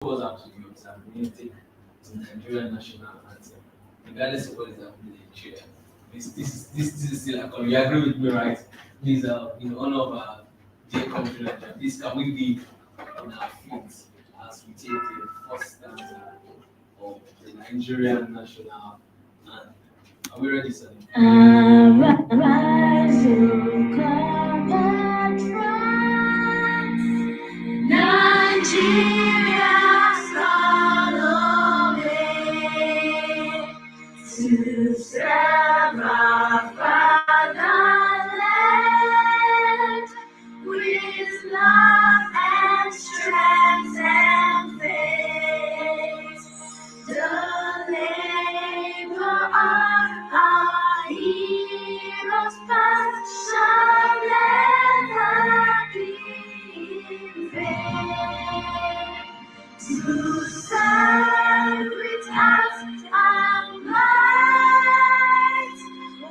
was absolutely uncertain to Nigerian national anthem, regardless of what is happening in Nigeria. This is still a. You agree with me, right? Please, in honor of our dear country, Nigeria, please can we be on our feet as we take the first stanza of the Nigerian national anthem? Are we ready, sir? Arise, O compatriots, Nigeria's son of it, to serve our fatherland with love and strength and faith. The labor of our heroes past shall never be in vain. To serve with heart and might,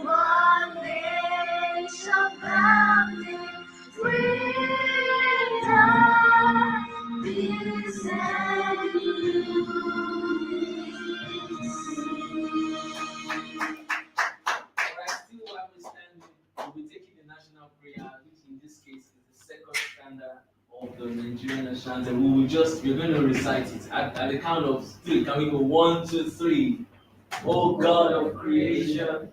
one nation bound in freedom, peace and unity. Alright, still while we're standing, we'll be taking the national prayer, which in this case is the second standard of the Nigerian national anthem. We're going to recite it at the count of three. Can we go 1, 2, 3? O God of creation,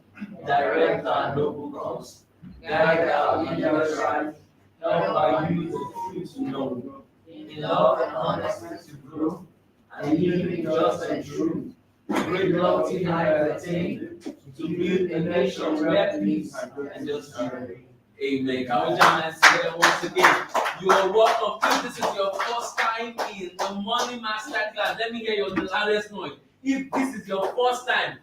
direct our noble cause, guide our leaders right, help our youth the truth to know, in love and honesty to grow, and living just and true. Great lofty heights attain, to build a nation where peace and justice reign. Amen. Can we join us together once again? You are welcome. If this is your first time in the Money Masterclass, let me hear your loudest noise. If this is your first time,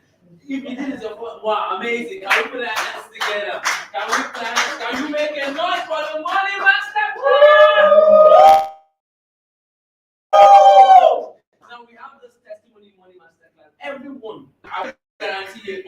if this is your first, wow, amazing. Can we put our hands together? Can we clap? Can you make a noise for the Money Masterclass? Now we have this testimony Money Masterclass. Everyone, I guarantee you,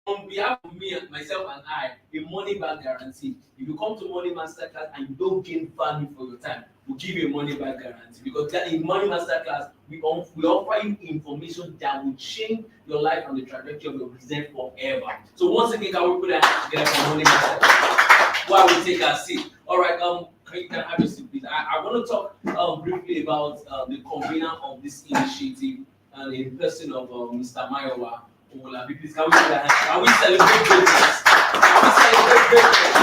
on behalf of me and myself and I, a money back guarantee. If you come to Money Masterclass and you don't gain value for your time, we'll give you a money back guarantee. Because in Money Masterclass, we offer you information that will change your life and the trajectory of your business forever. So once again, can we put our hands together for Money Masterclass while we take our seat? All right, you can have your seat, please. I want to talk briefly about the convener of this initiative and in person of Mr. Mayowa. Please, can we put our hands? Can we celebrate greatness? Can we celebrate greatness?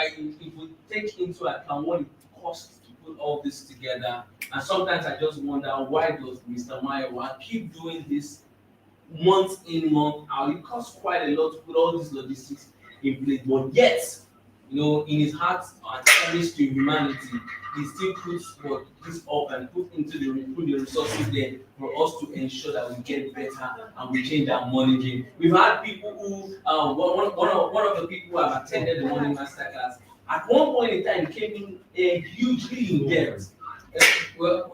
If we take into account what it costs to put all this together, and sometimes I just wonder, why does Mr. Mayowa keep doing this month in, month out? It costs quite a lot to put all these logistics in place, but yet, in his heart and service to humanity, he still puts this up and put the resources there for us to ensure that we get better and we change our money game. We've had people who, one of the people who have attended the Money Masterclass, at one point in time came in hugely in debt. Well,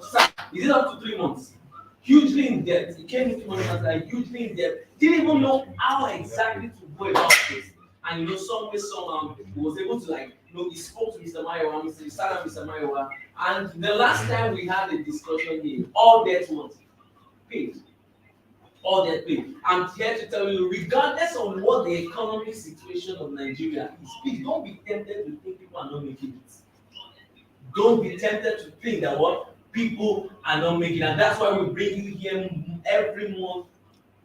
is it up to 3 months? Hugely in debt. He came into Money Masterclass hugely in debt. Didn't even know how exactly to go about this. And some way, somehow, he was able to he spoke to Mr. Mayowa, Mr. Mayowa, and the last time we had a discussion here, all debt was paid. All debt paid. I'm here to tell you, regardless of what the economic situation of Nigeria is, please don't be tempted to think people are not making it. Don't be tempted to think that people are not making it. And that's why we bring you here every month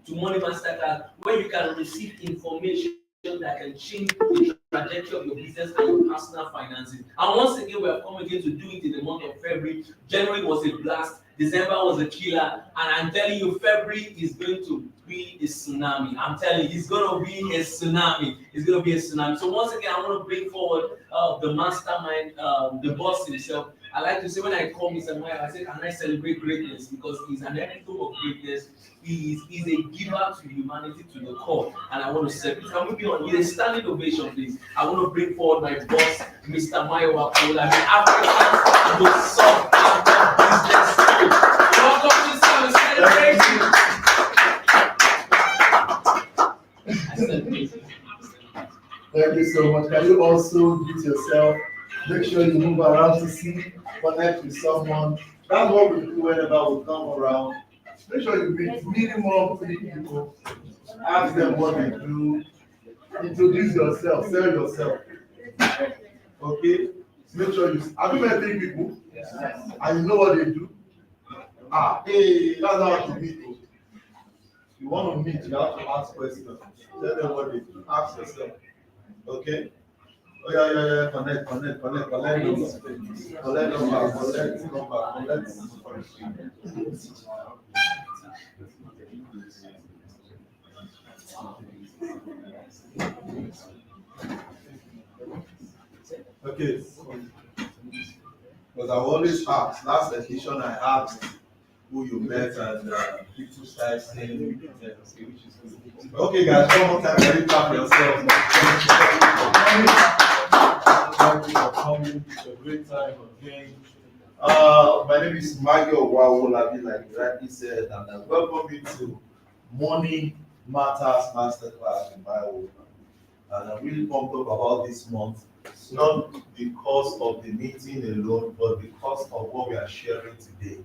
to Money Masterclass, where you can receive information that can change the trajectory of your business and your personal finances. And once again, we have come again to do it in the month of February. January was a blast. December was a killer. And I'm telling you, February is going to be a tsunami. I'm telling you, it's going to be a tsunami. It's going to be a tsunami. So once again, I want to bring forward the mastermind, the boss himself. I like to say, when I call Mr. Maya, I say, can I celebrate greatness? Because he's an epitome of greatness. He's a giver to humanity to the core. And I want to say, can we be on with a standing ovation, please? I want to bring forward my boss, Mr. Mayowa, the African's most sought after business school. Welcome to celebration. Thank you so much. Can you also greet yourself? Make sure you move around to see connect with someone. That's what we do whenever we come around. Make sure you meet minimum 3 people, ask them what they do, introduce yourself, sell yourself. Okay? Make sure you have you met 3 people and you know what they do. Hey, that's how to meet. If you want to meet, you have to ask questions. Tell them what they do. Ask yourself. Okay? Oh yeah. Connect number. Collect number. Okay. Because I always ask. Last edition I asked who you met and people started saying, yeah, okay, which is good. Okay, guys, one more time, can you clap yourselves? Thank you for coming. It's a great time again. My name is Mario Wawolabi, like you rightly said, and I welcome you to Morning Matters Masterclass in Bible. And I'm really pumped up about this month, not because of the meeting alone, but because of what we are sharing today.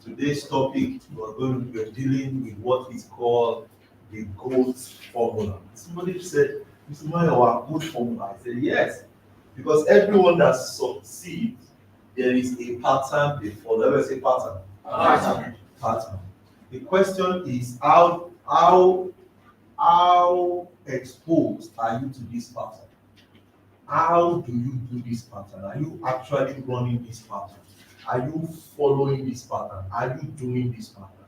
Today's topic, we're dealing with what is called the GOAT formula. Somebody said, Mr. Mayo, our GOAT formula. I said, yes, because everyone that succeeds, there is a pattern they follow. Let me say pattern. Pattern. The question is, how exposed are you to this pattern? How do you do this pattern? Are you actually running this pattern? Are you following this pattern? Are you doing this pattern?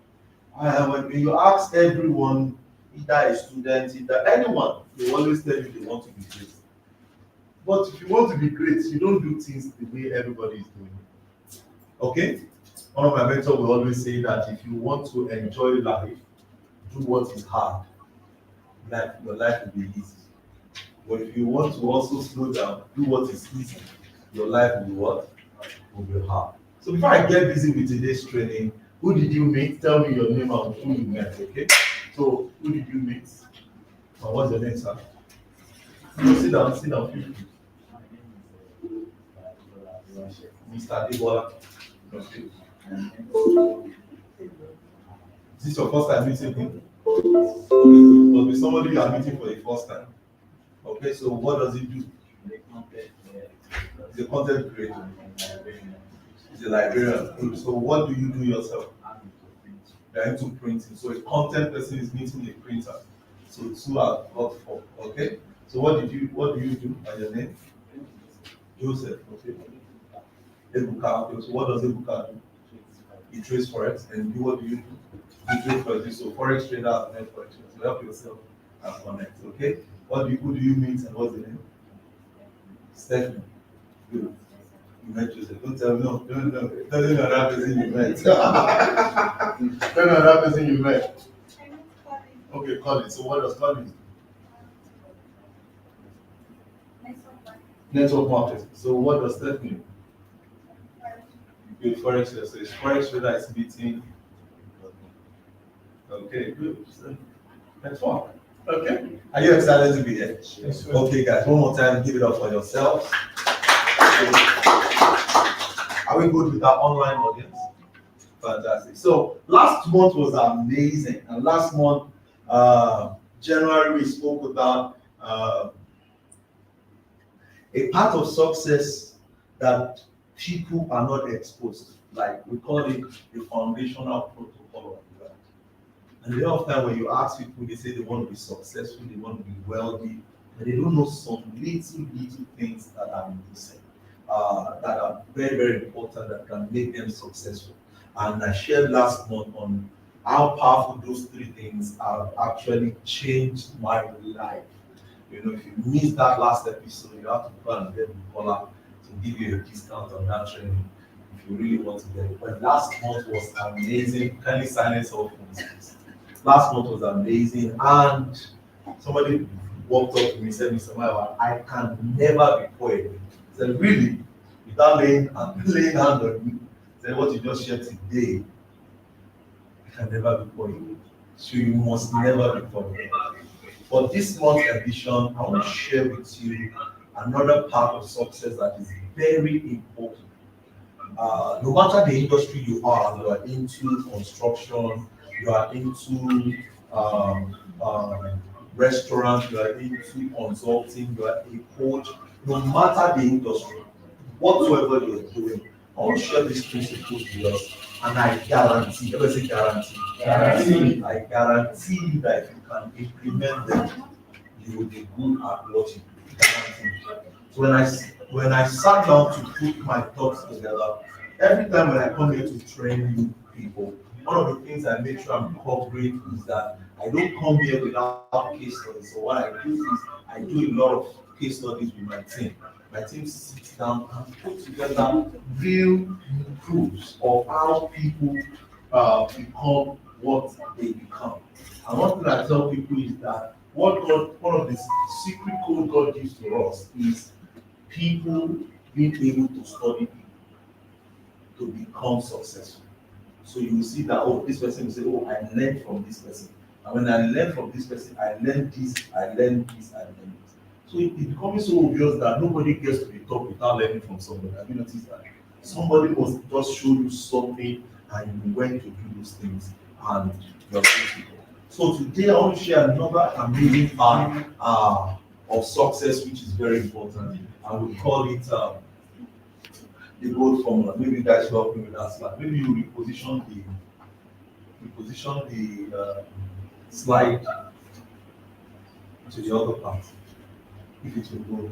When you ask everyone, either a student, either anyone, they always tell you they want to be great. But if you want to be great, you don't do things the way everybody is doing. Okay? One of my mentors will always say that if you want to enjoy life, do what is hard. Your life will be easy. But if you want to also slow down, do what is easy. Your life will be what? Will be hard. So before I get busy with today's training, who did you meet? Tell me your name and who you met, okay? So who did you meet? And what's your name, sir? Sit down, please. Mr. Debola. Okay. Is this your first time meeting him? Okay, must be somebody you are meeting for the first time. Okay, so what does he do? He's a content creator. He's a librarian. So what do you do yourself? You're into printing. So a content person is meeting a printer. So two are got for. Okay. So what do you do by your name? Joseph. Okay. Ebuka. Okay. So what does Ebuka do? He trades Forex. And you, what do you do? You trade Forex. So Forex trader and net Forex. So help yourself and connect. Okay. Who do you meet and what's the name? Stephanie. Good. You met Joseph. Don't tell me no. Tell me another person you met. Tell me another person you met. Okay, Colin. So what does Colin do? Network marketing. So what does that mean? Good. Forex trader. So it's Forex trader is meeting. Okay, good. Next one. Okay. Are you excited to be here? Yes, okay, guys. One more time, give it up for yourselves. Are we good with our online audience? Fantastic. So last month was amazing, and last month, January, we spoke about a part of success that people are not exposed to. Like we call it the foundational protocol of wealth. And a lot of time when you ask people, they say they want to be successful, they want to be wealthy, but they don't know some little things that are missing, that are very, very important, that can make them successful. And I shared last month on how powerful those 3 things have actually changed my life. You know, if you missed that last episode, you have to go and get the caller to give you a discount on that training if you really want to get it. But last month was amazing. Kindly silence all phones, please. Last month was amazing, and somebody walked up to me and said, Mr. Maiwa, I can never be poor again. I said, really? Without laying hand on me? I said, what you just shared today, I can never be poor again. So you must never be poor again. For this month's edition, I want to share with you another part of success that is very important. no matter the industry you are into construction, you are into restaurant, you are into consulting, you are a coach, no matter the industry, whatsoever you're doing, I want to share these principles with us, and I guarantee, let me say guarantee, I guarantee you that if you can implement them, you will be good at what you do. Guarantee. So when I sat down to put my thoughts together, every time when I come here to train new people, one of the things I make sure I'm covering is that I don't come here without case studies. So what I do is I do a lot of case studies with my team. My team sits down and put together real proofs of how people become what they become. And one thing I tell people is that one of the secret code God gives to us is people being able to study people to become successful. So you will see that, oh, this person will say, oh, I learned from this person. And when I learn from this person, I learn this, I learn this, I learn this. So it becomes so obvious that nobody gets to the top without learning from somebody. Have you noticed that? Somebody must just show you something and you went to do those things and you're successful. So today I want to share another amazing part of success, which is very important. And we call it the gold formula. Maybe you guys will help me with that slide. Maybe you reposition the slide to the other part. If it will go.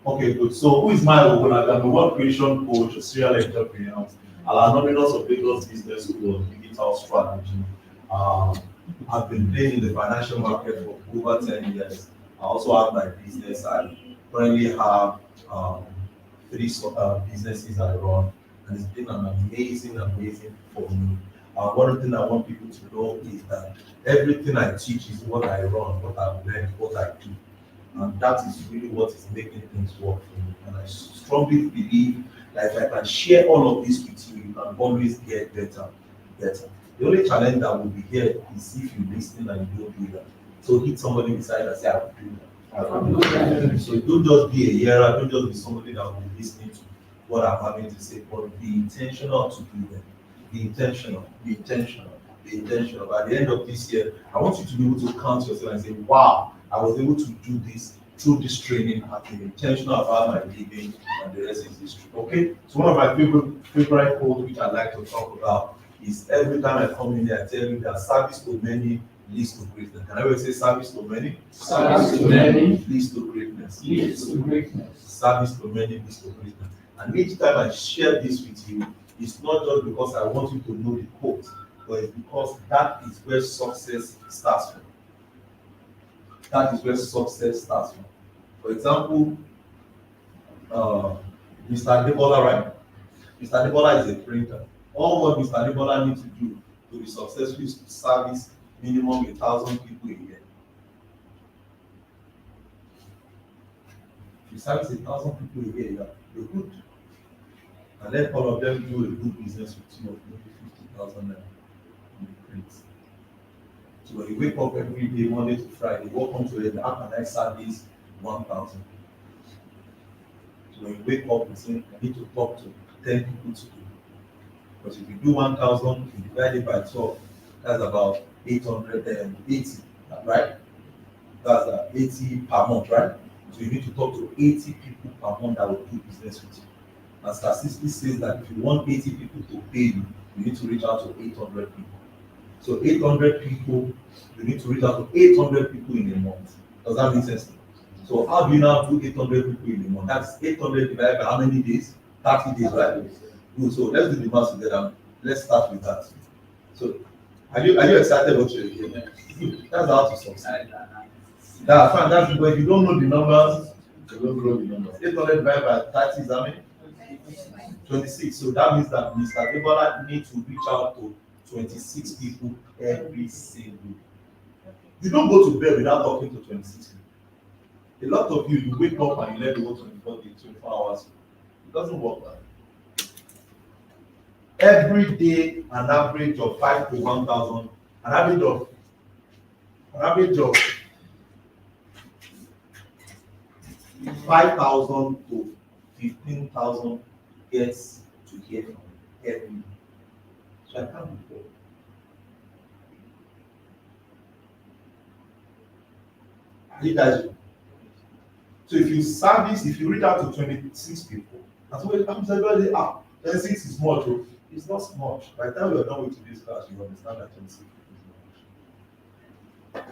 Okay, good. So who is my owner? I'm a work creation coach, a serial entrepreneur, alumnus of Lagos Business School of Digital Strategy. I've been playing in the financial market for over 10 years. I also have my business. I currently have 3 businesses I run, and it's been an amazing for me. One thing I want people to know is that everything I teach is what I run, what I've learned, what I do. And that is really what is making things work for me. And I strongly believe that if I can share all of this with you, you can always get better. The only challenge that will be here is if you listen and you don't do that. So hit somebody beside and say, I will do that. So don't just be a hearer, don't just be somebody that will be listening to what I'm having to say, but be intentional to do them. Be intentional. By the end of this year, I want you to be able to count yourself and say, wow, I was able to do this through this training. I've been intentional about my living, and the rest is history. Okay? So one of my favorite quotes which I like to talk about is every time I come in here, I tell you that service to many leads to greatness. Can I ever say service to many? Service to many leads to greatness. leads to greatness. Service to many leads to greatness. And each time I share this with you, it's not just because I want you to know the quote, but it's because that is where success starts from. That is where success starts from. For example, Mr. Debola, right? Mr. Debola is a printer. All what Mr. Debola needs to do to be successful is to service minimum 1,000 people a year. If you service 1,000 people a year, you're good. And let all of them do a good business with you of maybe 50,000 naira in the print. So when you wake up every day, Monday to Friday, welcome to it, how can I service 1,000? So when you wake up and say, I need to talk to 10 people today. Because if you do 1,000, you divide it by 12, that's about 880, right? That's 80 per month, right? So you need to talk to 80 people per month that will do business with you. And statistics says that if you want 80 people to pay you, you need to reach out to 800 people. So 800 people, you need to reach out to 800 people in a month. Does that make sense? So how do you now do 800 people in a month? That's 800 divided by how many days? 30 days, right? Good. So let's do the math together. Let's start with that. So are you excited about your game? That's how to succeed. That's fine. That's because if you don't know the numbers, you don't know the numbers. 800 divided by 30 is how many? 26. So that means that Mr. Debola needs to reach out to 26 people every single day. You don't go to bed without talking to 26 people. A lot of you wake up and you let the whole 24 hours. It doesn't work like that. Every day, an average of 5 to 1,000, an average of 5,000 to 15,000 gets to hear from you every day. So I can't be poor. Are you guys? So if you reach out to 26 people, and so it comes everybody, 26 is much. It's not much. By the time we are done with this class, you understand that 26 is much.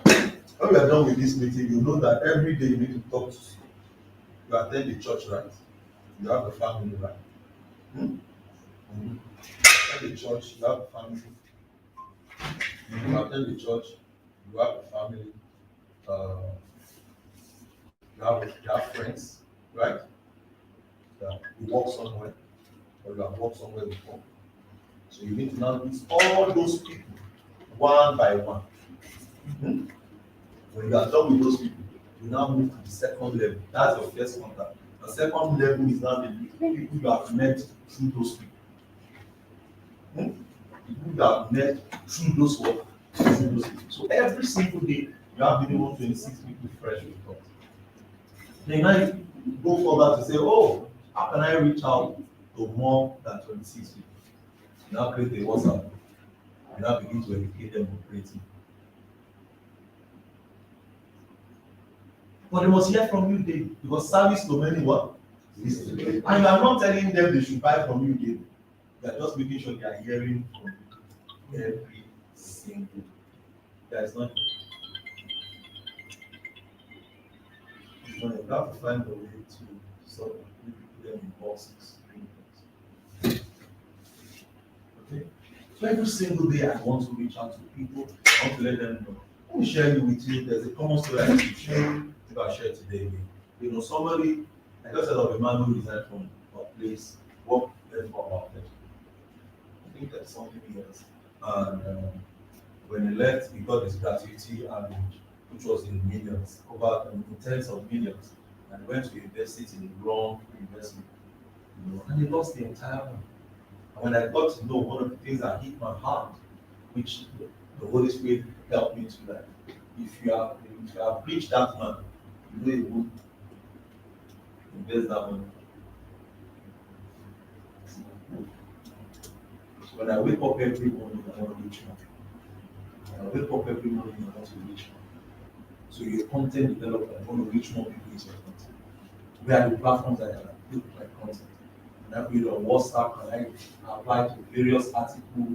When we are done with this meeting, you know that every day you need to talk to you attend the church, right? You have a family, right? Attend the church, you have a family. You attend the church, you have a family. You have friends, right? You work somewhere, or you have worked somewhere before. So you need to now list all those people one by one. When you are done with those people, you now move to the second level. That's your first contact. The second level is now the people you have met through those people. The people you have met through those work, through those people. So every single day, you have minimum 26 people fresh with God. Then now you go further to say, oh, how can I reach out to more than 26 people? You now create a WhatsApp. You now begin to educate them on creating. But they must hear from you daily, because service to many what? And you are not telling them they should buy from you daily. You are just making sure they are hearing from you every single day. There is not. You have to find a way to sort of put them in boxes. Okay? So every single day I want to reach out to people, I want to let them know. Let me share it with you. There's a common story I need to share. If I share today, you know, somebody, I just heard of a man who resigned from a place, worked there for about 30. I think that's something else. And when he left, he got his gratuity, and which was in millions, over in tens of millions, and went to invest it in the wrong investment. You know, and he lost the entire money. And when I got to know, one of the things that hit my heart, which the Holy Spirit helped me to that, if you have reached that man, you know you would invest that money. So when I wake up every morning, I want to reach man. When I wake up every morning, I want to reach man. So you're a content developer, I want to reach more people with your content. Where are the platforms that I can put my content? Can I put it on WhatsApp? Can I apply to various article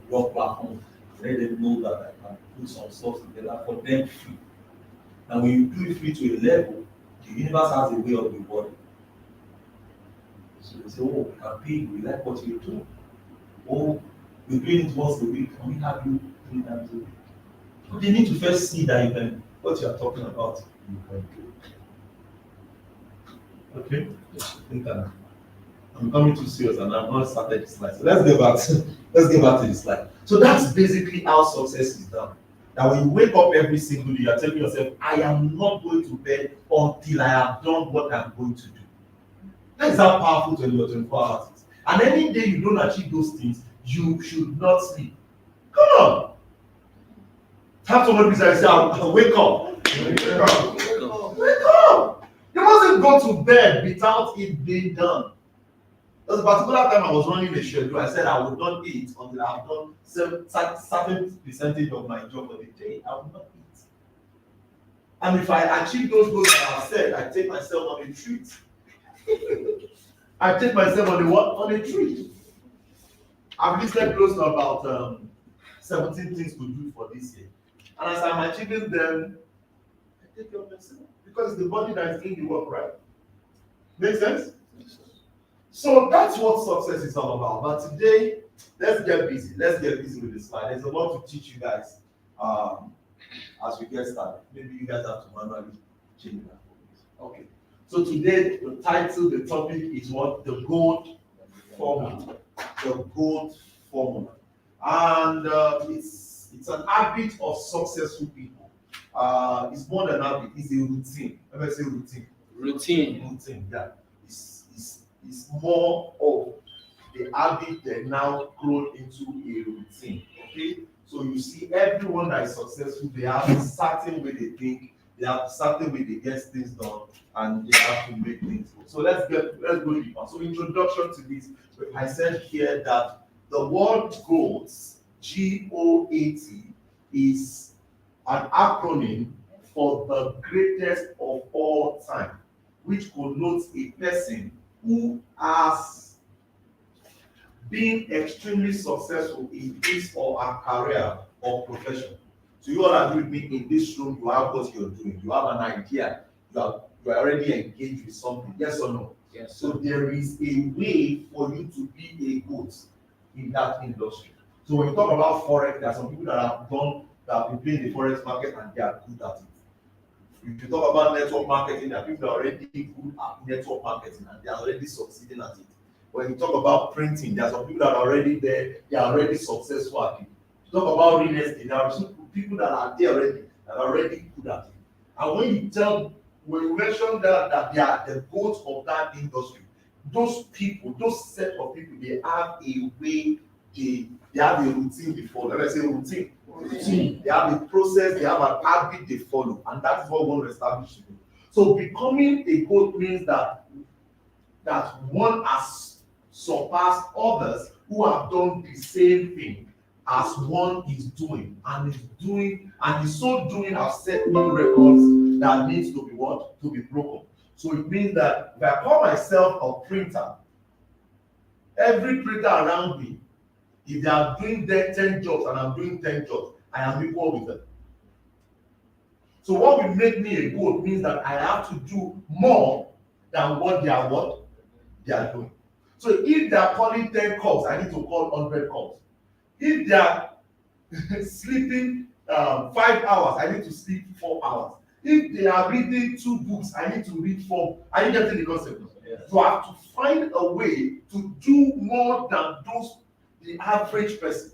blog platforms? Let them know that I can put some stuff together for them free. And when you do it free to a level, the universe has a way of rewarding. So they say, oh, we can pay you, we like what you do. Oh, we're doing it once a week, can we have you 3 times a week? But they need to first see that you can, what you are talking about, you can do. Okay? I think I'm becoming too serious and I've not started the slide. So let's get back to the slide. So that's basically how success is done. That when you wake up every single day, you're telling yourself, I am not going to bed until I have done what I'm going to do. That is how powerful 24 hours is. And any day you don't achieve those things, you should not sleep. Come on. Tap somebody beside you and say, wake up. Wake up. Wake up. You mustn't go to bed without it being done. There's a particular time I was running a schedule. I said I would not eat until I have done certain percentage of my job for the day. I would not eat. And if I achieve those goals that I have said, I take myself on a treat. I take myself on a what? On a treat. I've listed close to about 17 things to do for this year. And as I'm achieving them, I take care of myself. Because it's the body that is doing the work, right? Make sense? So that's what success is all about. But today, let's get busy. Let's get busy with the slide. There's a lot to teach you guys as we get started. Maybe you guys have to manually change that. Okay. So today, the title, the topic is what? The gold formula. The gold formula. And it's an habit of successful people. It's more than habit. It's a routine. Let me say routine. Routine, yeah. It's more of the habit that now grown into a routine. Okay, so you see, everyone that is successful, they have a certain way they think, They have a certain way they get things done, and they have to make things go. So let's go deeper. So introduction to this. I said here that the word GOAT, GOAT, is an acronym for the greatest of all time, which connotes a person who has been extremely successful in his or her career or profession. So you all agree with me, in this room, you have what you're doing. You have an idea. You are already engaged with something. Yes or no? Yes. So there is a way for you to be a GOAT in that industry. So when you talk about Forex, there are some people that have been playing the Forex market and they are good at it. If you talk about network marketing, there are people that are already good at network marketing and they are already succeeding at it. When you talk about printing, there are some people that are already there, they are already successful at it. You talk about real estate, there are some people that are there already, that are already good at it. And when you mention that they are the GOAT of that industry, those people, those set of people, they have a way, they have a routine before. Let me say routine. They have a process, they have an habit they follow, and that is what we want to establish today. So becoming a GOAT means that one has surpassed others who have done the same thing as one is doing, and so doing have set new records that needs to be what? To be broken. So it means that if I call myself a printer, every printer around me, if they are doing 10 jobs and I'm doing 10 jobs, I am equal with them. So what will make me a GOAT means that I have to do more than what they are doing. So if they are calling 10 calls, I need to call 100 calls. If they are sleeping 5 hours, I need to sleep 4 hours. If they are reading 2 books, I need to read 4. Are you getting the concept? Yes. So I have to find a way to do more than the average person.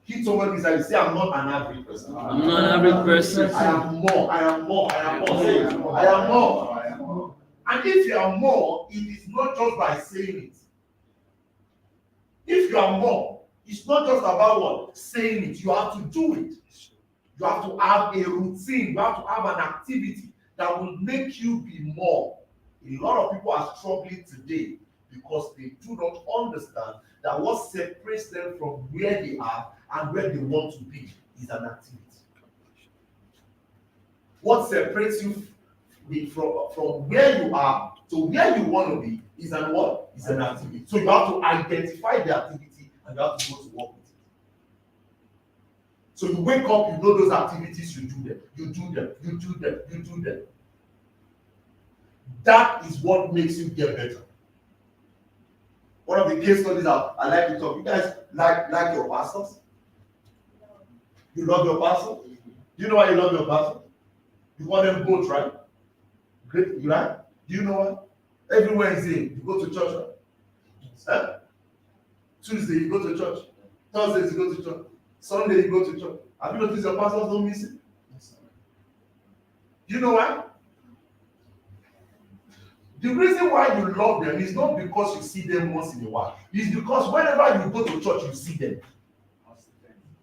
Hit somebody and say, I'm not an average person. I'm not an average person. I am more. I am more. And if you are more, it is not just by saying it. If you are more, it's not just about what? Saying it. You have to do it. You have to have a routine. You have to have an activity that will make you be more. A lot of people are struggling today because they do not understand that what separates them from where they are and where they want to be is an activity. What separates you from where you are to where you want to be is an what? Is an activity. So you have to identify the activity and you have to go to work with it. So you wake up, you know those activities, you do them. That is what makes you get better. One of the case studies I like to talk. You guys like your pastors? You love your pastor? Do you know why you love your pastor? You call them both, right? Great, you right? Do you know what? Every Wednesday you go to church, right? Tuesday you go to church. Thursdays you go to church. Sunday you go to church. Have you noticed your pastors don't miss it? Do you know why? The reason why you love them is not because you see them once in a while. It's because whenever you go to church, you see them.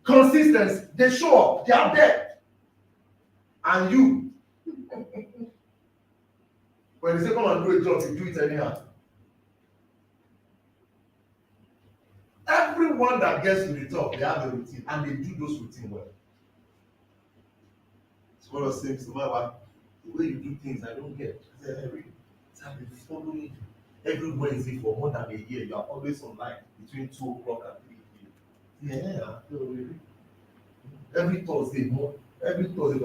Consistency. They show up. They are there. And you, when they say come and do a job, you do it anyhow. Everyone that gets to the top, they have a routine, and they do those routines well. It's one of the things, no matter the way you do things, I don't get. I've been following you every Wednesday for more than a year. You are always online between 2 o'clock and 3 p.m. Yeah. Every Thursday for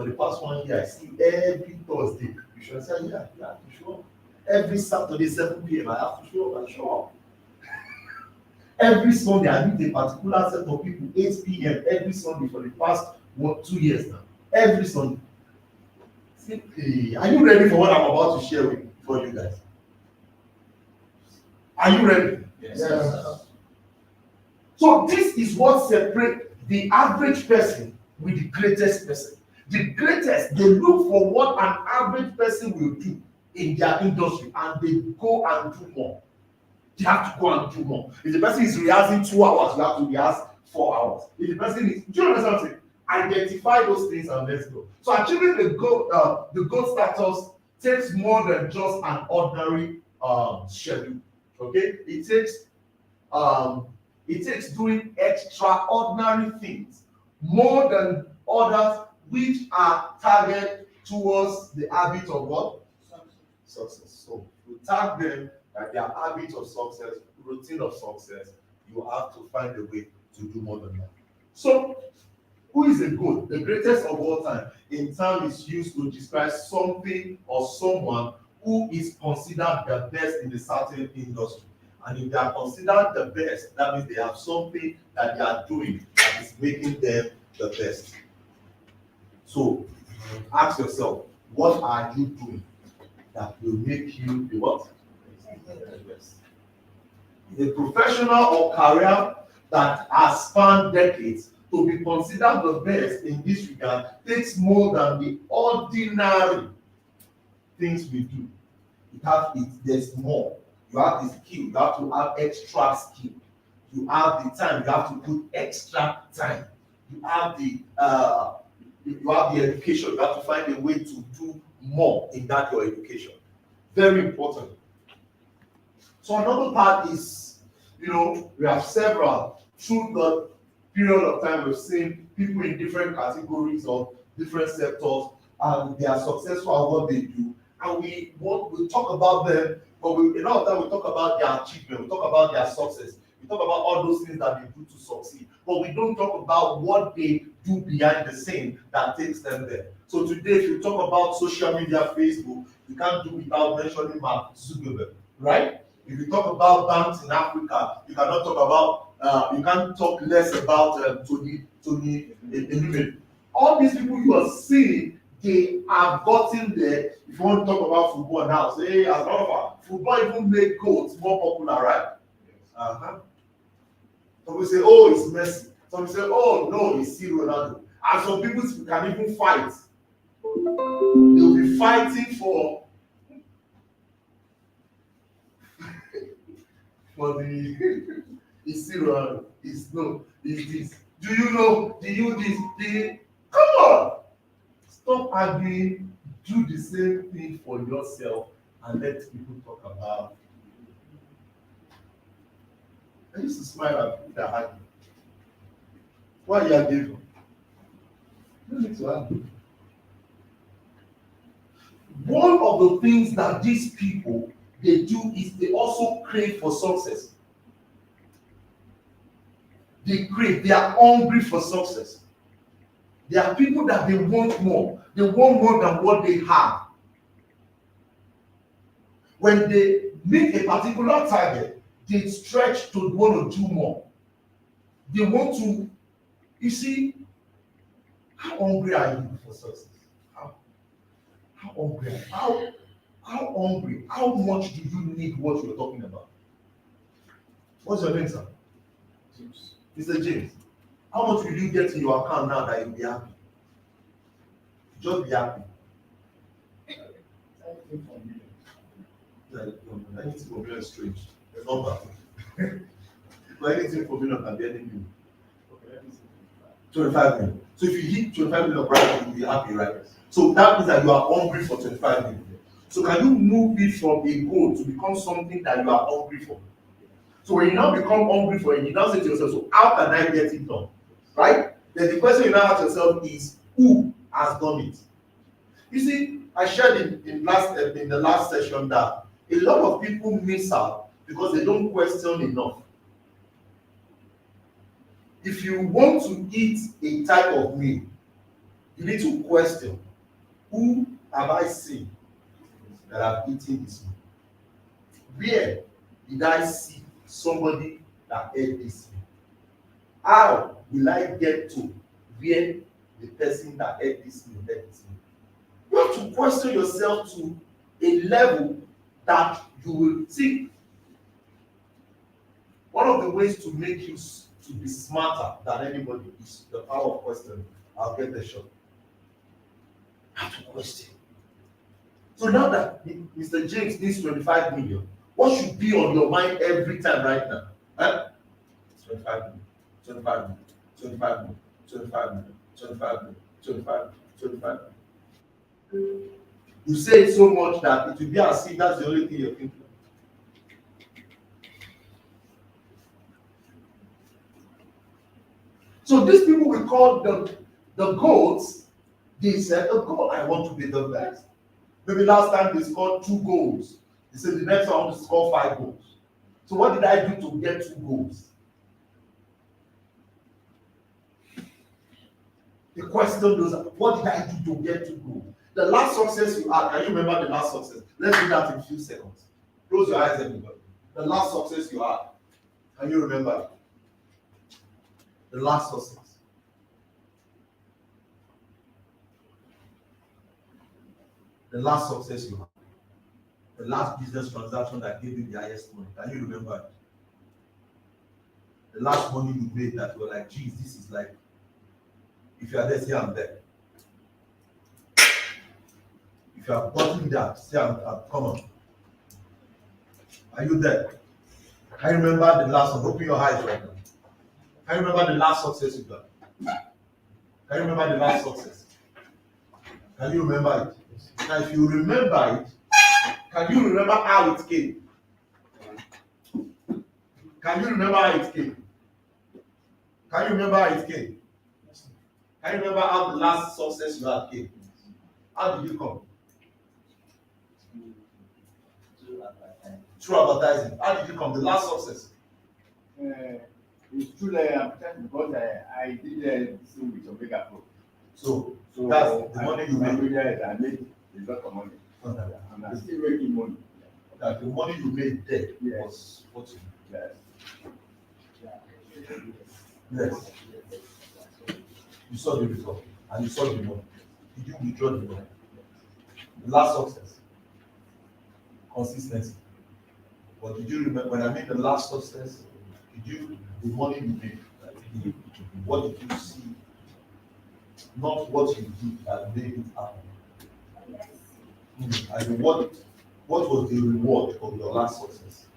the past 1 year, I see every Thursday. You should say, yeah, you have to show up. Every Saturday, 7 p.m., I have to show up and show up. Every Sunday, I meet a particular set of people, 8 p.m. every Sunday for the past 2 years now. Every Sunday. Are you ready for what I'm about to share for you guys? Are you ready? Yes. Yes. So this is what separates the average person with the greatest person. The greatest, they look for what an average person will do in their industry and they go and do more. They have to go and do more. If the person is rehearsing 2 hours, you have to rehearse 4 hours. If the person is, do you understand what I'm saying? identify those things and let's go. So achieving the gold status takes more than just an ordinary schedule. Okay, it takes doing extraordinary things more than others which are targeted towards the habit of what? Success. So you tag them that their habit of success, routine of success, you have to find a way to do more than that. So who is a goat? The greatest of all time in term is used to describe something or someone who is considered the best in a certain industry. And if they are considered the best, that means they have something that they are doing that is making them the best. So ask yourself, what are you doing that will make you the what? The best. A professional or career that has spanned decades to be considered the best in this regard takes more than the ordinary things we do. There's more. You have the skill, you have to have extra skill. You have the time, you have to put extra time. You have the education, you have to find a way to do more in that your education. Very important. So another part is, we have several through the period of time we've seen people in different categories of different sectors, and they are successful at what they do, and we talk about them, but a lot of time we talk about their achievement, we talk about their success, we talk about all those things that they do to succeed, but we don't talk about what they do behind the scene that takes them there. So today, if you talk about social media, Facebook, you can't do without mentioning Mark Zuckerberg, right? If you talk about banks in Africa, you cannot talk about, you can't talk less about Tony. All these people you are seeing, they have gotten there. If you want to talk about football now, say, as a matter of fact, football even make goals more popular, right? Yes. Some will say, oh, it's Messi. Some will say, oh, no, it's Ronaldo. And some people can even fight. They will be fighting for the it's Ronaldo. It's no, it's this. Do you know? Do you this? Come on! Stop arguing. Do the same thing for yourself and let people talk about. I used to smile at people that argue. Why are you arguing? You don't need to argue. One of the things that these people they do is they also crave for success. They are hungry for success. There are people that they want more. They want more than what they have. When they meet a particular target, they stretch to want to do more. They want to, you see, how hungry are you for success? How hungry are you? How hungry? How much do you need what you're talking about? What's your name, sir? James. Mr. James. How much will you get in your account now that you'll be happy? Just be happy. Anything for million is strange. It's not bad. But anything for million can be anything. 25 million. So if you hit 25 million right, you'll be happy, right? So that means that you are hungry for 25 million. So can you move it from a goal to become something that you are hungry for? So when you now become hungry for it, you now say to yourself, so how can I get it done? Right? Then the question you now ask yourself is, who has done it? You see, I shared in the last session that a lot of people miss out because they don't question enough. If you want to eat a type of meal, you need to question, who have I seen that have eaten this meal? Where did I see somebody that ate this meal? How will I get to where the person that ate this meal ate this meal? You have to question yourself to a level that you will see. One of the ways to make you to be smarter than anybody is the power of questioning. I'll get the shot. You have to question. So now that Mr. James needs 25 million, what should be on your mind every time right now? Huh? 25 million, 25 million, 25 million, 25 million, 25, 25, 25. You say it so much that it will be as if that's the only thing you're thinking. So these people we call the goals, they said, oh God, I want to be the best. Maybe last time they scored 2 goals. They said the next one I want to score 5 goals. So what did I do to get 2 goals? The question goes, what did I do to get 2 goals? The last success you had, can you remember the last success? Let's do that in a few seconds. Close your eyes, everybody. The last success you had, can you remember it? The last success. The last success you had. The last business transaction that gave you the highest money. Can you remember it? The last money you made that you were like, geez, this is like, if you are there, say I'm there. If you have gotten that, say I'm come on. Are you there? Can you remember the last one? Open your eyes right now. Can you remember the last success you got? Can you remember the last success? Can you remember it? Now, if you remember it, can you remember how it came? Can you remember how it came? Can you remember how it came? Can you remember how the last success you had came? How did you come? Through advertising. How did you come? The last success. It's true that because I did this thing with Omega Pro. So that's the money you made. I made a lot of money. And I'm still making money. That the money you made there Yes. was what you Yes. Yes. You saw the result and you saw the money. Did you withdraw the money? The last success. Consistency. But did you remember when I made the last success? Did you the money you made? What did you see? Not what you did that made it happen. And what was the reward of your last success?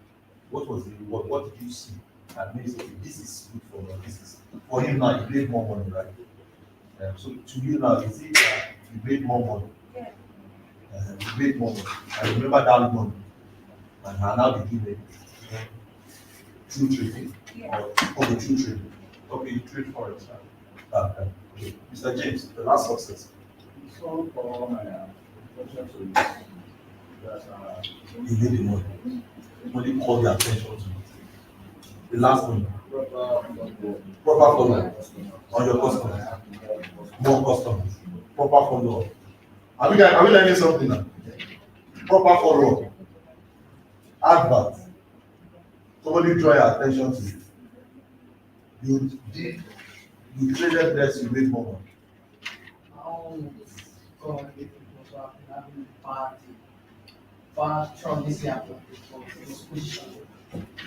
What was the reward? What did you see that made it? This is good for you. This is for him now. He made more money, right? So to you now, is it that you made more money? You made more money. I remember that money. And how did you make it? True trading? Or the true trading? Okay, you trade Forex. Okay. Mr. James, the last success. So for my professional You made the money. Money called your attention to it. The last one. Proper follow on your customers. More customers. Proper follow up. Are we learning something now? Proper follow up. Advert. Somebody draw your attention to it. You traded less, you made more money.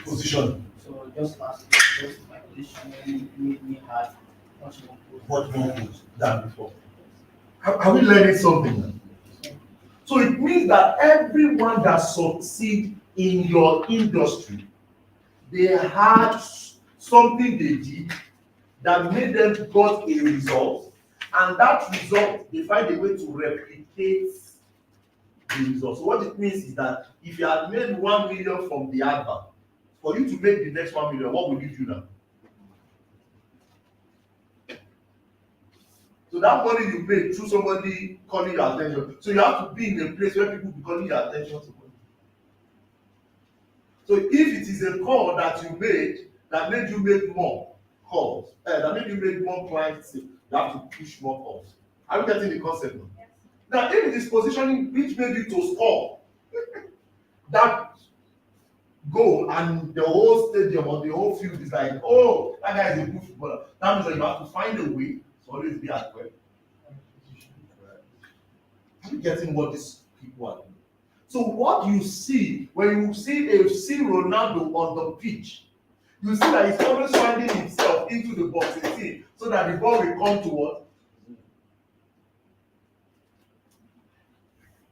Position. So just my position made me have much more Good than before. Are we learning something now? So it means that everyone that succeeds in your industry, they had something they did that made them got a result, and that result they find a way to replicate the result. So what it means is that if you had made 1 million from the advert, for you to make the next 1 million, what would you do now? So that money you made through somebody calling your attention. So you have to be in a place where people be calling your attention to money. So if it is a call that you made that made you make more calls, that made you make more clients, you have to push more calls. Are you getting the concept now? Yes. Now, if it is positioning which made you to score that goal, and the whole stadium or the whole field is like, oh, that guy is a good footballer, that means that you have to find a way to always be at work. Are you getting what these people are doing? So what you see when you see Ronaldo on the pitch, you see that he's always finding himself into the box, you see, so that the ball will come to what?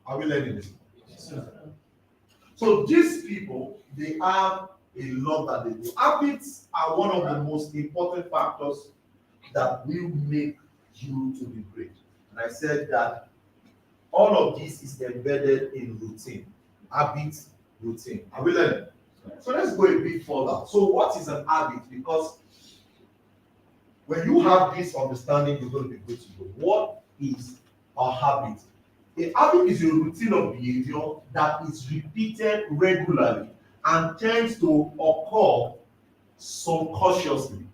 Are we learning this? Yes. So these people, they have a lot that they do. Habits are one of the most important factors that will make you to be great. And I said that all of this is embedded in routine, habit, routine. Are we learning? So let's go a bit further. So what is an habit? Because when you have this understanding, you're going to be good to go. What is a habit? A habit is a routine of behavior that is repeated regularly and tends to occur subconsciously.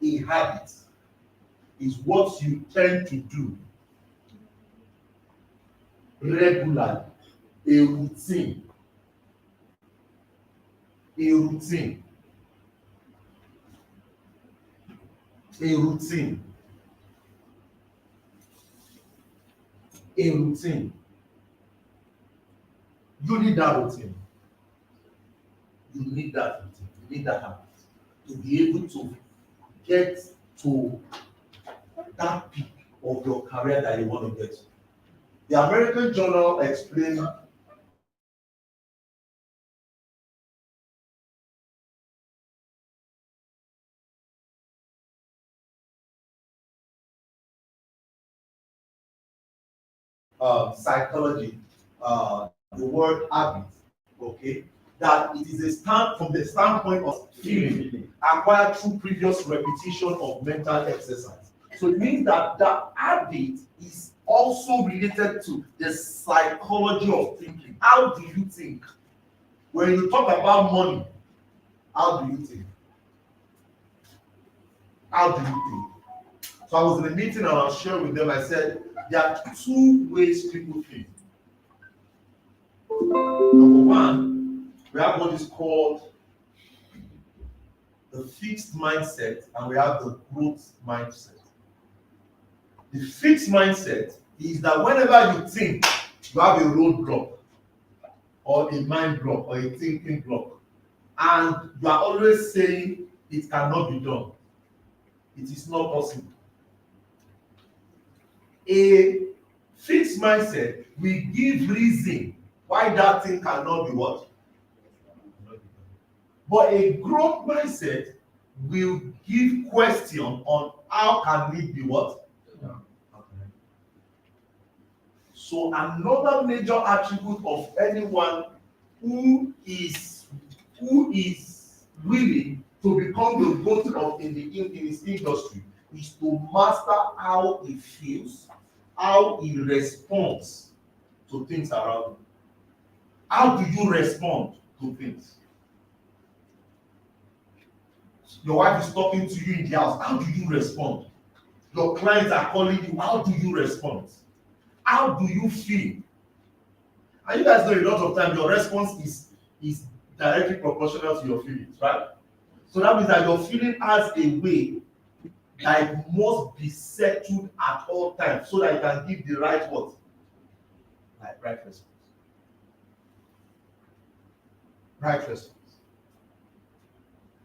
A habit is what you tend to do regularly. A routine. A routine. A routine. A routine. You need that routine. You need that routine. You need that habit to be able to get to that peak of your career that you want to get to. The American Journal explained psychology, the word habit, okay, that it is a stand from the standpoint of feeling acquired through previous repetition of mental exercise. So it means that the habit is also related to the psychology of thinking. How do you think? When you talk about money, how do you think? How do you think? So I was in a meeting and I was sharing with them, I said, there are two ways people think. Number one, we have what is called the fixed mindset and we have the growth mindset. The fixed mindset is that whenever you think, you have a roadblock or a mind block or a thinking block, and you are always saying it cannot be done. It is not possible. A fixed mindset will give reason why that thing cannot be what? But a growth mindset will give question on how can it be what? So another major attribute of anyone who is willing to become the GOAT of in his industry is to master how he feels, how he responds to things around him. How do you respond to things? Your wife is talking to you in the house. How do you respond? Your clients are calling you. How do you respond? How do you feel? And you guys know a lot of times your response is directly proportional to your feelings, right? So that means that your feeling has a way that it must be settled at all times so that you can give the right what? Like right response. Right response.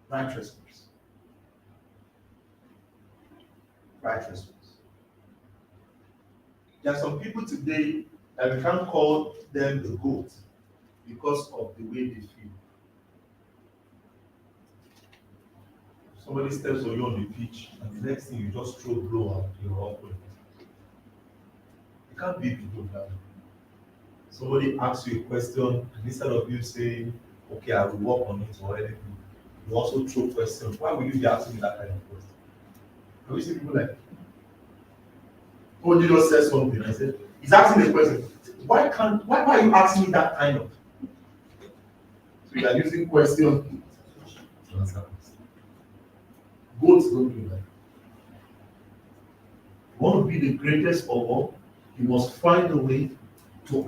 Right response. Right response. There are some people today that we can't call them the GOAT because of the way they feel. Somebody steps on you on the pitch, and the next thing you just throw blow out your opponent. You can't beat people that way. Somebody asks you a question, and instead of you saying, okay, I will work on it or anything, you also throw questions. Why would you be asking me that kind of question? And we see people like, oh, you just said something. I said, he's asking a question. Why are you asking me that kind of? So you are using question to answer. Goats don't do that. You want to be the greatest of all, you must find a way to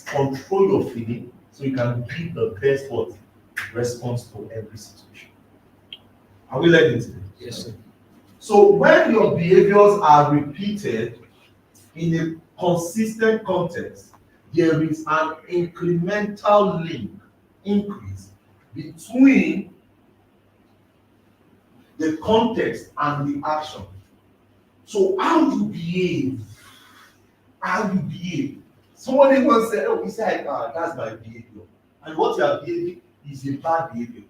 control your feeling so you can give the best what response to every situation. Are we learning today? Yes, sir. So when your behaviors are repeated in a consistent context, there is an incremental increase between the context and the action. So how you behave, somebody once said, oh, he said, that's my behavior, and what you are behaving is a bad behavior.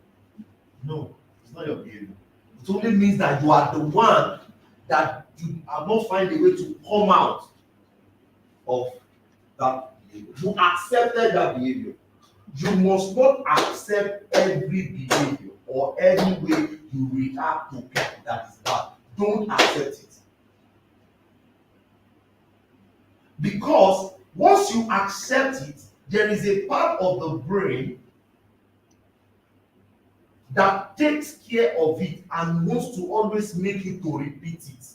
No, it's not your behavior. It only means that you are the one that you have not find a way to come out of that behavior. You accepted that behavior. You must not accept every behavior or any way you react to people that is bad. Don't accept it. Because once you accept it, there is a part of the brain that takes care of it and wants to always make you to repeat it.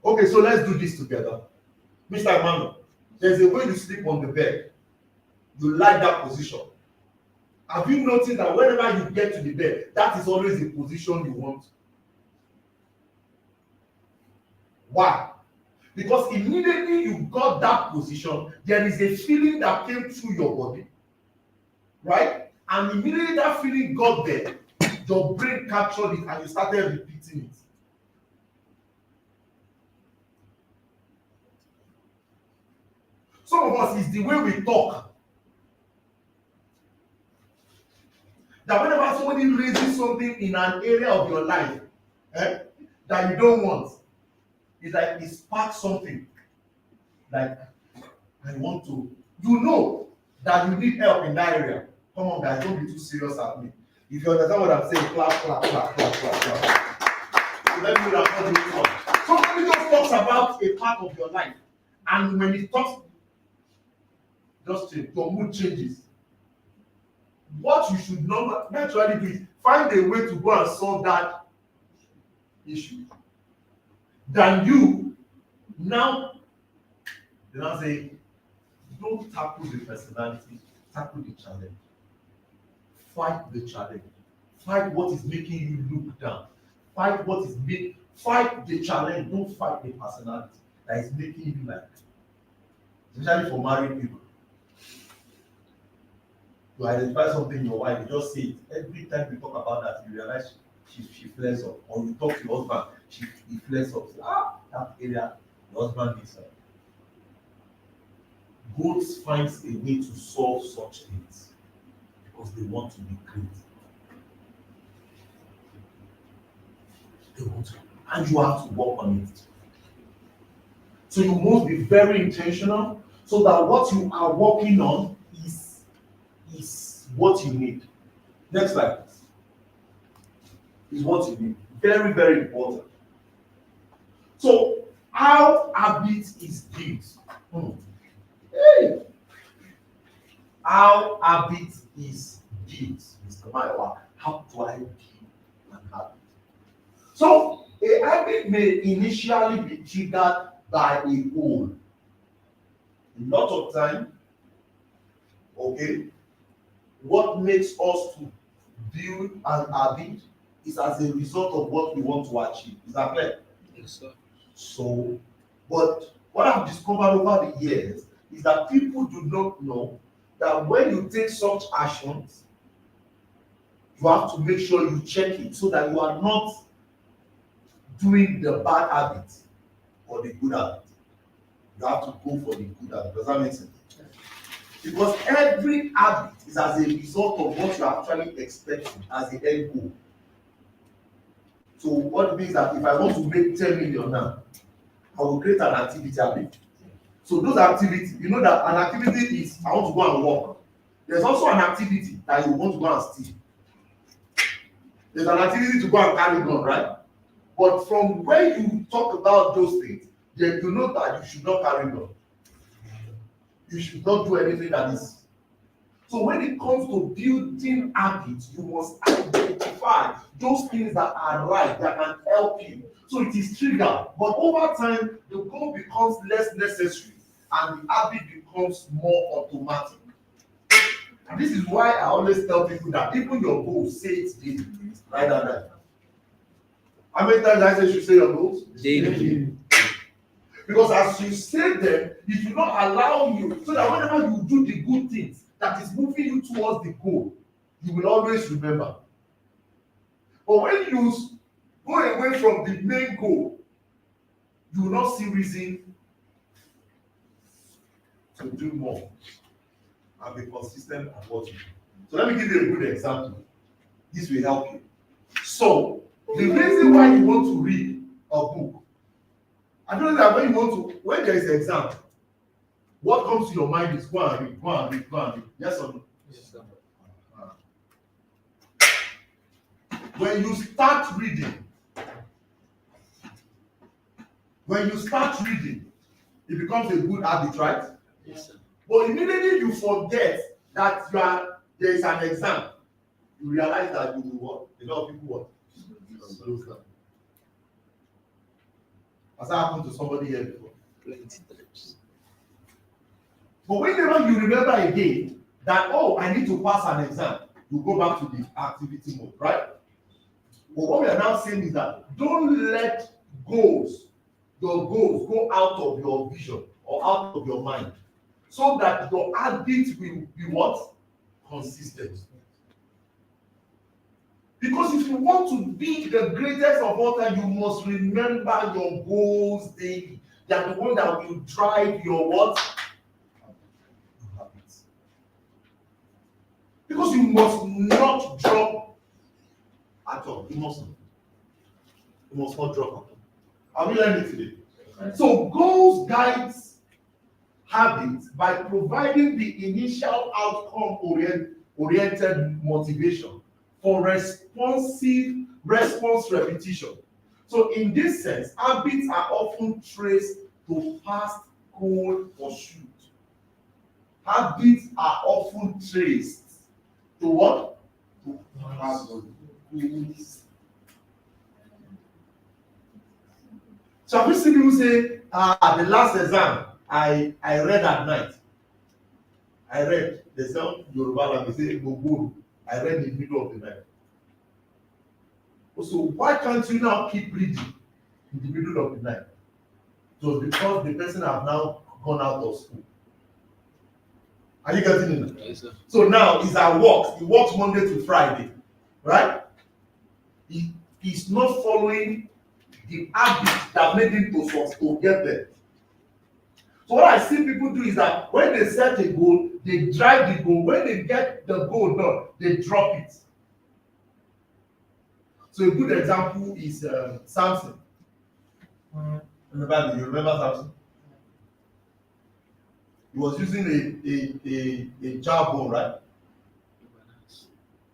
Okay, so let's do this together. Mr. Emmanuel, there's a way you sleep on the bed. You like that position. Have you noticed that whenever you get to the bed, that is always the position you want? Why? Because immediately you got that position, there is a feeling that came through your body, right? And immediately that feeling got there, your brain captured it and you started repeating it. Some of us, is the way we talk. That whenever somebody raises something in an area of your life that you don't want, it's like it sparks something. Like, I want to, you know that you need help in that area. Come on, guys, don't be too serious at me. If you understand what I'm saying, clap, clap, clap, clap, clap, clap. So let me know that what you want. Somebody just talks about a part of your life, and when it talks, just change, your mood changes. What you should naturally do is find a way to go and solve that issue. Than you now, they now say, don't tackle the personality, tackle the challenge. Fight the challenge. Fight what is making you look down. Fight the challenge. Don't fight the personality that is making you like, especially for married people. To identify something in your wife, you just say it. Every time you talk about that, you realize she flares up. Or you talk to your husband, he flares up. Say, that area, your husband needs help. God finds a way to solve such things because they want to be great. They want to, and you have to work on it. So you must be very intentional so that what you are working on is what you need. Next slide, please. Is what you need. Very, very important. So, how habit is built? Hey! How habit is built, Mr. Maiwa. How do I build an habit? So, a habit may initially be triggered by a goal. A lot of time, okay, what makes us to build an habit is as a result of what we want to achieve. Is that clear? Yes, sir. So, but what I've discovered over the years is that people do not know that when you take such actions, you have to make sure you check it so that you are not doing the bad habit or the good habit. You have to go for the good habit. Does that make sense? Because every habit is as a result of what you are actually expecting as the end goal. So what it means that if I want to make 10 million now, I will create an activity habit. So those activities, you know that an activity is I want to go and work. There's also an activity that you want to go and steal. There's an activity to go and carry gun, right? But from when you talk about those things, then you know that you should not carry gun. You should not do anything that is. So when it comes to building habits, you must identify those things that are right, that can help you. So it is triggered. But over time, the goal becomes less necessary and the habit becomes more automatic. And this is why I always tell people that even your goals, say it daily. Write that down. How many times I say you should say your goals? Daily. Because as you say them, it will not allow you, so that whenever you do the good things that is moving you towards the goal, you will always remember. But when you go away from the main goal, you will not see reason to do more and be consistent at what you do. So let me give you a good example. This will help you. So, The reason why you want to read a book, I don't know that when there is exam, what comes to your mind is go and read, go and read, go and read. Yes or no? Yes, sir. When you start reading, it becomes a good habit, right? Yes, sir. But immediately you forget that there is an exam, you realize that you will what? A lot of people what? Slows down. Has that happened to somebody here before? Plenty times. But whenever you remember again that, oh, I need to pass an exam, you go back to the activity mode, right? But what we are now saying is that don't let your goals go out of your vision or out of your mind, so that your habit will be what? Consistent. Because if you want to be the greatest of all time, you must remember your goals daily. They are the one that will drive your what? Habits. Because you must not drop at all. You must not drop at all. Are we learning today? So goals guides habits by providing the initial outcome oriented motivation for response repetition. So in this sense, habits are often traced to past goal pursuit. Habits are often traced to what? To past goals. So we see people say, the last exam I read at night. They say Yoruba language, they say Gbogbo. I read in the middle of the night. So why can't you now keep reading in the middle of the night? So because the person have now gone out of school. Are you getting it? Yes, sir. So now he's at work. He works Monday to Friday, right? He's not following the habit that made him to get there. So what I see people do is that when they set a goal, they drive the goal. When they get the goal done, they drop it. So a good example is Samson. In the Bible, you remember Samson? He was using a jawbone, right?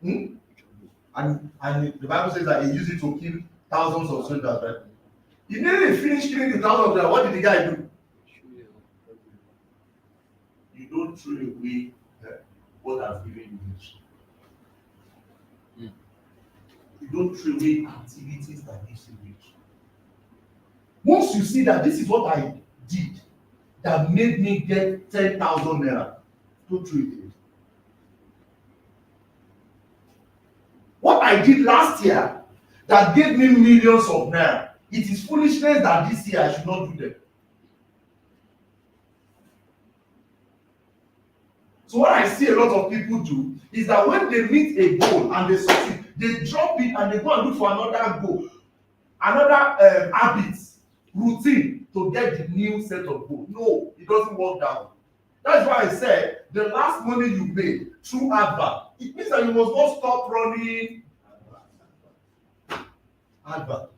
And the Bible says that he used it to kill thousands of soldiers, right? He nearly finished killing the thousands of them. What did the guy do? You don't throw away what has given you rich. You don't throw away activities that gives you rich. Once you see that this is what I did that made me get 10,000 naira, don't throw it away. What I did last year that gave me millions of naira, it is foolishness that this year I should not do them. So what I see a lot of people do is that when they meet a goal and they succeed, they drop it and they go and look for another goal, another habit, routine to get the new set of goals. No, it doesn't work that way. That's why I said the last money you made through advert, it means that you must not stop running advert.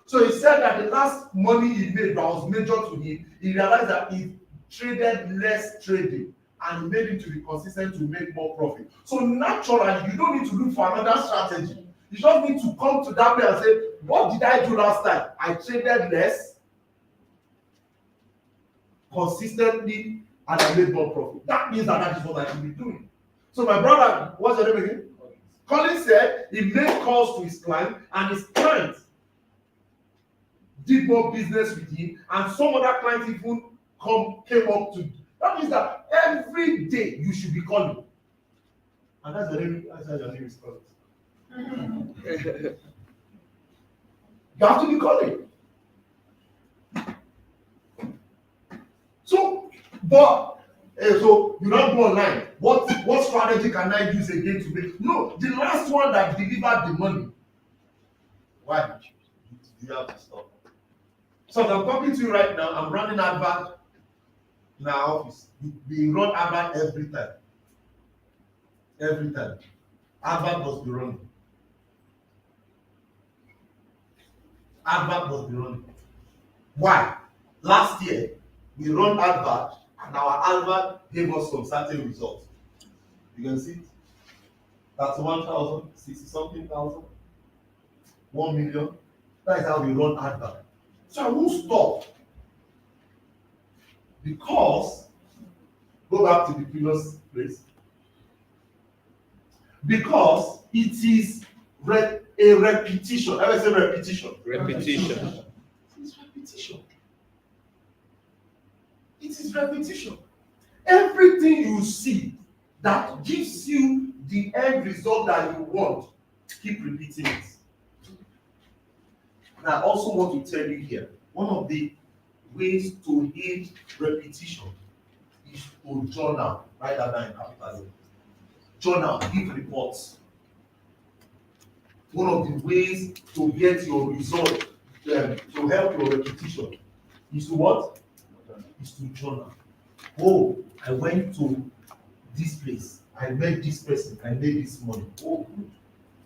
So he said that the last money he made that was major to him, he realized that he traded less trading and he made him to be consistent to make more profit. So naturally, you don't need to look for another strategy. You just need to come to that way and say, what did I do last time? I traded less consistently and I made more profit. That means that is what I should be doing. So my brother, what's your name again? Colin said he made calls to his client and his client did more business with him and some other clients even came up to. That means that every day you should be calling. And that's how your name is called. You have to be calling. So, but so you don't go online. What strategy can I use again to make? No, the last one that delivered the money. Why did you have to stop? So I'm talking to you right now. I'm running advert in our office. We run advert every time. Every time. Advert must be running. Advert must be running. Why? Last year, we run advert and our advert gave us some certain results. You can see it. 31,000, 60 something thousand, 1 million. That is how we run advert. So I won't stop. Because, go back to the previous place. Because it is a repetition. Ever say repetition? Repetition. It's repetition. It is repetition. Everything you see that gives you the end result that you want, keep repeating it. And I also want to tell you here, one of the ways to aid repetition is to journal. Write that down in capital. Journal, give reports. One of the ways to get your result, to help your repetition, is to what? Is to journal. Oh, I went to this place. I met this person. I made this money. Oh, good.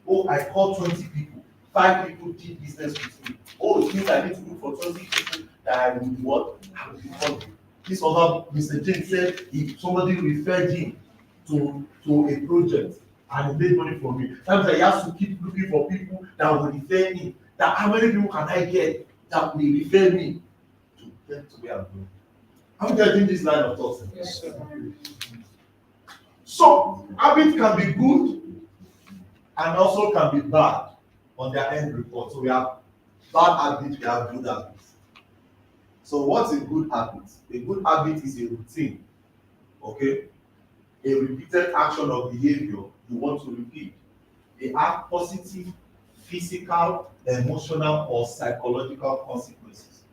Oh, I called 20 people. 5 people did business with me. Oh, it means I need to look for 20 people that I would what? I would call. This other Mr. James said if somebody referred him to a project and he made money from me. Sometimes I have to keep looking for people that will refer me. That how many people can I get that will refer me to get to where I'm going? I'm getting this line of thought. Yes, sir. So habit can be good and also can be bad on their end report. So we have bad habits, we have good habits. So what's a good habit? A good habit is a routine, okay? A repeated action or behavior you want to repeat. They have positive physical, emotional, or psychological consequences.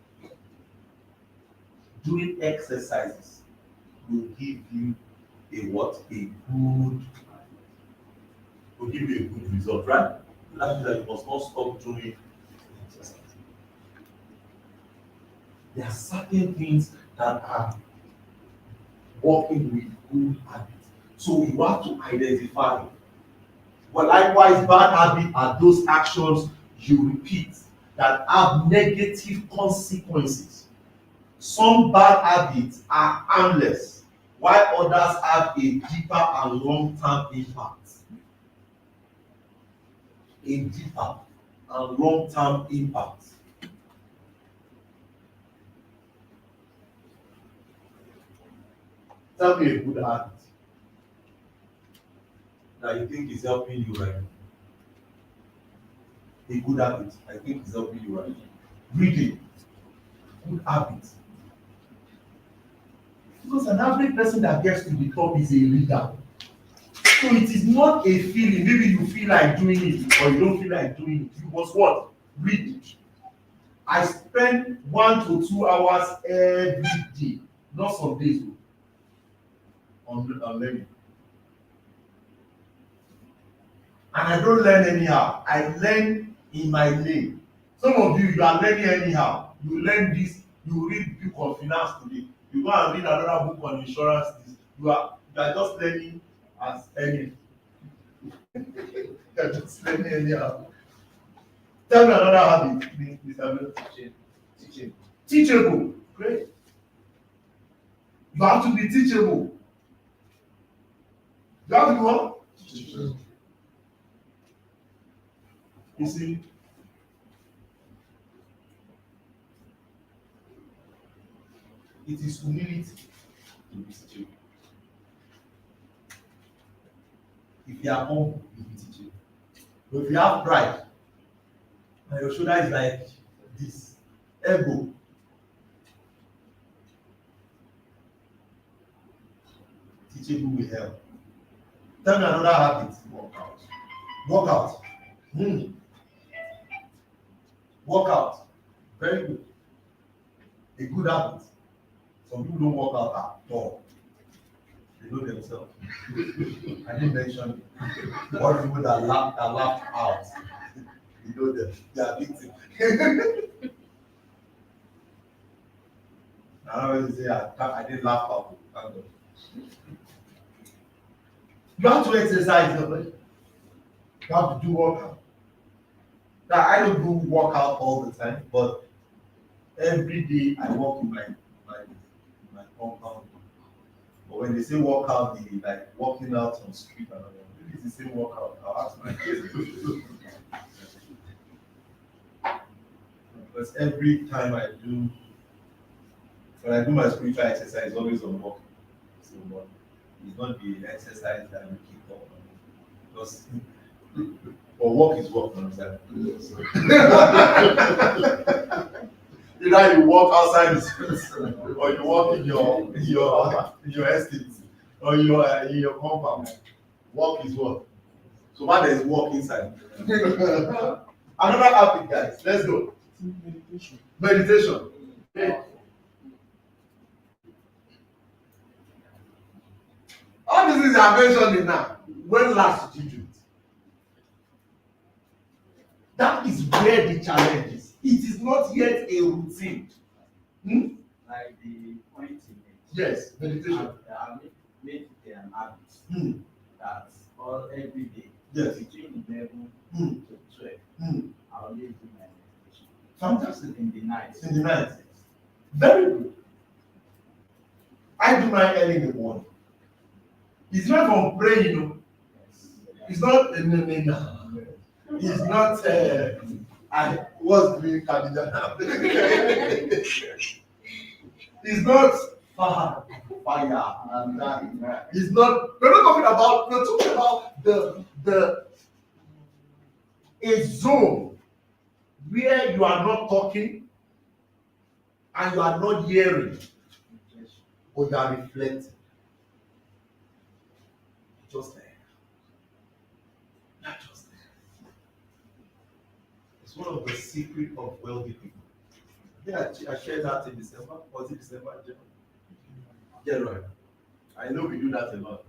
Doing exercises will give you a what? Will give you a good result, right? That means that you must not stop doing exercise. There are certain things that are working with good habits. So you have to identify it. But likewise, bad habits are those actions you repeat that have negative consequences. Some bad habits are harmless, while others have a deeper and long-term impact. A deeper and long-term impact. Tell me a good habit that you think is helping you right now. A good habit I think is helping you right now. Reading. Good habit. Because an average person that gets to the top is a reader. So it is not a feeling. Maybe you feel like doing it or you don't feel like doing it. You must what? Read it. I spend 1 to 2 hours every day, not some days, on learning. And I don't learn anyhow. I learn in my lane. Some of you are learning anyhow. You learn this, you read book on finance today. You go and read another book on insurance. You are just learning as any. You are just learning anyhow. Tell me another habit, Mr. Teaching. Teachable. Great. You have to be teachable. You have to be what? Teachable. You see, it is humility to be teachable. If you are humble, you be teachable. But if you have pride, and your shoulder is like this, ego, teachable will help. Tell me another habit. Workout. Workout. Very good. A good habit. Some people don't work out at all. They know themselves. I didn't mention it. All people that laughed out. You know them. They are victims. Now when you say I didn't laugh out. Thank God. You have to exercise, you have to do workout. Now I don't do workout all the time, but every day I walk in my compound. But when they say workout, they like walking out on street and all that. Maybe it's the same workout. I'll ask my kids. Because every time when I do my spiritual exercise, it's always on walking. So but it's not the exercise that we keep up on. Because but walk is work, you understand? So, either you walk outside the street or you walk in your estate or in your compound. Walk is work. So why there is walk inside? Another topic, guys. Let's go. Meditation. All these things are mentioned now. When last did you do it? That is where the challenge is. It is not yet a routine. Like the point you made. Yes, meditation. I made it an habit Hmm. that all every day Yes. between 11 Hmm. to 12, I always do my meditation. Fantastic. In the night. In the night. Very good. I do mine early in the morning. It's not from praying, you know. It's not It's not I was doing Khadija now. It's not fire and that. It's not. We're talking about the a zone where you are not talking and you are not hearing, but you are reflecting. Just there. Not just there. It's one of the secrets of wealthy people. Yeah, I shared that in December. Was it December? January. I know we do that a lot.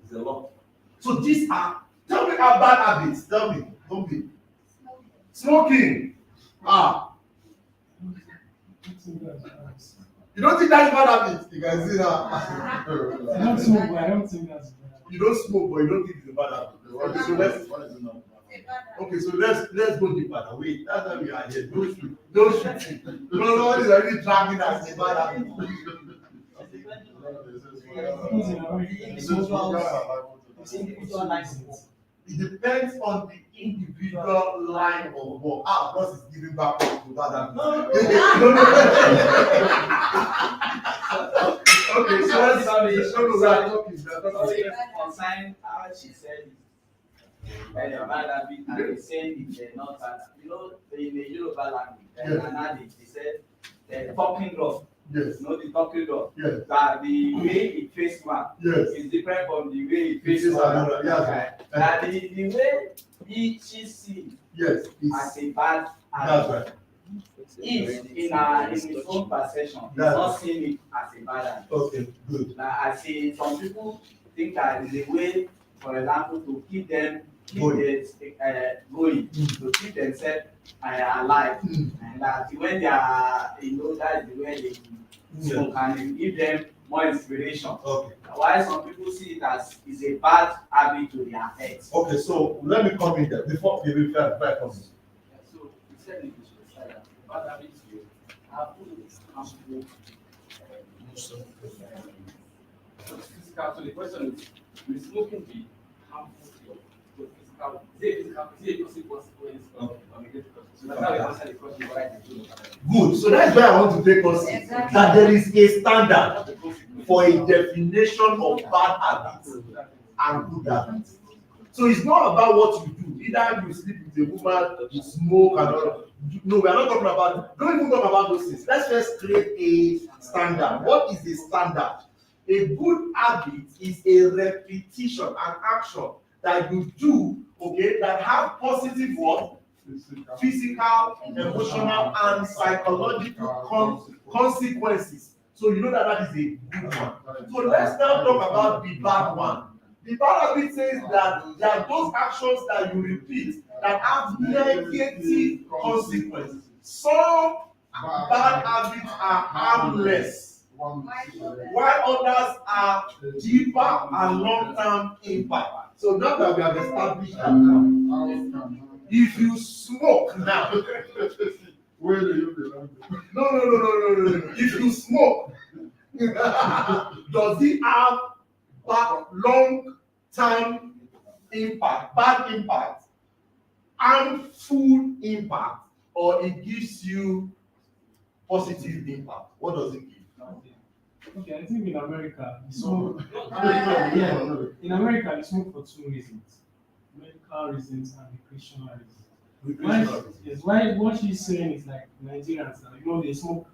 It's a lot. So these are, tell me our bad habits. Tell me. Don't be. Smoking. You don't think that's bad habit? You can see that. I don't smoke, but I don't think that's bad. You don't smoke, but you don't think it's a bad habit. Okay, so let's go deeper now. Wait, that's why we are here. Don't shoot. No, is already dragging us a bad habit. Individual license. It depends on the individual line of work. Boss is giving back to bad habit. Okay, so let's Consign how she said and a bad habit and they say if they're not bad. You know, in the Yoruba language, and they said the talking drum. Yes. You know the talking drum. Yes. That the way it face one is different from the way it face another. That the way she see yes, as a bad that's habit. right. If in his own perception, he's not seeing it as a bad habit. Okay, good. Now, I see some people think that is a way, for example, to keep them going, to keep themselves alive, and that when they are, that is the way they smoke, and it give them more inspiration. Okay. While some people see it as is a bad habit to their heads. Okay, so let me come in there before you refer back on this. So you said it is bad habits you have to harmful physical. So the question is, will smoking be harmful to your physical? Is it consequence? Okay. So that's how we answer the question. What I can do. Good. So that's where I want to take us that there is a standard for a definition of bad habits and good habits. So it's not about what you do. Either you sleep with a woman, you smoke, and all. No, we are not talking about. Don't even talk about those things. Let's just create a standard. What is the standard? A good habit is a repetition, an action that you do, okay, that have positive what? Physical, emotional, and psychological consequences. So you know that is a good one. So let's now talk about the bad one. The bad habit says that there are those actions that you repeat that have negative consequences. Some bad habits are harmless, while others are deeper and long-term impact. So now that we have established that one, If you smoke now, Where do you belong? no. If you smoke, does it have long-term impact, bad impact, harmful impact, or it gives you positive impact? What does it give? Okay, I think in America, the smoke, Yeah. in America, they smoke for two reasons: medical reasons and recreational reasons. Yes, why what she's saying is like Nigerians now, they smoke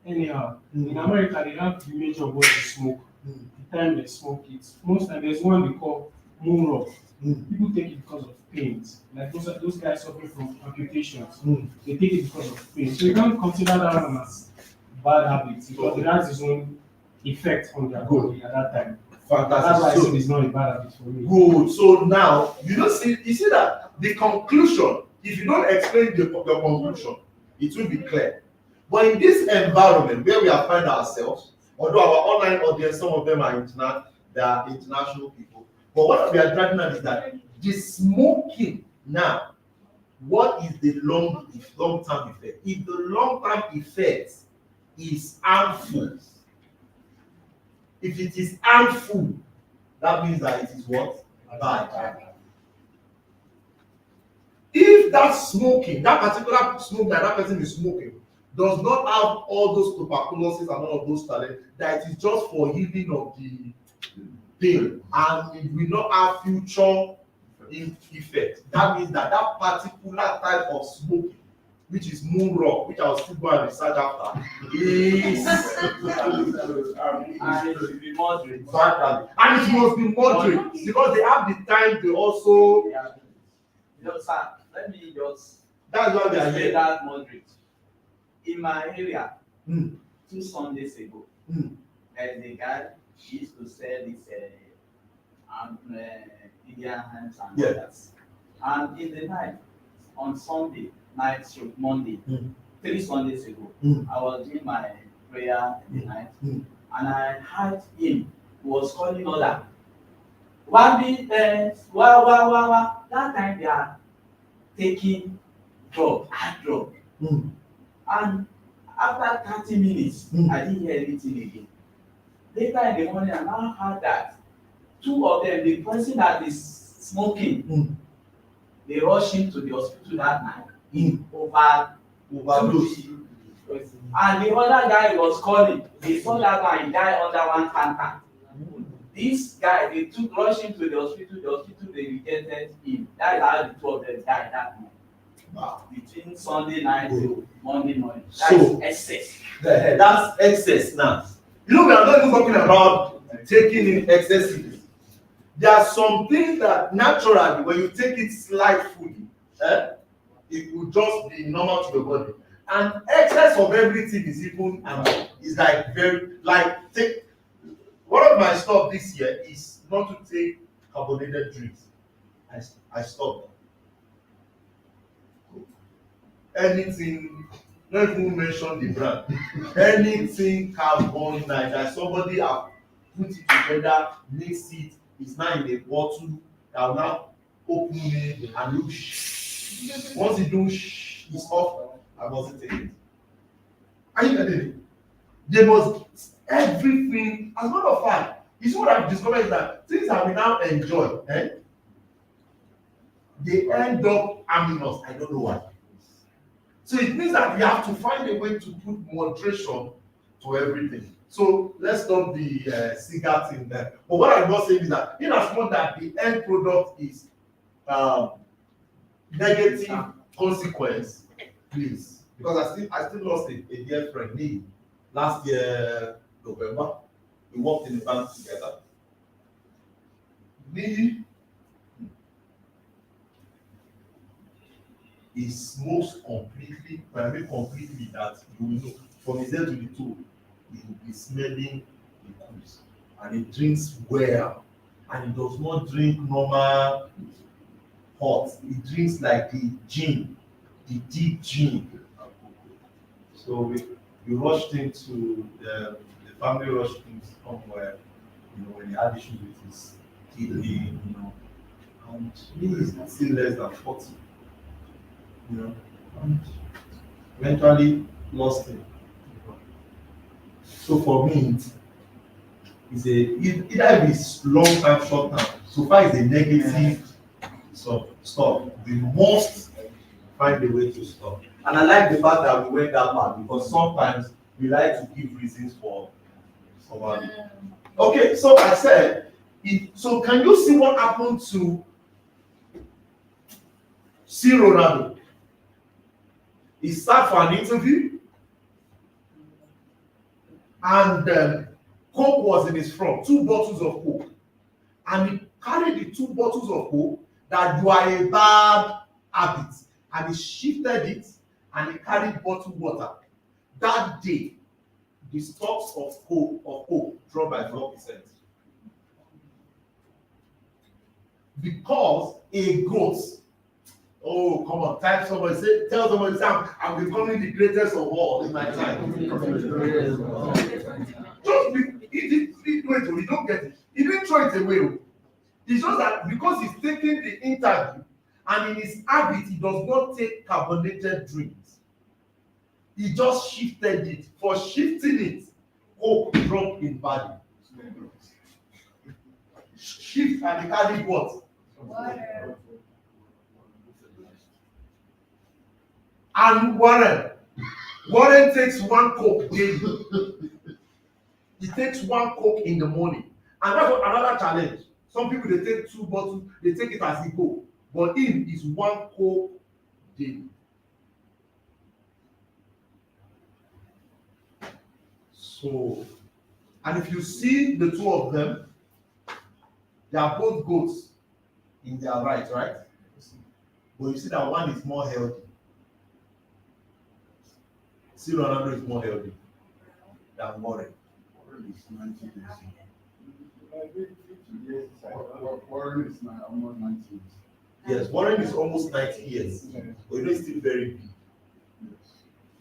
anyhow. In America, they have the image of what they smoke, the time they smoke it. Most time, there's one they call moon rock. People take it because of pains. Like those guys suffering from amputations, they take it because of pain. So you can't consider that one as bad habits because it has its own effect on their body at that time. That's why I Fantastic. said it's not a bad habit for me. Good. So now you see that the conclusion, if you don't explain the conclusion, it will be clear. But in this environment where we are find ourselves, although our online audience, some of them are they are international people, but what we are driving at is that the smoking now, what is the long-term effect? If the long-term effect is harmful, if it is harmful, that means that it is what? Bad. If that smoking, that particular smoke that person is smoking, does not have all those tuberculosis and all of those talent, that it is just for healing of the pain and it will not have future effect. That means that that particular type of smoking, which is moon rock, which I will still go and research after, is And it will be moderate. exactly, and it must be moderate because they have the time to also. Yeah. Sir, let me just That's why they are say here. that moderate. In my area, Mm. 2 Sundays ago, Mm. there's a guy, he used to sell this Indian hams and Yeah. others. And in the night, on Sunday, night show, Monday, 3 Sundays ago, I was doing my prayer in the night, and I heard him, he was calling other. That time they are taking hard drug. And after 30 minutes, I didn't hear anything again. Later in the morning, I now heard that 2 of them, the person that is smoking, they rushed him to the hospital that night. Overdose. And the other guy was calling. They saw that guy died under one tanker. This guy, they rushed him to the hospital, they rejected him. That is how the 2 of them died that night. Wow. Between Sunday night to Monday morning. That So, is excess. That's excess now. We are not even talking about taking it excessively. There are some things that naturally, when you take it slightly, it will just be normal to your body. And excess of everything is even is like take one of my stuff this year is not to take carbonated drinks. I stopped. Anything, not even mention the brand. Anything carbon that somebody have put it together, mix it, it's now in a bottle that will now open it and do shh. Once it do shh, it's off. I mustn't take it. Are you getting it? They must everything. As a matter of fact, it's what I've discovered is that things that we now enjoy, they end up harming us. I don't know why. So it means that we have to find a way to put moderation to everything. So let's not be cigarettes in there. But what I'm not saying is that in as much that the end product is negative consequence, please. Because I still lost a dear friend, me, last year November. We worked in the bank together. He smokes completely, completely that you will know from his head to the toe, he will be smelling the cools. And he drinks well. And he does not drink normal hot. He drinks like the gin, the deep gin. So we rushed into the family rushed him somewhere, when he had issues with his kidney, and he is still less than 40. you know, and eventually lost it. So for me, either it's long term, short term. So far it's a negative stuff. We must find a way to stop. And I like the fact that we went that part because sometimes we like to give reasons for somebody. Okay, so I said, so can you see what happened to C. Ronaldo? He sat for an interview and Coke was in his front, 2 bottles of Coke. And he carried the 2 bottles of Coke that you are a bad habit. And he shifted it and he carried bottled water. That day, the stocks of Coke dropped by 4%. Because a goat, oh come on, tell somebody, Sam, I'm becoming the greatest of all in my time. You don't get it. He didn't throw it away. It's just that because he's taking the interview and in his habit he does not take carbonated drinks. He just shifted it. For shifting it, Coke dropped in value. Shift and he carried what? Water. And Warren takes 1 Coke daily. He takes 1 Coke in the morning. And that's another challenge. Some people they take 2 bottles, they take it as it go. But him is 1 Coke daily. So, and if you see the 2 of them, they are both goats in their right? But you see that one is more healthy. C. Ronaldo is more healthy than Warren. Warren is 90 years. Warren is almost 90 years. Yes, Warren is almost 90 years, but you know he's still very big.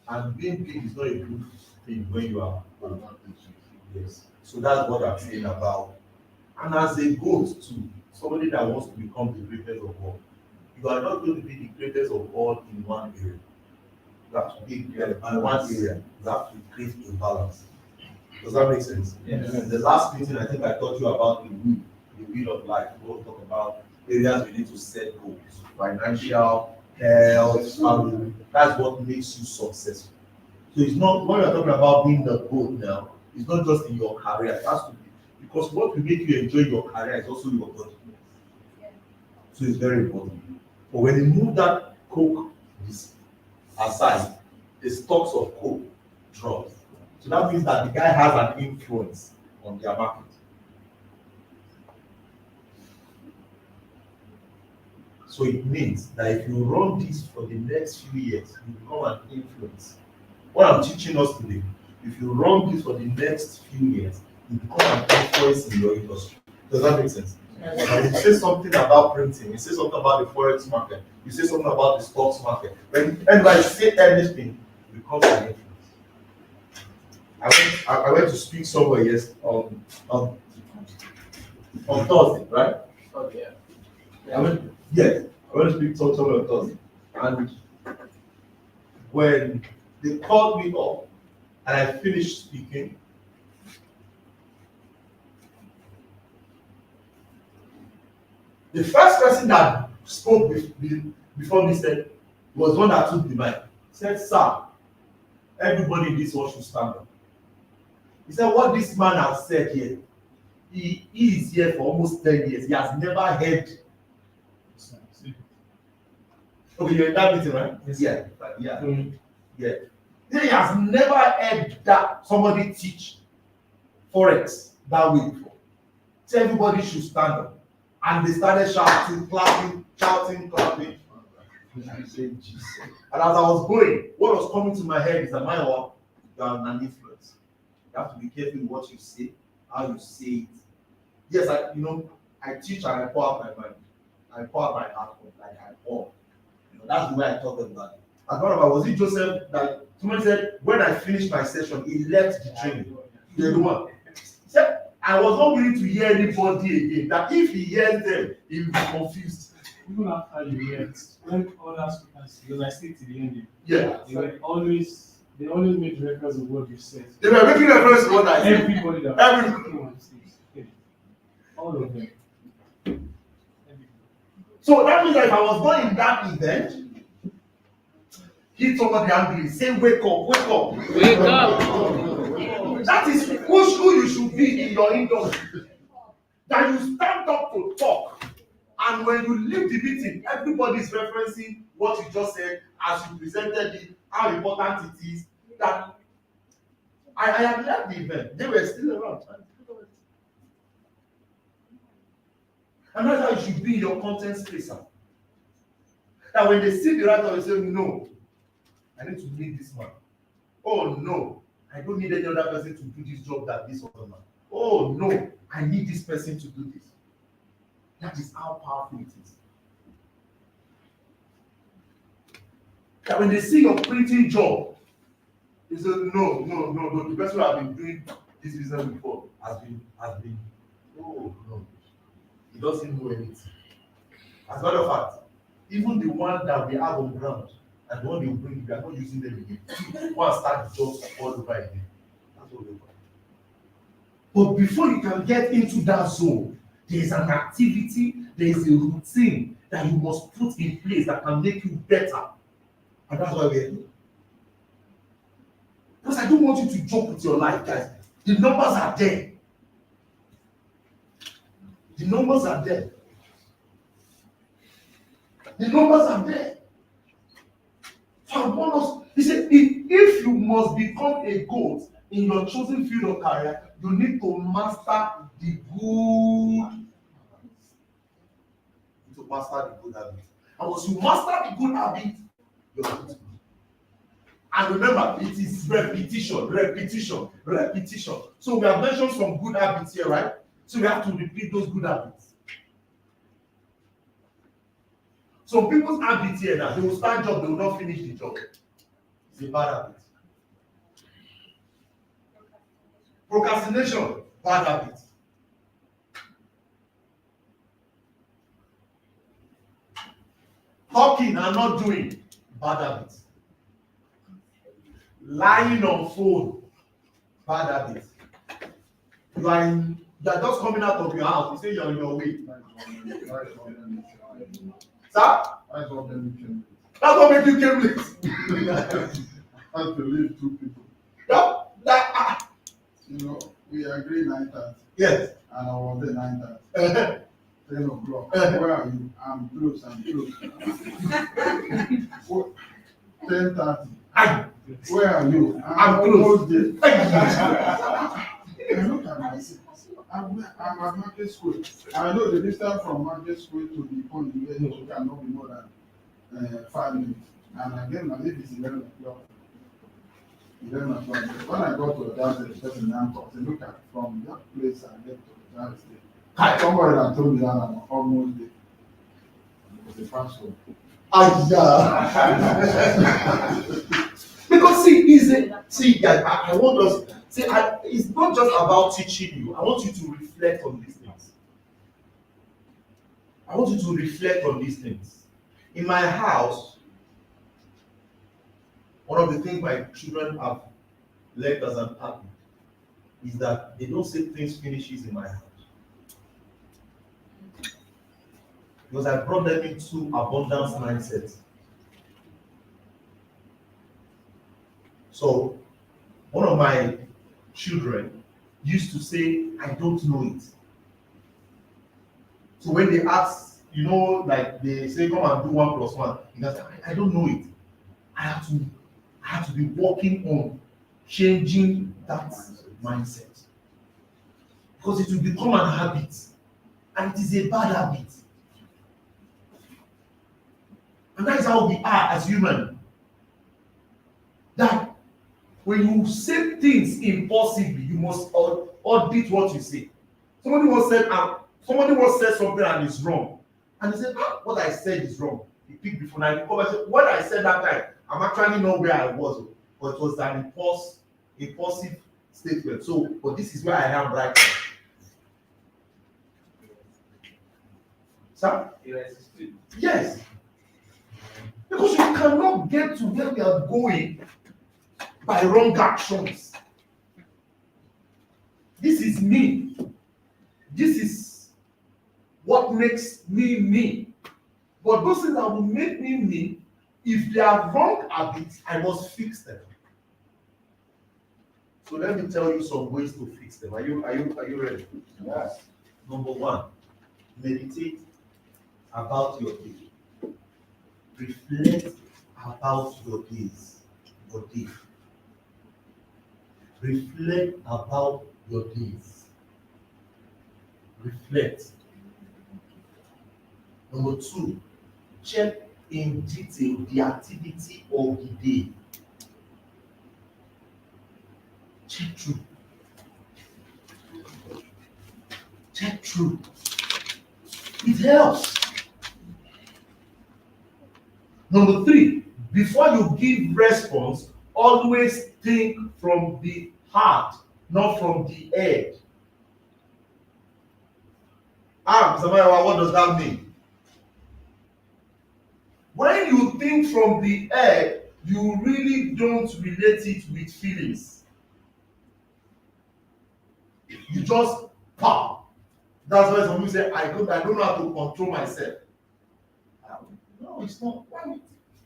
And being big is not a good thing when you are old. Yes, so that's what I'm saying about. And as a goat to somebody that wants to become the greatest of all, you are not going to be the greatest of all in one area. You have to be in one area. You have to create a balance. Does that make sense? Yes. And the last meeting, I think I taught you about the wheel of life. We will talk about areas we need to set goals, financial, health, family. That's what makes you successful. So it's not, when we're talking about being the goal now, it's not just in your career. It has to be, because what will make you enjoy your career is also your body. So it's very important. But when you move that Coke aside, the stocks of Coke drop. So that means that the guy has an influence on their market. So it means that if you run this for the next few years, you become an influence. What I'm teaching us today, if you run this for the next few years, you become an influence in your industry. Does that make sense? Yes. And you say something about printing, you say something about the Forex market, you say something about the stocks market. When anybody say anything, it becomes an influence. I went to speak somewhere on Thursday, right? Okay. I went to speak somewhere on Thursday. And when they called me up and I finished speaking, the first person that spoke before me said, was one that took the mic. Said, "Sir, everybody in this world should stand up." He said, "What this man has said here, he is here for almost 10 years. He has never heard." Okay, you're in that meeting, right? Yes. Yeah. Yeah. He has never heard that somebody teach Forex that way before. So everybody should stand up. And they started shouting, clapping. I said, Jesus. And as I was going, what was coming to my head is that you are an influence. You have to be careful with what you say, how you say it. Yes, I teach and I pour out my mind. I pour out my heart, like I pour. That's the way I talk about it. As one of our, was it Joseph that somebody said, when I finished my session, he left the training. The one. He said, I was not willing to hear anybody again. That if he hears them, he will be confused. even after you left, when other speakers, because I stayed to the end, Yeah. they always made records of what you said. They were making reference to what I said. Everybody that Everybody. came on stage, yeah. All of them. Everybody. So that means that if I was not in that event, hit somebody angry, say wake up, wake up. Wake up. That is who you should be in your industry. That you stand up to talk. And when you leave the meeting, everybody is referencing what you just said as you presented it, how important it is. That I had left the event. They were still around. And that's how you should be in your content spacer. That when they see the writer, they say, no, I need to meet this man. Oh no, I don't need any other person to do this job than this other man. Oh no, I need this person to do this. That is how powerful it is. That when they see your printing job, they say, no, the person who has been doing this business before has been, oh no, he doesn't know anything. As a matter of fact, even the one that we have on ground and the one they bring, we are not using them again. One start the job all over again. That's what they want. But before you can get into that zone, there is an activity, there is a routine that you must put in place that can make you better. And that's why we're here. Because I don't want you to joke with your life, guys. The numbers are there. The numbers are there. The numbers are there. So I want us, he said, if you must become a goat in your chosen field of career, you need to master the good. To master the good habit. And once you master the good habit, you're going to be. And remember, it is repetition. So we have mentioned some good habits here, right? So we have to repeat those good habits. Some people's habits here now, they will start job, they will not finish the job. It's a bad habit. Procrastination, bad habit. Talking and not doing, bad habit. Lying on phone, bad habit. You are just coming out of your house, you say you're on your way. Sir? That's what made me came That's what made you came late. late. I had to leave 2 people. You know, we agreed 9:30. Yes. And I was there 9:30. 10 o'clock. Where are you? I'm close. 10:30. Where are you? I'm close. There. I look at myself. I'm at Market Square. I know the distance from Market Square to the point where you cannot be more than 5 minutes. And again, I live is 11 o'clock. 11 o'clock. When I got to the person now, I look at from that place I get to the United States. Somebody that told me that I'm almost there. It was a pastor. Because guys, I want us. It's not just about teaching you. I want you to reflect on these things. I want you to reflect on these things. In my house, one of the things my children have learned as an habit is that they don't say things finishes in my house. Because I brought them into abundance mindset. So, one of my children used to say, I don't know it. So when they ask, like they say, come and do 1 + 1, he goes, I don't know it. I have to be working on changing that mindset. Because it will become an habit. And it is a bad habit. And that is how we are as humans. That when you say things impulsively, you must audit what you say. Somebody once said something and it's wrong. And he said, what I said is wrong. He picked the phone and he called and said, what I said that time, I'm actually not where I was. But it was an impulsive statement. So, but this is where I am right now. Sir? Yes. Because you cannot get to where we are going by wrong actions. This is me. This is what makes me me. But those things that will make me me, if they are wrong habits, I must fix them. So let me tell you some ways to fix them. Are you ready? Yes. Number one, meditate about your day. Reflect about your days, your day. Reflect about your days. Reflect. Number two, check in detail the activity of the day. Check through. Check through. It helps. Number three, before you give response, always think from the heart, not from the head. Mr. Mayowa, what does that mean? When you think from the head, you really don't relate it with feelings. You just pow. That's why some people say, I don't know how to control myself. No, it's not.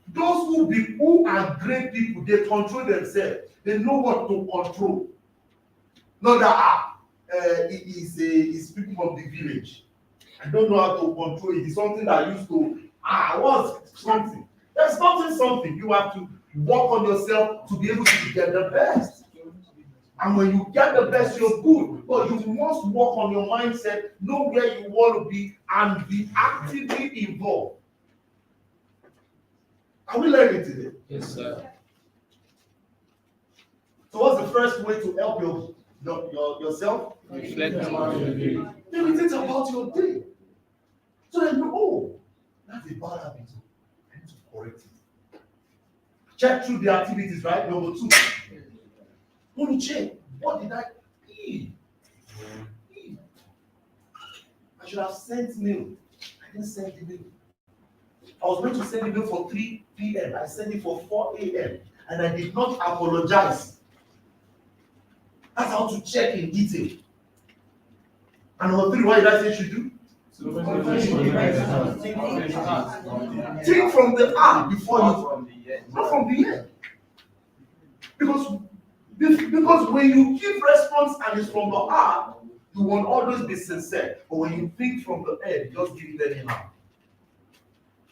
Those who are great people, they control themselves. They know what to control. Not that it's people from the village. I don't know how to control it. It's something that used to what's something? There's nothing something. You have to work on yourself to be able to get the best. And when you get the best, you're good. But you must work on your mindset, know where you want to be, and be actively involved. Are we learning today? Yes, sir. So what's the first way to help yourself? Reflect about your day. Meditate about your day. So that you know, oh, that's a bad habit. I need to correct it. Check through the activities, right? Number two. Let me check. What did I eat? I should have sent mail. I didn't send the mail. I was going to send the mail for 3 p.m. I sent it for 4 a.m. and I did not apologize. That's how to check in detail. And number three, what did I say you should do? Think from the heart before you, not from the head. Because when you give response and it's from the heart, you will always be sincere. But when you think from the head, you just give it anyhow.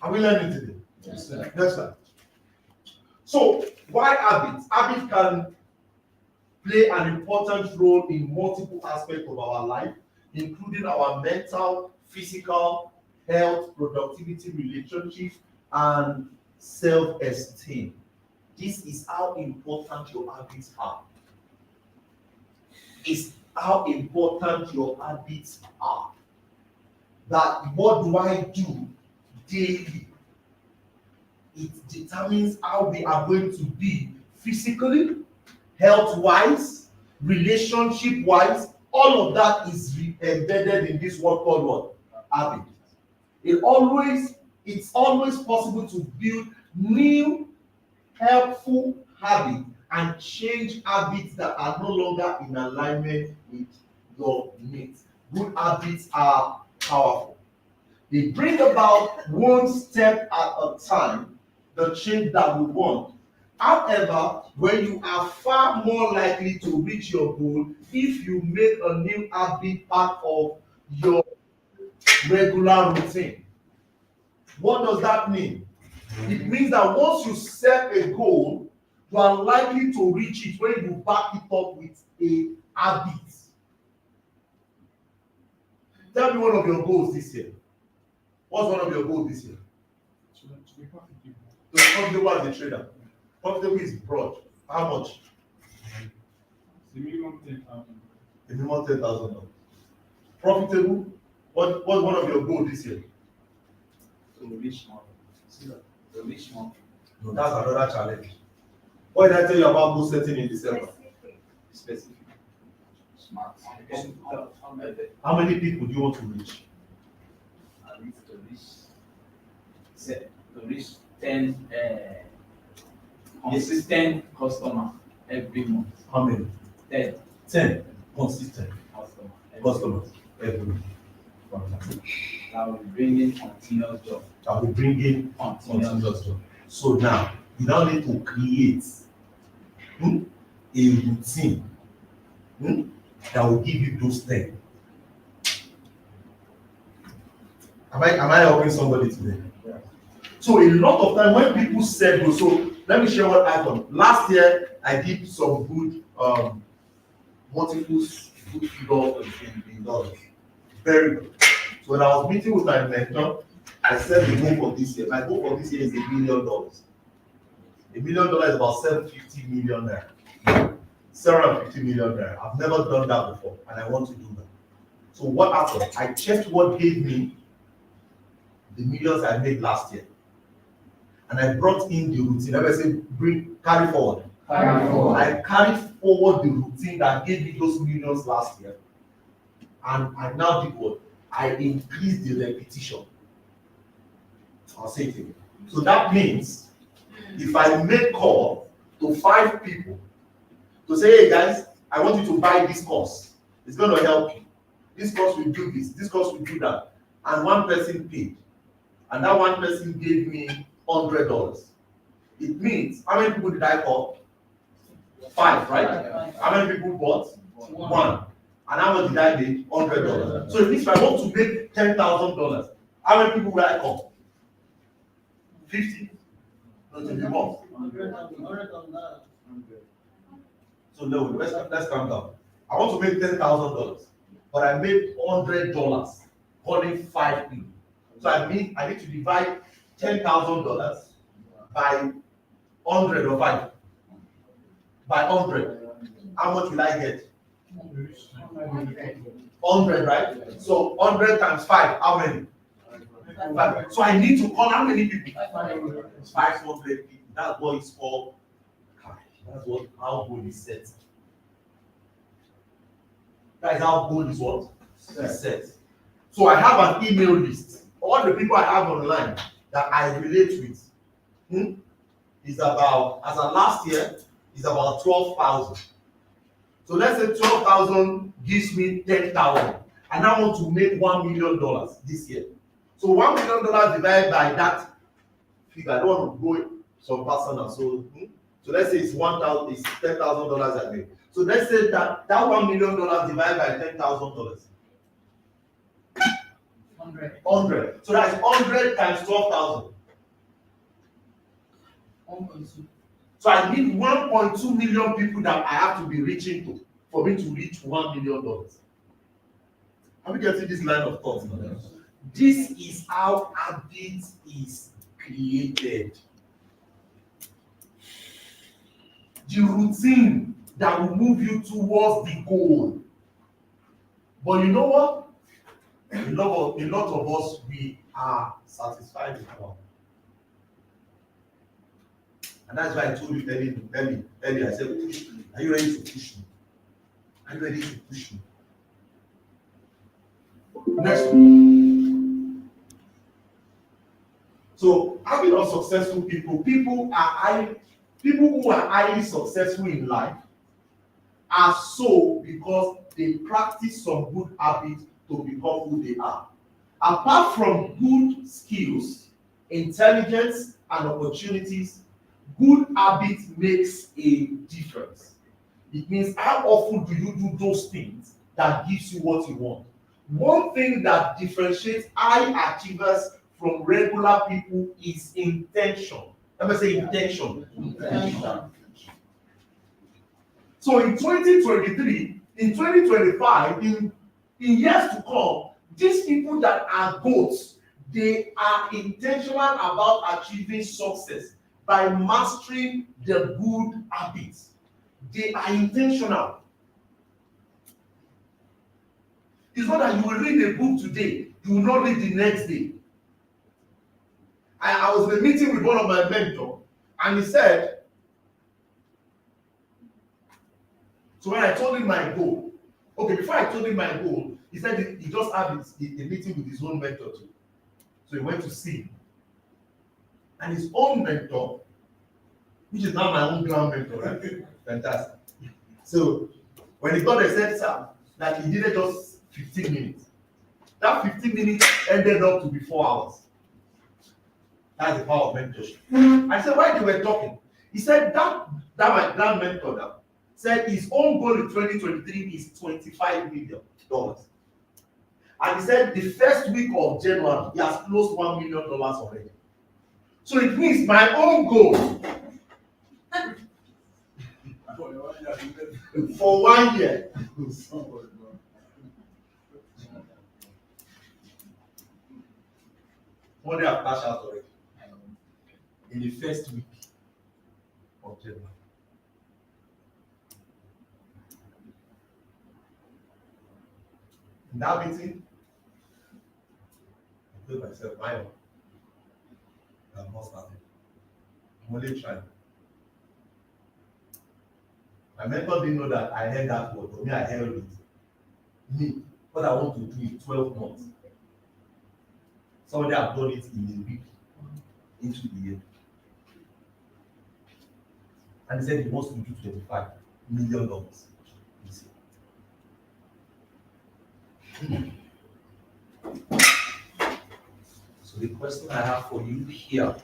Are we learning today? Yes, sir. Yes, sir. So, why habits? Habits can play an important role in multiple aspects of our life, including our mental, physical, health, productivity, relationships, and self-esteem. This is how important your habits are. It's how important your habits are. That what do I do daily? It determines how we are going to be physically, health-wise, relationship-wise. All of that is embedded in this word called what? Habit. It's always possible to build new, helpful habits and change habits that are no longer in alignment with your needs. Good habits are powerful. They bring about one step at a time the change that we want. However, when you are far more likely to reach your goal if you make a new habit part of your regular routine. What does that mean? It means that once you set a goal, you are likely to reach it when you back it up with a habit. Tell me one of your goals this year. What's one of your goals this year? To be profitable. To be profitable as a trader. Profitable is broad. How much? The minimum 10,000. The minimum $10,000. Profitable. What's one of your goals this year? To reach more. To reach more. No, that's another challenge. What did I tell you about goal setting in December? Specific. Smart. How many people do you want to reach? At least to reach to reach 10 consistent customer every month. How many? 10 10 consistent customers every month. that will bring in continuous job. That will bring in continuous job. So now, you now need to create a routine that will give you those 10. Am I helping somebody today? Yeah. So a lot of time when people set goals, so let me share what happened. Last year, I did some good multiple good figures in dollars. Very good. So when I was meeting with my mentor, I said the goal for this year. My goal for this year is $1 million. $1 million is about 750 million naira. 750 million naira. I've never done that before, and I want to do that. So what happened? I checked what gave me the millions I made last year, and I brought in the routine. Let me say, carry forward. I carried forward the routine that gave me those millions last year, and I now did what? I increased the repetition. I'll say it again. So that means if I make call to 5 people to say, hey guys, I want you to buy this course. It's going to help you. This course will do this. This course will do that. And one person paid. And that one person gave me $100. It means, how many people did I call? 5, right? How many people bought? 1. And how much did I make? $100. So it means if I want to make $10,000, how many people will I call? 50? No, it will be more. So no, let's calm down. I want to make $10,000, but I made $100 calling 5 people. So I need to divide $10,000 by 100 or 5. By 100. How much will I get? 100, right? So 100 times 5, how many? 5. So I need to call how many people? 500 people. That's what it's called. That's what our goal is set. That is how goal is what? Set. So I have an email list. All the people I have online that I relate with is about, as of last year, is about 12,000. So let's say 12,000 gives me 10,000. And I want to make $1 million this year. So $1 million divided by that figure. I don't want to go some personal. So let's say it's $10,000 I make. So let's say that $1 million divided by $10,000. 100. So that's 100 times 12,000. 1.2. So I need 1.2 million people that I have to be reaching to for me to reach $1 million. Have you getting this line of thought? This is how habit is created. The routine that will move you towards the goal. But you know what? A lot of us, we are satisfied with our. And that's why I told you earlier, I said, push me. Are you ready to push me? Are you ready to push me? Next one. So, having unsuccessful people who are highly successful in life are so because they practice some good habits to become who they are. Apart from good skills, intelligence, and opportunities, good habit makes a difference. It means how often do you do those things that gives you what you want? One thing that differentiates high achievers from regular people is intention. Let me say intention. So in 2023, in 2025, in years to come, these people that are goats, they are intentional about achieving success by mastering the good habits. They are intentional. It's not that you will read a book today, you will not read the next day. I was in a meeting with one of my mentors, and he said, so when I told him my goal, okay, before I told him my goal, he said he just had a meeting with his own mentor too. So he went to see him. and his own mentor, which is now my own ground mentor, right? Fantastic. So when he got there, said, sir, that he needed just 15 minutes. That 15 minutes ended up to be 4 hours. That's the power of mentorship. I said, why they were talking? He said that my grand mentor now said his own goal in 2023 is $25 million. And he said the first week of January, he has closed $1 million already. So it means my own goal for 1 year. One day I've cashed out already. In the first week of January. In that meeting, I told myself, I'm not starting. I'm only trying. My mentor didn't know that I heard that word, but me, I held it. Me, what I want to do in 12 months. Somebody have done it in a week into the year. And he said he wants to do $25 million this year. So the question I have for you here,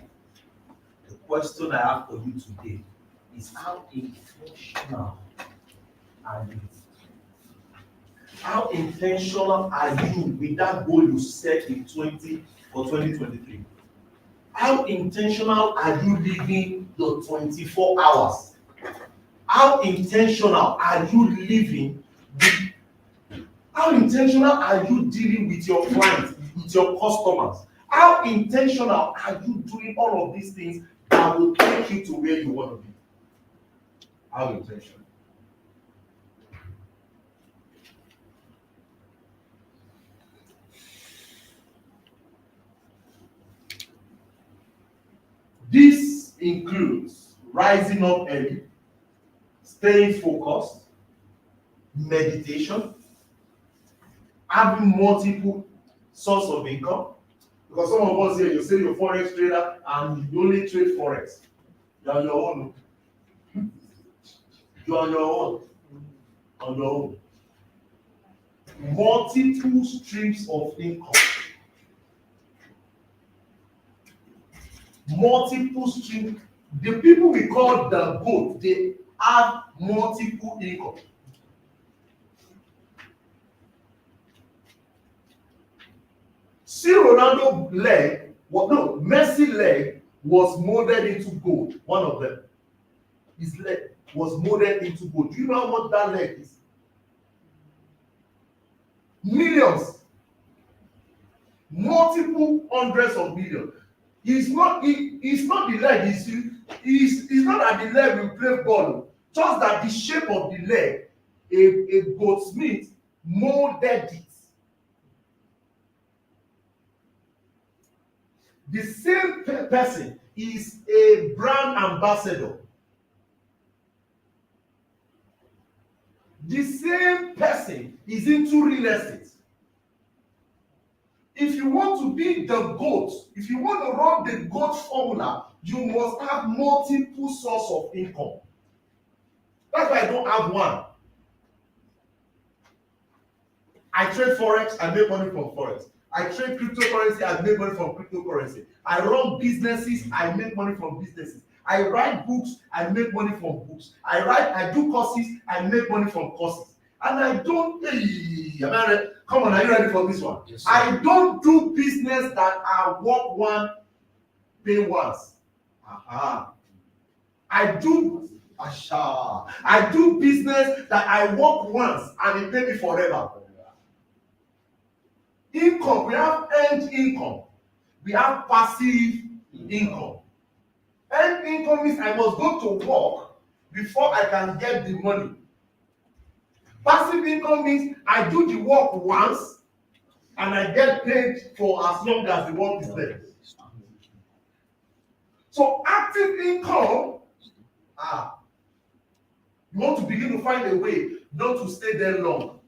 the question I have for you today is how intentional are you? How intentional are you with that goal you set in 2023? How intentional are you living your 24 hours? How intentional are you living? How intentional are you dealing with your clients, with your customers? How intentional are you doing all of these things that will take you to where you want to be? How intentional? This includes rising up early, staying focused, meditation, having multiple sources of income. Because some of us here, you say you're a Forex trader and you only trade Forex. You're on your own. You're on your own. On your own. Multiple streams of income. Multiple streams. The people we call the GOAT, they have multiple income. See Ronaldo leg, Messi leg was molded into gold. One of them. His leg was molded into gold. Do you know how much that leg is? Millions. Multiple hundreds of millions. It's not the leg, it's not at the leg we play ball. Just that the shape of the leg, a goldsmith molded it. The same person is a brand ambassador. The same person is into real estate. If you want to be the GOAT, if you want to run the GOAT formula, you must have multiple sources of income. That's why I don't have one. I trade Forex, I make money from Forex. I trade cryptocurrency, I make money from cryptocurrency. I run businesses, I make money from businesses. I write books, I make money from books. I do courses, I make money from courses. And I don't, come on, are you ready for this one? Yes, I don't do business that I work one, pay once. I do business that I work once and it pay me forever. Income, we have earned income. We have passive income. Earned income means I must go to work before I can get the money. Passive income means I do the work once and I get paid for as long as the work is there. So active income, you want to begin to find a way not to stay there long.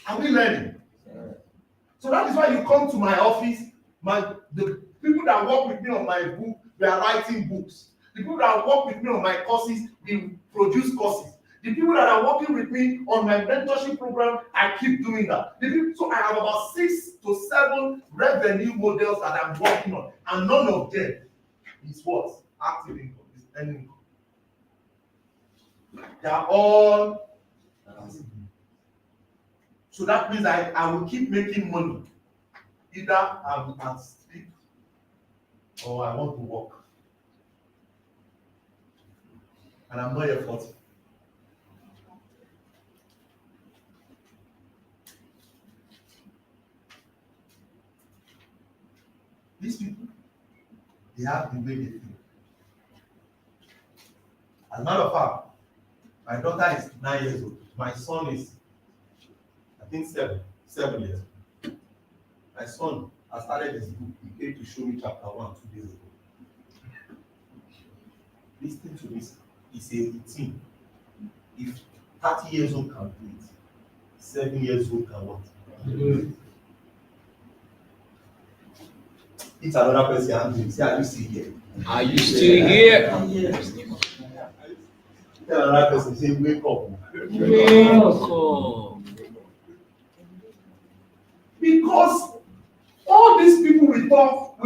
Are we learning? So that is why you come to my office The people that work with me on my book, they are writing books. The people that work with me on my courses, we produce courses. The people that are working with me on my mentorship program, I keep doing that. So I have about 6 to 7 revenue models that I'm working on, and none of them is what? Active income, is earning income. They are all passive. So that means I will keep making money. Either I will can sleep or I want to work. And I'm not here for it. These people, they have the way they think. As a matter of fact, my daughter is 9 years old. My son is, I think, 7 years old. My son has started his book. He came to show me chapter 1 2 days ago. Listen to this. It's a routine. If 30 years old can do it, 7 years old can what? It's another person I'm doing. Say, are you still here? Are you still here? Tell another person, say, wake up. Because all these people we call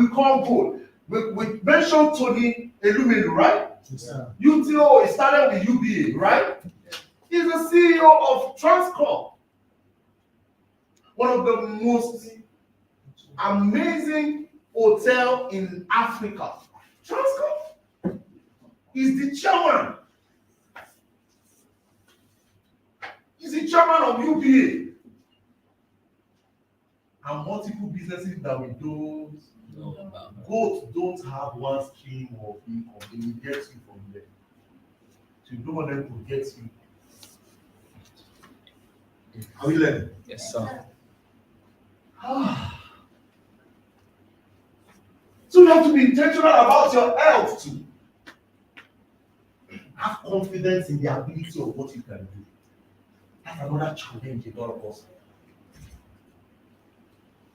gold. We mentioned Tony Elumelu, right? Yes. UTO, he started with UBA, right? He's the CEO of Transcorp. One of the most amazing hotel in Africa. Transcorp is the chairman. He's the chairman of UBA. And multiple businesses that we don't know about. Goats don't have one stream of income. They will get you from there. So you don't want them to get you. Are we learning? Yes, sir. So you have to be intentional about your health too. Have confidence in the ability of what you can do. That's another challenge a lot of us.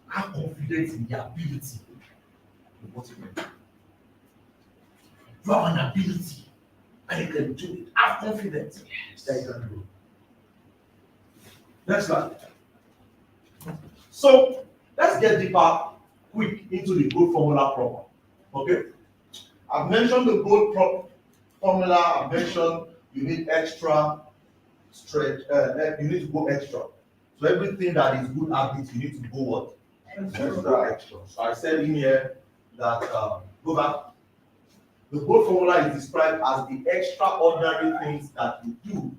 Have confidence in the ability of what you can do. You have an ability and you can do it. Have confidence that you can do it. Next slide. So let's get deeper quick into the gold formula proper. Okay? I've mentioned the gold formula. I've mentioned you need extra stretch, you need to go extra. So everything that is good habits, you need to go what? Extra. So I said in here that go back. The gold formula is described as the extraordinary things that you do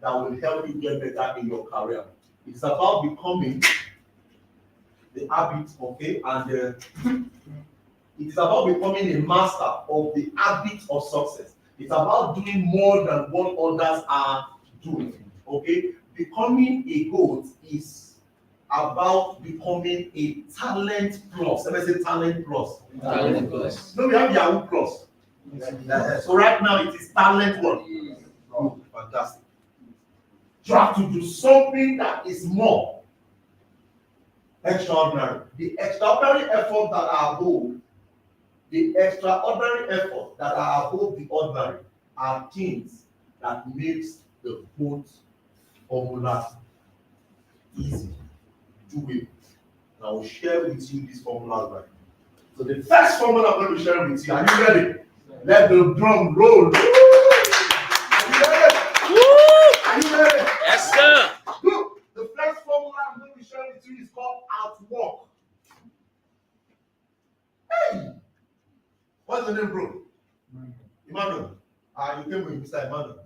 that will help you get better in your career. It's about becoming the habit, okay, and it is about becoming a master of the habit of success. It's about doing more than what others are doing, okay? Becoming a goat is about becoming a talent plus. Let me say talent plus. Talent plus. No, we have Yahoo plus. So right now it is talent one. Oh, fantastic. You have to do something that is more extraordinary. The extraordinary effort that are above, the extraordinary effort that are above the ordinary are things that makes the both formula easy. Do it. And I will share with you these formulas right now. So the first formula I'm going to share with you, are you ready? Let the drum roll. Are you ready? Are you ready? Yes, sir. Look, the first formula I'm going to share with you is called outwork. Hey! What's your name, bro? Emmanuel. You came with Mr. Emmanuel.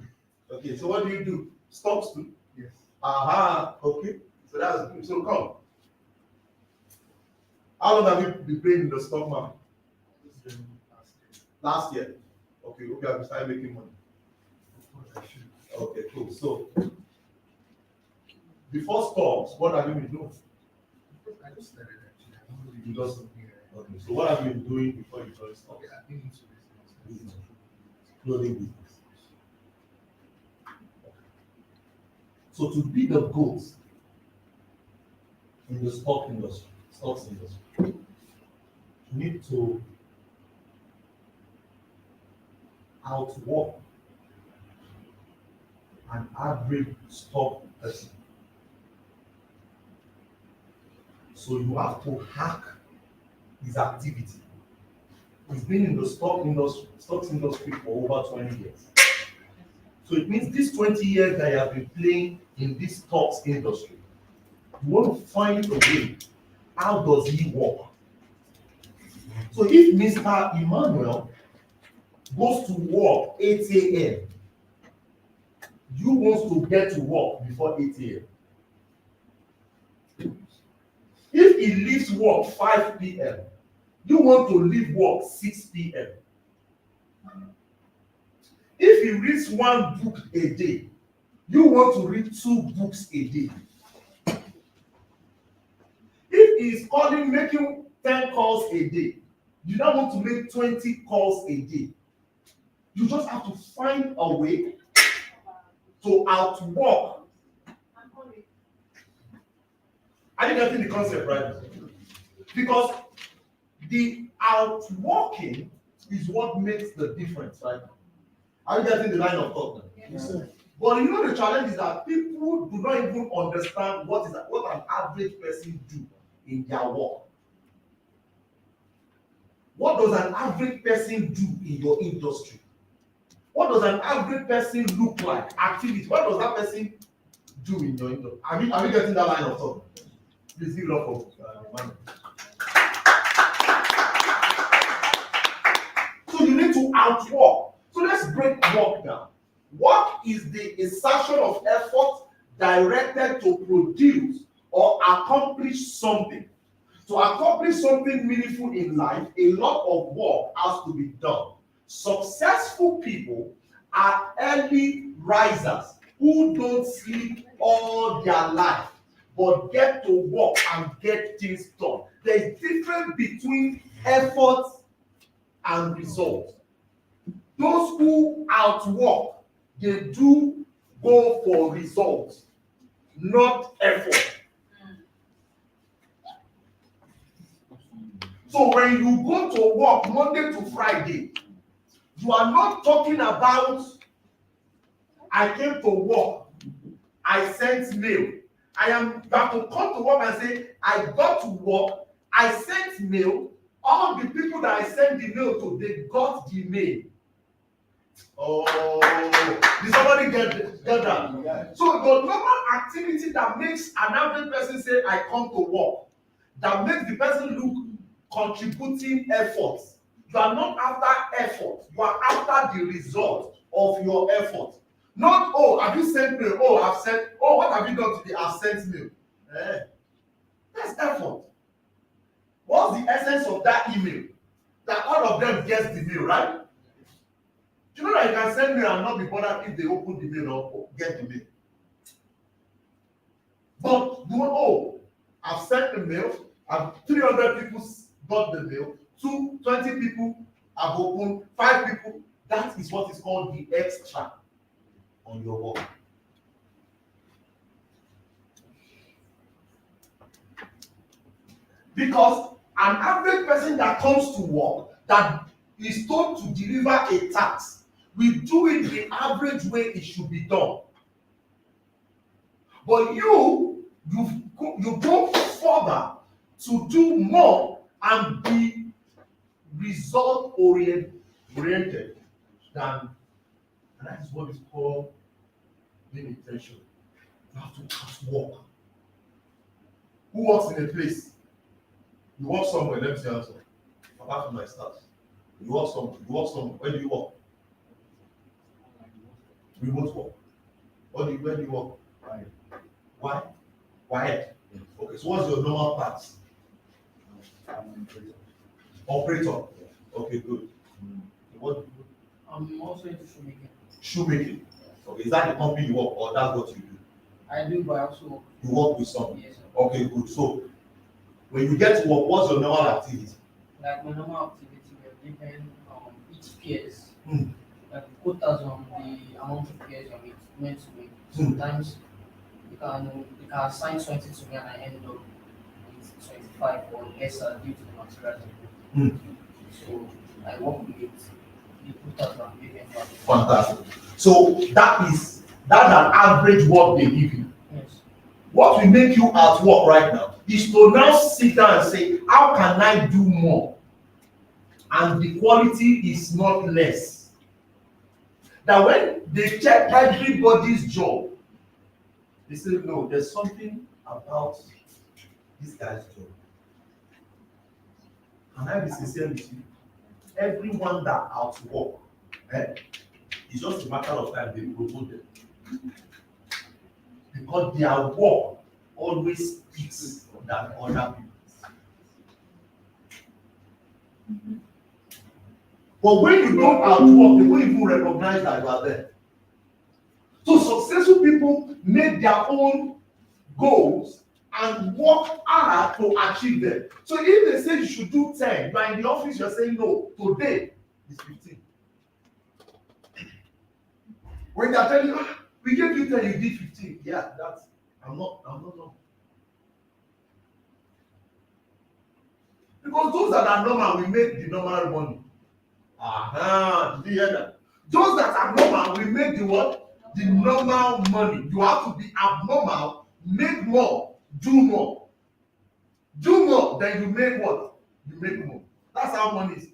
Okay, so what do? Stocks too? Yes. Aha, okay. So that's good. So come. How long have you been playing in the stock market? Last year. Okay, okay, I've started making money. Okay, cool. So before stocks, what have you been doing? I just started actually. I don't really You just do okay. So what have you been doing before you joined stocks? Okay, I've been into business. Clothing business. So to be the GOAT in the stocks industry, need to outwork an average stock person. So you have to hack his activity. He's been in the stocks industry for over 20 years. So it means this 20 years that you have been playing in this stocks industry, you want to find a way. How does he work? So if Mr. Emmanuel goes to work 8 a.m., you want to get to work before 8 a.m. If he leaves work 5 p.m., you want to leave work 6 p.m. If he reads 1 book a day, you want to read 2 books a day. If he is making 10 calls a day, you now want to make 20 calls a day. You just have to find a way to outwork. Are you getting the concept right? Because the outworking is what makes the difference, right? Are you getting the line of thought now? Yes, sir. But you know the challenge is that people do not even understand what an average person do in their work. What does an average person do in your industry? What does an average person look like? Activity. What does that person do in your industry? Are you getting that line of thought? Please give it up for Emmanuel. So you need to outwork. So let's break work down. Work is the exertion of effort directed to produce or accomplish something. To accomplish something meaningful in life, a lot of work has to be done. Successful people are early risers who don't sleep all their life but get to work and get things done. There is difference between effort and result. Those who outwork, they do go for results, not effort. So when you go to work Monday to Friday, you are not talking about I came to work, I sent mail. You have to come to work and say, I got to work, I sent mail. All the people that I sent the mail to, they got the mail. Oh, did somebody get that? Yeah. So the normal activity that makes an average person say, I come to work, that makes the person look contributing efforts. You are not after effort, you are after the result of your effort. Not, oh, have you sent mail? Oh, I've sent, oh, what have you done today? I've sent mail. That's effort. What's the essence of that email? That all of them gets the mail, right? Do you know that you can send mail and not be bothered if they open the mail or get the mail? But you know, oh, I've sent the mail, and 300 people got the mail, 20 people have opened, 5 people. That is what is called the extra on your work. Because an average person that comes to work, that is told to deliver a task, will do it the average way it should be done. But you go further to do more and be result oriented than, and that is what is called being intentional. You have to outwork. Who works in a place? You work somewhere, let me say answer. Apart from my staff. You work somewhere. Where do you work? Remote work. Where do you work? Why? Quiet. Okay, so what's your normal part? Operator. Okay, good. What do you do? I'm also into shoemaking. Shoemaking. Okay, is that the company you work or that's what you do? I do, but I also work. You work with someone? Yes, sir. Okay, good. So when you get to work, what's your normal activity? Like my normal activity, we are given each peers Hmm. like quotas on the amount of peers you're meant to make. Sometimes you can assign 20 to me and I end up with 25 or lesser due to the materials. Mm. So I work with the put out and payment. Fantastic. So that's an average work they give you. Yes. What will make you at work right now is to now sit down and say, how can I do more? And the quality is not less. That when they check everybody's job, they say, no, there's something about this guy's job. Can I be sincere with you? Everyone that out work, it's just a matter of time they promote them. Because their work always speaks than other people. But when you don't outwork, they won't even recognize that you are there. So successful people make their own goals and work hard to achieve them. So if they say you should do 10, you are in the office, you're saying no, today is 15. When they're telling you, we gave you 10, you did 15. Yeah, I'm not. Because those that are normal will make the normal money. Did you hear that? Those that are normal will make the what? The normal money. You have to be abnormal, make more, do more. Do more, then you make what? You make more. That's how money is.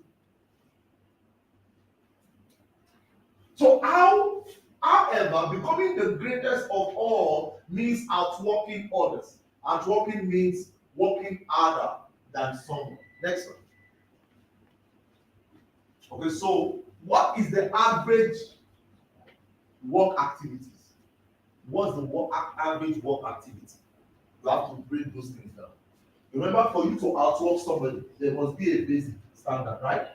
So however, becoming the greatest of all means outworking others. Outworking means working harder than someone. Next one. Okay, so what is the average work activities? What's the average work activity? You have to break those things down. Remember, for you to outwork somebody, there must be a basic standard, right?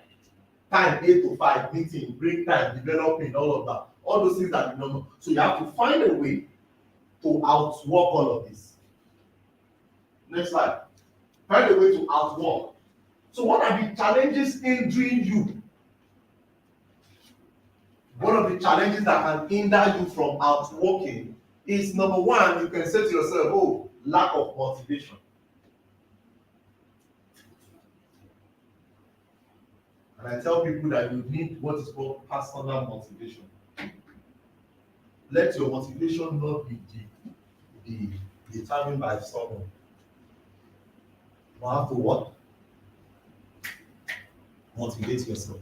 Time 8 to 5, meeting, break time, developing, all of that. All those things are normal. So you have to find a way to outwork all of this. Next slide. Find a way to outwork. So what are the challenges hindering you? One of the challenges that can hinder you from outworking is, number one, you can say to yourself, oh, lack of motivation. And I tell people that you need what is called personal motivation. Let your motivation not be determined by someone. You have to what? Motivate yourself.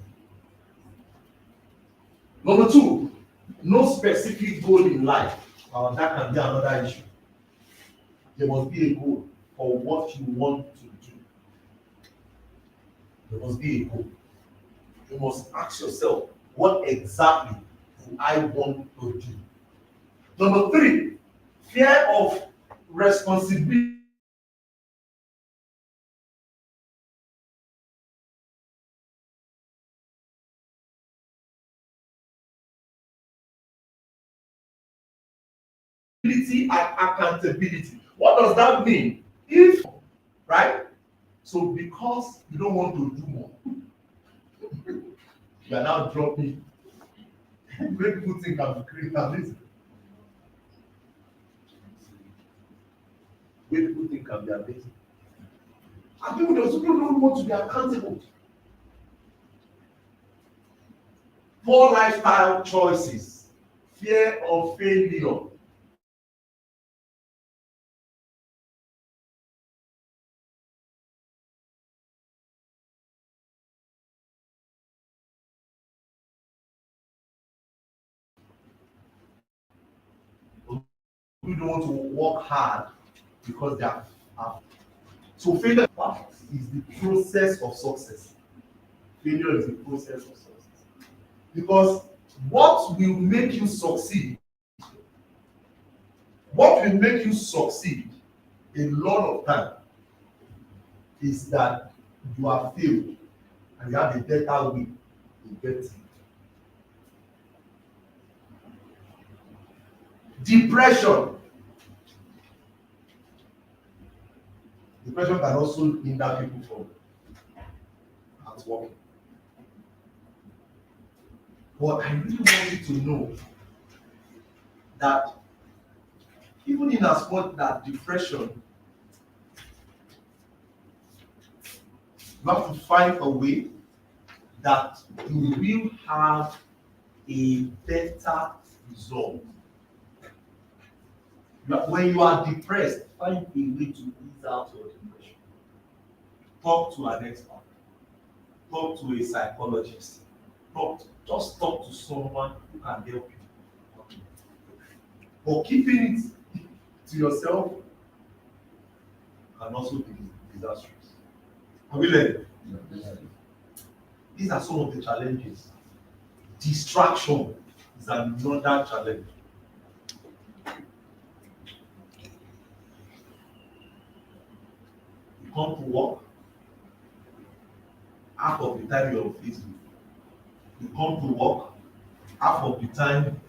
Number two, no specific goal in life. That can be another issue. There must be a goal for what you want to do. There must be a goal. You must ask yourself, what exactly do I want to do? Number three, fear of responsibility. And accountability. What does that mean? If, right? So because you don't want to do more, you are now dropping. Great people think I'm great, amazing. Great people think I'm amazing. And people don't want to be accountable. Poor lifestyle choices, fear of failure. People don't want to work hard because they are. So failure is the process of success. Failure is the process of success. Because what will make you succeed a lot of time is that you have failed and you have a better way to get it. Depression can also hinder people from outworking. But I really want you to know that even in as much that depression You have to find a way that you will have a better result. When you are depressed, find a way to ease out your depression. Talk to an expert. Talk to a psychologist. Just talk to someone who can help you. But keeping it to yourself can also be disastrous. Are we learning? These are some of the challenges. Distraction is another challenge. You come to work, half of the time you're on Facebook. You come to work, half of the time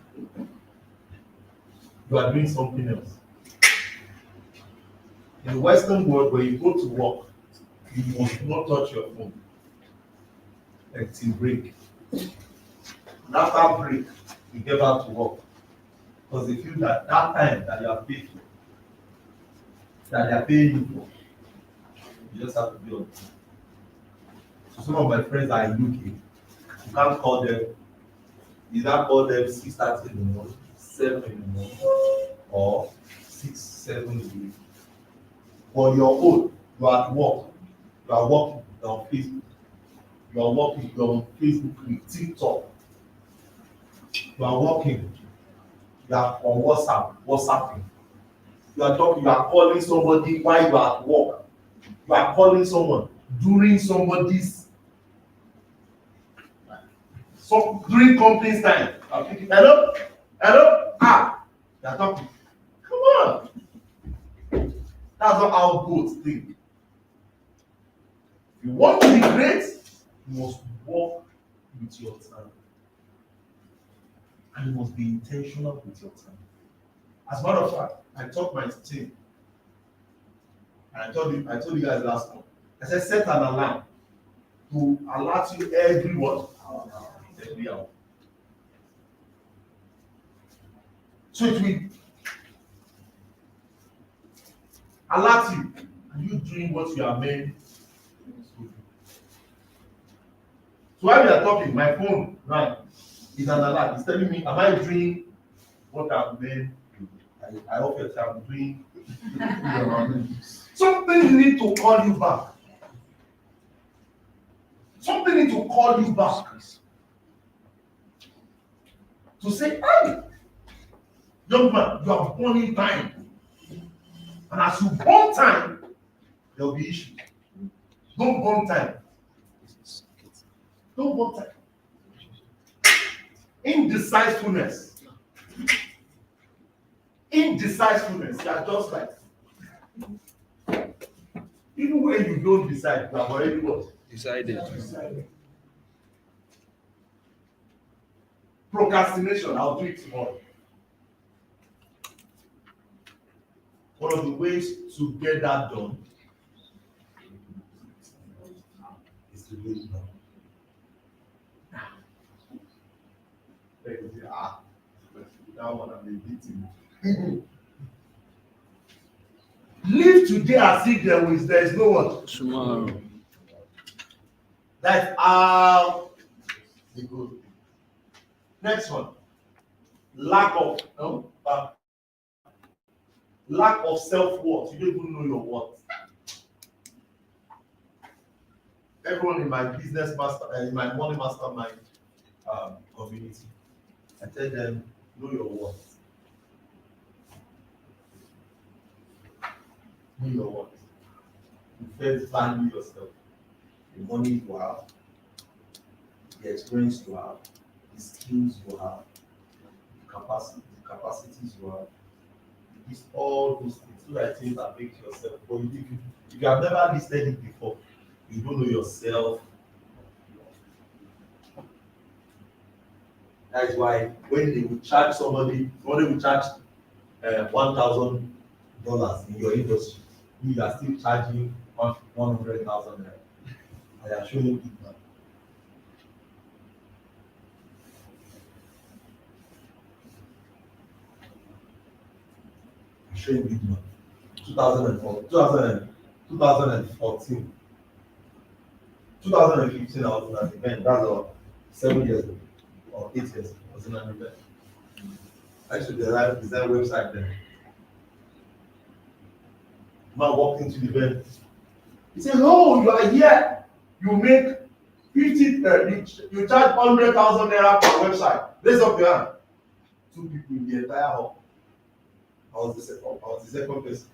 you are doing something else. In the Western world, when you go to work, you must not touch your phone until break. And after break, you get back to work. Because they feel that that time that you are paid for, that they are paying you for, you just have to be on time. So some of my friends are in UK. You can't call them, you can't call them 6:30 in the morning, 7 in the morning, or 6, 7 in the evening. On your own, you are at work, you are working, you are on Facebook, you are working, you are on Facebook, TikTok, you are working, you are on WhatsApping. You are talking, you are calling somebody while you are at work. You are calling someone during somebody's during company's time. I'm thinking, hello, you are talking. Come on. That's not how goats think. If you want to be great, you must work with your time. And you must be intentional with your time. As a matter of fact, I taught my team, and I told you guys last month. I said set an alarm to alert you every hour. So it will alert you, and you doing what you are meant to do. So while we are talking, my phone rang. It's an alert. It's telling me, am I doing what I'm meant to do? I often say I'm doing. Something need to call you back. Something need to call you back. To say, hey, young man, you are burning time. And as you burn time, there will be issues. Don't burn time. Don't burn time. Indecisiveness. You are just like, even when you don't decide, you have already what? Decided. Procrastination, I'll do it tomorrow. One of the ways to get that done is to do it now. That one I'm beating. Live today as if there is no one Tomorrow. That's how it goes. Next one. Lack of self-worth. You don't even know your worth. Everyone in my in my money mastermind community, I tell them, know your worth. Know your worth. You first value yourself. The money you have, the experience you have, the skills you have, the capacities you have. It's all those things. Those are things that make yourself. But if you have never listed it before, you don't know yourself. That is why when they will charge somebody will charge $1,000 in your industry, you are still charging 100,000. I am showing you now. Showing big money. 2014. 2015, I was in an event. That's 7 years ago or 8 years ago. I was in an event. I used to design website then. Man walked into the event. He said, "Oh, you are here. You make 50. You charge 100,000 naira per website. Raise up your hand." 2 people in the entire hall. I was the second person.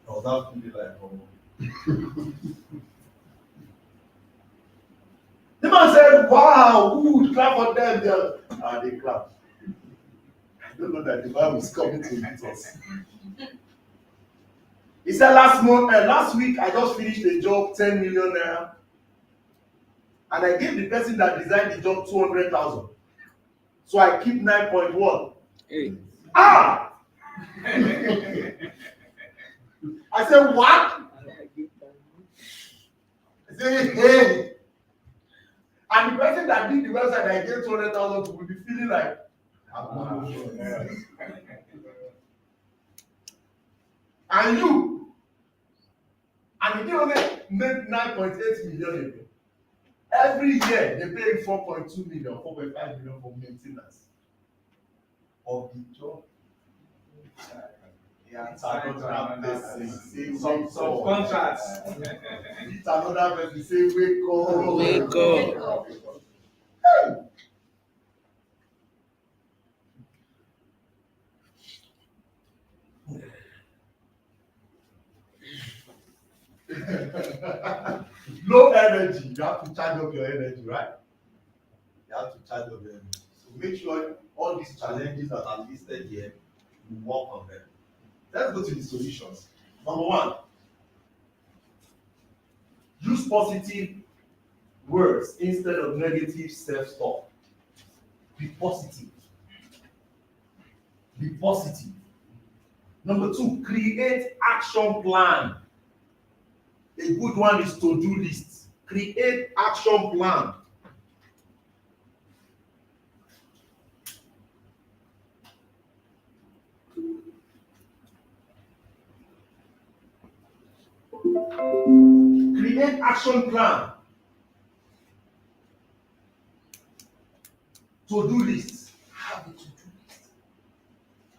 I was out feeling like, oh. The man said, "Wow, good, clap for them." And they clap. I don't know that the man was coming to meet us. He said, last week I just finished a job, 10 million naira. And I gave the person that designed the job 200,000. So I keep 9.1. Hey. Ah! I said, "What?" I said, "Hey." And the person that did the website that I gave 200,000 to will be feeling like, and you, and he did only make 9.8 million again. Every year they pay him 4.2 million, 4.5 million for maintenance of the job. Yeah, Some contracts. It's another person say, "Wake up." Wake up. Low energy, you have to charge up your energy, right? You have to charge up your energy. So make sure all these challenges that are listed here, you work on them. Let's go to the solutions. Number 1, use positive words instead of negative self-talk. Be positive. Be positive. Number 2, create action plan. A good one is to-do list. Create action plan. Create action plan. To-do list. Have a to-do list.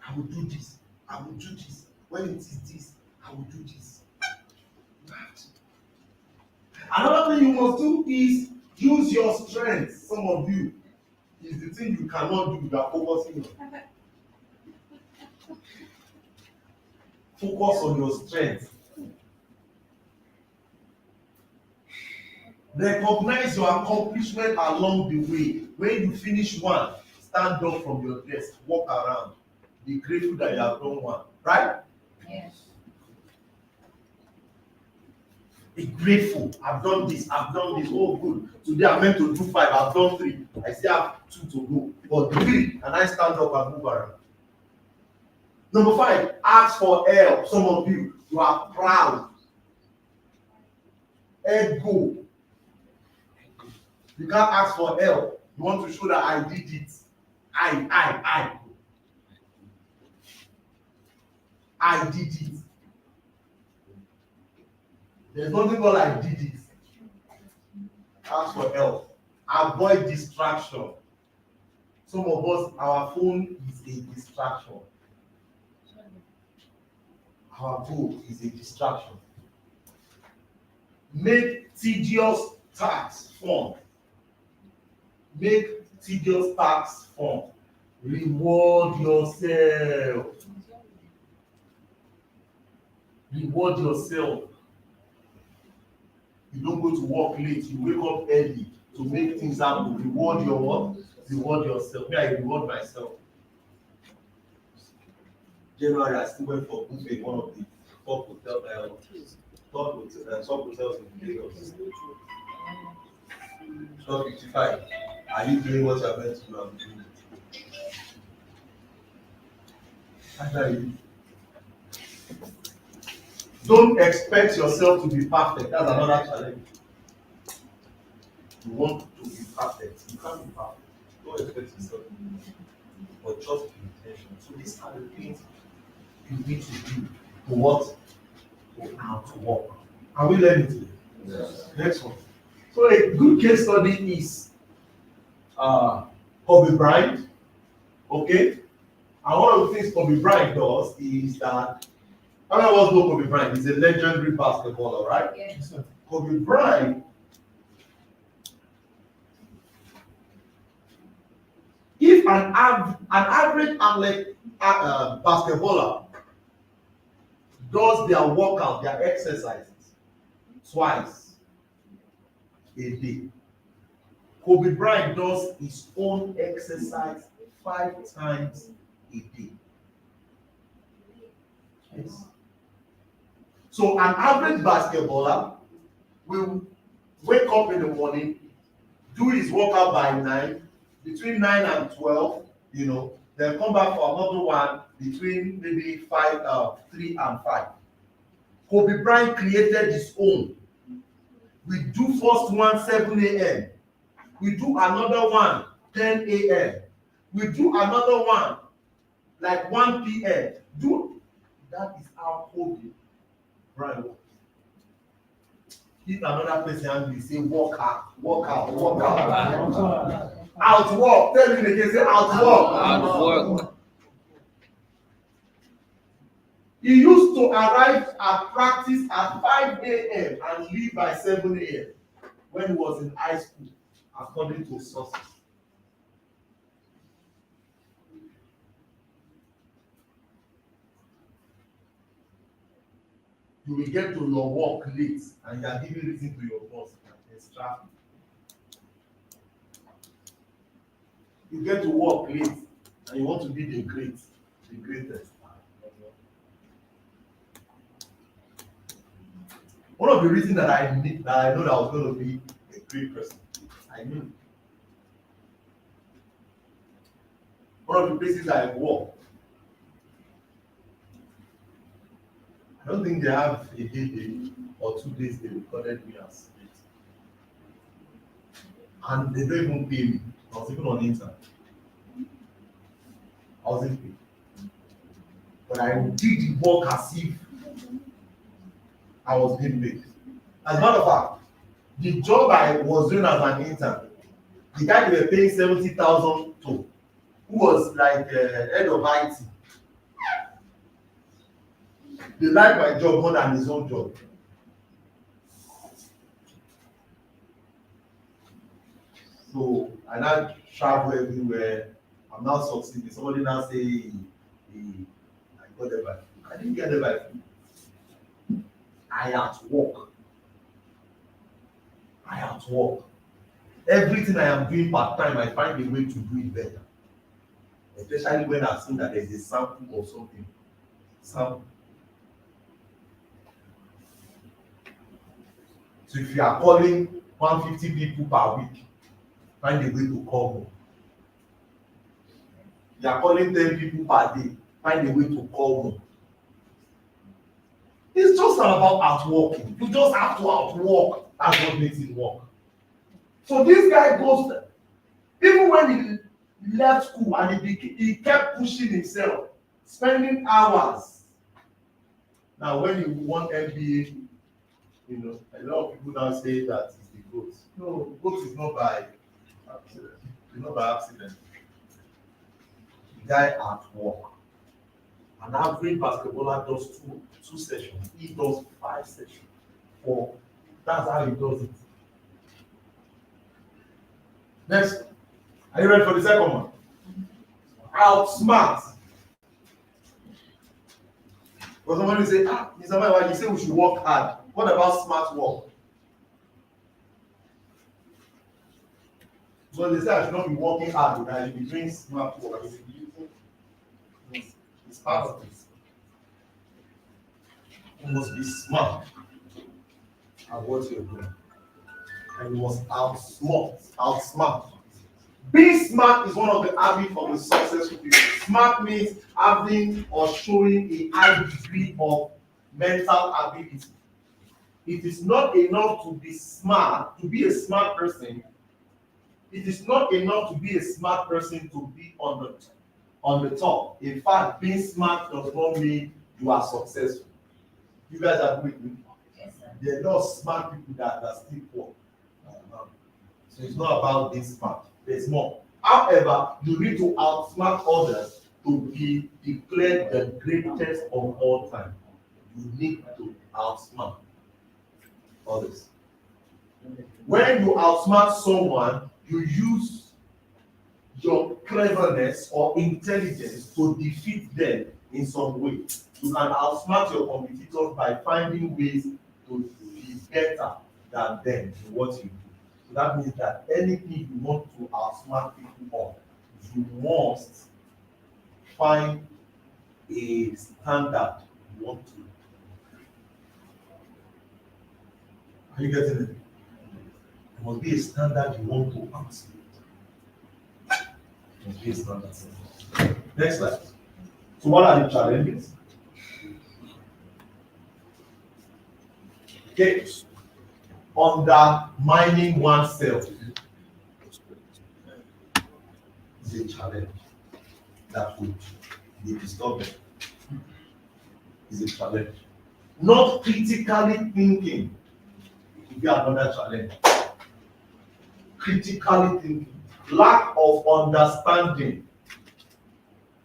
I will do this. I will do this. When it is this, I will do this. You have to. Another thing you must do is use your strength. Some of you is the thing you cannot do, you are focusing on. Focus on your strength. Recognize your accomplishment along the way. When you finish one, stand up from your desk, walk around. Be grateful that you have done one. Right? Yes. Be grateful. I've done this. I've done this. Oh, good. Today I'm meant to do 5. I've done 3. I still have 2 to go. But 3, and I stand up and move around. Number 5, ask for help. Some of you are proud. Ego. You can't ask for help. You want to show that I did it. I did it. There's nothing called I did it. Ask for help. Avoid distraction. Some of us, our phone is a distraction. Our goal is a distraction. Make tedious tasks fun. Make tedious tasks fun. Reward yourself. Reward yourself. You don't go to work late, you wake up early to make things happen. Reward your what? Reward yourself. Me, I reward myself. January, I still went for buffet, one of the top hotels in Lagos. 12:55. Are you doing what you're meant to do? I'm doing it. How are you? Don't expect yourself to be perfect. That's another challenge. You want to be perfect. You can't be perfect. Don't expect yourself to be perfect. But just be intentional. So these are the things you need to do to what? To work. Are we learning today? Yes. Next one. So a good case study is Kobe Bryant. Okay? And one of the things Kobe Bryant does is that, I mean, what's know Kobe Bryant? He's a legendary basketballer, right? Yes. Kobe Bryant, if an average athlete, basketballer does their workout, their exercises twice a day, Kobe Bryant does his own exercise 5 times a day. Yes. So an average basketballer will wake up in the morning, do his workout by 9, between 9 and 12, then come back for another one between maybe 3 and 5. Kobe Bryant created his own. We do first one 7 a.m. We do another one 10 a.m. We do another one like 1 p.m. That is how Kobe Bryant works. If another person will say work out, work out, work out. Outwork. Tell him again, say outwork. Outwork. He used to arrive at practice at 5 a.m. and leave by 7 a.m. when he was in high school, according to sources. You will get to your work late and you are giving reason to your boss that there's traffic. You get to work late and you want to be the greatest. One of the reasons that I know that I was going to be a great person, I knew. One of the places I work, I don't think they have a day or 2 days they recorded me as late. And they don't even pay me. I was even on intern. I wasn't paid. But I did the work as if I was being paid. As a matter of fact, the job I was doing as an intern, the guy they were paying 70,000 to, who was like head of IT, they like my job more than his own job. So I now travel everywhere. I'm now succeeding. Somebody now say, I got there by food. I didn't get there by food. I at work. Everything I am doing part time, I find a way to do it better. Especially when I've seen that there's a sample or something. So if you are calling 150 people per week, find a way to call more. You are calling 10 people per day, find a way to call more. It's just about outworking. You just have to outwork. That's what makes it work. So this guy goes, even when he left school and he kept pushing himself, spending hours. Now when you want MBA, a lot of people now say that it's the growth. No, growth is not by accident. It's not by accident. The guy at work. An average basketballer does two sessions. He does 5 sessions. That's how he does it. Next. Are you ready for the second one? Outsmart. Because somebody will say, Mr. Maiwa, you say we should work hard. What about smart work? So they say I should not be working hard, but I should be doing smart work. It's part of this. You must be smart at what you're doing. And you must outsmart. Being smart is one of the habits of the successful people. Smart means having or showing a high degree of mental ability. It is not enough to be smart, to be a smart person. It is not enough to be a smart person to be on the top. In fact, being smart does not mean you are successful. You guys agree with me? Yes, sir. there are a lot of smart people that are still poor. So it's not about being smart. There's more. However, you need to outsmart others to be declared the greatest of all time. You need to outsmart others. When you outsmart someone, you use your cleverness or intelligence to defeat them in some way. You can outsmart your competitors by finding ways to be better than them in what you do. So that means that anything you want to outsmart people on, you must find a standard you want to. Are you getting it? There must be a standard you want to outsmart. There must be a standard. Next slide. So what are the challenges? Okay, undermining oneself is a challenge that would be disturbing. Is a challenge. Not critically thinking will be another challenge. Critically thinking, lack of understanding,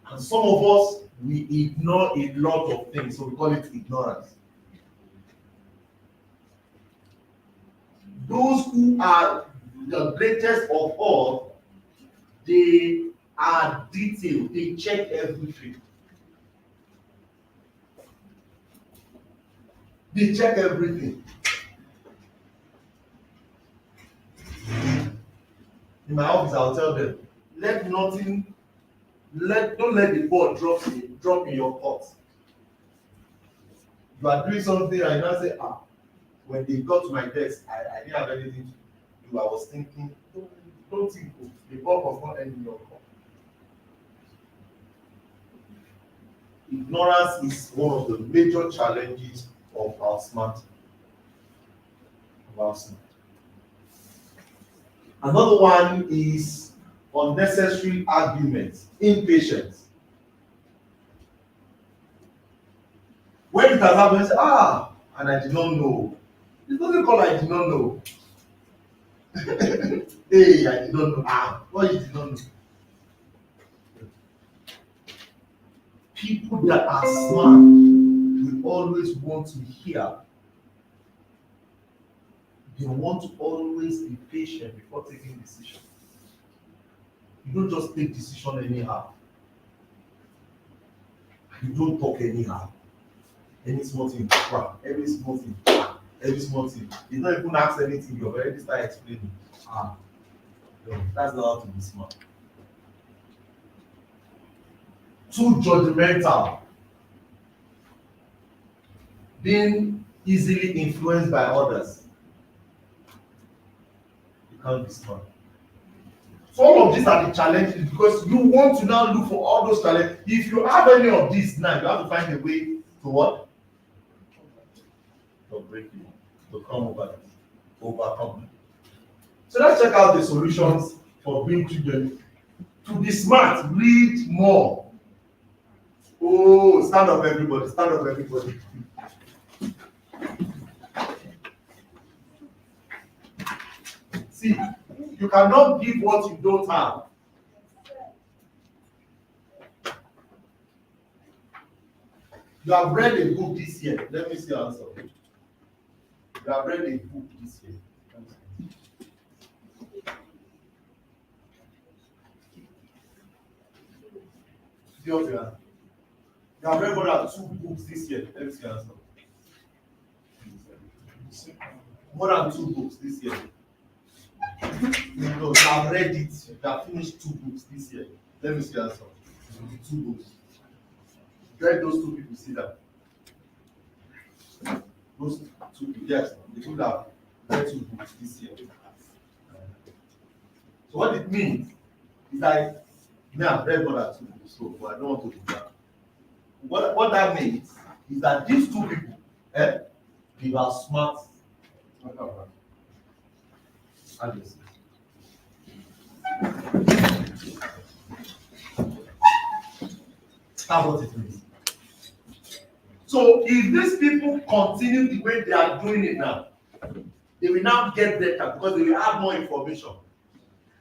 and some of us we ignore a lot of things, so we call it ignorance. Those who are the greatest of all, they are detailed, they check everything. They check everything. In my office, I'll tell them, don't let the ball drop in your pot. You are doing something and you now say, when they got to my desk, I didn't have anything to do. I was thinking, don't think the ball was not end in your cup. Ignorance is one of the major challenges of our smart. Another one is unnecessary arguments, impatience. When it has happened, say, and I did not know. It doesn't call I did not know. Hey, I did not know. What you did not know? People that are smart will always want to hear. They want to always be patient before taking decisions. You don't just take decision anyhow. You don't talk anyhow. Any small thing, every small thing, every small thing. You don't even ask anything, you already start explaining. No, that's not how to be smart. Too judgmental. Being easily influenced by others. You can't be smart. So all of these are the challenges because you want to now look for all those challenges. If you have any of these now, you have to find a way to what? To break it, to come over it, to overcome it. So let's check out the solutions for being children. To be smart, read more. Oh, stand up everybody, stand up everybody. See, you cannot give what you don't have. You have read a book this year. Let me see your answer. You have read a book this year. See what you have. You have read more than 2 books this year. Let me see your answer. More than 2 books this year. No, you have read it. You have finished 2 books this year. Let me see your answer. 2 books. Let those 2 people see that. Those 2 people, yes, they could have read 2 books this year. So what it means is that me have read more than 2 books, so I don't want to do that. What that means is that these 2 people, they are smart. That's what it means. So if these people continue the way they are doing it now, they will now get better because they will have more information.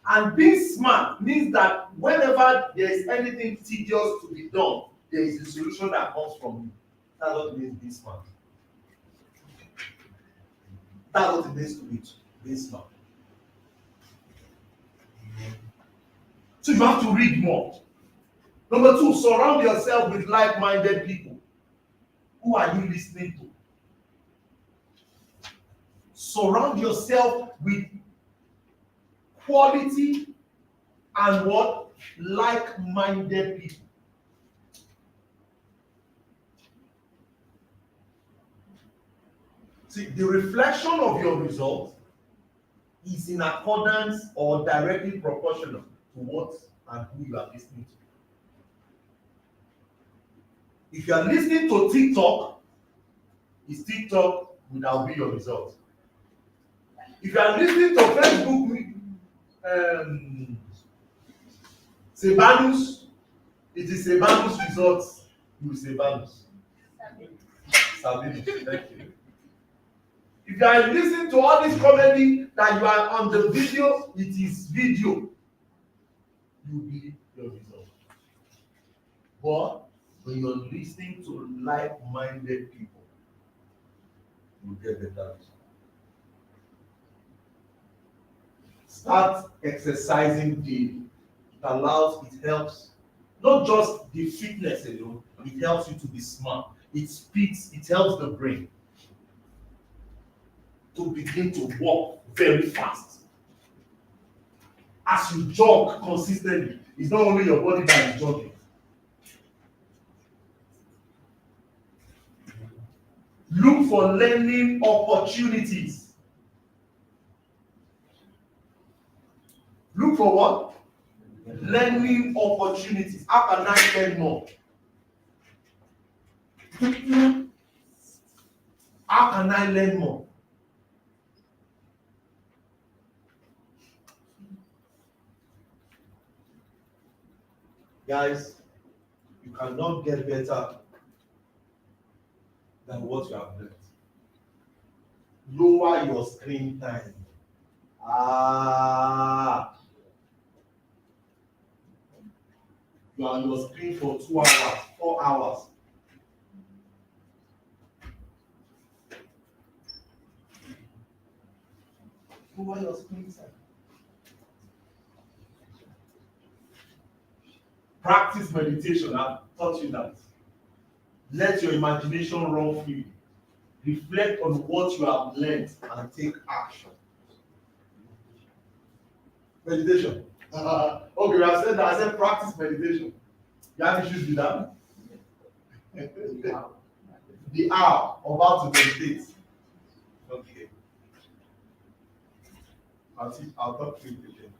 And being smart means that whenever there is anything tedious to be done, there is a solution that comes from you. That's what it means being smart. That's what it means to be being smart. So you have to read more. Number two, surround yourself with like-minded people. Who are you listening to? Surround yourself with quality and what? Like-minded people. See, the reflection of your results is in accordance or directly proportional to what and who you are listening to. If you are listening to TikTok, it's TikTok will be your result. If you are listening to Facebook, Sebanus, it is Sebanus results. You will Sebanus. Sabinus, thank you. If you are listening to all this comedy that you are on the video, it is video. You will be your result. But when you're listening to like-minded people, you get better results. Start exercising daily. It helps, not just the fitness alone, it helps you to be smart. It helps the brain to begin to work very fast. As you jog consistently, it's not only your body that is jogging. Look for learning opportunities. Look for what? Learning opportunities. How can I learn more? How can I learn more? Guys, you cannot get better than what you have learned. Lower your screen time. You are on your screen for 2 hours, 4 hours. Lower your screen time. Practice meditation. I've taught you that. Let your imagination run free. Reflect on what you have learned and take action. Meditation. Okay, we have said that. I said practice meditation. You have issues with that? The hour of how to meditate. Okay. I'll talk to you again.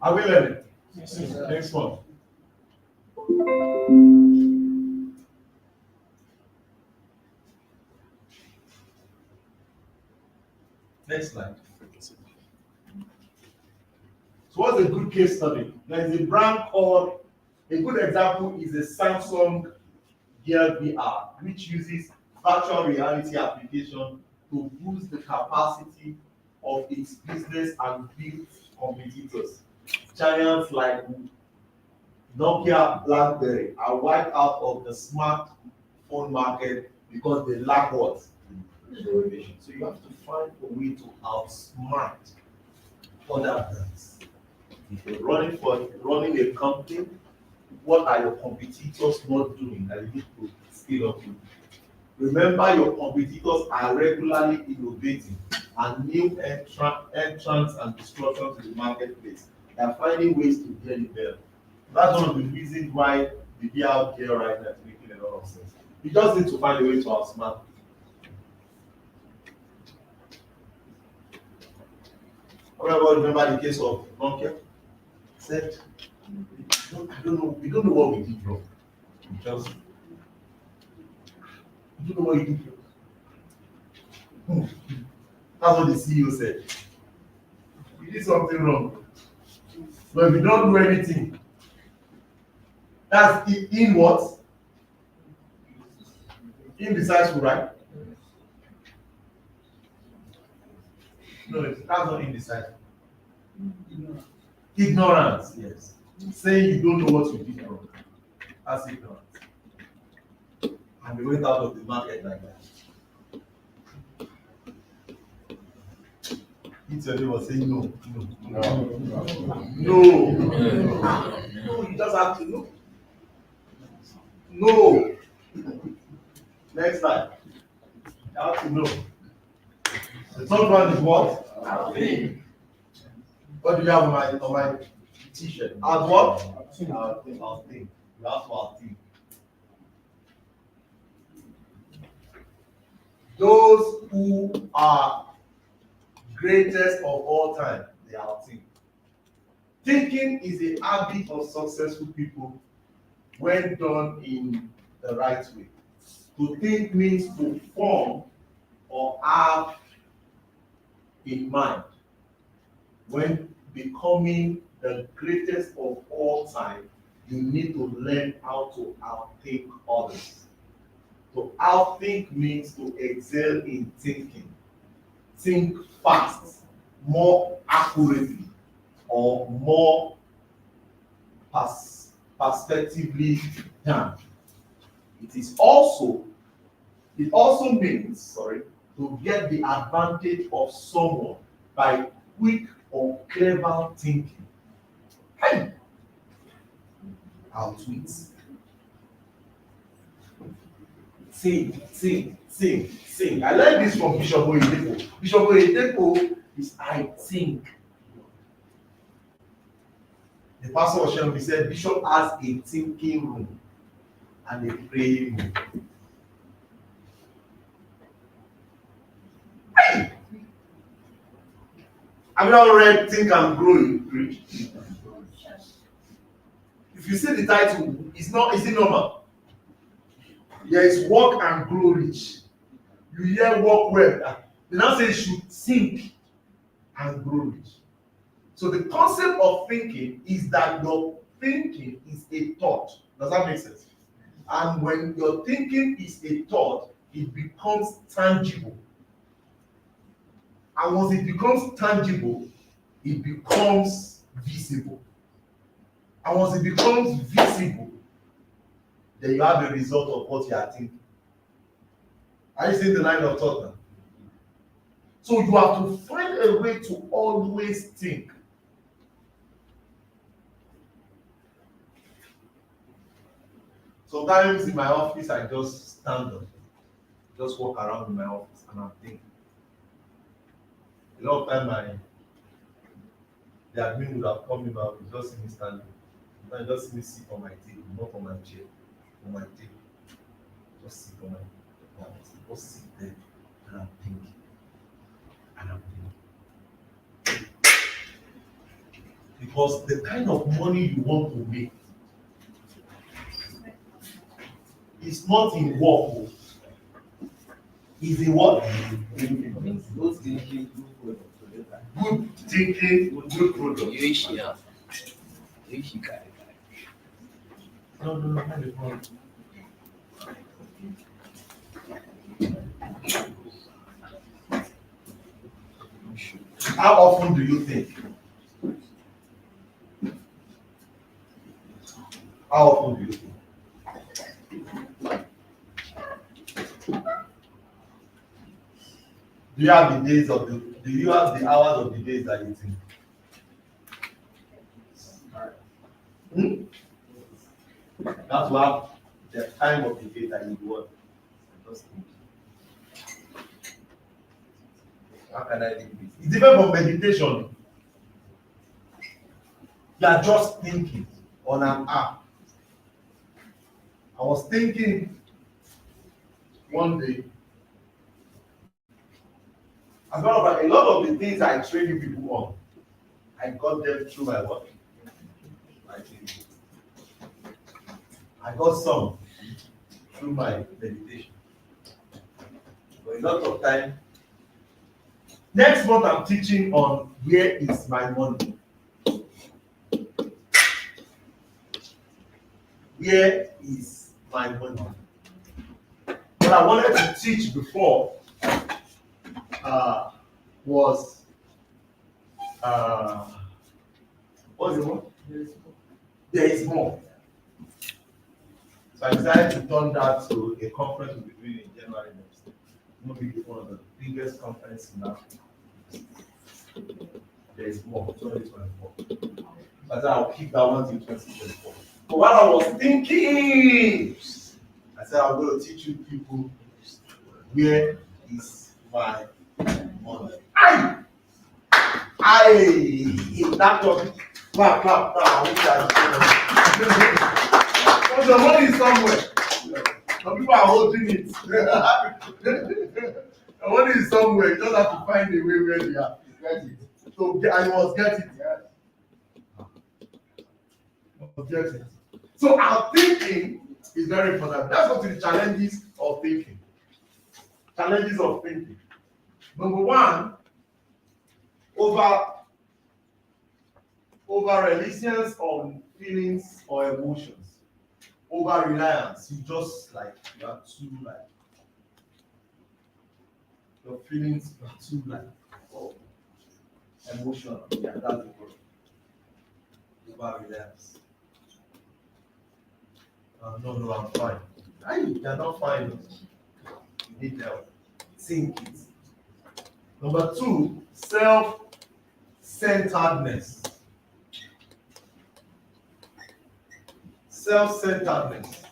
Are we learning? Yes, sir. Next one. Next slide. So what's a good case study? There is a brand called, a good example is a Samsung Gear VR, which uses virtual reality application to boost the capacity of its business and build competitors. Giants like Nokia, BlackBerry are wiped out of the smartphone market because they lack what? Innovation. So you have to find a way to outsmart other brands. If you're running a company, what are your competitors not doing that you need to scale up to? Remember, your competitors are regularly innovating and new entrants and disruptions to the marketplace. They are finding ways to get it better. That's one of the reasons why the VR out there right now is making a lot of sense. You just need to find a way to outsmart. Remember the case of Nokia? Said, I don't know. We don't know what we did wrong. We don't know what we did wrong. That's what the CEO said. We did something wrong, but we don't do anything. That's in what? Indecisive, right? No, that's not indecisive. Ignorance, yes. Saying you don't know what you did wrong. That's ignorance. And we went out of the market like that. It's your neighbor saying no. No, you just have to know. No. Next time. You have to know. The third one is what? What do you have on my t-shirt? As what? I'll think. You have to outthink. Those who are greatest of all time, they outthink. Thinking is a habit of successful people when done in the right way. To think means to form or have in mind. When becoming the greatest of all time, you need to learn how to outthink others. To outthink means to excel in thinking. Think fast, more accurately, or more perspectively than. It also means, to get the advantage of someone by quick or clever thinking. Hey! Outwit. Think. I learned this from Bishop Oyedepo. Bishop Oyedepo is I think. The pastor was sharing, he said Bishop has a thinking room and a praying room. Hey! Have you all read Think and Grow Rich? If you see the title, is it normal? There is Work and Grow Rich. You hear work well. They now say you should think and grow rich. So the concept of thinking is that your thinking is a thought. Does that make sense? And when your thinking is a thought, it becomes tangible. And once it becomes tangible, it becomes visible. And once it becomes visible, then you have the result of what you are thinking. Are you seeing the line of thought now? So you have to find a way to always think. Sometimes in my office, I just stand up, just walk around in my office and I'm thinking. A lot of time the admin would have come in, but you just see me standing. You just see me sit on my table, not on my chair, on my table. Just sit on my table. Just sit there and I'm thinking. Because the kind of money you want to make is not in work, it's in what? Good thinking, Good thinking, good product. No. How often do you think? How often do you think? Do you have the hours of the days that you think? That's why the time of the day that you work. Just think. How can I think this? It's different from meditation. You are just thinking on an app. I was thinking one day about a lot of the things I train people on. I got them through my work. I got some through my meditation. But a lot of time. Next month I'm teaching on where is my money. Where is my money? But I wanted to teach before was what's the one? There is more. So I decided to turn that to a conference we'll be doing in January next year. Maybe one of the biggest conferences now. There is more, 2024. I said I'll keep that one till 2024. But while I was thinking, I said I'm going to teach you people where is my money. That topic. Clap now. Because the money is somewhere. Some people are holding it. The money is somewhere. You just have to find a way where they are. Get it. So I must get it. Yes. So our thinking is very important. That's what the challenges of thinking. Challenges of thinking. Number one, over reliance on feelings or emotions. Over reliance. You just like you are too like your feelings are too like emotional. Yeah, that's the word. Over reliance. No, I'm fine. You're not fine. You need help. Think it. Number two, self-centeredness. Self-centeredness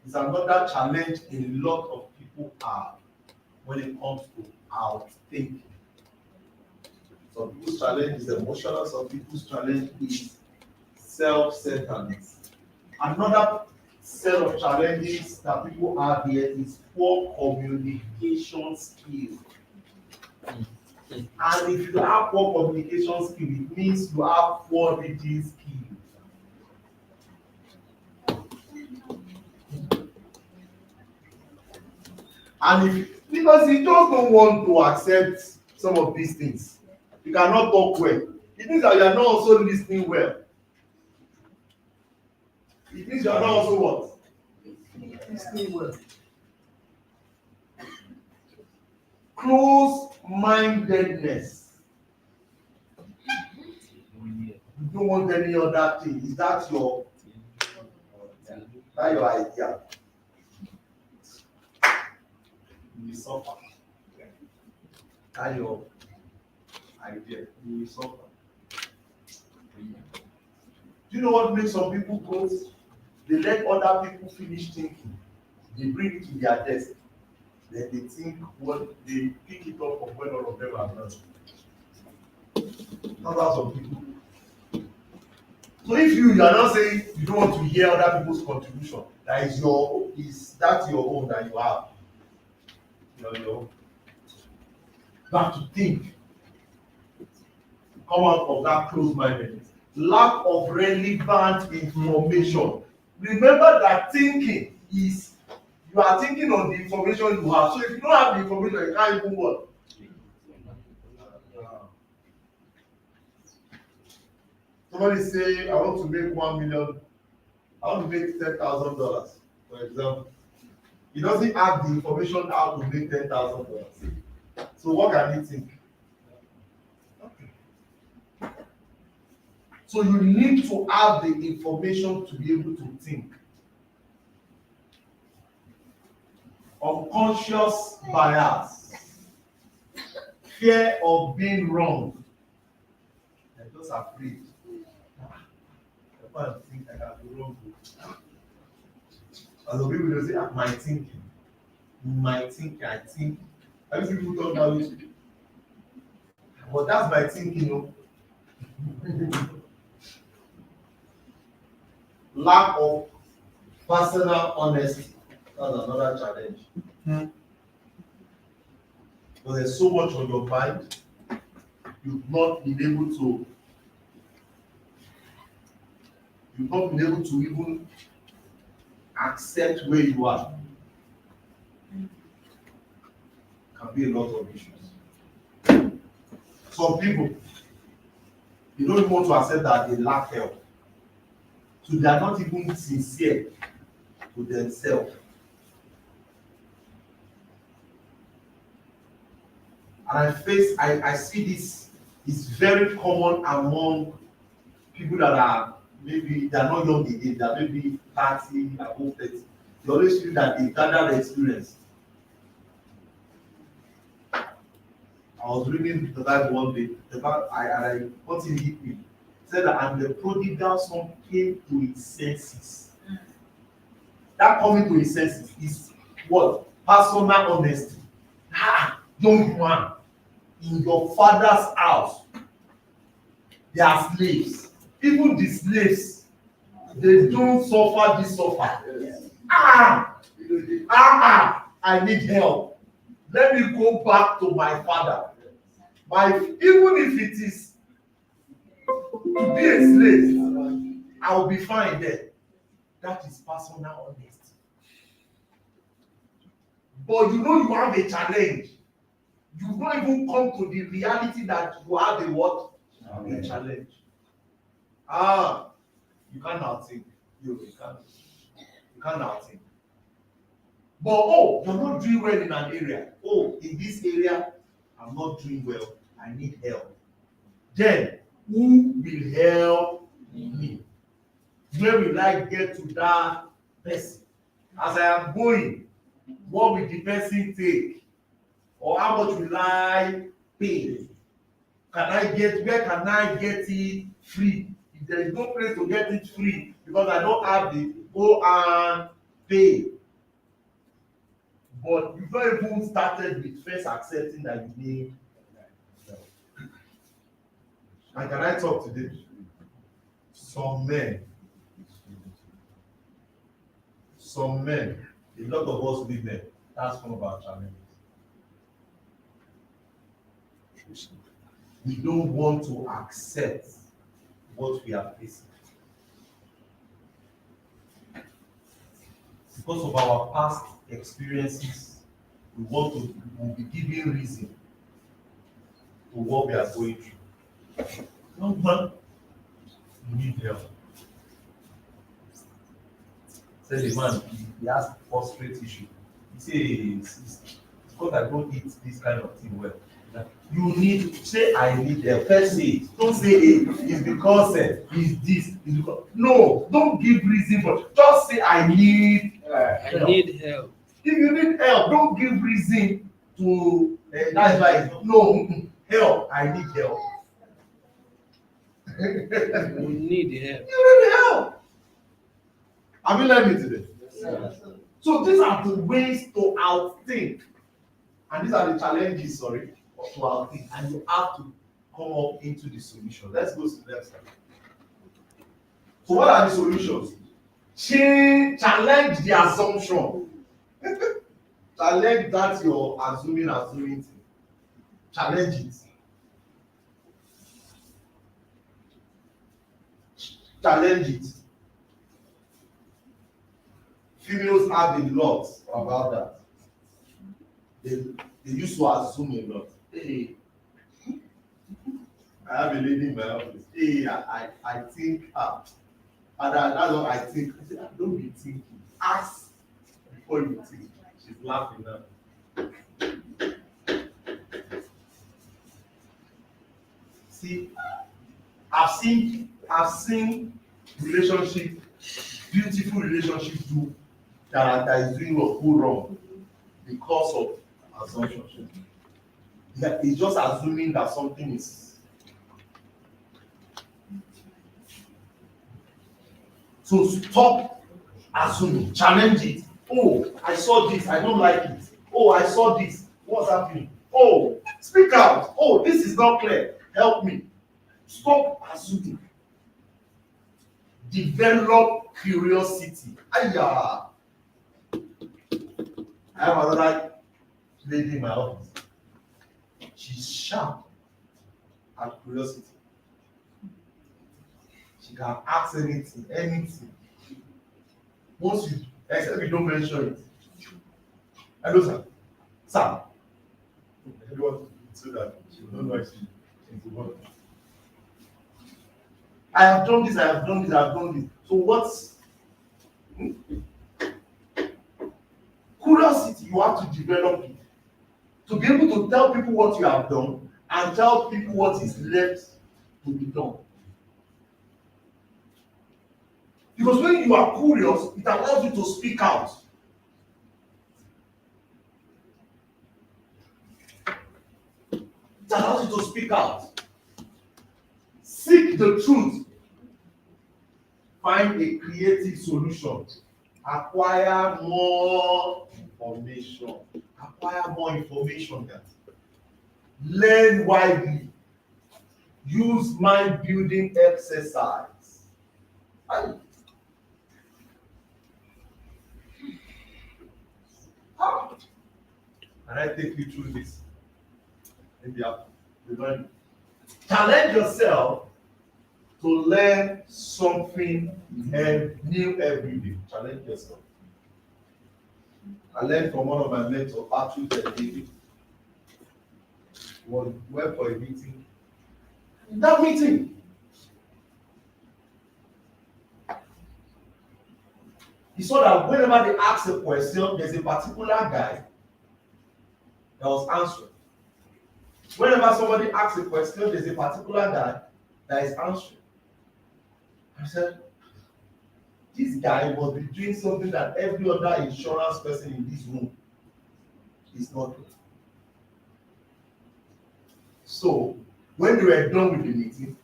is another challenge a lot of people have when it comes to our thinking. Some people's challenge is emotional, some people's challenge is self-centeredness. Another set of challenges that people have here is poor communication skills. And if you have poor communication skills, it means you have poor reading skills. And because you just don't want to accept some of these things, you cannot talk well. It means that you are not also listening well. It means you are not also what? Listening well. Close-mindedness. You don't want any other thing. Is that your idea? You will suffer. That's your idea. You will suffer. Do you know what makes some people go? They let other people finish thinking. They bring it to their desk. Then they think what they pick it up from when all of them are done. That's some people. So if you are not saying you don't want to hear other people's contribution, that's your own that you have. You have to think. Come out of that close-mindedness. Lack of relevant information. Remember that thinking is you are thinking on the information you have. So if you don't have the information, you can't even what? Somebody say, I want to make 1 million, I want to make $10,000, for example. He doesn't have the information how to make $10,000. So what can he think? Okay. So you need to have the information to be able to think. Unconscious bias. Fear of being wrong. I'm just afraid. I think I can be wrong. As a people will say, my thinking. I think. I used people talk about it. But that's my thinking, Lack of personal honesty. That's another challenge. Because there's so much on your mind, you've not been able to even accept where you are. Can be a lot of issues. Some people, they don't even want to accept that they lack help. So they are not even sincere to themselves. I see this is very common among people that are maybe they are not young again, they are maybe 30, above 30. They always feel that they gather the experience. I was reading the Bible one day, I what he hit me. Said that and the prodigal son came to his senses. That coming to his senses is what? Personal honesty. Young man, in your father's house, they are slaves. Even the slaves, they don't suffer this suffer. I need help. Let me go back to my father. Even if it is to be a slave, I will be fine there. That is personal honesty. But you have a challenge. You've not even come to the reality that you have a what? A challenge. You can't now think. You can't now think. But you're not doing well in an area. In this area, I'm not doing well. I need help. Then, who will help me? Where will I get to that person? As I am going, what will the person take? Or how much will I pay? Where can I get it free? If there is no place to get it free, because I don't have the go and pay. But you've not even started with first accepting that you need help. And can I talk today? Some men, a lot of us women, that's one of our challenges. We don't want to accept what we are facing. Because of our past experiences, we'll be giving reason to what we are going through. Young man, you need help. Say the man, he has prostate issue. He says, because I don't eat this kind of thing well. You need to say I need help. First say it. Don't say it's because it's this. It's because no, don't give reason for it. Just say I need help. I need help. If you need help, don't give reason to that's why help. I need help. You need help. You need help. Have you learned me today? Yes. So these are the ways to outthink. And these are the challenges, to outthink. And you have to come up into the solution. Let's go to the next slide. So what are the solutions? Challenge the assumption. Challenge that you're assuming thing. Challenge it. Challenge it. Females have a lot about that. They used to assume a lot. Hey, I have a lady in my office. Hey, I think, and that's what I think. I said, don't be thinking. Ask before you think. She's laughing now. See, I've seen relationship, beautiful relationship that is doing what go wrong because of assumption. Yeah, it's just assuming that something is. So stop assuming, challenge it. I saw this, I don't like it. I saw this, what's happening? Speak out. This is not clear. Help me. Stop assuming. Develop curiosity. I have another lady in my office. She's sharp at curiosity. She can ask anything. Once except you don't mention it. Hello, sir. Sir. Everyone so that she will not know she's the one. I have done this. So what's curiosity? You have to develop it to be able to tell people what you have done and tell people what is left to be done. Because when you are curious, it allows you to speak out. It allows you to speak out. Seek the truth. Find a creative solution. Acquire more information. Acquire more information, guys. Learn widely. Use mind building exercise. Can I take you through this? Maybe I'll learn. Challenge yourself to learn something new every day. Challenge yourself. I learned from one of my mentors, Patrick David. Went for a meeting. In that meeting, he saw that whenever they ask a question, there's a particular guy that was answering. Whenever somebody asks a question, there's a particular guy that is answering. I said, this guy must be doing something that every other insurance person in this room is not doing. So, when they were done with the meeting,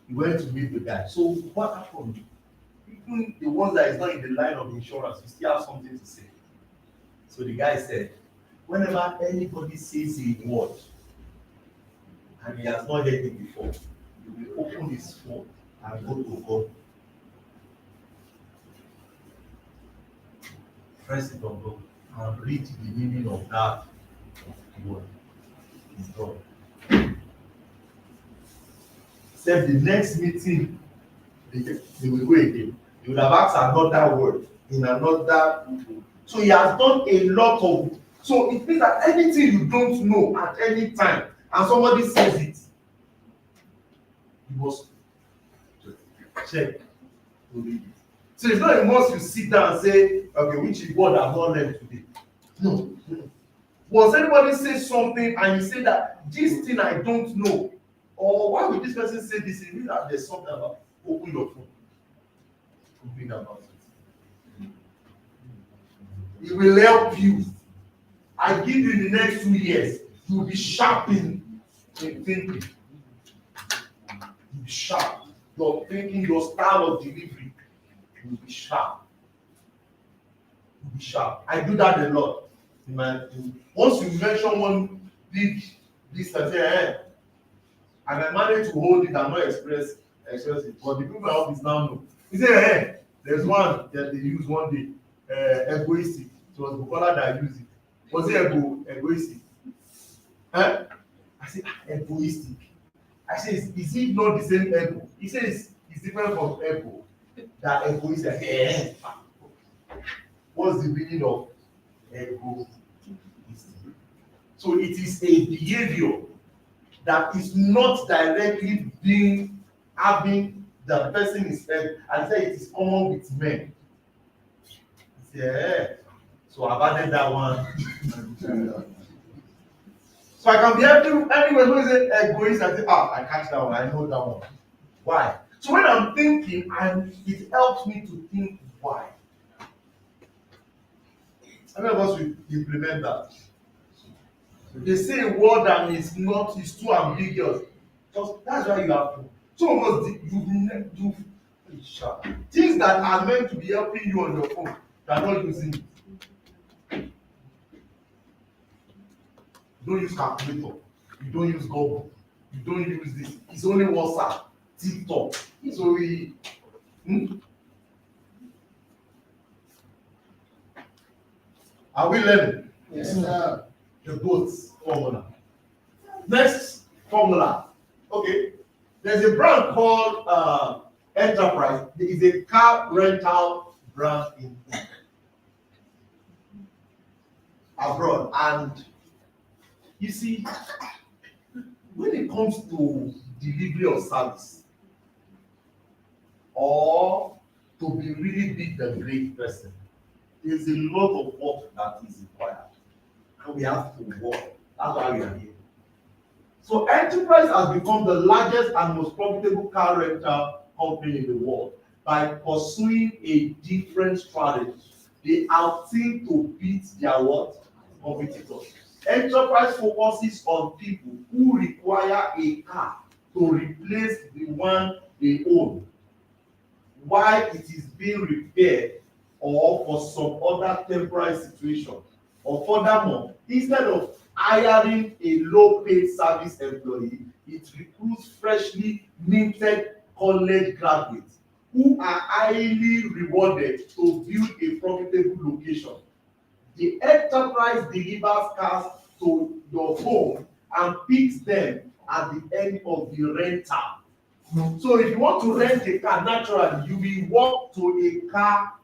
he went to meet the guy. So, what happened? Even the ones that is not in the line of insurance, you still have something to say. So, the guy said, whenever anybody says a word and he has not heard it before, he will open his phone and go to God. Press it on God and read the meaning of that word. It's done. Except the next meeting, they will go again. They would have asked another word in another. So he has done a lot of. So it means that anything you don't know at any time and somebody says it, you must check to read it. So it's not a must you sit down and say, okay, which word I've not learned today. No. Once anybody says something and you say that this thing I don't know, or why would this person say this? It means that there's something about. Open your phone. Open about it. It will help you. I give you in the next 2 years, you will be sharp in thinking. You'll be sharp. Your thinking, your style of delivery, you will be sharp. You'll be sharp. I do that a lot. Once you mention one big list and say, hey, and I manage to hold it and not express it. But the people of this now know. He said, hey, there's one that they use one day, egoistic. It was Bukola that used it. Was it egoistic? I said, egoistic. I said, is it not the same ego? He says it's different from ego. That egoistic. Hey, what's the meaning of ego? So it is a behavior that is not directly having the person is and say it is common with men. Yeah. So I've added that one. So I can be anywhere when you say egoist, I say, I catch that one, I know that one. Why? So when I'm thinking, it helps me to think why. How many of us will implement that? They say a word and it's too ambiguous. Just that's why you have to. Some of us do things that are meant to be helping you on your phone, you are not using it. You don't use calculator, you don't use Google, you don't use this. It's only WhatsApp, TikTok. So are we learning? Yes, sir. The GOAT's formula. Next formula. Okay. There's a brand called Enterprise. It is a car rental brand in abroad. And you see, when it comes to delivery of service or to be really big and great person, there's a lot of work that is required. and we have to work. That's why we are here. So Enterprise has become the largest and most profitable car rental company in the world by pursuing a different strategy. They are seen to beat their what? Competitors. Enterprise focuses on people who require a car to replace the one they own while it is being repaired or for some other temporary situation. Or furthermore, instead of hiring a low-paid service employee, it recruits freshly minted college graduates who are highly rewarded to build a profitable location. The enterprise delivers cars to your home and picks them at the end of the rental. So if you want to rent a car, naturally you will walk to a car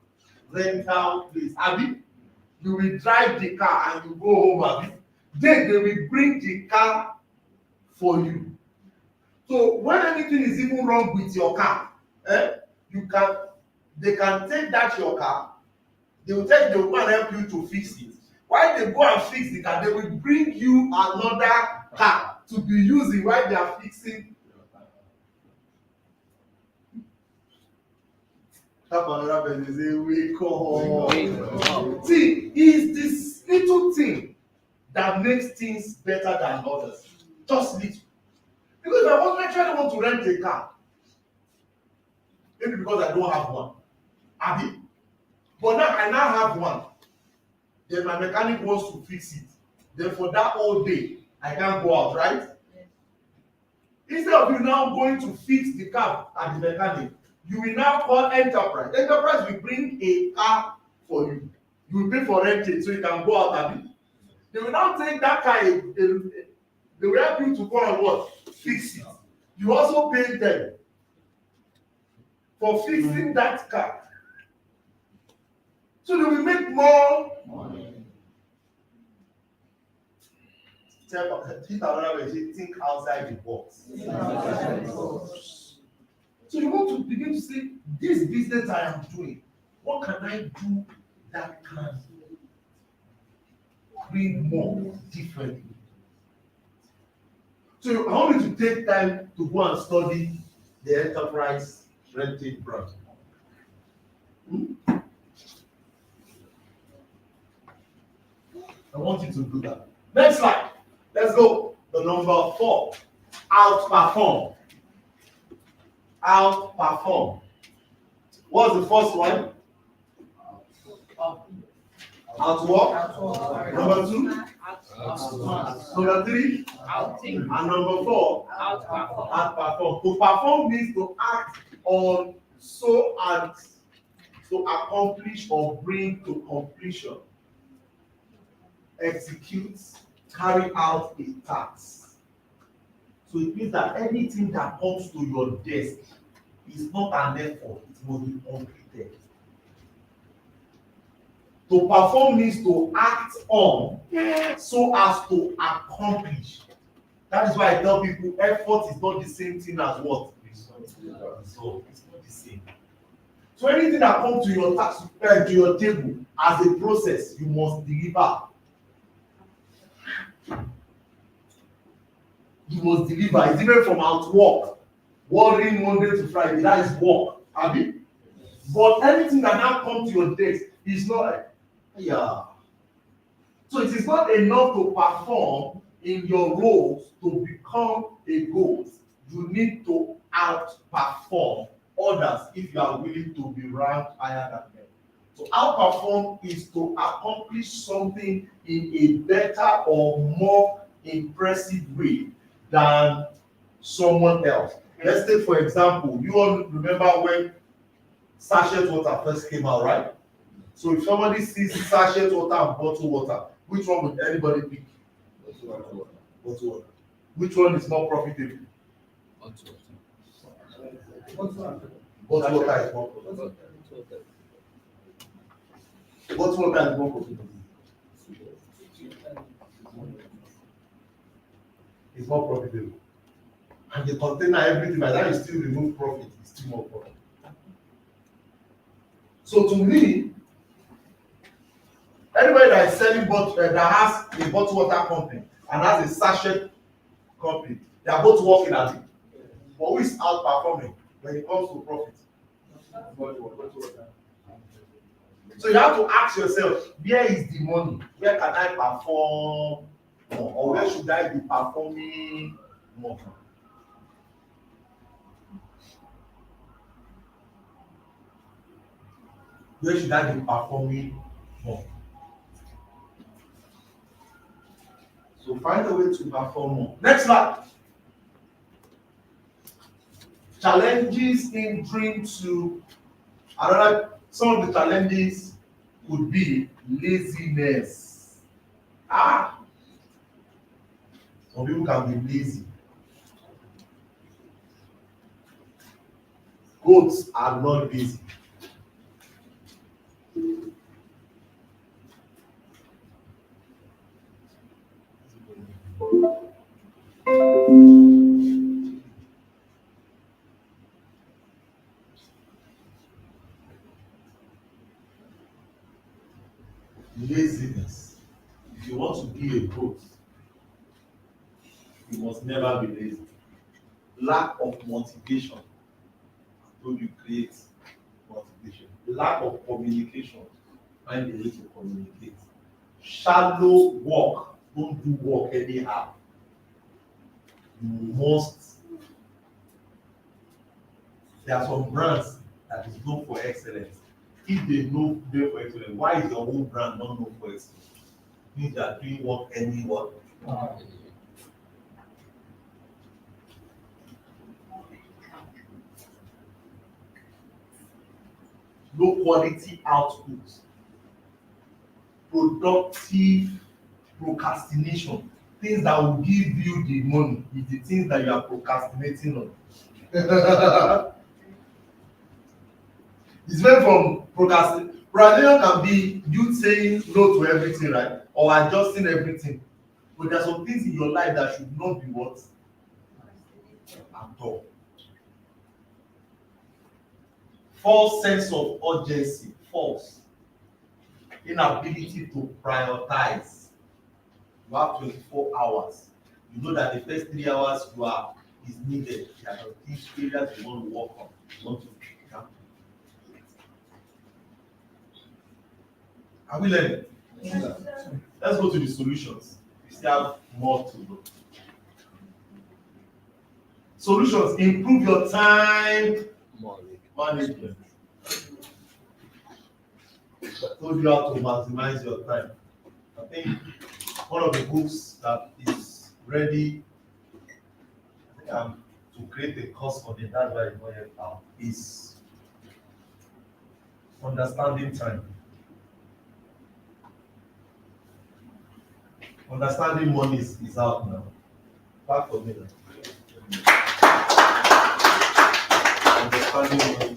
rental place. Abi, you will drive the car and you go home. Abi, then they will bring the car for you. So when anything is even wrong with your car, they can take that your car, they will take the one help you to fix it. While they go and fix the car, they will bring you another car to be using while they are fixing. Tap another person, say wake up. See, it's this little thing that makes things better than others. Just little. Because if I actually want to rent a car, maybe because I don't have one, Abi, but now I have one. Then my mechanic wants to fix it. Then for that whole day, I can't go out, right? Yes. Instead of you now going to fix the car at the mechanic, you will now call Enterprise. Enterprise will bring a car for you. You will pay for renting so you can go out, Abi. They will now take that car, they will help you to go and what? Fix it. You also pay them for fixing that car. So they will make more money. Think outside the box. So you want to begin to say, this business I am doing, what can I do that can bring more differently? So I want you to take time to go and study the enterprise renting brand. I want you to do that. Next slide. Let's go. The number 4. Outperform. Outperform. What's the first one? Outwork. Number 2. Number 3. And number 4. Outperform. To perform means to act on so as to accomplish or bring to completion. Execute, carry out a task. So it means that anything that comes to your desk is not an effort, it must be completed. To perform means to act on so as to accomplish. That is why I tell people effort is not the same thing as what? So it's not the same. So anything that comes to your task, to your table as a process, you must deliver. You must deliver. It's different from outwork. Working Monday to Friday, that is work. Abi? But anything that now comes to your desk is not. Yeah. So it is not enough to perform in your roles to become a ghost. You need to outperform others if you are willing to be ranked higher than them. So outperform is to accomplish something in a better or more impressive way than someone else. Let's take for example, you all remember when sachet water first came out, right? So if somebody sees sachet water and bottled water, which one would anybody pick? Bottled water. Which one is more profitable? Bottled water. Bottled water is more profitable. Bottled water is more profitable. It's more profitable. And the container, everything, by that you still remove profit, it's still more profit. So to me, Anybody that is selling bottle that has a bottled water company and has a sachet company, they are both working at it. But who is outperforming when it comes to profit? So you have to ask yourself, where is the money? Where can I perform more? Or where should I be performing more? Where should I be performing more? So find a way to perform more. Next slide. Challenges hindering to another. Some of the challenges could be laziness. Some people can be lazy. Goats are not lazy. Laziness. If you want to be a goat, you must never be lazy. Lack of motivation. I told you create motivation. Lack of communication. Find a way to communicate. Shallow work. Don't do work anyhow. You must. There are some brands that is known for excellence. If they know them for excellence, why is your own brand not known for excellence? It means they are doing work anywhere. Low quality output. Productive procrastination. Things that will give you the money is the things that you are procrastinating on. It's meant from procrastination. Procrastination can be you saying no to everything, right? Or adjusting everything. But there are some things in your life that should not be what? At all. False sense of urgency. False. Inability to prioritize. You have 24 hours. You know that the first 3 hours is needed. There are things areas you want to work on. You want to pick up. Are we learning? Yes. Let's go to the solutions. We still have more to go. Solutions: improve your time management. I told you how to maximize your time. I think one of the books that is ready, to create a course on it, that's why it's not yet out, is understanding time. Understanding money is out now. Back for me now. Understanding money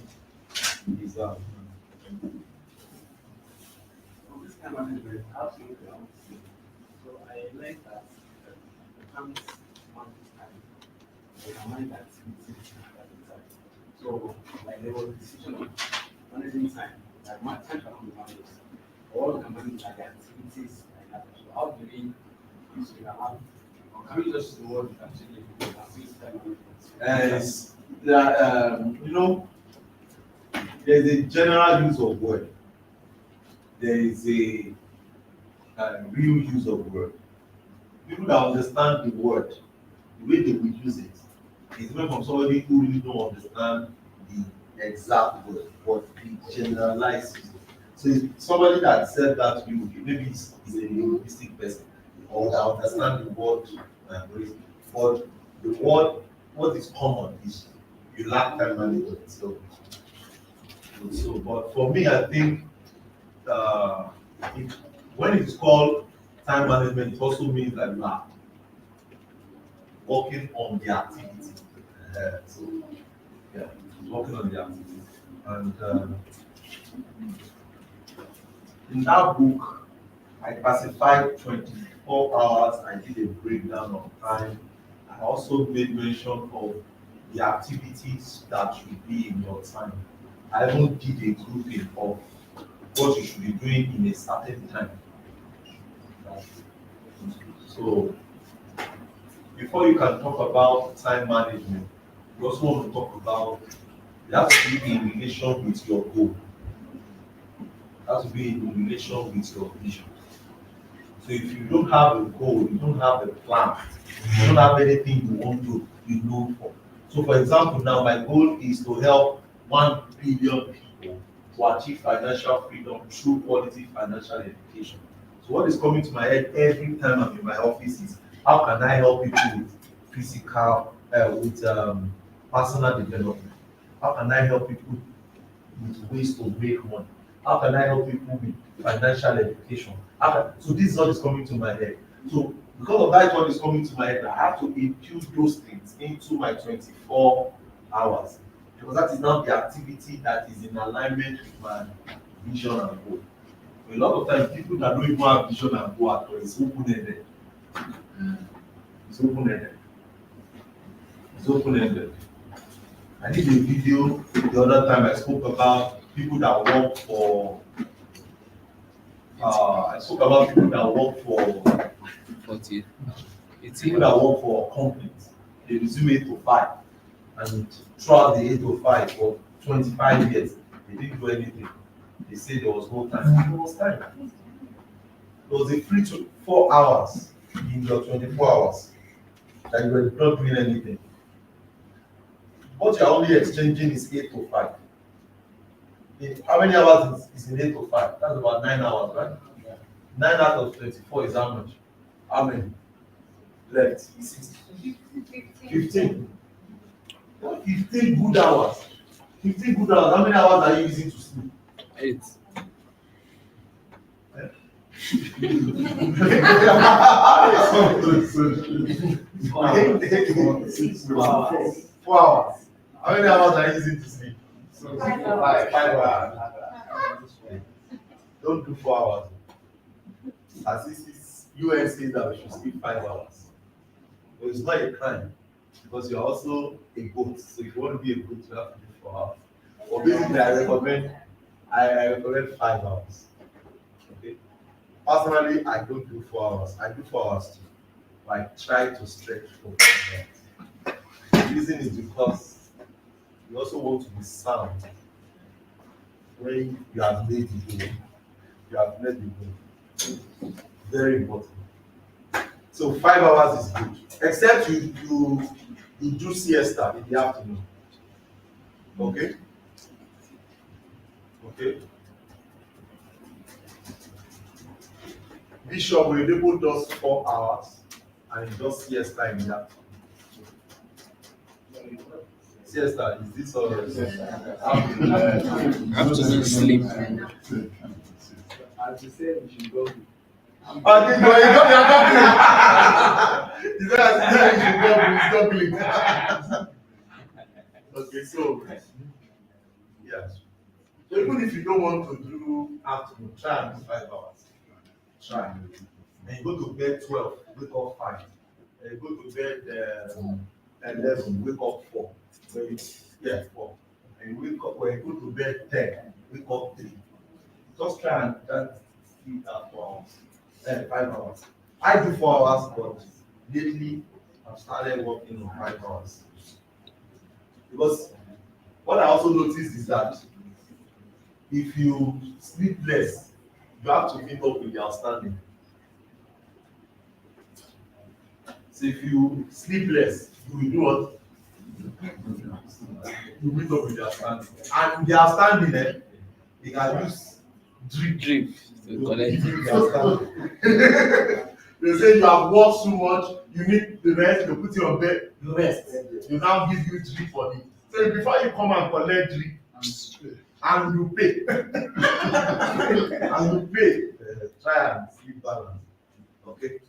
is out. This kind of management, absolutely. So I like that it comes one time. They can manage activities at the time. So like there was a decision of managing time, like my time can be managed. All the manage like the activities like that. So how do we use it around? Or can we just use the word actually time management? There's a general use of word. There is a real use of word. People that understand the word, the way they will use it, is different from somebody who really don't understand the exact word, but the generalized use. So it's somebody that said that to you, maybe is a linguistic person, or that understand the word, but the word, what is common is you lack time management. So, but for me, I think when it's called time management, it also means that you are working on the activity. Working on the activity. And in that book, I classified 24 hours. I did a breakdown of time. I also made mention of the activities that should be in your time. I even did a grouping of what you should be doing in a certain time. So before you can talk about time management, you also want to talk about it has to be in relation with your goal. It has to be in relation with your vision. So if you don't have a goal, you don't have a plan, you don't have anything you want to be known for. So for example, now my goal is to help 1 billion people to achieve financial freedom through quality financial education. So what is coming to my head every time I'm in my office is how can I help people with physical, personal development? How can I help people with ways to make money? How can I help people with financial education? So this is what is coming to my head. So because of that what is coming to my head, I have to impute those things into my 24 hours. Because that is now the activity that is in alignment with my vision and goal. A lot of times people that don't even have vision and goal at all, it's open-ended. It's open-ended. It's open-ended. I did a video the other time I spoke about people that work for people that work for companies. They resume 8 to 5, and throughout the 8 to 5 for 25 years, they didn't do anything. They say there was no time. There was time. There was a free 4 hours in your 24 hours that you were not doing anything. What you're only exchanging is 8 to 5. How many hours is in 8 to 5? That's about 9 hours, right? 9 out of 24 is how much? How many left? 15. 15 good hours. 15 good hours. How many hours are you using to sleep? 8. Four hours. How many hours are you using to sleep? 5 hours. Don't do 4 hours. As this is UN says that we should sleep 5 hours. But it's not a crime because you're also a goat. So if you want to be a goat, you have to do 4 hours. But basically, I recommend 5 hours. Okay. Personally, I don't do 4 hours. I do 4 hours too. But I try to stretch for 5 hours. The reason is because you also want to be sound when you have made the goal. You have made the goal. Very important. So 5 hours is good. Except you do siesta in the afternoon. Okay? Okay. Bishop Oyedepo does 4 hours and he does siesta in the afternoon. Siesta, is this all? Afternoon sleep. As you said, you should go. I think you got me. He's okay, so yes. So even if you don't want to do afternoon, try and do 5 hours. Try. And you go to bed 12, wake up 5. And you go to bed 11, wake up 4. 4. And you wake up when you go to bed 10, wake up 3. Just try and sleep that 4 hours. 5 hours. I do 4 hours, but lately I've started working on 5 hours. Because what I also noticed is that if you sleep less, you have to meet up with the outstanding. So if you sleep less, you will do what? You meet up with the outstanding. And the outstanding, they can use drip to collect. They say you have worked so much, you need the rest, they put you on bed, rest. You now give you drip for it. So before you come and collect drip, and you pay. And you pay. Try and sleep balance. Okay?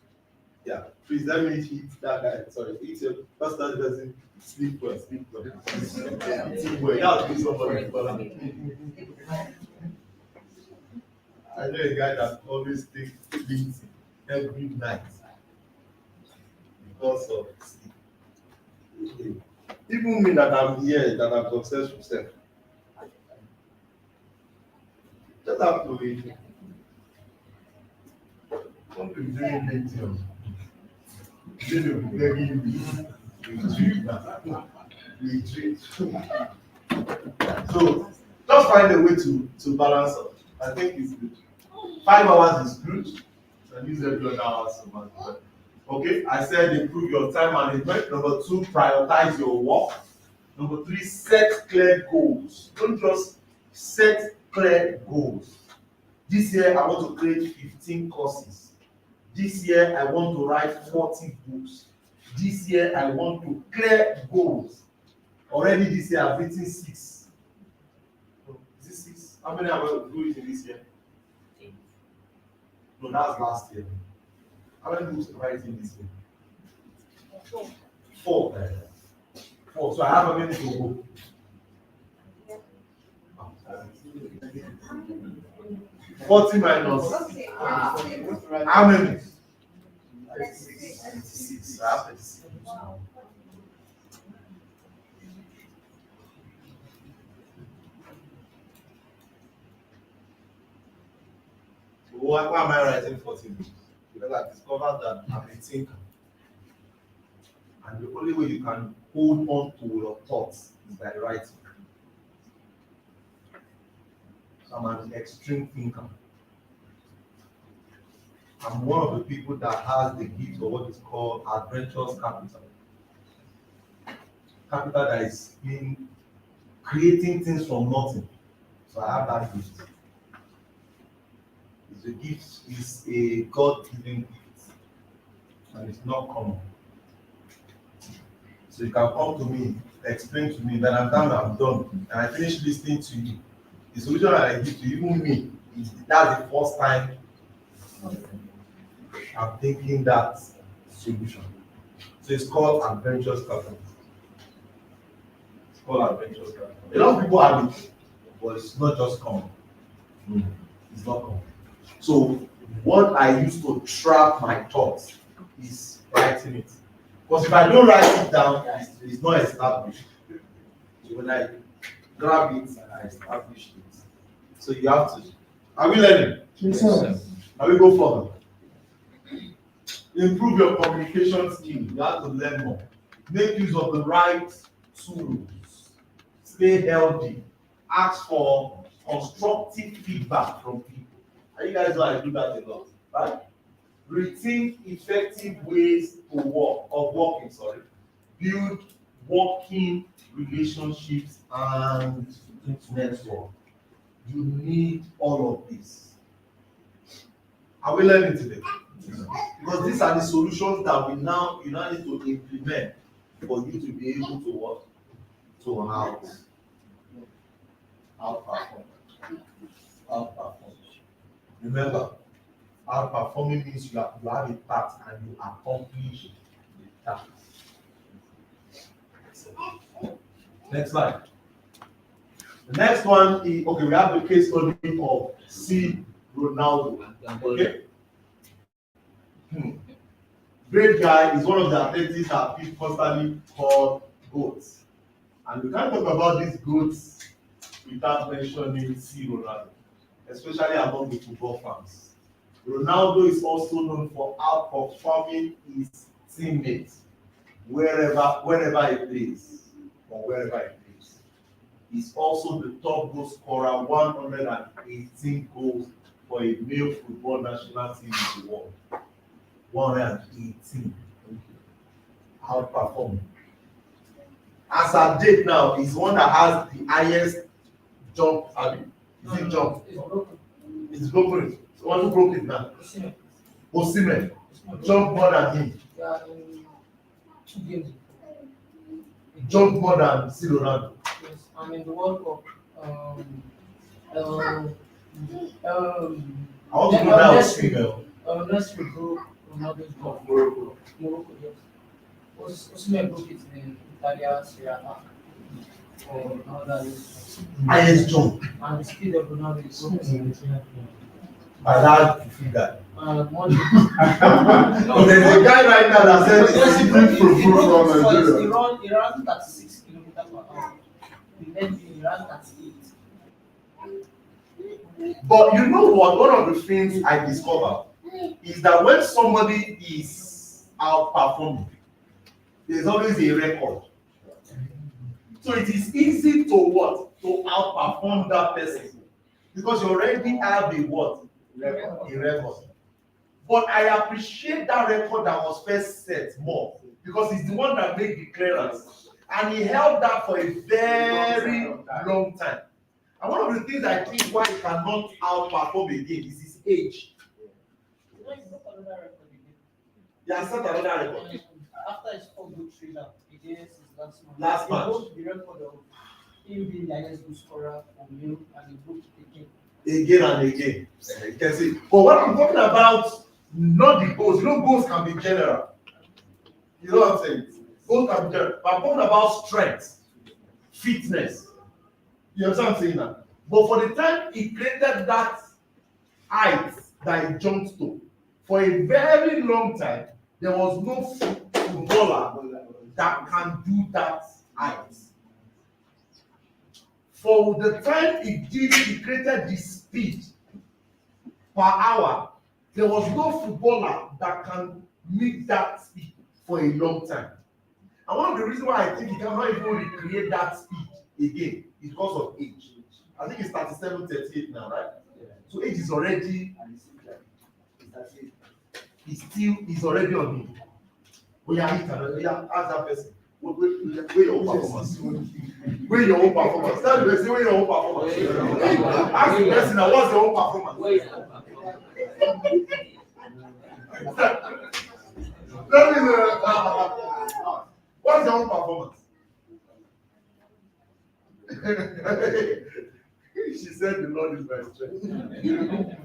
Yeah. Please let me hit that guy. Sorry, hit your first time doesn't sleep well, sleep well. Sleep well. You have to be somebody balance. I know a guy that always takes things every night because of sleep. Even me that I'm here, that I'm successful self. Just have to wait. Don't be doing anything. They will be begging me. Retreat. So just find a way to balance up. I think it's good. 5 hours is good. So use every other hours to manage. Okay, I said improve your time management. Number 2, prioritize your work. Number 3, set clear goals. Don't just set clear goals. This year I want to create 15 courses. This year I want to write 40 books. This year I want to clear goals. Already this year I've written 6. Is it 6? How many am I going to do it in this year? No, that's last year. How many books am I writing this year? 4. 4. So I have how many to go? 40 minus how many? 36. I have 36. So why am I writing 40 books? Because I discovered that I'm a thinker. And the only way you can hold on to your thoughts is by writing. So I'm an extreme thinker. I'm one of the people that has the gift of what is called adventurous capital. Capital that is in creating things from nothing. So I have that gift. It's a gift, it's a God-given gift. And it's not common. So you can come to me, explain to me, then I'm done, I'm done. And I finish listening to you. The solution that I give to even me is that's the first time I'm thinking that solution. So it's called adventurous capital. It's called adventurous capital. A lot of people have it, but it's not just common. It's not common. So what I use to trap my thoughts is writing it. Because if I don't write it down, it's not established. So when I grab it, I establish it. So you have to. Are we learning? Yes, sir. Now we go further. Improve your communication skill. You have to learn more. Make use of the right tools. Stay healthy. Ask for constructive feedback from people. And you guys know I do that a lot, right? Rethink effective ways to working. Build working relationships and network. You need all of this. Are we learning today? Because these are the solutions that you now need to implement for you to be able to work to outperform. Remember, outperforming means you have a task and you accomplish the task. Next slide. The next one is, okay, we have the case study of C. Ronaldo. Okay. Great guy is one of the athletes that people constantly call GOATs. And we can't talk about these GOATs without mentioning C. Ronaldo, especially among the football fans. Ronaldo is also known for outperforming his teammates wherever he plays or wherever he plays. He's also the top goal scorer, 118 goals for a male football national team in the world. 118. Outperforming. As at date now, he's one that has the highest jump. Is it jump? It's broken. Someone who broke it now. Osimhen. Jump more than him. Yeah, in 2 games. Jump more than C. Ronaldo. Yes, and in the World Cup, I want to know that was female. let's go Ronaldo's goal. Morocco, yes. Osimhen broke it in Italia, Serie A. Or other Highest jump. and the speed of Ronaldo is so By that figure. more No, there's a guy right now that said Yes, it's different from Nigeria. He ran 36 kilometers per hour. He ran 38. But you know what? One of the things I discovered is that when somebody is outperforming, there's always a record. So it is easy to what? To outperform that person. Because you already have a what? A record. But I appreciate that record that was first set more. Because it's the one that made the clearance. And he held that for a very long time. And one of the things I think why he cannot outperform again is his age. Yeah, set another record. After his four good trader against his last match, Last he match. broke the record of him being the highest goal scorer for Mill, and he broke it again. Again and again. You can see. But what I'm talking about, not the goals. You know, goals can be general. You know what I'm saying? Goals can be general. But I'm talking about strength, fitness. You understand what I'm saying now? But for the time he created that height that he jumped to, for a very long time, there was no footballer that can do that height. For the time he created the speed per hour, there was no footballer that can meet that speed for a long time. And one of the reasons why I think he cannot even recreate that speed again is because of age. I think it's 37, 38 now, right? Yeah. So age is already, he's already on him. We are it, ask that person. Where your own performance? Where your own performance? Tell the person where your own performance. Ask the person now, what's your own performance? Tell me what's your own performance? She said the Lord is my strength.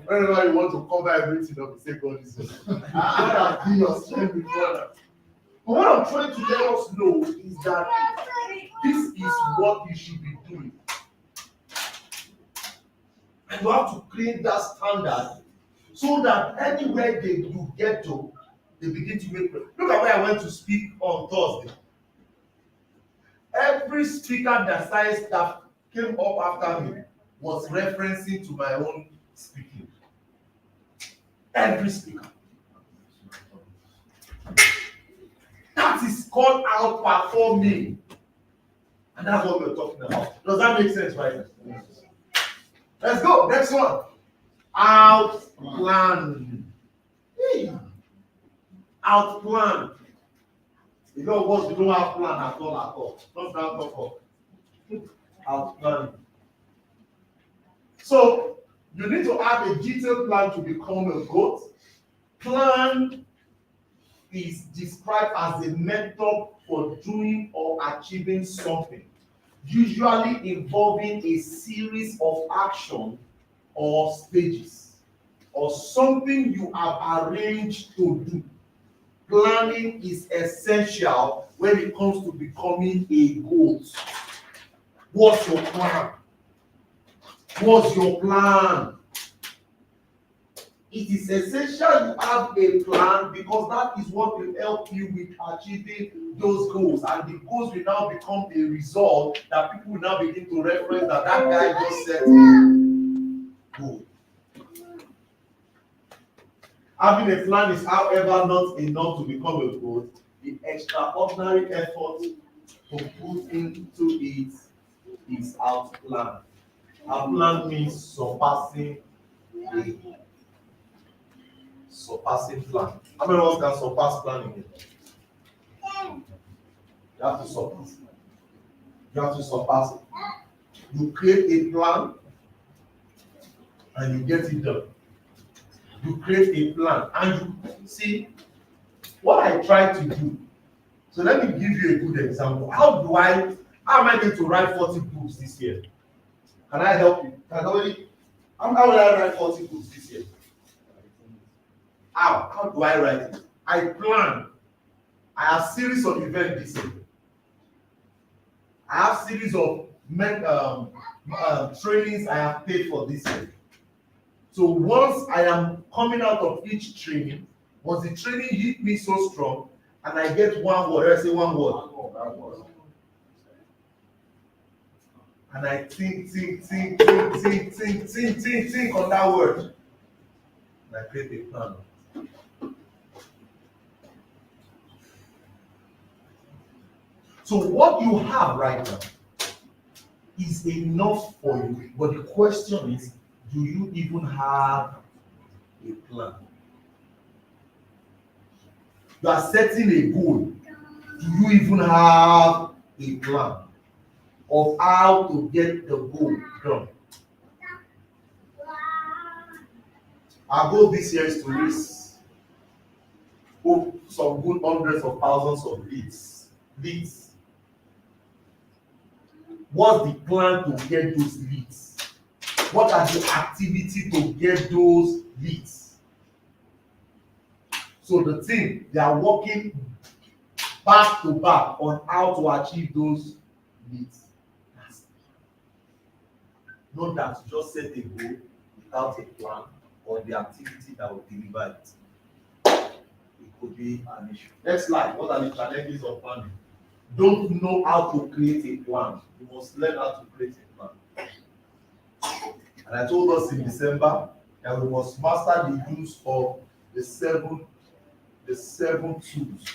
Whenever you want to cover everything up, you say God is your strength. God has been your strength before that. But what I'm trying to let us know is that this is what you should be doing. And you have to create that standard so that anywhere you get to, they begin to make. Look at where I went to speak on Thursday. Every speaker that came up after me was referencing to my own speaking. Every speaker. That is called outperforming. And that's what we're talking about. Does that make sense, right? Yes. Let's go. Next one. Outplan. Hey. Outplan. You know what? You don't have plan at all. Not that talk of. Outplan. So you need to have a detailed plan to become a GOAT. Plan is described as a method for doing or achieving something, usually involving a series of actions or stages, or something you have arranged to do. Planning is essential when it comes to becoming a GOAT. What's your plan? What's your plan? It is essential you have a plan because that is what will help you with achieving those goals. And the goals will now become a result that people will now begin to reference that guy just said goal. Having a plan is, however, not enough to become a goal. The extraordinary effort to put into it is outplan. Outplan means surpassing plan. How many of us can surpass planning? You have to surpass. You have to surpass it. You create a plan and you get it done. You create a plan and you see what I try to do. So let me give you a good example. How am I going to write 40 books this year? Can I help you? How will I write 40 books this year? How do I write it? I plan. I have series of events this year. I have series of trainings I have paid for this year. So once I am coming out of each training, once the training hit me so strong, and I get one word, I say one word. And I think on that word. And I create a plan. So what you have right now is enough for you, but the question is, do you even have a plan? You are setting a goal. Do you even have a plan of how to get the goal done? Our goal this year is to raise some good hundreds of thousands of leads. What's the plan to get those leads? What are the activity to get those leads? So the team, they are working back to back on how to achieve those leads. Not that you just set a goal without a plan or the activity that will deliver it. It could be an issue. Next slide. What are the challenges of planning? Don't know how to create a plan. You must learn how to create a plan. And I told us in December that we must master the use of the seven tools.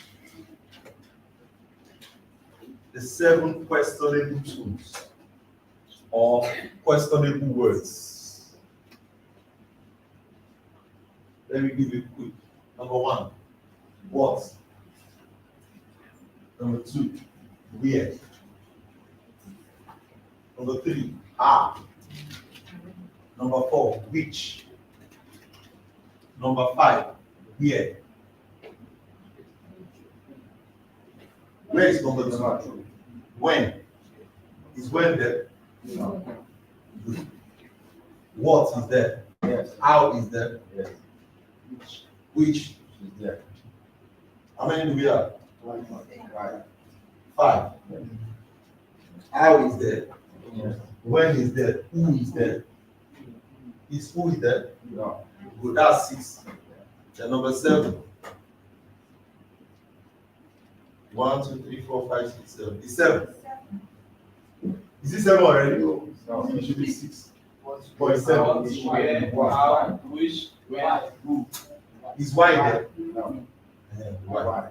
The 7 questionable tools or questionable words. Let me give you quick. Number 1, what? Number 2, where? Number 3, how? Number 4, which? Number 5, where? Where is number 2? When? Is when there? No. What is there? Yes. How is there? Yes. Which is there? How many do we have? 5. How is there? Yes. When is there? Who is there? Is who is there? No. Good. That's 6. Then number 7. 1, 2, 3, 4, 5, 6, 7. It's 7. Is it 7 already? No. It should be 6. But it's 7. How, which, where, who? Is why there? No. Why?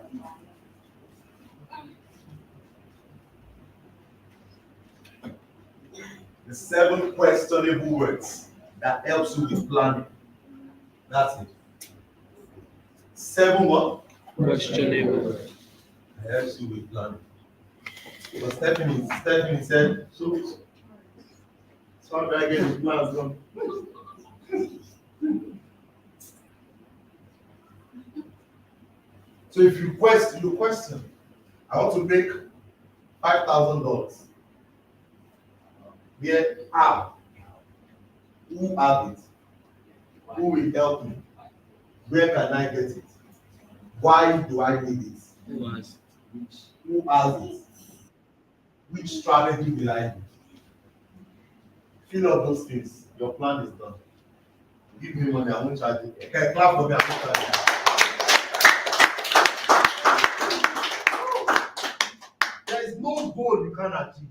The 7 questionable words that helps you with planning. That's it. 7 what? Questionable. Helps you with planning. So Stephanie said, so how do I get the plans done? So if you question, I want to make $5,000. Where? How? Who have it? Who will help me? Where can I get it? Why do I need it? Who has it? Which strategy will I do? Fill up those things. Your plan is done. Give me money, I won't charge you. Okay, clap for me, I won't charge you. There is no goal you can achieve.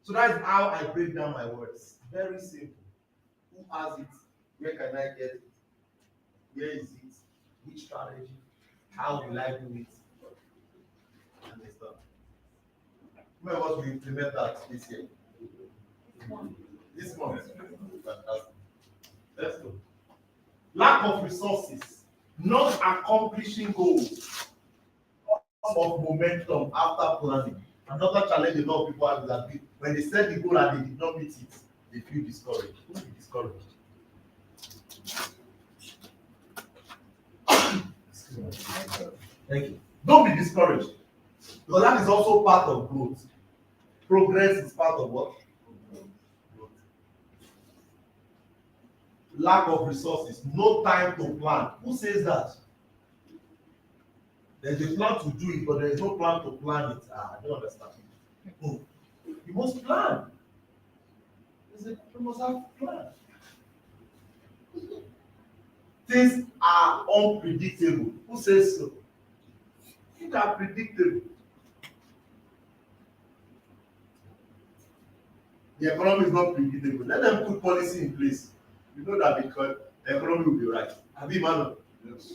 So that is how I break down my words. Very simple. Who has it? Where can I get it? Where is it? Which strategy? How will I do it? And it's done. Where was we implement that this year? This month. Fantastic. Let's go. Lack of resources, not accomplishing goals of momentum after planning. Another challenge a lot of people have is that when they set the goal and they did not meet it, they feel discouraged. Who is discouraged? Thank you. Don't be discouraged. Because that is also part of growth. Progress is part of what? Growth. Lack of resources, no time to plan. Who says that? There's a plan to do it, but there is no plan to plan it. I don't understand. You must plan. You must have a plan. Things are unpredictable. Who says so? Things are predictable. The economy is not predictable. Let them put policy in place. You know that because the economy will be right. Have you, man? Yes.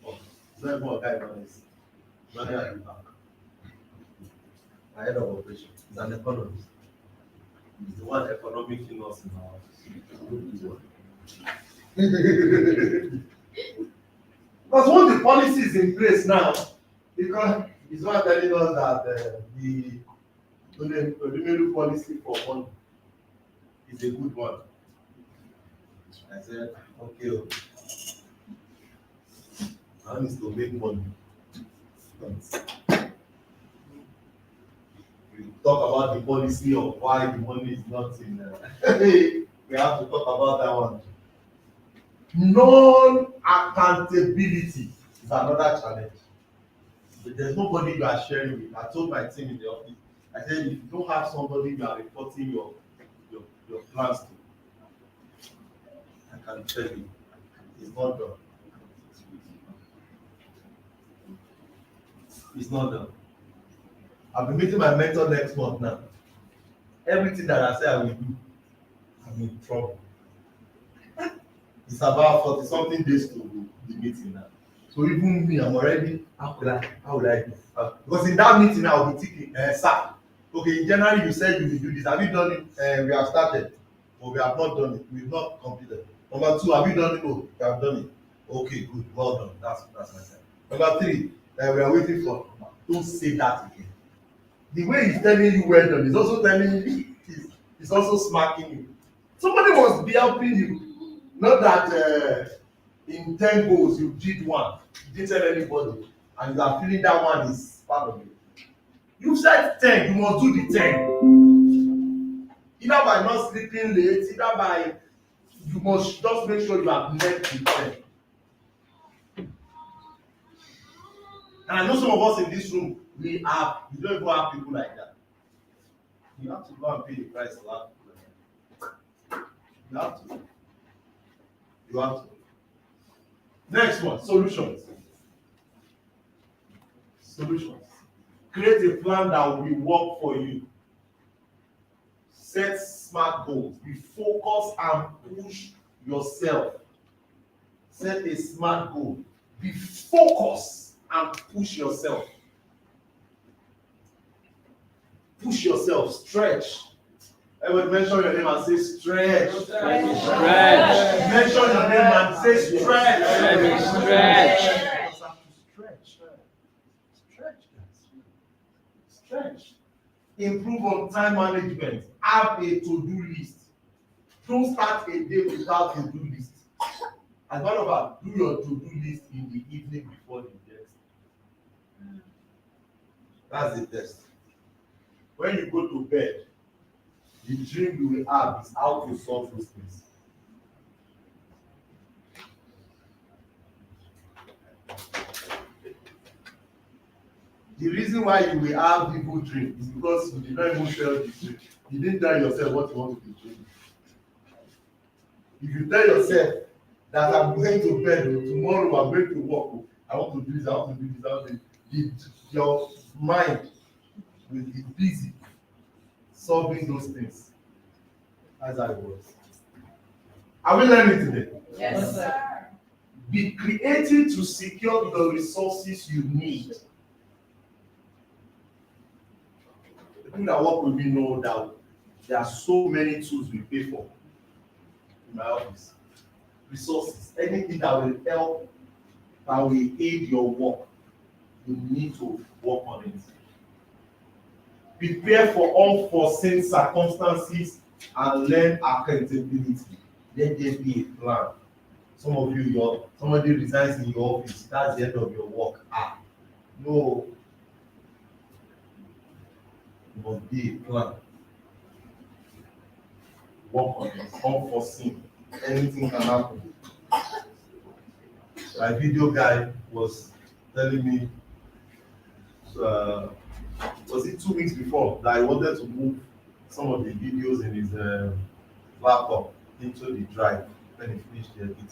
Oh, it's not more kind of this. manager at the bank, my head of operations. He's an economist. He's the one economic us in our office. Because once the policy is in place now, because he's not telling us that the ordinary policy for money is a good one. I said, okay, I need to make money. We talk about the policy of why the money is not in we have to talk about that one. Non-accountability is another challenge. But there's nobody you are sharing with. I told my team in the office, I said, if you don't have somebody you are reporting your plans to, I can tell you, it's not done. It's not done. I'll be meeting my mentor next month now. Everything that I say I will do, I'm in trouble. It's about 40-something days to the meeting now. So even me, I'm already, how would I do? Because in that meeting, I'll be thinking, sir, okay, in January you said you will do this. Have you done it? We have started, but we have not done it. We've not completed. Number 2, have you done it? Oh, we have done it. Okay, good, well done. That's my side. Number 3, we are waiting for. Don't say that again. The way he's telling you well done, he's also telling you, he's also smacking you. Somebody must be helping you. Not that in 10 goals you did 1, you didn't tell anybody, and you are feeling that one is part of it. You said 10, you must do the 10. Either by not sleeping late, either by you must just make sure you have met the 10. And I know some of us in this room, we don't even have people like that. You have to go and pay the price to have people like that. You have to. You have to. Next one, solutions. Solutions. Create a plan that will work for you. Set smart goals. Be focused and push yourself. Set a smart goal. Be focused and push yourself. Push yourself. Stretch. Everybody mention your name and say stretch. Stretch. Mention your name and say stretch. Stretch. Stretch. Improve on time management. Have a to-do list. Don't start a day without a to-do list. As one of us, do your to-do list in the evening before the test. That's the test. When you go to bed, the dream you will have is how to solve those things. The reason why you will have evil dream is because you did not even tell the dream. You didn't tell yourself what you want to be dreaming. If you tell yourself that I'm going to bed, tomorrow I'm going to work, I want to do this, I want to do this, I want to do this, your mind will be busy solving those things. That's how it works. Are we learning today? Yes, sir. Be creative to secure the resources you need. The people that work with me know that there are so many tools we pay for in my office. Resources, anything that will help, that will aid your work, you need to work on it. Prepare for unforeseen circumstances and learn accountability. Let there be a plan. Some of you, somebody resigns in your office, that's the end of your work. No. There must be a plan. Work on it. Unforeseen. Anything can happen. My video guy was telling me, was it 2 weeks before, that I wanted to move some of the videos in his laptop into the drive when he finished the editing.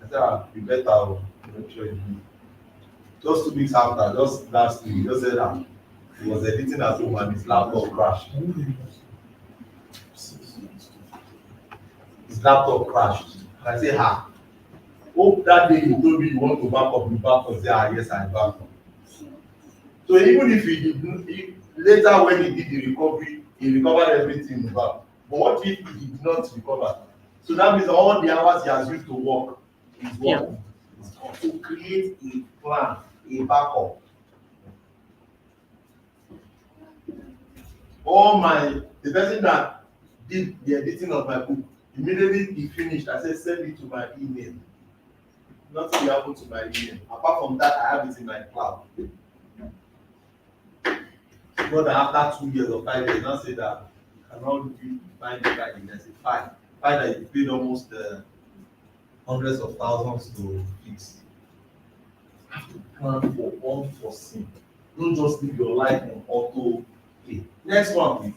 I said, you better make sure you do. Just 2 weeks after, just last week, he just said that he was editing at home and his laptop crashed. His laptop crashed. And I said, hope that day you told me you want to back up, you back up. Say, yes, I back up. So even if later when he did the recovery, he recovered everything back. But what if he did not recover? So that means all the hours he has used to work is what? To create a plan, a backup. The person that did the editing of my book, immediately he finished, I said, send it to my email. Nothing will happen to my email. Apart from that, I have it in my cloud. But after 2 years or 5 years, now say that you cannot find the right thing. I say, fine. Find that you paid almost hundreds of thousands to fix. You have to plan for unforeseen. Don't just live your life on auto pay. Next one, please.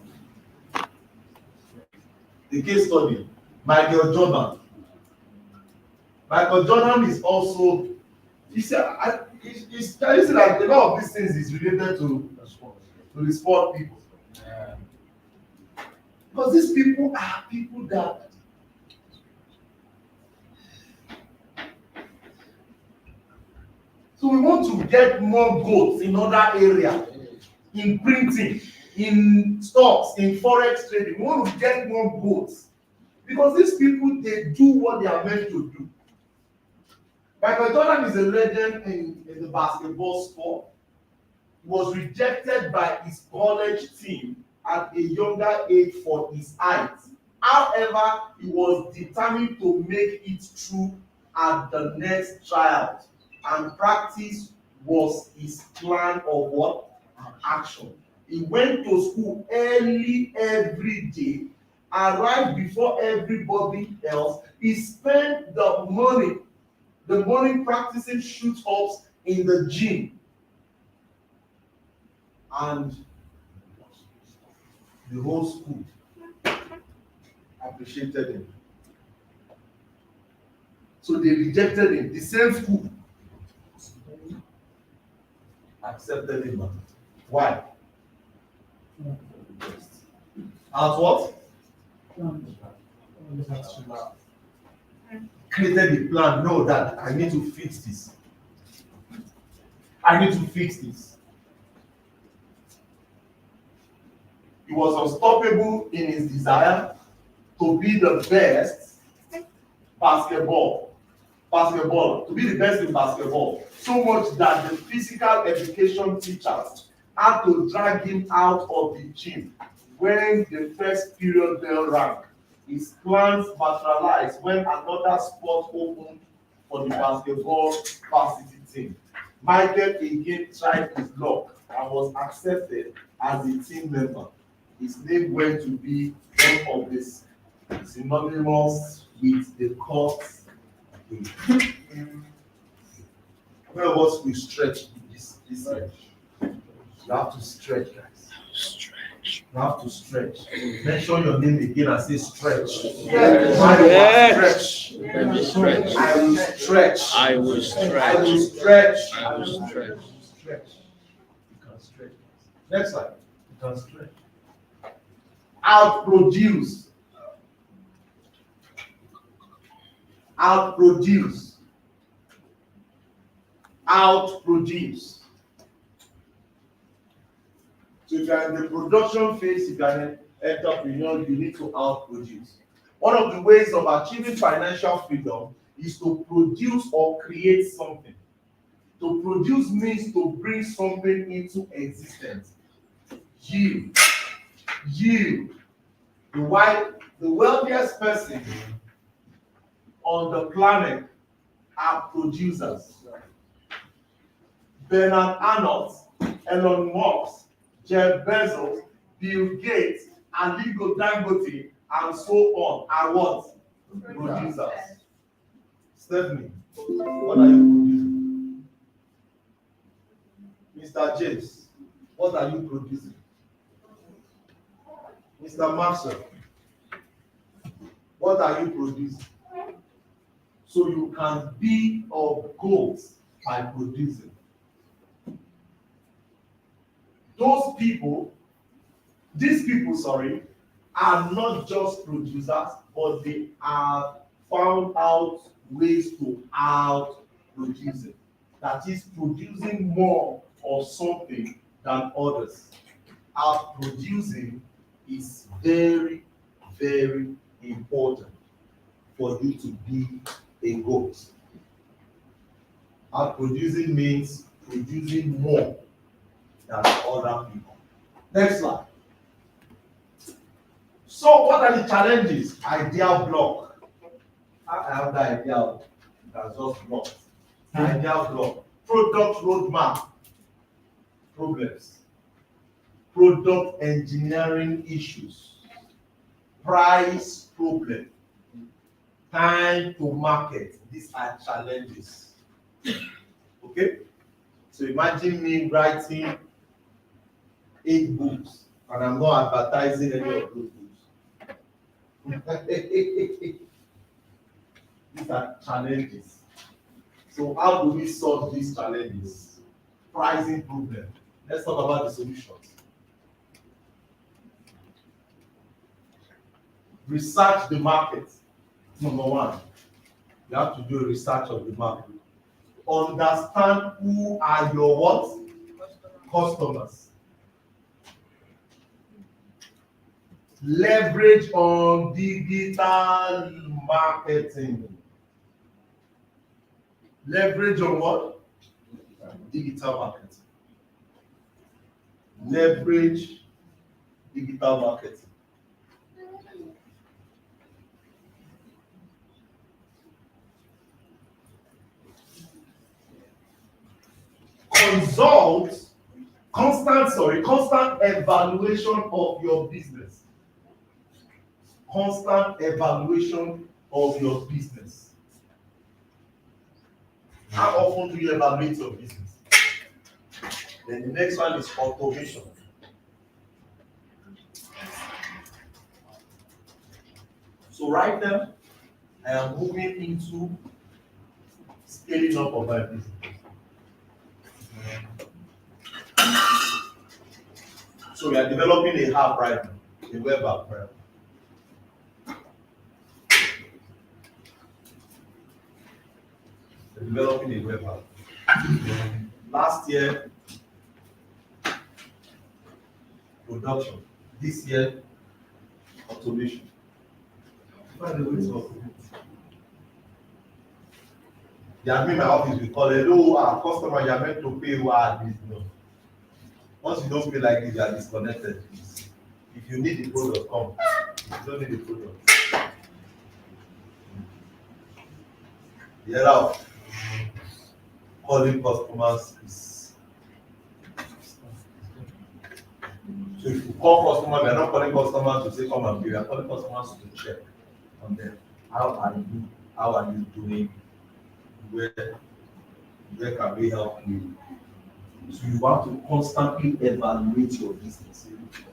The case study, Michael Jordan. Michael Jordan is also, he's telling you that a lot of these things is related to the sport people. Because these people are people that so we want to get more goals in other areas, in printing, in stocks, in forex trading. We want to get more goals because these people, they do what they are meant to do. Michael Jordan is a legend in the basketball sport. He was rejected by his college team at a younger age for his height. However, he was determined to make it through at the next tryout, and practice was his plan of what? Action. He went to school early every day, arrived before everybody else. He spent the morning practicing shoot-ups in the gym. And the whole school appreciated him. So they rejected him. The same school accepted him. Why? As what? Created a plan. No, that I need to fix this. I need to fix this. He was unstoppable in his desire to be the best to be the best in basketball, so much that the physical education teachers had to drag him out of the gym when the first period bell rang. His plans materialized when another sport opened for the basketball varsity team. Michael again tried his luck and was accepted as a team member. His name went to be one of the synonymous with the courts. Where of us will stretch this year? You have to stretch, guys. You have to stretch. Mention your name again and say stretch. Yes. I will stretch. I will stretch. I will stretch. I will stretch. I will stretch. Stretch. You can stretch. Next slide. You can stretch. Outproduce. Outproduce. Outproduce. So if you are in the production phase, if you are an entrepreneur, you need to outproduce. One of the ways of achieving financial freedom is to produce or create something. To produce means to bring something into existence. Yield. Yield. The wealthiest person on the planet are producers. Bernard Arnault, Elon Musk, Jeff Bezos, Bill Gates, Aliko Dangote, and so on are what? Producers. Stephanie, what are you producing? Mr. James, what are you producing? Mr. Marshall, what are you producing? So you can be of goals by producing. These people, are not just producers, but they have found out ways to out-produce it. That is producing more of something than others. Outproducing is very, very important for you to be a goat. Outproducing means producing more than other people. Next slide. So what are the challenges? Idea block. I have the idea that's just blocked. Idea block. Product roadmap problems. Product engineering issues. Price problem. Time to market. These are challenges. Okay? So imagine me writing 8 books and I'm not advertising any of those books. These are challenges. So how do we solve these challenges? Pricing problem. Let's talk about the solutions. Research the market. Number 1, you have to do a research of the market. Understand who are your what? Customers. Leverage on digital marketing. Leverage on what? Digital marketing. Leverage digital marketing. Constant evaluation of your business. Constant evaluation of your business. How often do you evaluate your business? Then the next one is automation. So right now, I am moving into scaling up of my business. So we are developing a app right now, a web app right now. We're developing a web app. Last year, production. This year, automation. Find a way to automate. The admin in my office will call, hello, our customer, you are meant to pay who are this. No. Once you don't pay like this, you are disconnected. Please. If you need the product, come. If you don't need the product. The error of calling customers is. So if you call customers, we are not calling customers to say come and pay, we are calling customers to check on them. How are you doing? Where can we help you? So you want to constantly evaluate your business.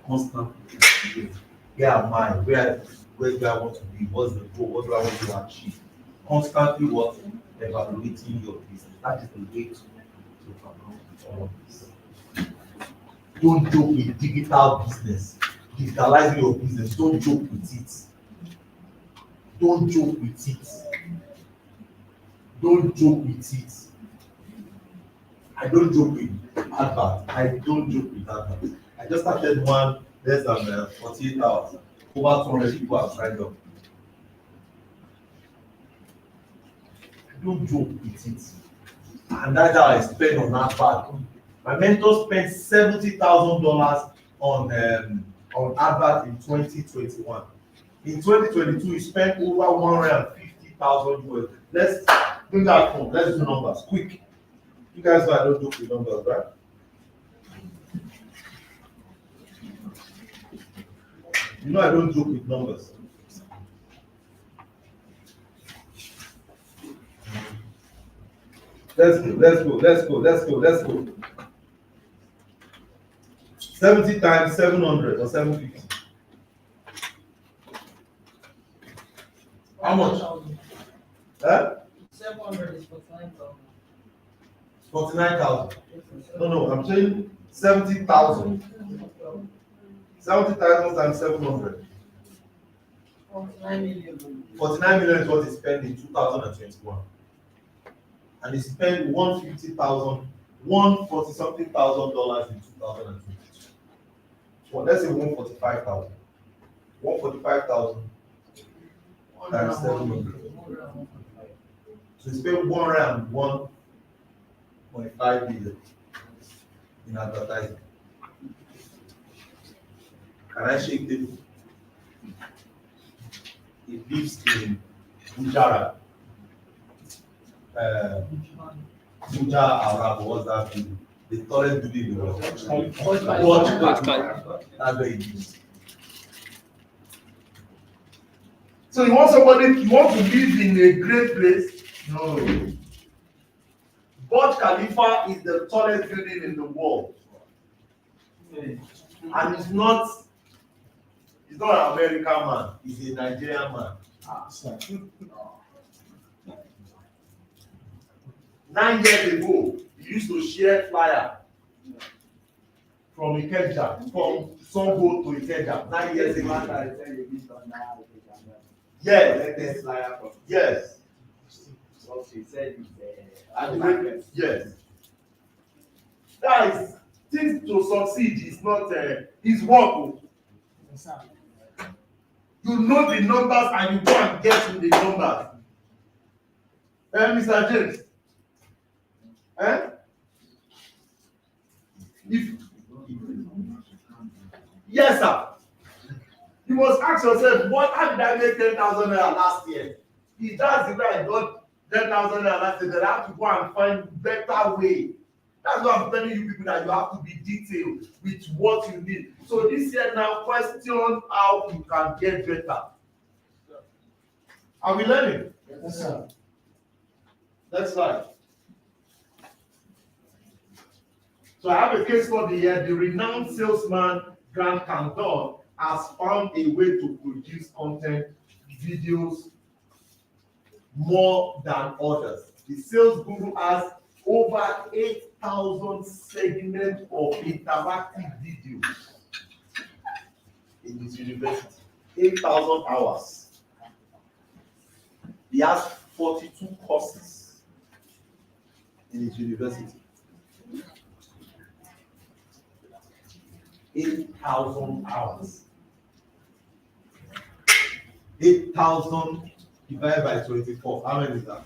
Constantly evaluate. Where am I? Where do I want to be? What's the goal? What do I want to achieve? Constantly what? Evaluating your business. That is the way to promote all of this. Don't joke with digital business. Digitalizing your business. Don't joke with it. Don't joke with it. Don't joke with it. I don't joke with advert. I don't joke with advert. I just started one less than 48 hours. Over 200 people have signed up. I don't joke with it. And that's how I spend on advert. My mentor spent $70,000 on advert in 2021. In 2022, he spent over 150,000 US. Let's bring that phone. Let's do numbers quick. You guys know I don't joke with numbers, right? You know I don't joke with numbers. Let's go. 70 times 700 or 750. How much? 700 is 49,000. 49,000. No, I'm saying 70,000. 70,000 times 700. 49 million. 49 million is what he spent in 2021. And he spent 150,000 $140 something thousand in 2022. So let's say 145,000. 145,000 times 700. So you spend 101.5 billion in advertising. Can I shake it? It lives in Gujarat. Gujarat Arab, what's that building? The tallest building in the world. That's where it is. So you want to live in a great place? No. Burj Khalifa is the tallest building in the world. And it's not an American man, he's a Nigerian man. 9 years ago, he used to share flyer from Ikeja, from Songo to Ikeja. 9 years ago. Yes. Yes. So she said Yes. That is, things to succeed is not his work. You know the numbers and you go and guess with the numbers. Mr. James. Yes, sir. You must ask yourself, how did I make 10,000 naira last year? If that's the way I got 10,000 naira last year, then I have to go and find better way. That's why I'm telling you people that you have to be detailed with what you need. So this year now, question how you can get better. Are we learning? Yes, sir. Next slide. So I have a case study here. The renowned salesman Grant Cardone has found a way to produce content, videos more than others. The sales guru has over 8,000 segments of interactive videos in his university. 8,000 hours. He has 42 courses in his university. 8,000 hours. 8,000 divided by 24. How many is that?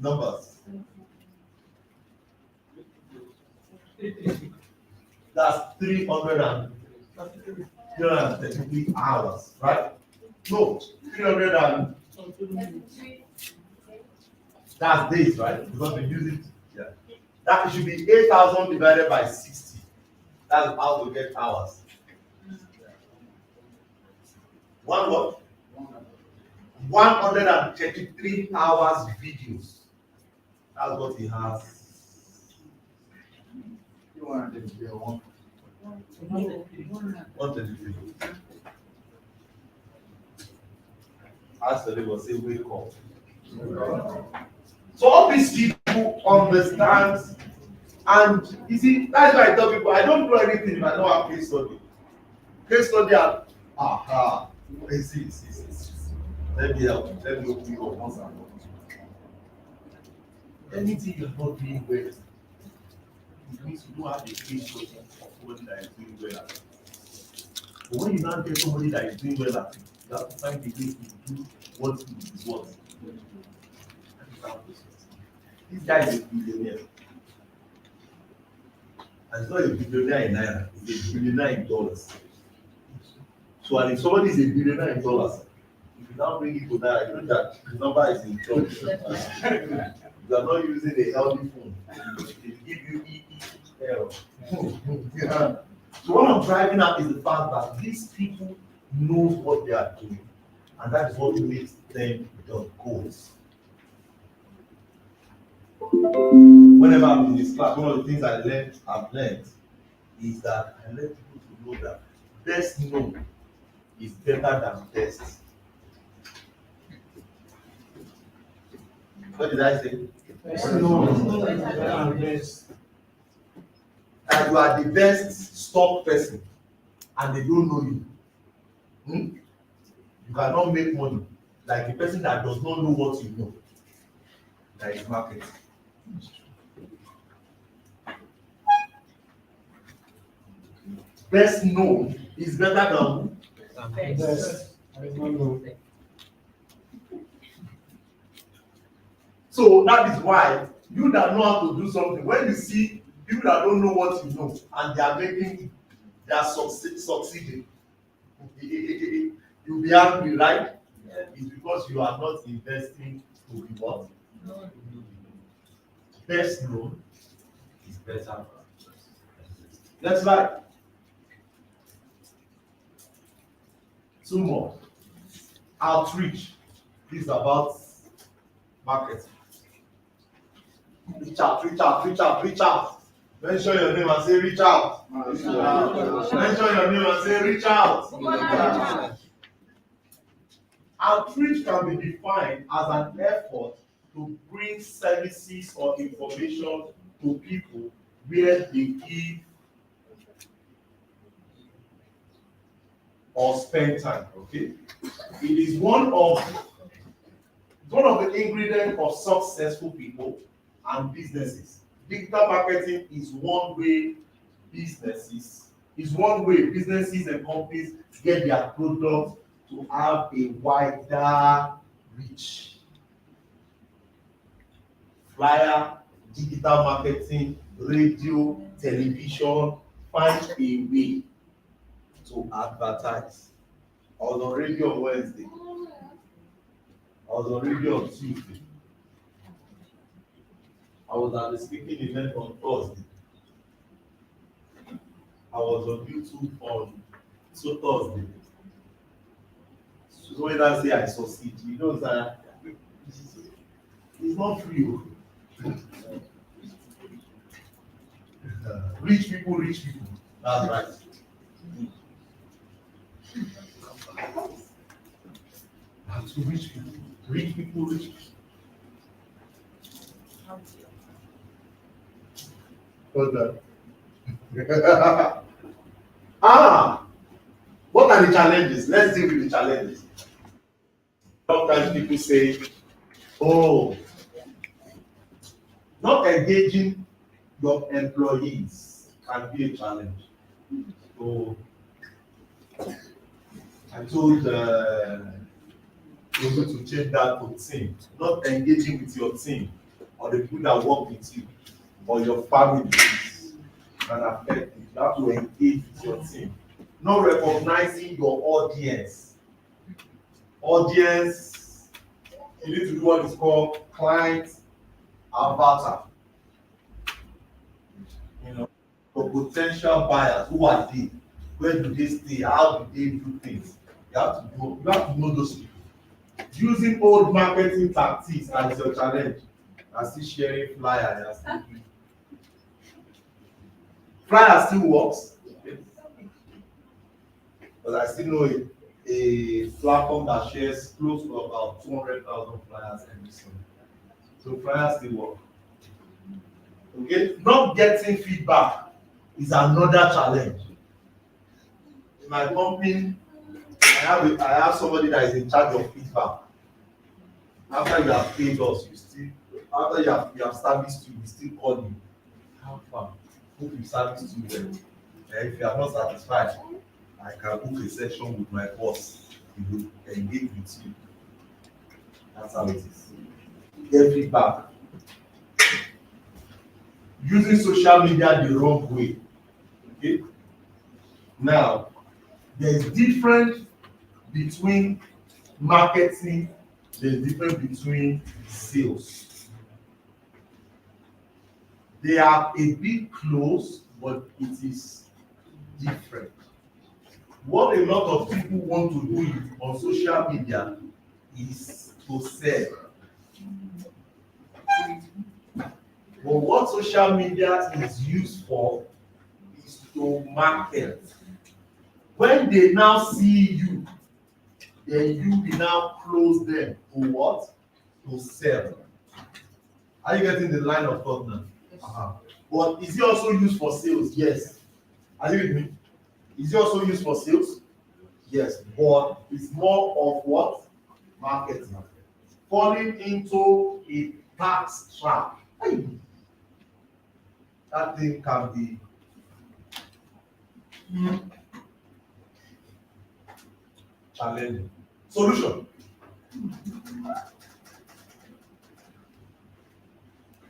Numbers. That's 333 hours, right? No, 300 and that's days, right? Because we use it. Yeah. That should be 8,000 divided by 60. That's how we get hours. One what? 133 hours videos. That's what he has. You want to do 133. Ask the Lord, say, wake up. So all these people understand, and you see, that's why I tell people I don't do anything if I don't have case study. Case study at see. Let me help. Let me open you up once and all. Anything you're not doing well, it means you don't have a case study of somebody that is doing well at it. But when you now get somebody that is doing well at it, you have to find a way to do what is what. This guy is a billionaire. And it's not a billionaire in naira, it's a billionaire in dollars. So and if somebody is a billionaire in dollars, if you now bring it to naira, you know that the number is in trouble. You are not using a healthy phone. It give you error. Yeah. So what I'm driving at is the fact that these people know what they are doing, and that is what makes them the goals. Whenever I'm in this class, one of the things I've learned is that I let people to know that best known is better than best. What did I say? Best known, better than best. That you are the best stock person and they don't know you. You cannot make money like the person that does not know what you know. That is marketing. Best known is better than Yes. I don't know. so that is why you that know how to do something, when you see people that don't know what you know and they are making, they are succeeding, you'll be angry, right? It's because you are not investing to be what? Best known is better. That's right. Two more. Outreach. This is about marketing. Reach out, reach out, reach out, reach out. Mention your name and say reach out. Mention your name and say reach out. Outreach can be defined as an effort to bring services or information to people where they give or spend time. Okay, it is one of the ingredients of successful people and businesses. Digital marketing is one way businesses and companies get their products to have a wider reach. Flyer, digital marketing, radio, television, find a way to advertise. I was on radio on Wednesday. I was on radio on Tuesday. I was at the speaking event on Thursday. I was on YouTube on Thursday. So when I say I succeed, you know that it's not free. Rich people. That's right. And to rich people. Hold on. What are the challenges? Let's deal with the challenges. Sometimes people say, oh, not engaging your employees can be a challenge. So I told people to change that to team, not engaging with your team or the people that work with you or your family can affect you. You have to engage with your team. Not recognizing your audience. Audience, you need to do what is called client avatar. You know, for potential buyers, who are they? Where do they stay? How do they do things? You have to know those people. Using old marketing tactics that is your challenge. I still sharing flyers. Flyer still works. But I still know a platform that shares close to about 200,000 flyers every single. So flyers still work. Okay, not getting feedback is another challenge. In my company, I have somebody that is in charge of feedback. After you have paid us, after you have serviced you, we still call you. How far? Hope you serviced you well. And if you are not satisfied, I can book a session with my boss. He will engage with you. That's how it is. Get feedback. Using social media the wrong way. Okay? Now, there's difference between marketing, there's difference between sales. They are a bit close, but it is different. What a lot of people want to do on social media is to sell. But what social media is used for is to market. When they now see you, then you will now close them to what? To sell. Are you getting the line of thought now? But is it also used for sales? Yes. Are you with me? Is it also used for sales? Yes. But it's more of what? Marketing. Falling into a tax trap Hey, that thing can be challenging. Solution.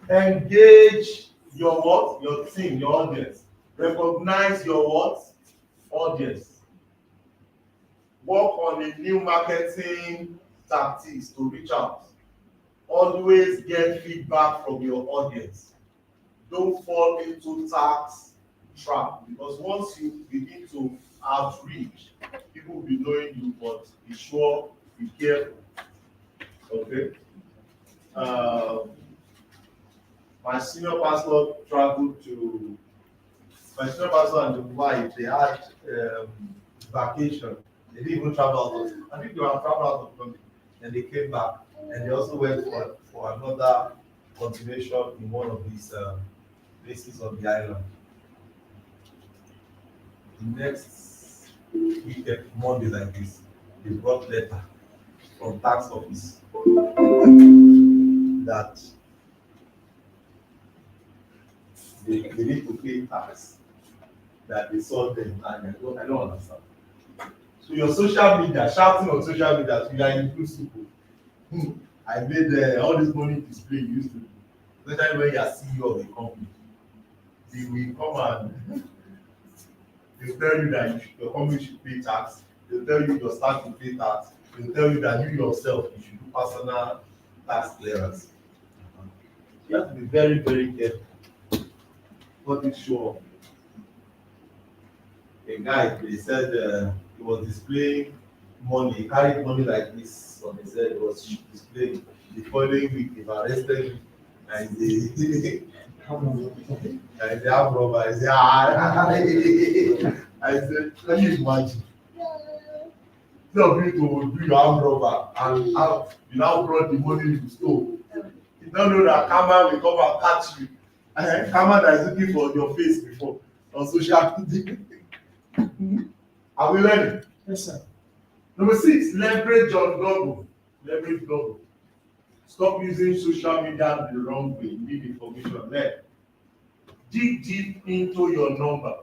Engage your what? Your team, your audience. Recognize your what? Audience. Work on a new marketing tactics to reach out. Always get feedback from your audience. Don't fall into tax trap, because once you begin to outreach, people will be knowing you, but be sure, be careful. Okay. My senior pastor traveled to my senior pastor and the wife, they had vacation. They didn't even travel out of, I think they were travel out of country. And they came back and they also went for another continuation in one of these places on the island. The next weekend, Monday like this, they brought letter from tax office that they need to pay tax, that they saw them, and I don't understand. So your social media, shouting on social media, so you are inclusive. I made all this money display you used to do. Especially when you are CEO of a company, they will come and they tell you that your company should pay tax. They tell you your staff should pay tax. They tell you that you yourself you should do personal tax clearance. You have to be very, very careful. What is show? A guy, they said he was displaying money. He carried money like this on his head. He was displaying. The following week, they arrested him and they and the armed robber. I said, I said, can you imagine? Instead of you to do your armed robber and have, you now brought the money you stole. You don't know that karma will come and catch you. Karma that is looking for your face before on social media. Are we learning? Yes, sir. Number 6, leverage on Google. Leverage Google. Stop using social media the wrong way. You need information. Learn. Dig deep into your number.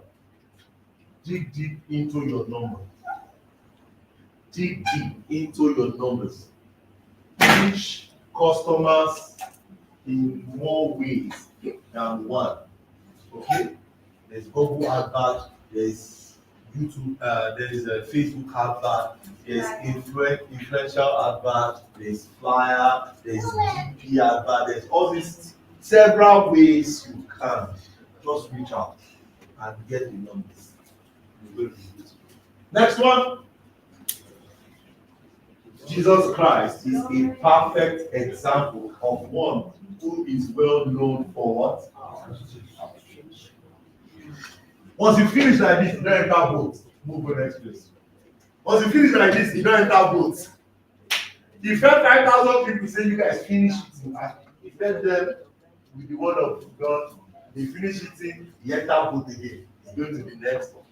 Dig deep into your number. Dig deep into your numbers. Reach customers in more ways than one. Okay? There's Google advert, there's YouTube, there's a Facebook advert, there's influential advert, there's flyer, there's GP advert, there's all these several ways you can just reach out and get the numbers. Next one. Jesus Christ is a perfect example of one who is well known for what? Once you finish like this, you don't enter boat. Move on next place. Once you finish like this, you don't enter boat. You fed 5,000 people, say you guys finish eating. You fed them with the word of God. They finish eating, you enter boat again. You go to the next one.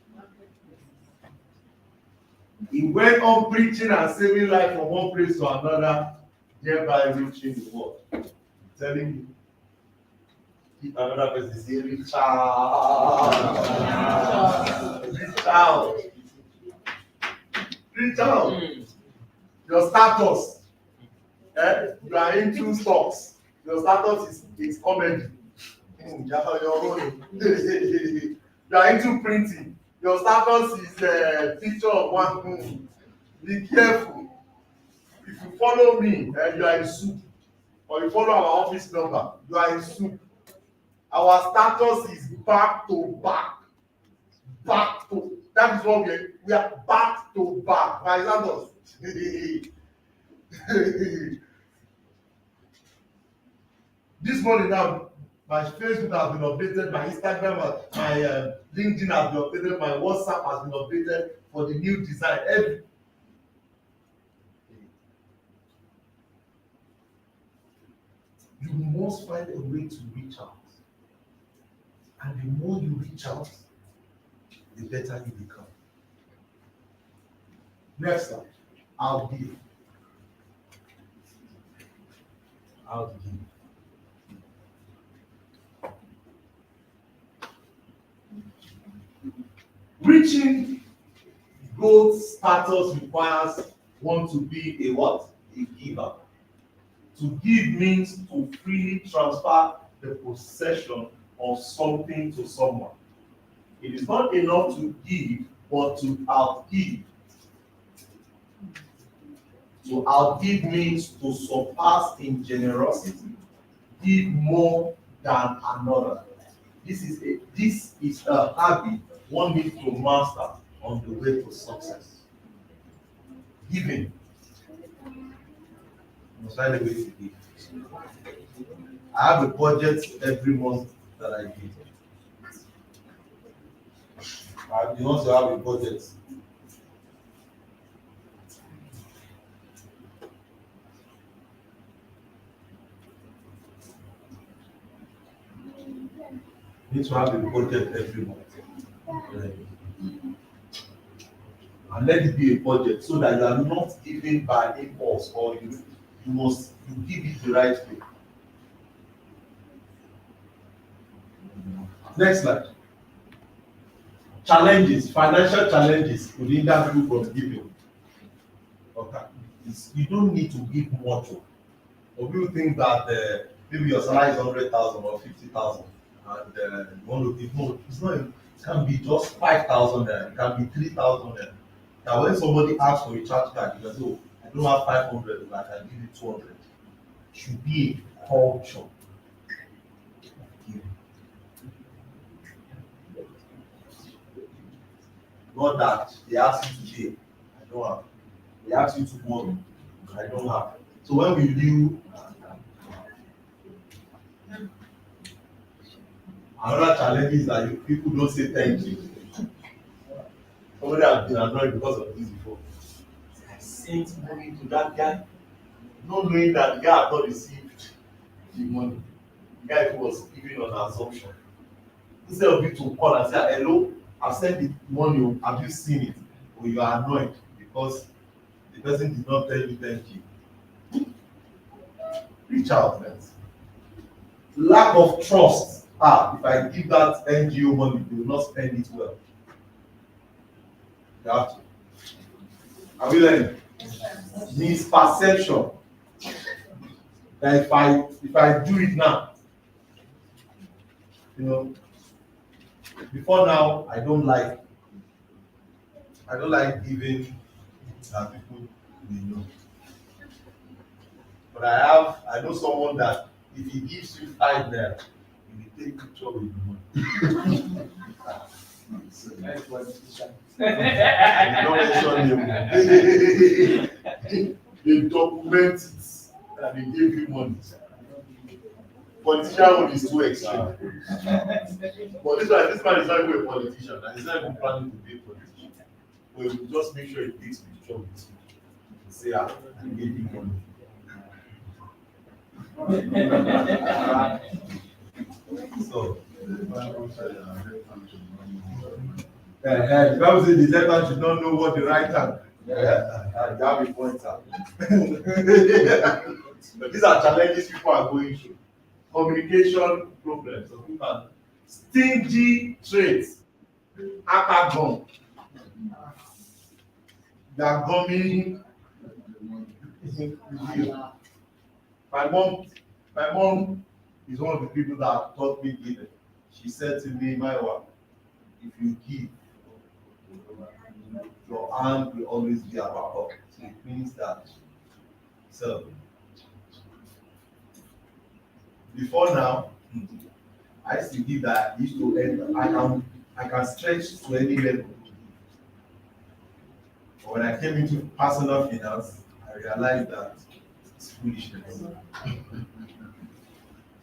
He went on preaching and saving life from one place to another, thereby reaching the world. I'm telling you, if another person say, reach out. Reach out. Reach out. Your status. You are into stocks. Your status is comedy. You are into printing. Your status is a picture of one. Be careful. If you follow me, you are in soup. Or you follow our office number, you are in soup. Our status is back to back. Back to. That is what we are back to back. My status. This morning now, my Facebook has been updated, my Instagram, my LinkedIn has been updated, my WhatsApp has been updated for the new design. You must find a way to reach out. And the more you reach out, the better you become. Next slide. I'll give. Reaching gold status requires one to be a what? A giver. To give means to freely transfer the possession of something to someone. It is not enough to give, but to outgive. To outgive means to surpass in generosity, give more than another. This is a habit one needs to master on the way to success. Giving. Must find a way to give. I have a budget every month that I give. You want to have a budget. You need to have a budget every month. And let it be a budget so that you are not giving by impulse, or you give it the right way. Next slide. Challenges, financial challenges could hinder you from giving. Okay. You don't need to give much. Or you think that maybe your salary is 100,000 or 50,000 and you want to give more. It's not. It can be just 5,000 there. It can be 3,000 there. Now when somebody asks for a charge card, you can say, "Oh, I don't have 500, but I can give you 200." It should be a culture. Not that they ask you today, I don't have. They ask you tomorrow, I don't have. So when we do another challenge is that people don't say thank you. Somebody has been annoyed because of this before. I sent money to that guy, not knowing that the guy had not received the money. The guy was giving on assumption. Instead of you to call and say, "Hello, I've sent the money, have you seen it?" Or you are annoyed because the person did not tell you thank you. Reach out, man. Lack of trust. If I give that NGO money, they will not spend it well. You have to. Are we learning? Misperception. That if I do it now, before now, I don't like giving people they know. But I know someone that if he gives you 5 naira, he will take picture with the money. Nice politician. Don't mention him. They document it and they give you money. Politician one is too extreme. But this man is not even a politician, and he's not even planning to be a politician. But you just make sure he takes picture with you. Say, I gave you money. So, the Bible says the left hand should not know what the right hand. Yeah, you have a point. But these are challenges people are going through. Communication problems. Stingy traits. Akagon. They are gumming. My mom is one of the people that taught me giving. She said to me, "Maiwa, if you give, your hand will always be about up." So it means that. So before now, I used to give that. I used to end. I can stretch to any level. But when I came into personal finance, I realized that it's foolishness.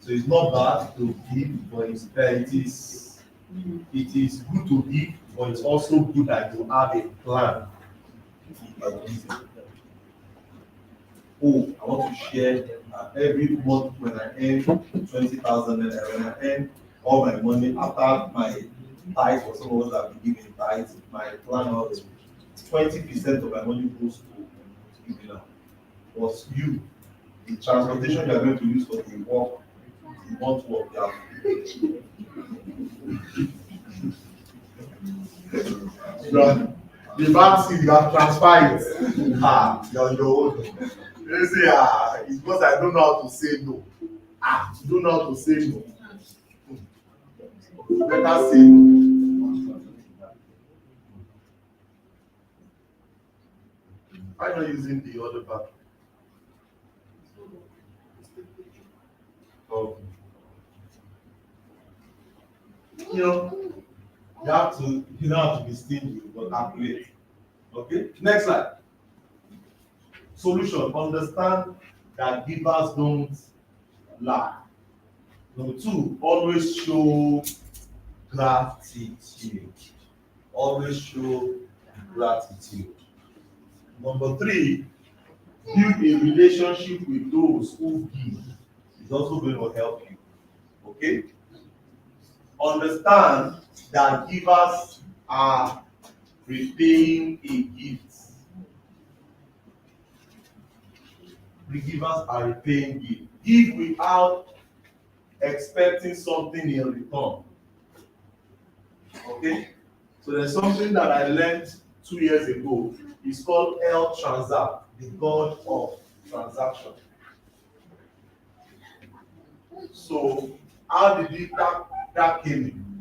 So it's not bad to give, but it is good to give, but it's also good that you have a plan. Oh, I want to share every month when I earn 20,000, and when I earn all my money after my tithe, or some of us have been giving tithes, my plan was 20% of my money goes to giving out. Was you, the transportation you are going to use for the work, you want work, you have to pay. The bank see you have transferred it. You're on your own. They say, it's because I don't know how to say no. You don't know how to say no. Better say no. Why not using the other battery? Okay. You don't have to be stingy, but calculate. Okay, next slide. Solution: understand that givers don't lie. Number 2, always show gratitude. Always show gratitude. Number 3, build a relationship with those who give. It's also going to help you. Okay? Understand that givers are repaying a gift. The givers are repaying gift. Give without expecting something in return. Okay? So there's something that I learned 2 years ago. It's called El Transact, the God of transaction. So how did that came in?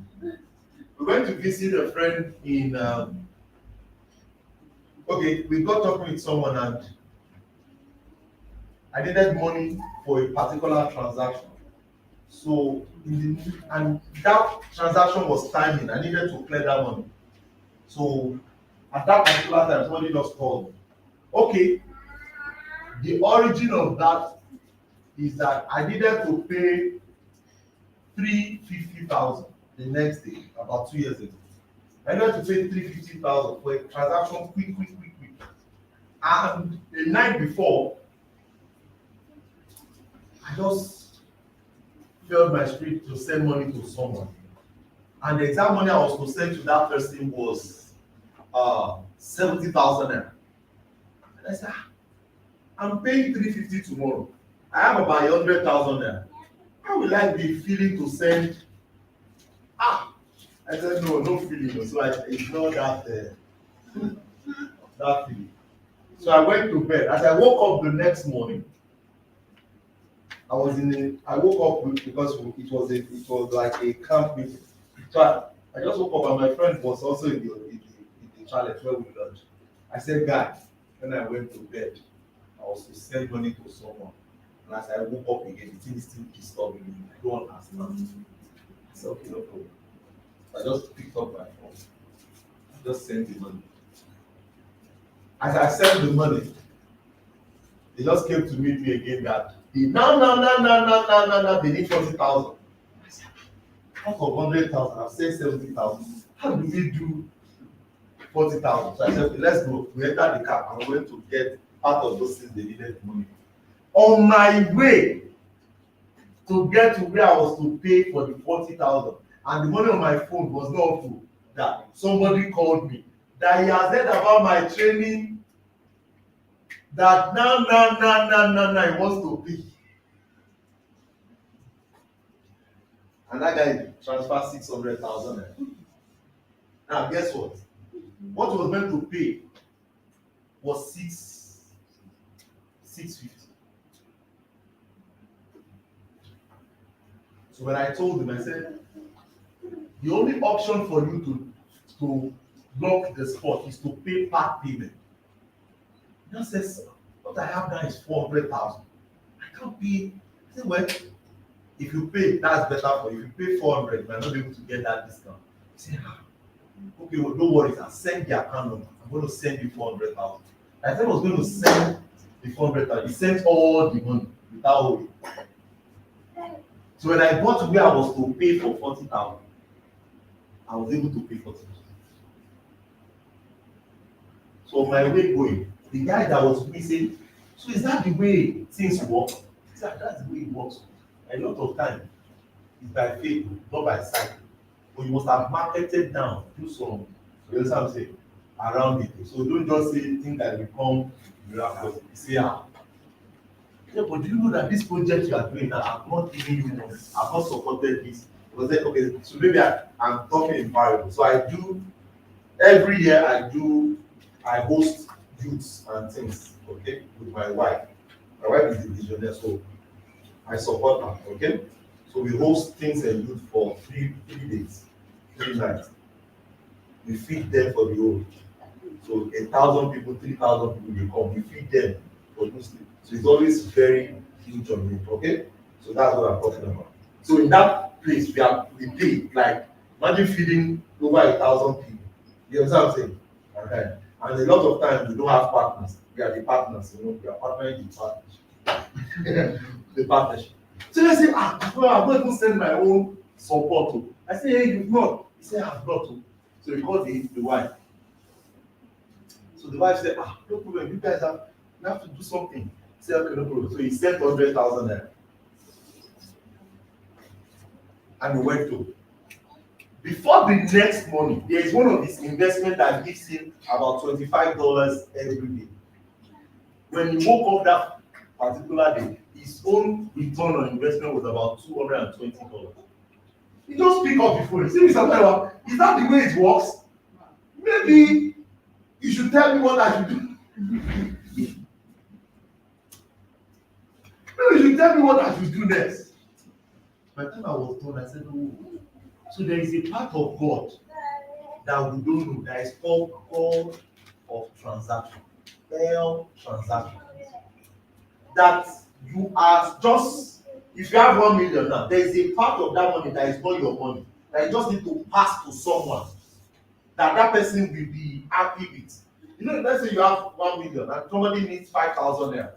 We went to visit a friend in we got talking with someone and I needed money for a particular transaction. So and that transaction was timing. I needed to clear that money. So at that particular time, somebody just called me. Okay, the origin of that is that I needed to pay 350,000 the next day, about 2 years ago. I needed to pay 350,000 for a transaction quick. And the night before, I just felt my spirit to send money to someone. And the exact money I was to send to that person was 70,000 naira. And I said, I'm paying 350 tomorrow. I have about 100,000 naira. How will I be feeling to send? I said, no feeling. So I ignored that feeling. So I went to bed. As I woke up the next morning, I woke up because it was like a camp meeting. So I just woke up and my friend was also in the challenge where we lunch. I said, guy, when I went to bed, I was to send money to someone. And as I woke up again, the thing is still disturbing me. I don't understand. I said, okay, no problem. I just picked up my phone. I just sent the money. As I sent the money, they just came to meet me again that they need 40,000. I said, out of 100,000, I've said 70,000. How do we do 40,000? So I said, okay, let's go. We entered the car and we went to get part of those things they needed money. On my way to get to where I was to pay for the 40,000, and the money on my phone was not up to that. Somebody called me that he has heard about my training, that now he wants to pay. And that guy transferred 600,000. Now guess what? What he was meant to pay was 650. So when I told him, I said, the only option for you to block the spot is to pay part payment. He just says, what I have now is 400,000. I can't pay. I said, well, if you pay, that's better for you. If you pay 400, you might not be able to get that discount. He said, okay, well, no worries. I'll send the account number. I'm going to send you 400,000. I said I was going to send the 400,000. He sent all the money without holding. So when I got to where I was to pay for 40,000, I was able to pay 40,000. So my way going, the guy that was with me said, so is that the way things work? He said, that's the way it works. A lot of time, it's by faith, not by sight. But you must have marketed down, do some, you understand what I'm saying, around it. So don't just say things that become miraculous. You say, yeah, but do you know that this project you are doing now, I'm not giving you money, I've not supported this. Because then, okay, so maybe I'm talking in variable. So I do Every year I host youths and things, okay, with my wife. My wife is a visionary, so I support her, okay? So we host things and youth for three days, 3 nights. We feed them for the whole. So 1,000 people, 3,000 people will come. We feed them for Muslim. So it's always very huge on me, okay? So that's what I'm talking about. So in that place, we pay, like, imagine feeding over 1,000 people. You understand what I'm saying? Okay. And a lot of times we don't have partners. We are the partners, you know, we are partnering the partnership. The partnership. So they say, well, I'm not even send my own support to. I say, hey, you've not. He said, I've got to. So he called the wife. So the wife said, no problem, you guys have to do something. He said, okay, no problem. So he sent 100,000 there. And we went to. Before the next morning, there is one of his investment that gives him about $25 every day. When he woke up that particular day, his own return on investment was about $220. He just pick up the phone. See, Mr. Taiwa, is that the way it works? Maybe you should tell me what I should do. Maybe you should tell me what I should do next. By the time I was done, I said, oh. So there is a part of God that we don't know that is called call of transaction. Transaction. That you are just, if you have 1 million now, there is a part of that money that is not your money, that you just need to pass to someone that person will be happy with. You know, let's say you have 1 million and somebody needs 5,000 naira.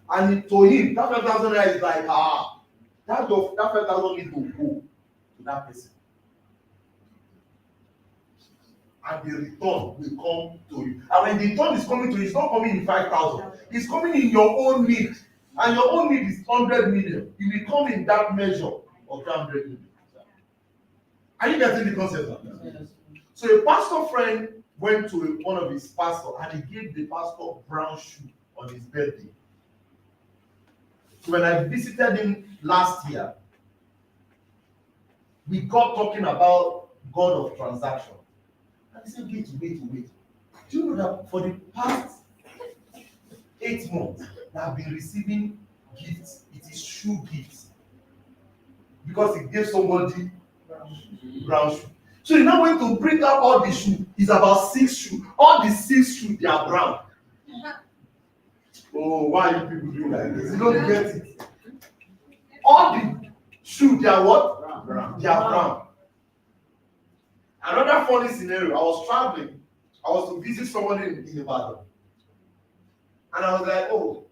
And to him, that 5,000 naira is like, that 5,000 needs to go to that person. And the return will come to you. And when the return is coming to you, it's not coming in 5,000. It's coming in your own need. And your own need is 100 million. It will come in that measure of 100 million. Are you getting the concept of that? Yes. So a pastor friend went to one of his pastors and he gave the pastor brown shoe on his birthday. So when I visited him last year, we got talking about God of transaction. And he said, wait. Do you know that for the past 8 months, that I've been receiving gifts? It is shoe gifts. Because he gave somebody brown shoe. So he now went to bring out all the shoes. It's about 6 shoes. All the 6 shoes, they are brown. Oh, why are you people doing like this? You don't get it. All the shoes, they are what? Brown. They are brown. Another funny scenario, I was traveling. I was to visit someone in Ibadan. And I was like, oh,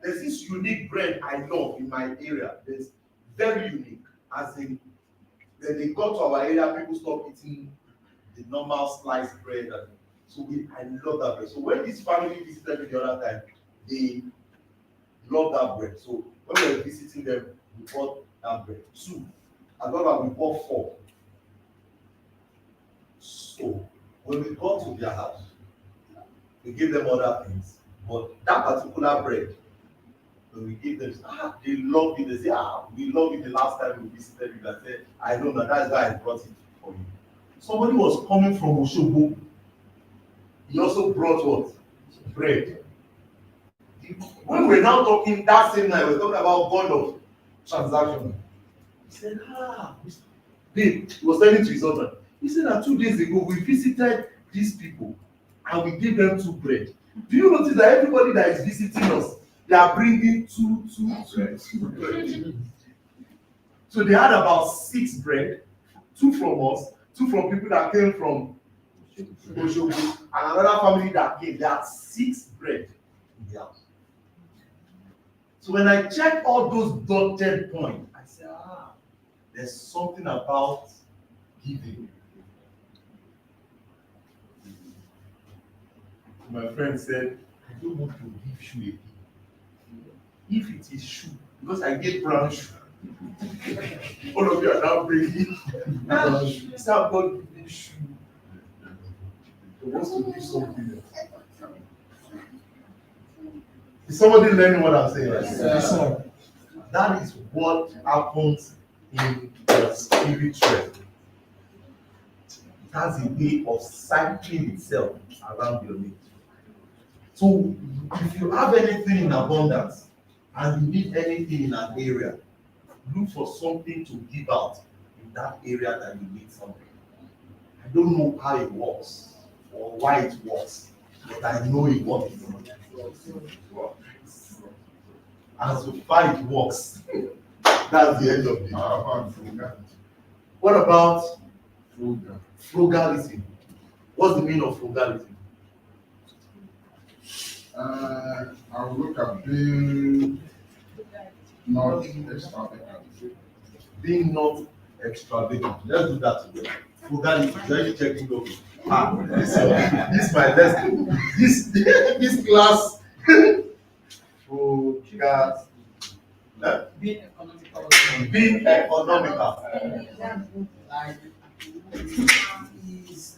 there's this unique bread I love in my area. It's very unique. As in, when they got to our area, people stopped eating the normal sliced bread. And so I love that bread. So when this family visited me the other time, they love that bread. So when we were visiting them, we bought that bread. 2. I got that we bought 4. So when we got to their house, we gave them other things. But that particular bread, when we gave them, they loved it. They say, we loved it the last time we visited you. I said, I know that that's why I brought it for you. Somebody was coming from Oshobo. He also brought what? Bread. When we're now talking that same night, we're talking about God of transaction. He said, babe, he was telling to his husband. He said that 2 days ago we visited these people and we gave them 2 bread. Do you notice that everybody that is visiting us, they are bringing two bread? So they had about 6 bread, 2 from us, 2 from people that came from Oshogo, and another family that came. They had 6 bread in the house. So when I check all those dotted points, I say, there's something about giving. My friend said, I don't want to give shoe again. If it is shoe, because I get brown shoe, all of you are now bringing brown shoe. It's not about giving shoe. He wants to give something else. Is somebody learning what I'm saying? Yes. That is what happens in the spirit realm. has a way of cycling itself around your needs. So if you have anything in abundance and you need anything in an area, look for something to give out in that area that you need something. I don't know how it works or why it works, but I know it works. And so far it works. That's the end of it. What about frugalism? What's the meaning of frugalism? I'll look at being not extravagant. Being not extravagant. Let's do that together. Frugality. Very checking over. This my lesson. This class. Frugal. Being economical. Being economical. Like,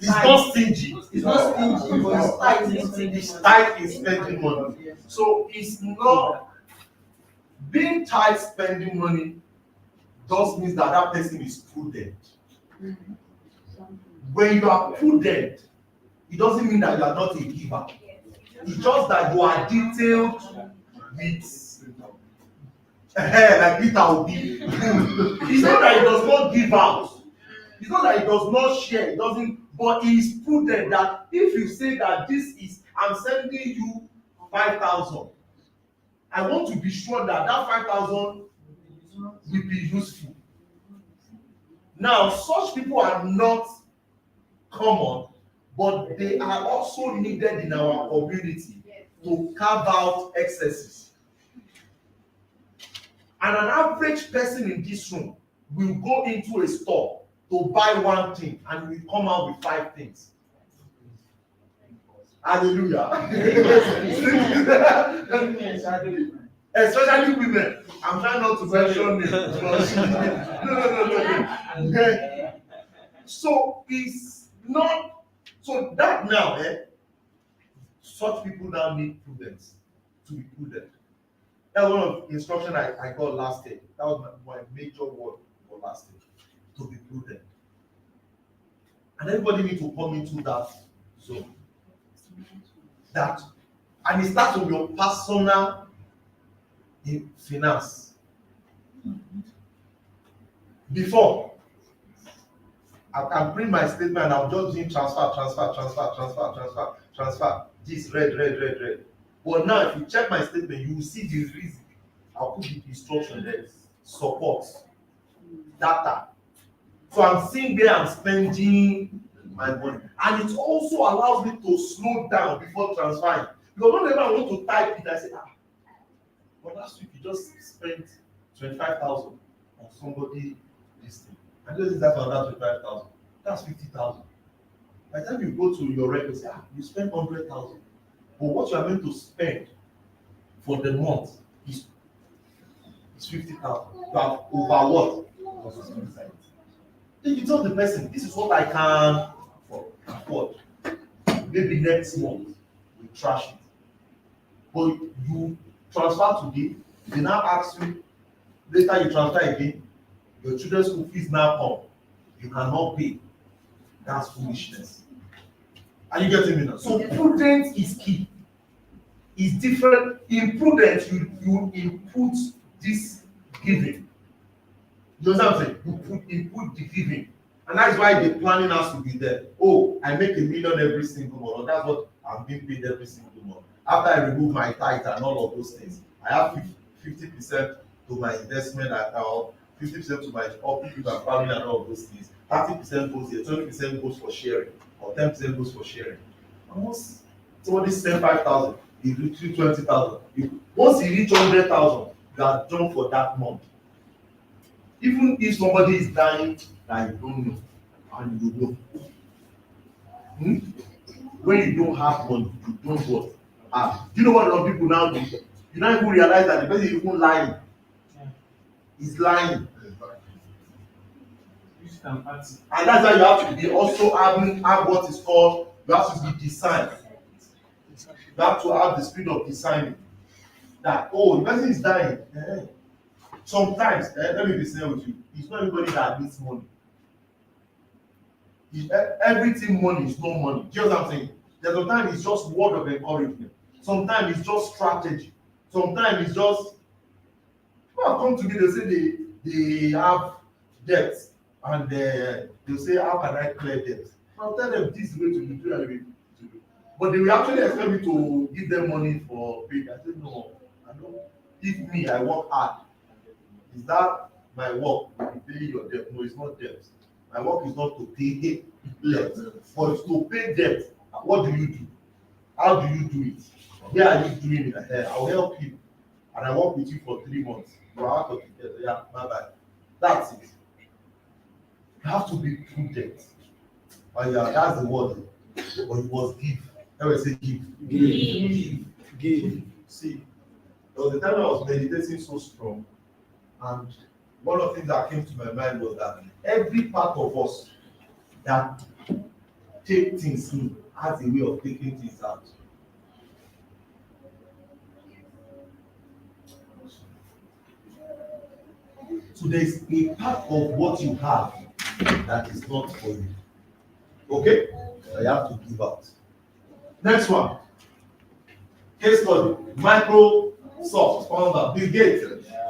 It's not stingy. it's not stingy, but it's tight in spending It's money. tight in spending money. So it's not being tight spending money just means that that person is prudent. When you are prudent, it doesn't mean that you are not a giver. It's just that you are detailed with like Peter will be. It's not that he does not give out. It's not that he does not share. It doesn't. But he is prudent that if you say that this is, I'm sending you 5,000. I want to be sure that that 5,000 will be useful. Now, such people are not common, but they are also needed in our community to carve out excesses. And an average person in this room will go into a store to buy one thing and will come out with 5 things. Hallelujah. Especially women. I'm trying not to mention names. No. So it's not, so that now, such people now need prudence to be prudent. That was one of the instruction I got last year. That was my major word for last year. To be prudent. And everybody needs to come into that zone. That, and it starts with your personal finance. Before, I can print my statement and I'm just doing transfer. This red. But now, if you check my statement, you will see the reason. I'll put the instruction there. Support. Data. So I'm seeing where I'm spending my money. And it also allows me to slow down before transferring. Because whenever I want to type it, I say, but last week you just spent 25,000 on somebody listening. And this is that for another 25,000. That's 50,000. By the time you go to your record, say, you spent 100,000. But what you are meant to spend for the month is 50,000. You have over what? Then you tell the person, this is what I can afford. Maybe next month we trash it. But you transfer today, they now ask you, later you transfer again, your children's school fees now come. You cannot pay. That's foolishness. Are you getting me now? So prudence is key. It's different. In prudence, you input this giving. You know what I'm saying? You input the giving. And that's why the planning has to be there. Oh, I make $1 million every single month. That's what I'm being paid every single month. After I remove my tithe and all of those things, I have 50% to my investment account, 50% to my upkeep and family and all of those things. 30% goes here, 20% goes for sharing, or 10% goes for sharing. And once somebody send 5,000, you reach 20,000. Once you reach 100,000, you are done for that month. Even if somebody is dying that you don't know, and you know. When you don't have money, you don't what? Do you know what a lot of people now do? You now even realize that the person is even lying. He's lying. And that's why you have to be also have what is called, you have to be discerned. You have to have the spirit of discerning. That, the person is dying. Sometimes, let me be sincere with you, it's not everybody that needs money. Everything money is no money. Do you know what I'm saying? There's sometimes it's just word of encouragement. Sometimes it's just strategy. Sometimes it's just people come to me, they say they have debt and they'll say, how can I clear debt? I'll tell them this is the way to do it. But they will actually expect me to give them money for pay. I said, no, I don't. If me, I work hard. Is that my work to pay your debt? No, it's not debt. My work is not to pay debt, but it's to pay debt. What do you do? How do you do it? Where are you doing it? I'll help you. And I work with you for 3 months. You are out of the debt. Yeah, bye-bye. That's it. You have to be prudent. Oh yeah, that's the word. But you must give. I will say give. Give. See, there was a time I was meditating so strong, and one of the things that came to my mind was that every part of us that take things in has a way of taking things out. So there's a part of what you have that is not for you. Okay? So you have to give out. Next one. Case study. Microsoft founder Bill Gates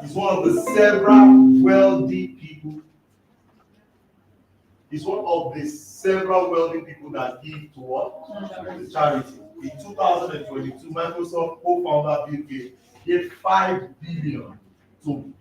is one of the several wealthy people. He's one of the several wealthy people that give to what? Charity. In 2022, Microsoft co-founder Bill Gates gave $5 billion to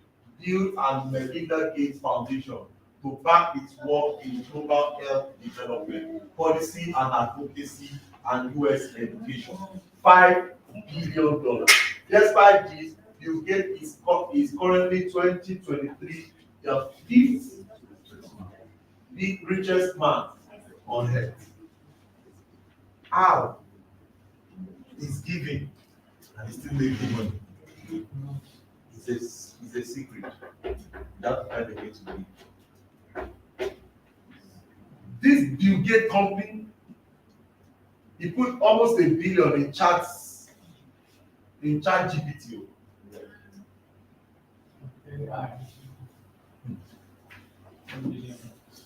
build and Melinda Gates Foundation to back its work in global health development, policy and advocacy, and US education. $5 billion. Despite this, Bill Gates is currently 2023 the fifth richest man on earth. How? He's giving and he's still making money. It's a secret. That's why they get to be. This Bill Gates company, he put almost $1 billion in chat GPT.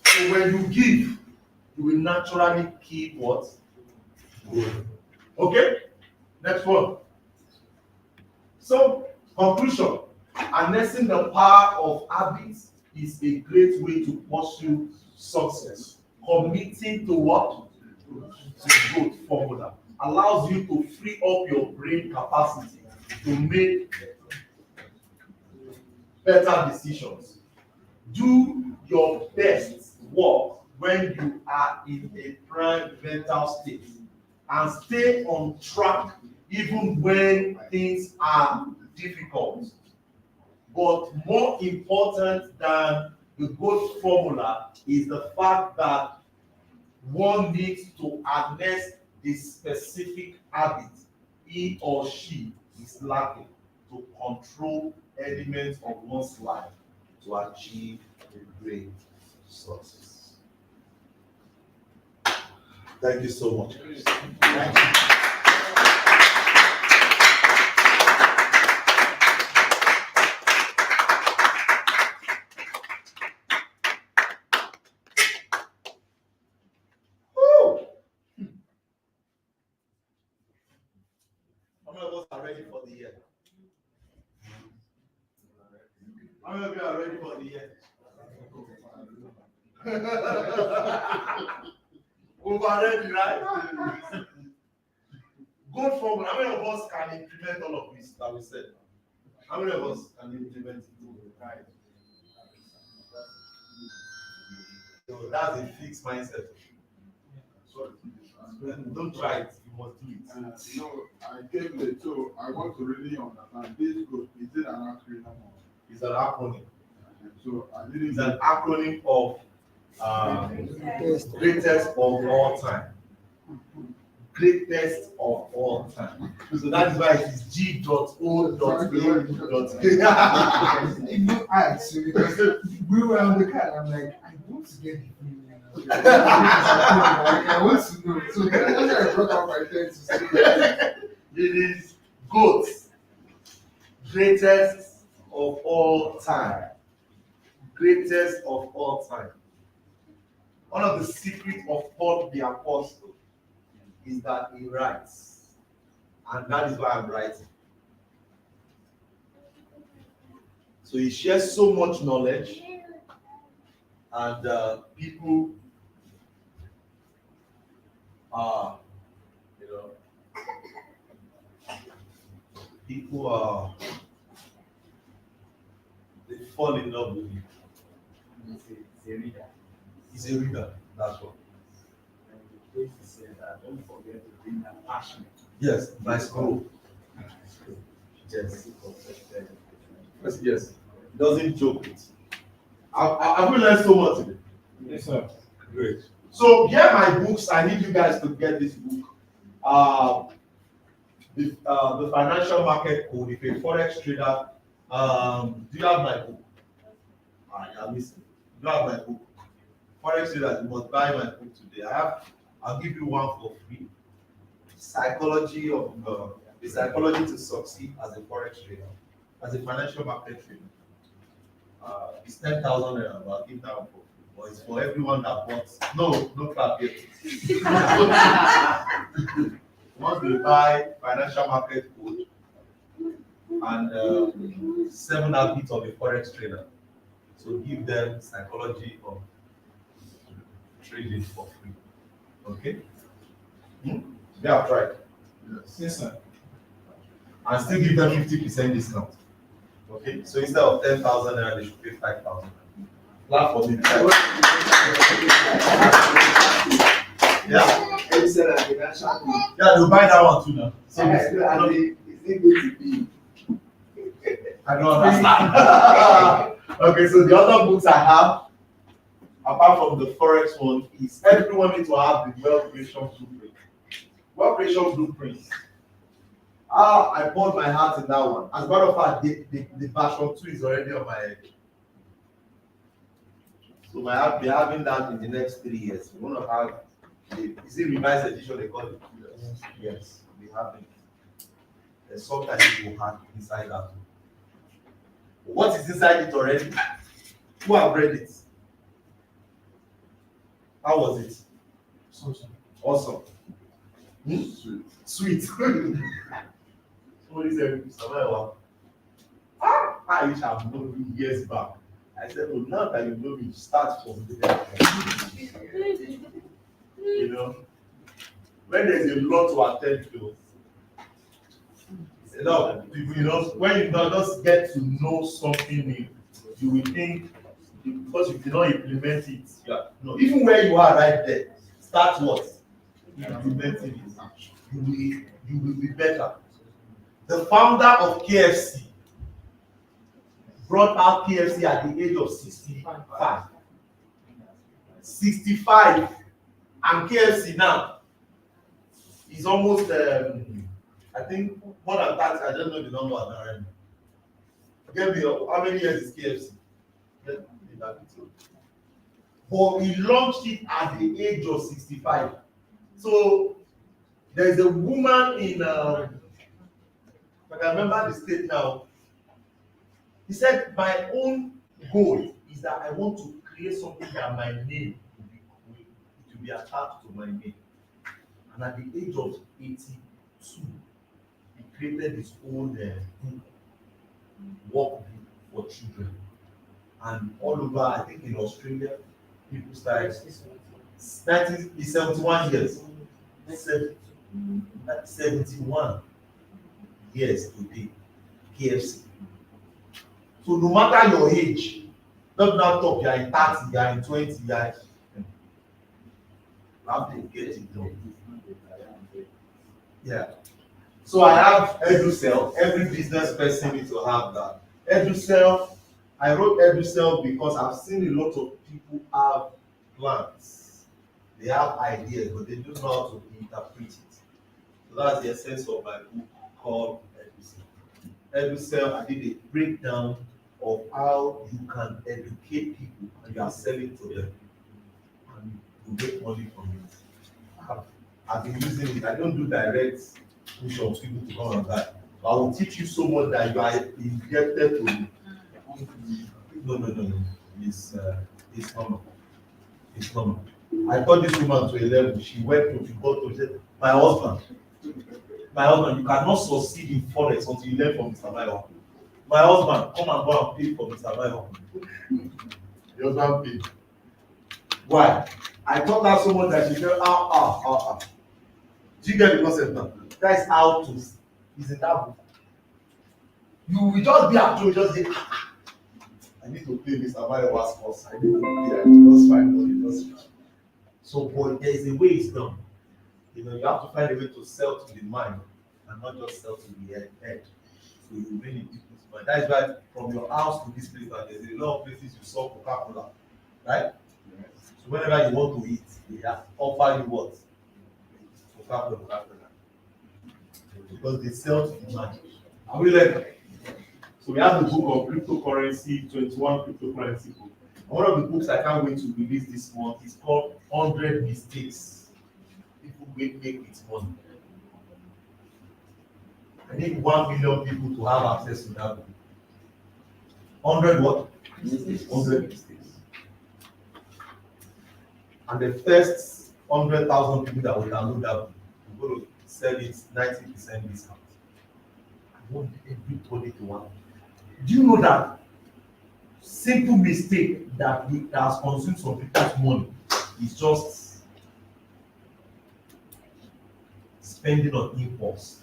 So when you give, you will naturally keep what? Okay? Next one. So, conclusion. Harnessing the power of habits is a great way to pursue success. Committing to what? To growth formula allows you to free up your brain capacity to make better decisions. Do your best work when you are in a prime mental state and stay on track even when things are difficult. But more important than the growth formula is the fact that one needs to harness the specific habit he or she is lacking to control elements of one's life to achieve a great success. Thank you so much. Thank you. How many of us are ready for the year? How many of you are ready for the year? Over ready, right? Good formula. How many of us can implement all of this that we said? How many of us can implement it? Right. So that's a fixed mindset. Sorry. Don't try it, you must do it. No, I came late, so I want to really understand this group. Is it an acronym? It's an acronym. So I didn't. It's an acronym of greatest of all time. Greatest of all time. So that is why it is G.O.A. You know, so because we were on the car, I'm like, I want to get the feeling. I want to know. So that's why I brought out my pen to say that. It is GOAT. Greatest of all time. Greatest of all time. one of the secrets of Paul the Apostle is that he writes, and that is why I'm writing. So he shares so much knowledge, and people are, you know, people are, they fall in love with him. It's a reader. He's a reader, that's what. And the place he said that don't forget to bring that passion. Yes, my school. Yes. Yes. He doesn't joke with. Have we learned so much today? Yes, sir. Great. So here are my books. I need you guys to get this book. The financial market code. If you're a forex trader, do you have my book? I'm listening. Do you have my book? Forex traders, you must buy my book today. I'll give you one for free. Psychology the psychology to succeed as a forex trader, as a financial market trader. It's 10,000 naira, but I'll give that one for free. But it's for everyone that wants. No clap yet. Once they buy financial market code and 7 habits of a forex trader, so give them psychology of trading for free. Okay? They have tried. Yes, sir. And still give them 50% discount. Okay? So instead of 10,000 naira, they should pay 5,000. Clap for me. Yeah. Yeah, they'll buy that one too now. So I don't understand. Okay, so the other books I have, apart from the Forex one, is everyone needs to have the wealth creation blueprint. Wealth creation blueprint. I poured my heart in that one. As a matter of fact, the version 2 is already on my head. So I'll be having that in the next 3 years. We want to have is it revised edition they call it? Yes, we have it. There's sometimes you will have inside that. What is inside it already? Who have read it? How was it? Awesome. Sweet. Somebody said, Mr. Maiwa, I wish I have known you years back. I said, well, now that you know me, start from there. You know, when there's a lot to attend to, it's a lot of people, you know, when you just get to know something new, you will think, because you did not implement it, no, even where you are right there, start what? Implementing it. You will be better. The founder of KFC brought out KFC at the age of 65. 65, and KFC now is almost, I think, more than 30. I don't know the number now. Give me how many years is KFC? But he launched it at the age of 65. So there is a woman in, I can remember the state now. He said, my own goal is that I want to create something that my name will be attached to my name. And at the age of 82, he created his own work for children. And all over, I think in Australia, people started 71 years. 71 years today, KFC. So no matter your age, don't now talk, you are in 30, you are in 20, you are have to get it done. Yeah. So I have EduCell. Every business person needs to have that. EduCell, I wrote EduCell because I've seen a lot of people have plans. They have ideas, but they don't know how to interpret it. So that's the essence of my book called EduCell. EduCell, I did a breakdown of how you can educate people and you are selling to them. And you make money from it. I've been using it. I don't do direct push of people to come and buy. But I will teach you so much that you are indebted to it. No. It's normal. It's normal. I taught this woman to a level. She went to, she got to, she said, my husband, you cannot succeed in Forex until you learn from Mr. Mayo. My husband, come and go and pay for Mr. Mayo. Your husband paid. Why? I taught her so much that she said, Do you get the concept now? That is how to, is in that book. You will just be at home, just say, I need to play Mr. Mayo's course. I need to play that. Just fine, just fine. So, but there is a way it's done. You know, you have to find a way to sell to the mind and not just sell to the head. So you really people's mind. That is why from your house to this place, there's a lot of places you saw Coca-Cola, right? So whenever you want to eat, they offer you what? Coca-Cola. Because they sell to the mind. Are we learning? So we have the book of cryptocurrency, 21 cryptocurrency book. One of the books I can't wait to release this month is called 100 Mistakes People Make with Money. I need 1 million people to have access to that book. 100 what? 100 mistakes. And the first 100,000 people that will download that book, we're going to sell it 90% discount. I want everybody to want. Do you know that simple mistake that has consumed some people's money is just spending on impulse?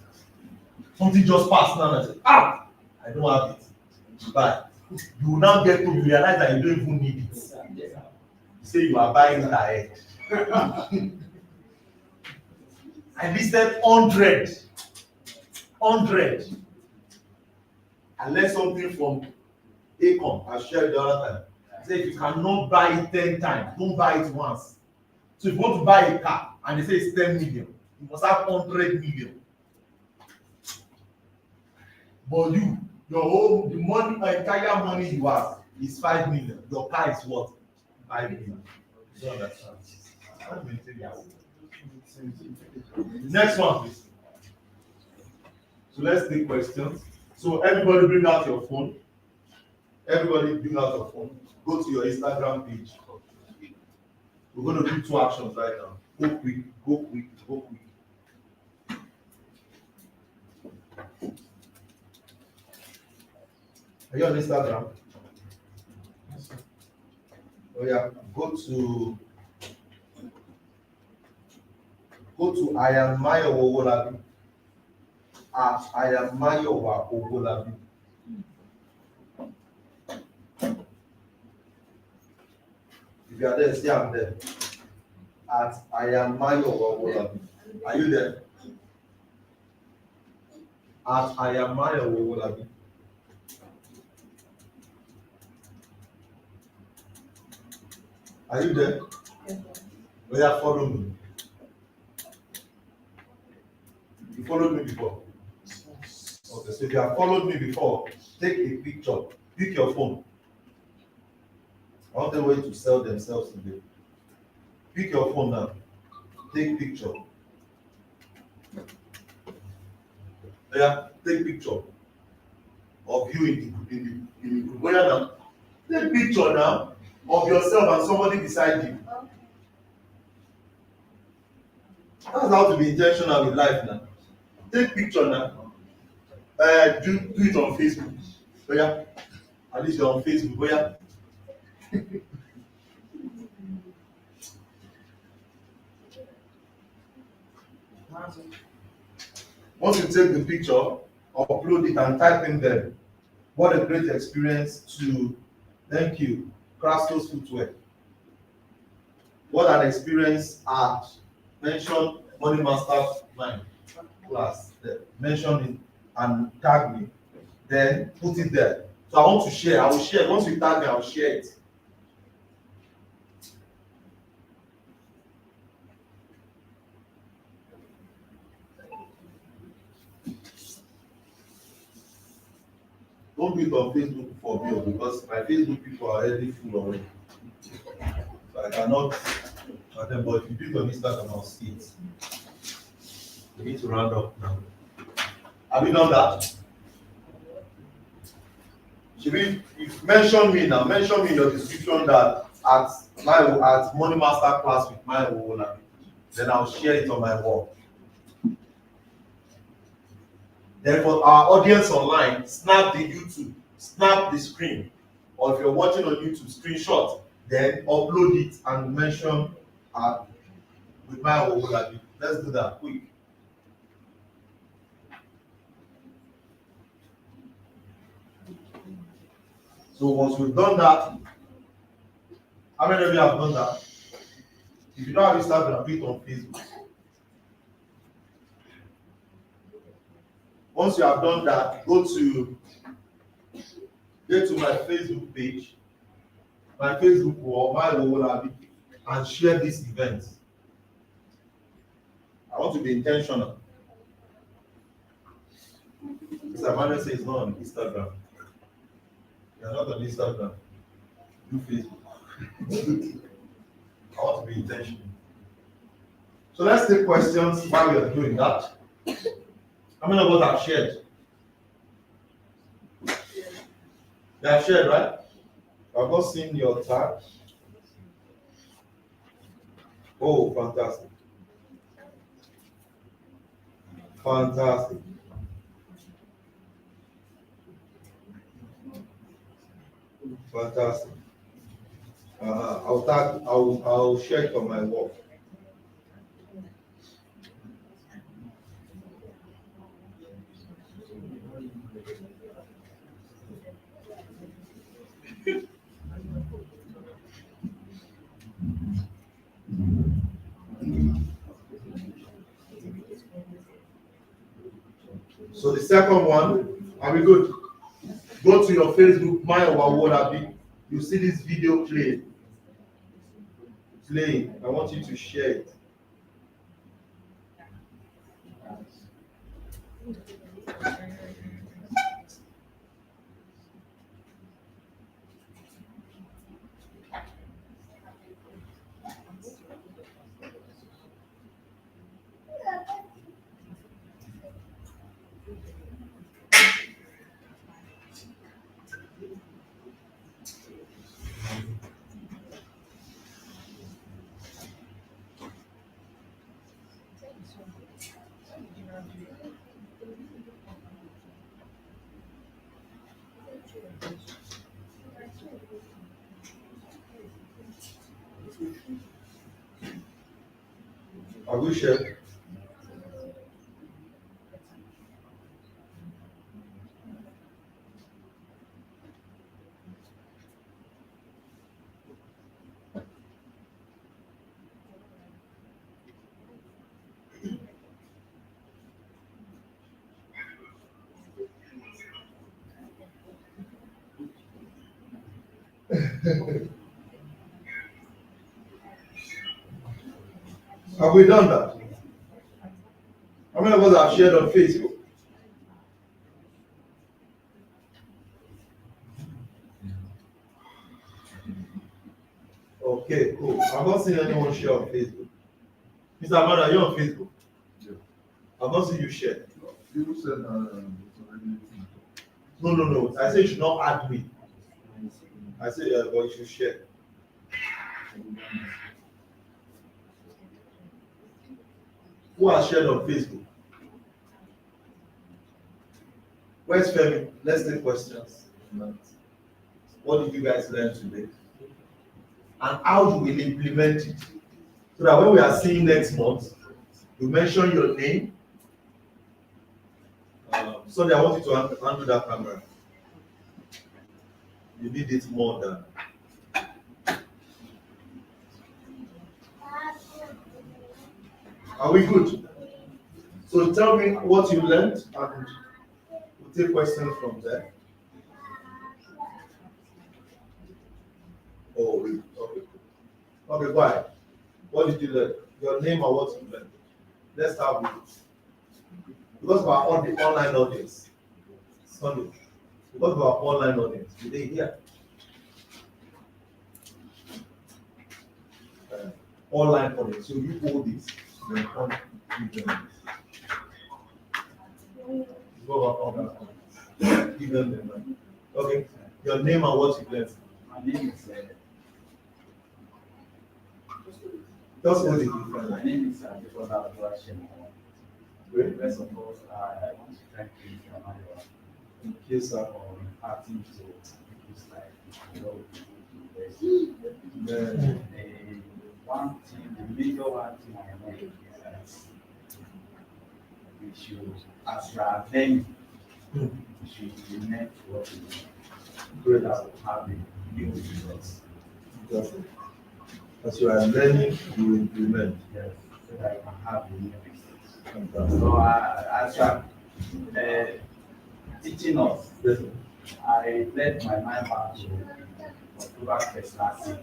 Something just passed now and say, I don't have it. Buy. You will now get to realize that you don't even need it. You say you are buying it ahead. I listed 100. I learned something from Acom. I shared the other time. I said if you cannot buy it 10 times, don't buy it once. So if you want to buy a car and they say it's 10 million, you must have 100 million. But the money, entire money you have is 5 million. Your car is what? 5 million. You don't understand. Next one, please. So let's take questions. So everybody bring out your phone. Everybody bring out your phone. Go to your Instagram page. We're going to do 2 actions right now. Go quick, go quick, go quick. Are you on Instagram? Yes, sir. Oh yeah, go to I am Mayo Owolabi. At I am Mayo Owolabi. If you are there, see I'm there. At I am Mayo Owolabi. Are you there? At I am Mayo Owolabi. Are you there? Oh yeah, follow me. You followed me before? Okay, so if you have followed me before, take a picture. Pick your phone. I want the way to sell themselves today. Pick your phone now. Take picture. Yeah, take picture of you in the group. Where now? Take picture now of yourself and somebody beside you. That's how to be intentional with life now. Take picture now. Do it on Facebook. Oh yeah. At least you're on Facebook. Oh yeah. Once you take the picture, upload it and type in there. What a great experience to, thank you, Crastos Footwear. What an experience at, mention Money Master Mind class, mention it and tag me, then put it there. So I want to share, I will share. Once you tag me, I will share it. Don't do it on Facebook for me because my Facebook people are already full already. So I cannot attend, but if you do it on Instagram, I'll see it. We need to round up now. Have you done that? Should we mention me now? Mention me in your description that at Money Master class with my Wola. Then I'll share it on my wall. Then for our audience online, snap the YouTube, snap the screen, or if you're watching on YouTube, screenshot, then upload it and mention with my Wola. Let's do that quick. So once we've done that, how many of you have done that? If you don't have Instagram, put it on Facebook. Once you have done that, get to my Facebook page, my Facebook wall, my Wolabi, and share this event. I want to be intentional. Mr. Manuel says it's not on Instagram. You're not on Instagram. Do Facebook. I want to be intentional. So let's take questions while we are doing that. How many of us have shared? You have shared, right? I've not seen your tag. Oh, fantastic. Fantastic. Fantastic. I'll share it on my wall. So the second one, are we good? Go to your Facebook, my Wawodabi. You see this video playing. I want you to share it. Are we shared? Have we done that? How many of us have shared on Facebook? Okay, cool. I've not seen anyone share on Facebook. Mr. Amanda, are you on Facebook? Yeah. I've not seen you share. People said it's already. No. I said you should not add me. I said, but you should share. Who has shared on Facebook? Where's Femi? Let's take questions. What did you guys learn today? And how do we implement it? So that when we are seeing next month, you mention your name. So I want you to handle that camera. You need it more than. Are we good? So tell me what you learned and we'll take questions from there. Oh, really? Okay. Okay, go ahead. What did you learn? Your name or what you learned? Let's start with it. Because of our online audience. Sunday. Because of our online audience. Did they hear? Online audience. So you hold this. Then come give them this. Go back on that. Give them the money. Okay. Your name and what you learned. My name is Just hold it different. My name is Adekola Oluwaseun. Great. First of all, I want to thank you, Mr. Manuel, Thank you, sir. for imparting to people's life. You know, the one thing, the major one thing I know is that we should, as you are learning, we should implement what we know. Great. That will have a new results. Just as you are learning, you implement. Yes, so that you can have a new results. Fantastic. So as you are teaching us, Yes. I led my mind back to October 1st last year.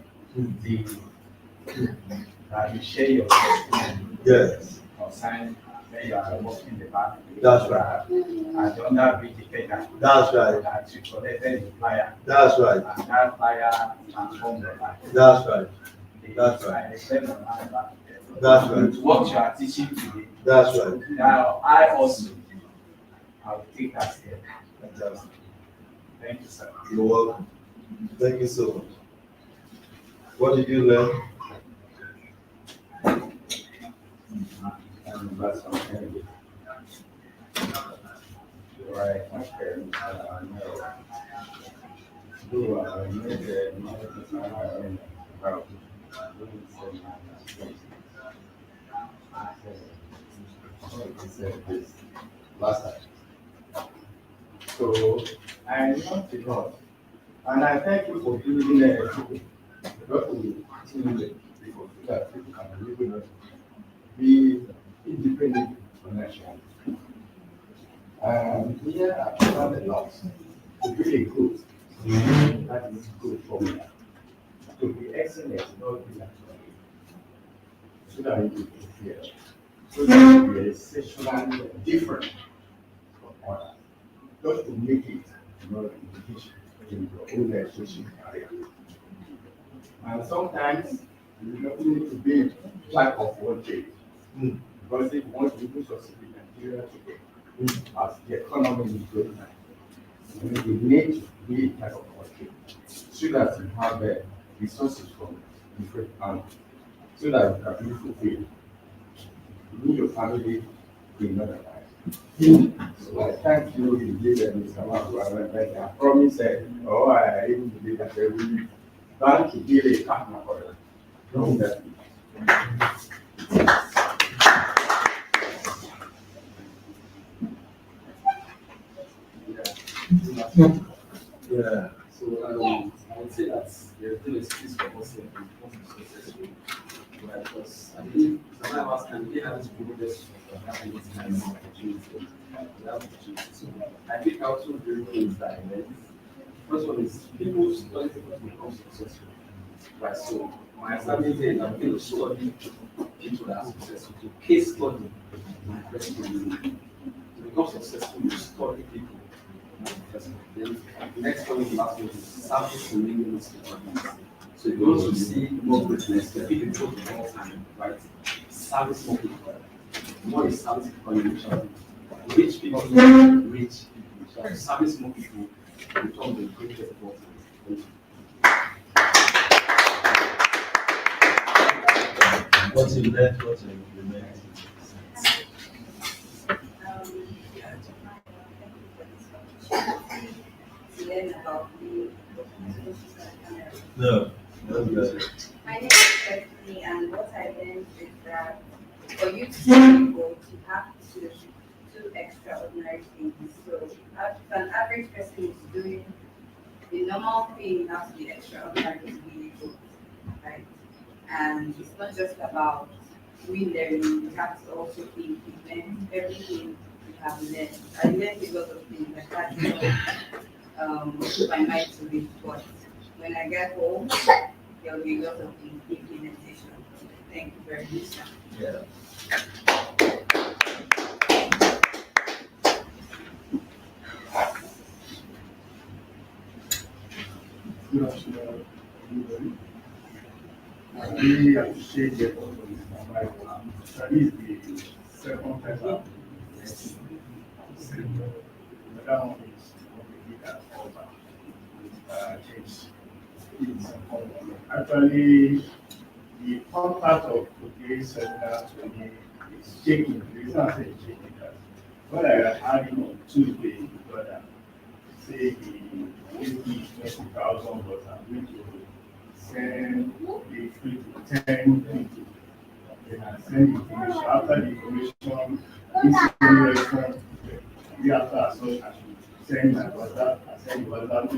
That you share your testimony Yes. concerning when you are working the bank. That's right. And the under bridge defender. That's right. That you collected the flyer. That's right. And that flyer transformed your life. That's right. That's right. I led my mind back there. That's right. With what you are teaching today. That's right. Now I also I will take that step. Fantastic. Thank you, sir. You're welcome. Thank you so much. What did you learn? That's okay. Right, okay. Do I make last time. So I want to God, and I thank you for building a people. God will continue people so that people can really be independent financially. Here I found a lot. It's really good. That is good for me. To be excellent in all things. So that it will be clear. So that we are sexually different from others. Just to make it, in your own education career. And sometimes you need to be jack of one trade. Because if you want to do succeed in Nigeria today, as the economy is going now, you need to be a type of country so that you have resources from different angles, so that you can be fulfilled. You need your family to another life. So I thank you, you did that, Mr. Manuel. I promise, I even believe that they will plan to build a partner for it. From that. Yeah. So I would say that there's still a space for us to become successful. Right? Because I believe some of us can be having to grow this having this kind of opportunity. So I think also the things that I learned. First one is people study to become successful. Right. So my assignment is I'm going to study people that are successful. So case study my first thing. To become successful, you study people. Then the next one is last one is service to minimum. So you want to see more greatness, to keep it all time, right? Service more people. More is service people. Rich people, rich people. So service more people become the greatest person. What you learned, what you implement. Learn about me. No, that's good. My name is Stephanie, and what I learned is that for you to be able to have to do extraordinary things. So if an average person is doing the normal thing, you have to be extraordinary to be able, right? And it's not just about we learning, you have to also implement everything you have learned. I learned a lot of things like that. Put my mind to it, but when I get home, there will be a lot of implementation. Thank you very much. Yeah. Good afternoon, everybody. I really appreciate the effort of Mr. Michael. That is the second time I've seen that one is completely at over. Actually, the contact of today's seminar to me is shaking. The reason I say it's shaking that when I had him on Tuesday, his brother say he gave me 20,000, but I'm going to send the free to 10 people. Then I send the information. After the information, this response. After I saw I should send my brother, I send the brother to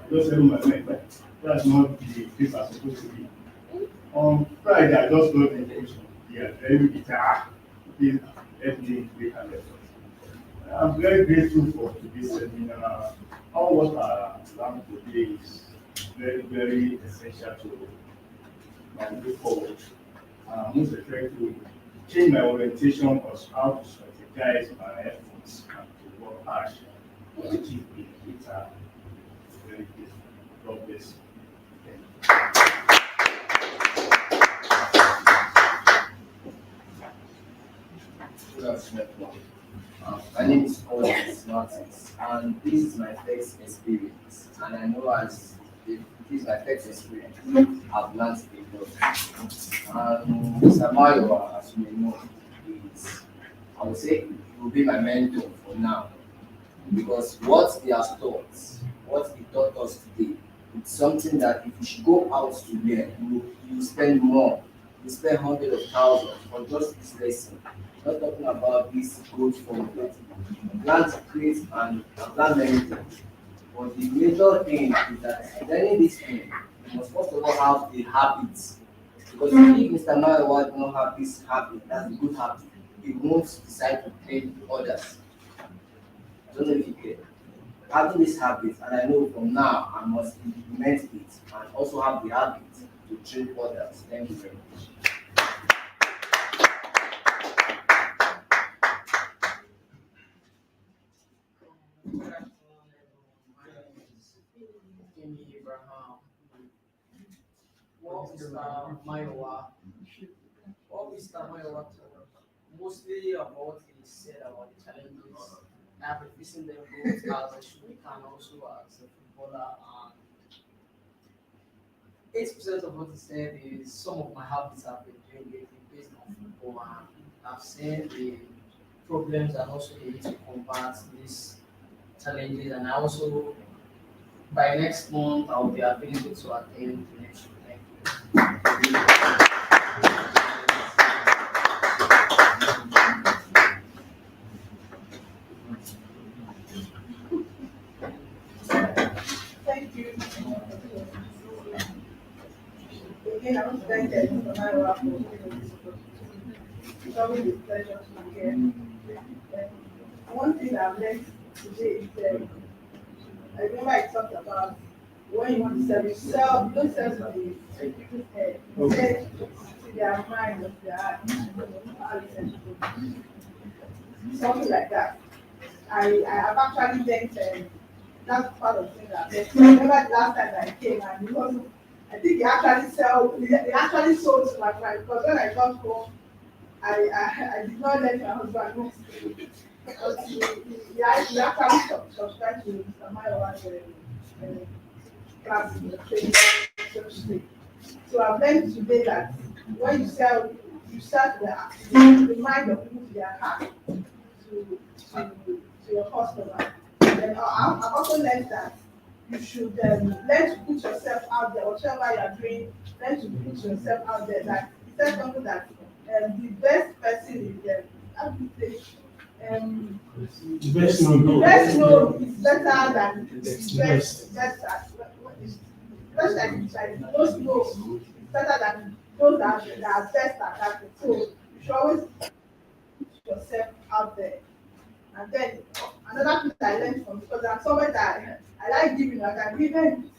don't send my member. That's not the case I'm supposed to be. On Friday, I just got the information. Yeah, very guitar. Please help me make an effort. I'm very grateful for today's seminar. All what I learned today is very, very essential to my way forward. Most effectively, change my orientation on how to strategize my efforts and to work hard to achieve it. Very grateful. God bless you. Good afternoon, everyone. My name is Collins Martins, and this is my first experience. And I know as this is my first experience, I've learned a lot. Mr. Mayo, as you may know, is, I would say, he will be my mentor for now. Because what he has taught, what he taught us today, it's something that if you should go out to learn, you spend more. You spend hundreds of thousands for just this lesson. Not talking about this growth formula. Plan to create and plan many things. But the major thing is that learning this thing, you must first of all have the habits. Because if Mr. Mayowa does not have this habit, that's a good habit, he won't decide to train others. I don't know if you get it. Having this habit, and I know from now I must implement it and also have the habit to train others. Thank you very much. What Mr. Mayowa, told mostly about he said about the challenges I've been facing them both as a student and also as a footballer. And 8% of what he said is some of my habits I've been doing lately based on football, and I've seen the problems and also the need to combat these challenges. And I also by next month I'll be available to attend the next show. Thank you. Thank you. Again, I want to thank you for my work. It's always a pleasure to be here. One thing I've learned today is that I remember I talked about when you want to sell, you don't sell to the people's head. You sell to their mind, to their heart, something like that. I have actually learned that's part of the thing that I remember the last time I came and it wasn't, I think they actually sold to my friend because when I got home, I did not let my husband know because he actually subscribed to Mr. Mayowa's class in the training. So I've learned today that when you sell the mind of people to their heart to your customer. And I've also learned that you should learn to put yourself out there, whatever you are doing, learn to put yourself out there. Like he said something that the best person is how do you say The best known is better than the best at like most know is better than those that are best at that. So you should always put yourself out there. And then another thing I learned from because I'm somebody that I like giving, like I give them,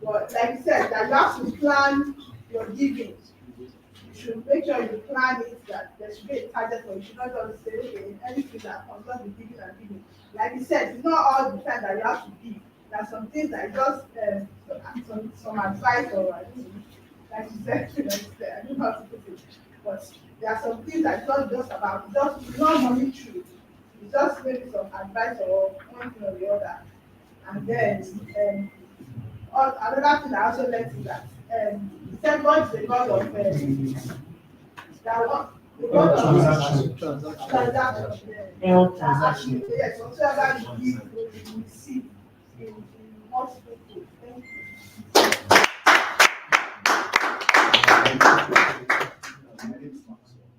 but like you said, that you have to plan your giving. You should make sure you plan it that there should be a target for you. You should not just say, okay, anything that comes up with giving and giving. Like you said, it's not all the time that you have to give. There are some things that just some advice or like you said, I don't know how to put it, but there are some things that it's not just about just not money true. It's just maybe some advice or one thing or the other. And then another thing I also learned is that second is the god of that one. The god of transaction. Transaction. Yes, whatsoever you give, you receive in multiple ways. Thank you. My name is Maxwell.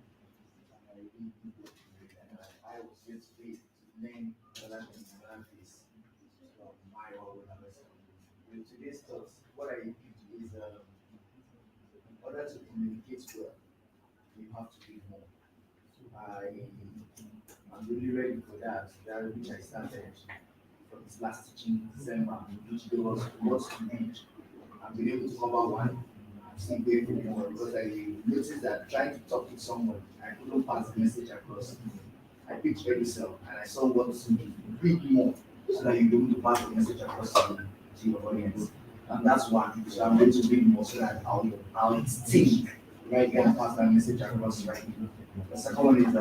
I was here today to learn other things from my own understanding. With today's talk, what I did is in order to communicate well, you have to read more. I'm really ready for that. That which I started from this last teaching December, which there was lots to read. I've been able to cover one. I'm still grateful more because I noticed that trying to talk to someone, I couldn't pass the message across. I picked very well and I saw what to read more so that you'll be able to pass the message across to your audience. And that's one. So I'm going to read more so that I'll think right and pass that message across right. The second one is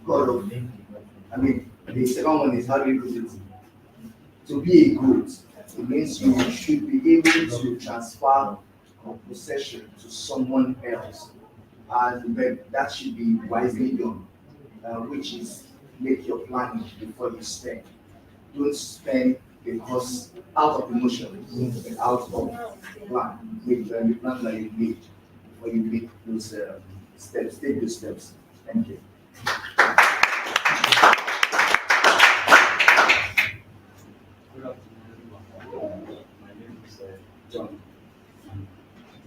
God of the second one is how do you put it? To be a good, it means you should be able to transfer possession to someone else. And that should be wisely done, which is make your planning before you spend. Don't spend because out of emotion, but out of plan. Make the plan that you made before you make those steps. Take those steps. Thank you. Good afternoon, everyone. My name is John.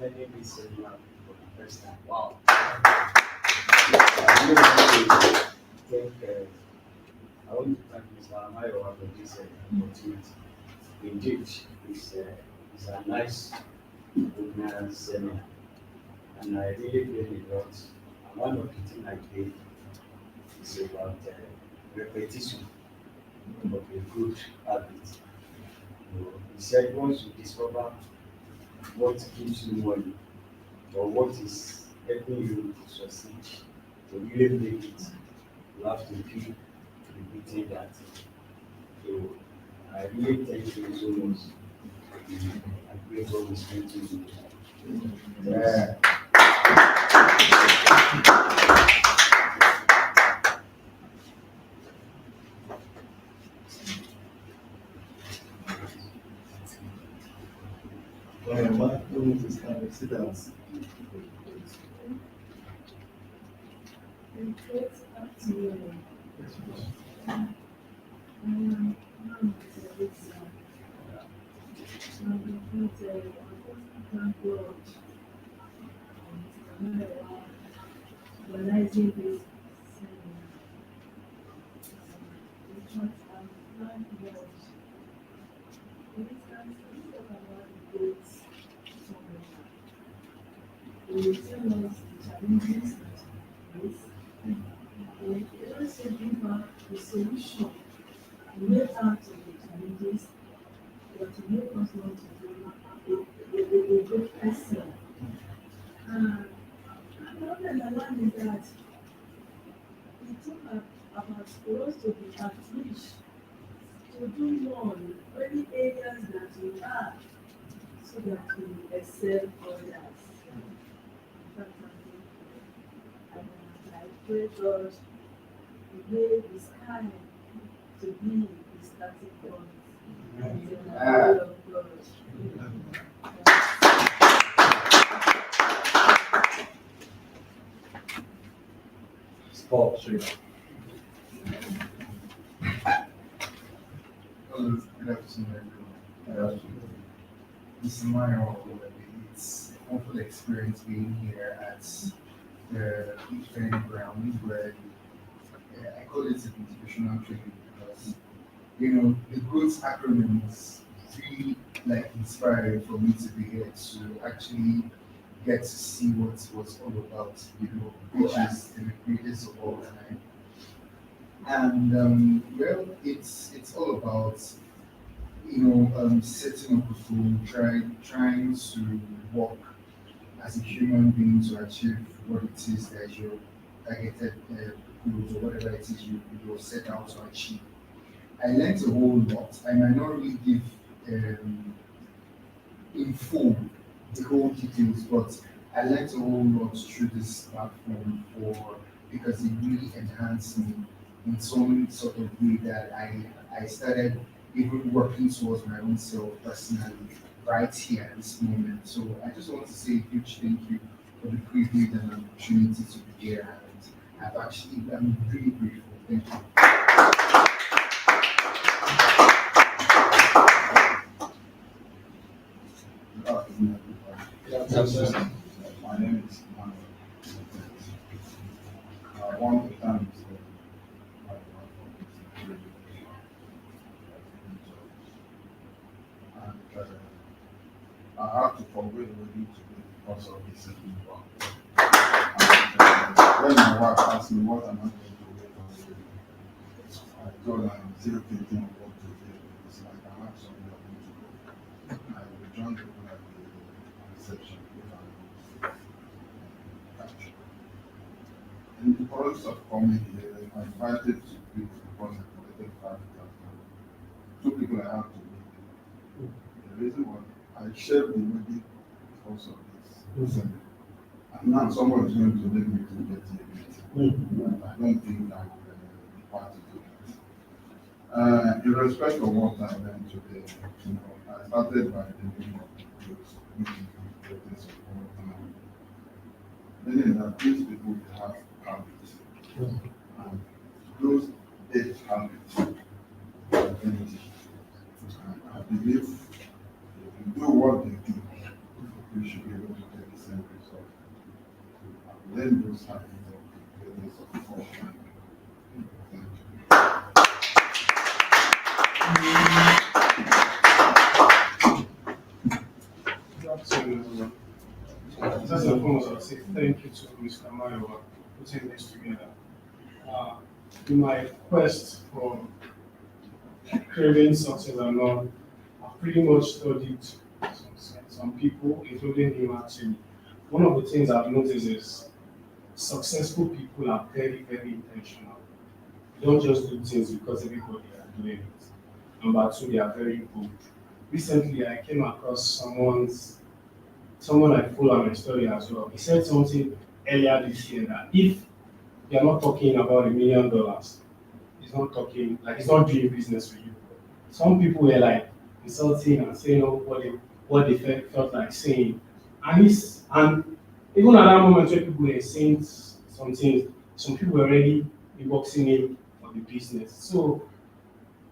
My name is Formular for the first time. Wow. I want to thank Mr. Amayo for this opportunity. Indeed, it's a nice seminar, and I really learned a lot. And one of the things I did is about repetition of a good habit. He said once you discover what gives you money or what is helping you to succeed, to really make it, you have to keep repeating that. So I really thank you so much. I pray God will strengthen you. Yeah. Sit down. Organizing this seminar, which was planned well. For instance, we talk about the goals somewhere. They will tell us the challenges that we face, and they also give us the solution, the way out of the challenges, but to make us want to do a good person. What I learned is that we talk about for us to be accomplished, to do more in any areas that we are, so that we excel others. I pray God to make the sky to be the starting point. And the glory of God. Paul, sure. Good afternoon, everyone. This is my own. It's a wonderful experience being here at the Beach Training Ground where I call it a motivational training because the growth acronyms really inspiring for me to be here to actually get to see what it was all about, which is the greatest of all time. And it's all about setting up a goal, trying to work as a human being to achieve what it is that your targeted goals or whatever it is you're set out to achieve. I learned a whole lot. I might not really give in full the whole details, but I learned a whole lot through this platform because it really enhanced me in some sort of way that I started even working towards my own self personally right here at this moment. So I just want to say a huge thank you for the privilege and opportunity to be here. And I'm really grateful. Thank you. Good afternoon, everybody. My name is Manuel. One of the times I and I have to forward the wedding today because of this one. When my wife asked me what am I going to wear for the wedding, I told her I'm still thinking of what to wear. It's like I have somewhere I need to go. I will join people at the reception if I want to. In the process of coming here, I invited two people because I collected 5,000. Two people I have to meet. The reason why I shared the wedding because of this. And now someone is going to let me to get here. I don't think I will be part of it. In respect of what I learned today, I started by the name of those getting support. Meaning that these people have habits. And those 8 habits are identity. I believe if you do what they do, you should be able to get the same result. I've learned those habits of getting support. Thank So, first and foremost, I'll say thank you to Mr. Mayo for putting this together. In my quest for craving success and all, I've pretty much studied some people, including him actually. One of the things I've noticed is successful people are very, very intentional. They don't just do things because everybody are doing it. Number two, they are very bold. Recently, I came across someone I follow on my story as well. He said something earlier this year that if you're not talking about $1 million, he's not talking, like he's not doing business with you. Some people were like insulting and saying what they felt like saying. And even at that moment when people were saying some things, some people were already inboxing him for the business. So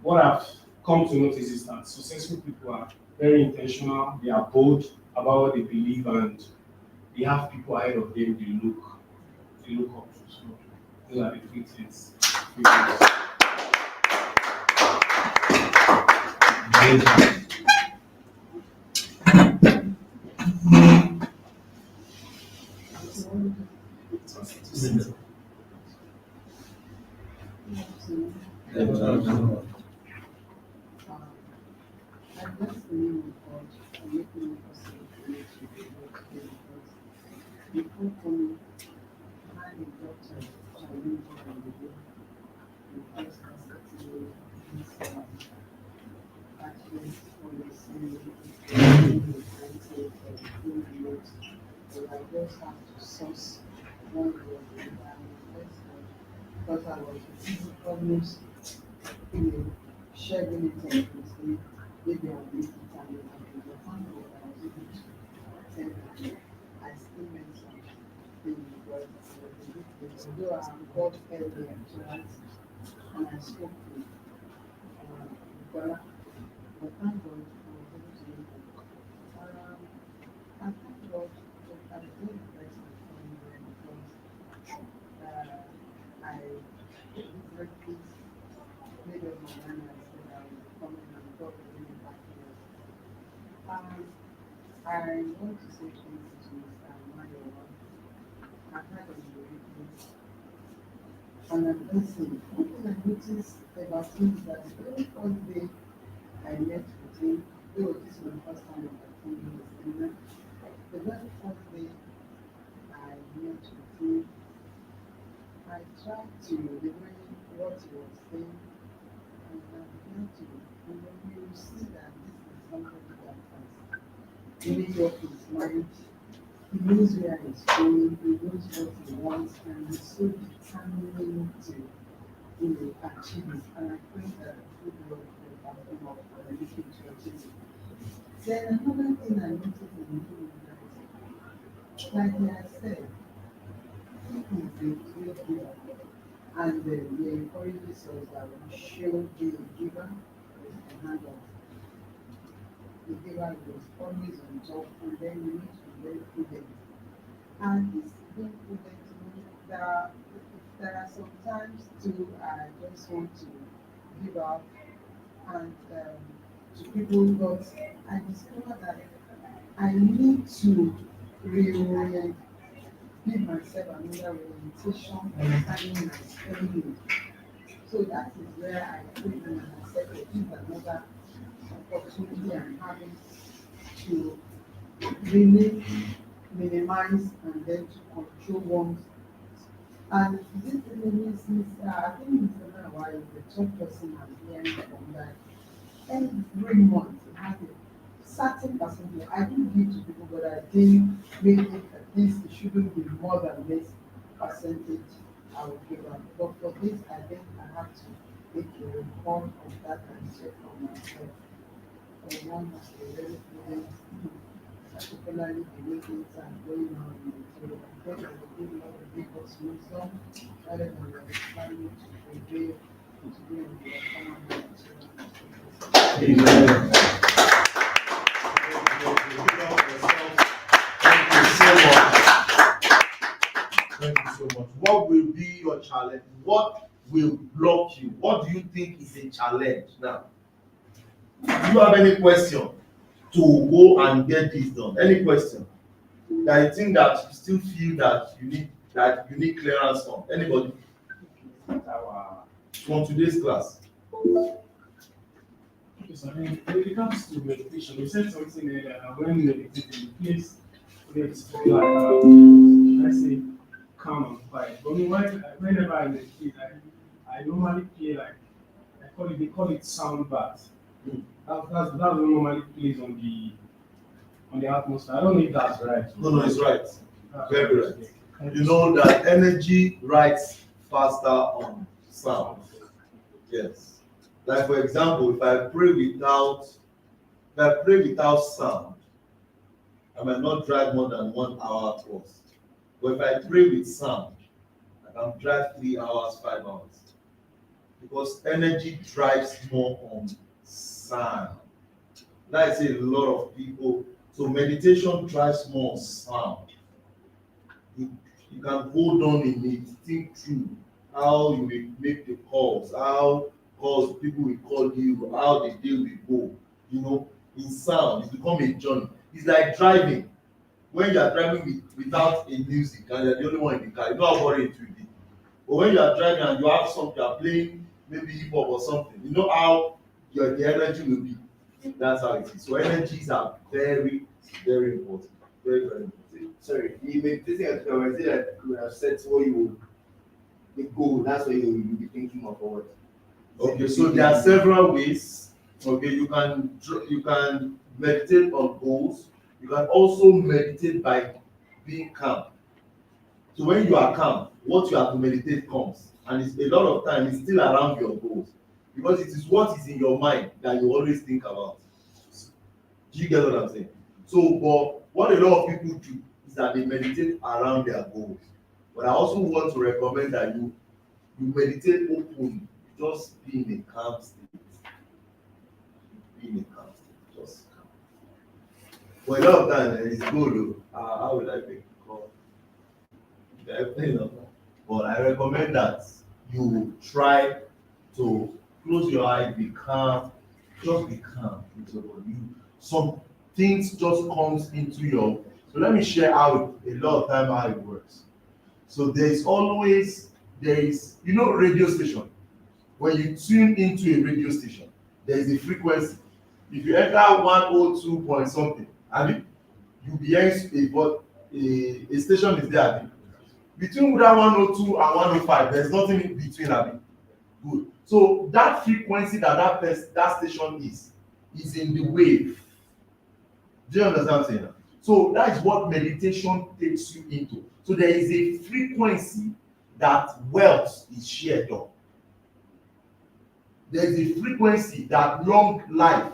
what I've come to notice is that successful people are very intentional, they are bold about what they believe, and they have people ahead of them they look up to. So those are the 3 things. I bless the name of God for making me possible to meet you today because before coming, I had a doctor challenge on the way. The first hospital, this actions policy, so I just have to source one way or the other. Because I was almost sharing it with me, maybe I'll make it and then I'll be the one that I was able to attend and I still made some things because although I got earlier to that and I spoke with Nicola, but thank God I was able to make it. I thank God that I'm very blessed with Formular because I recently made up my mind and said I will be coming and God will bring me back here. I want to say thank you to Mr. Mayo. I've heard of the replays. And I'm listening. One thing I noticed about him is that the very first day I met with him, though this was the first time I attended the seminar, the very first day I met with him, I tried to remember what he was saying, and I began to, and then you see that this is somebody that has make up his mind. He knows where he's going, he knows what he wants, and he's so determined to achieve it. And I pray that good Lord will back him up and make him to achieve it. Then another thing I noticed in him is that, like he has said, he is a great giver. And he encourages us that we should be a giver with the hand of the giver was always on top, and then we need to be very prudent. And this being prudent means that there are some times too I just want to give up and to people, but I discovered that I need to reorient, give myself another orientation concerning my spending. So that is where I put in myself to give another opportunity I'm having to really minimize and then to control one's. And this means, I think Mr. Manawa is the top person I'm hearing from that. Every month, you have a certain percentage. I do give to people, but I think maybe at least it shouldn't be more than this percentage I will give them. But for this, I think I have to make a report of that and check on myself. So one has to very prudent, particularly the way things are going on in the world. I think I will give Lord to give us wisdom rather than understanding to prevail and to be on the common Amen. Thank you so much. Thank you so much. What will be your challenge? What will block you? What do you think is a challenge now? Do you have any question to go and get this done? Any question that you think that you still feel that you need clearance from? Anybody? From today's class. Okay, so when it comes to meditation, you said something earlier that when meditating, please let's be like, let's say, calm and quiet. But whenever I meditate, I normally play like, they call it sound bath. That's what normally plays on the atmosphere. I don't know if that's right. No, it's right. Very right. You know that energy writes faster on sound. Yes. Like for example, if I pray without sound, I might not drive more than 1 hour plus. But if I pray with sound, I can drive 3 hours, 5 hours. Because energy drives more on sound. That is a lot of people. So meditation drives more on sound. You can hold on in it, think through how you will make the calls, how calls people will call you, how the day will go. You know, in sound, it's become a journey. It's like driving. When you are driving without a music and you're the only one in the car, you know how boring it will be. But when you are driving and you have something, you are playing maybe hip hop or something, you know how the energy will be. That's how it is. So energies are very, very important. Very, very important. Sorry, you meditating at the moment, that you have set what you the goal, that's what you will be thinking of forward. Okay, so there are several ways. Okay, you can meditate on goals. You can also meditate by being calm. So when you are calm, what you have to meditate comes, and it's a lot of time it's still around your goals, because it is what is in your mind that you always think about. Do you get what I'm saying? So, but what a lot of people do is that they meditate around their goals. But I also want to recommend that you meditate openly, just be in a calm state. Be in a calm state, just calm. For a lot of time, it's good. How would I make it call? But I recommend that you try to close your eyes, be calm, just be calm with your body. Some things just comes into your. So let me share how a lot of time how it works. So there is radio station. When you tune into a radio station, there is a frequency. If you enter 102 point something, I mean, you'll be hearing a station is there. I mean. Between that 102 and 105, there's nothing in between. I mean. Good. So that frequency that station is in the wave. Do you understand what I'm saying? So that is what meditation takes you into. So there is a frequency that wealth is shared on. There is a frequency that long life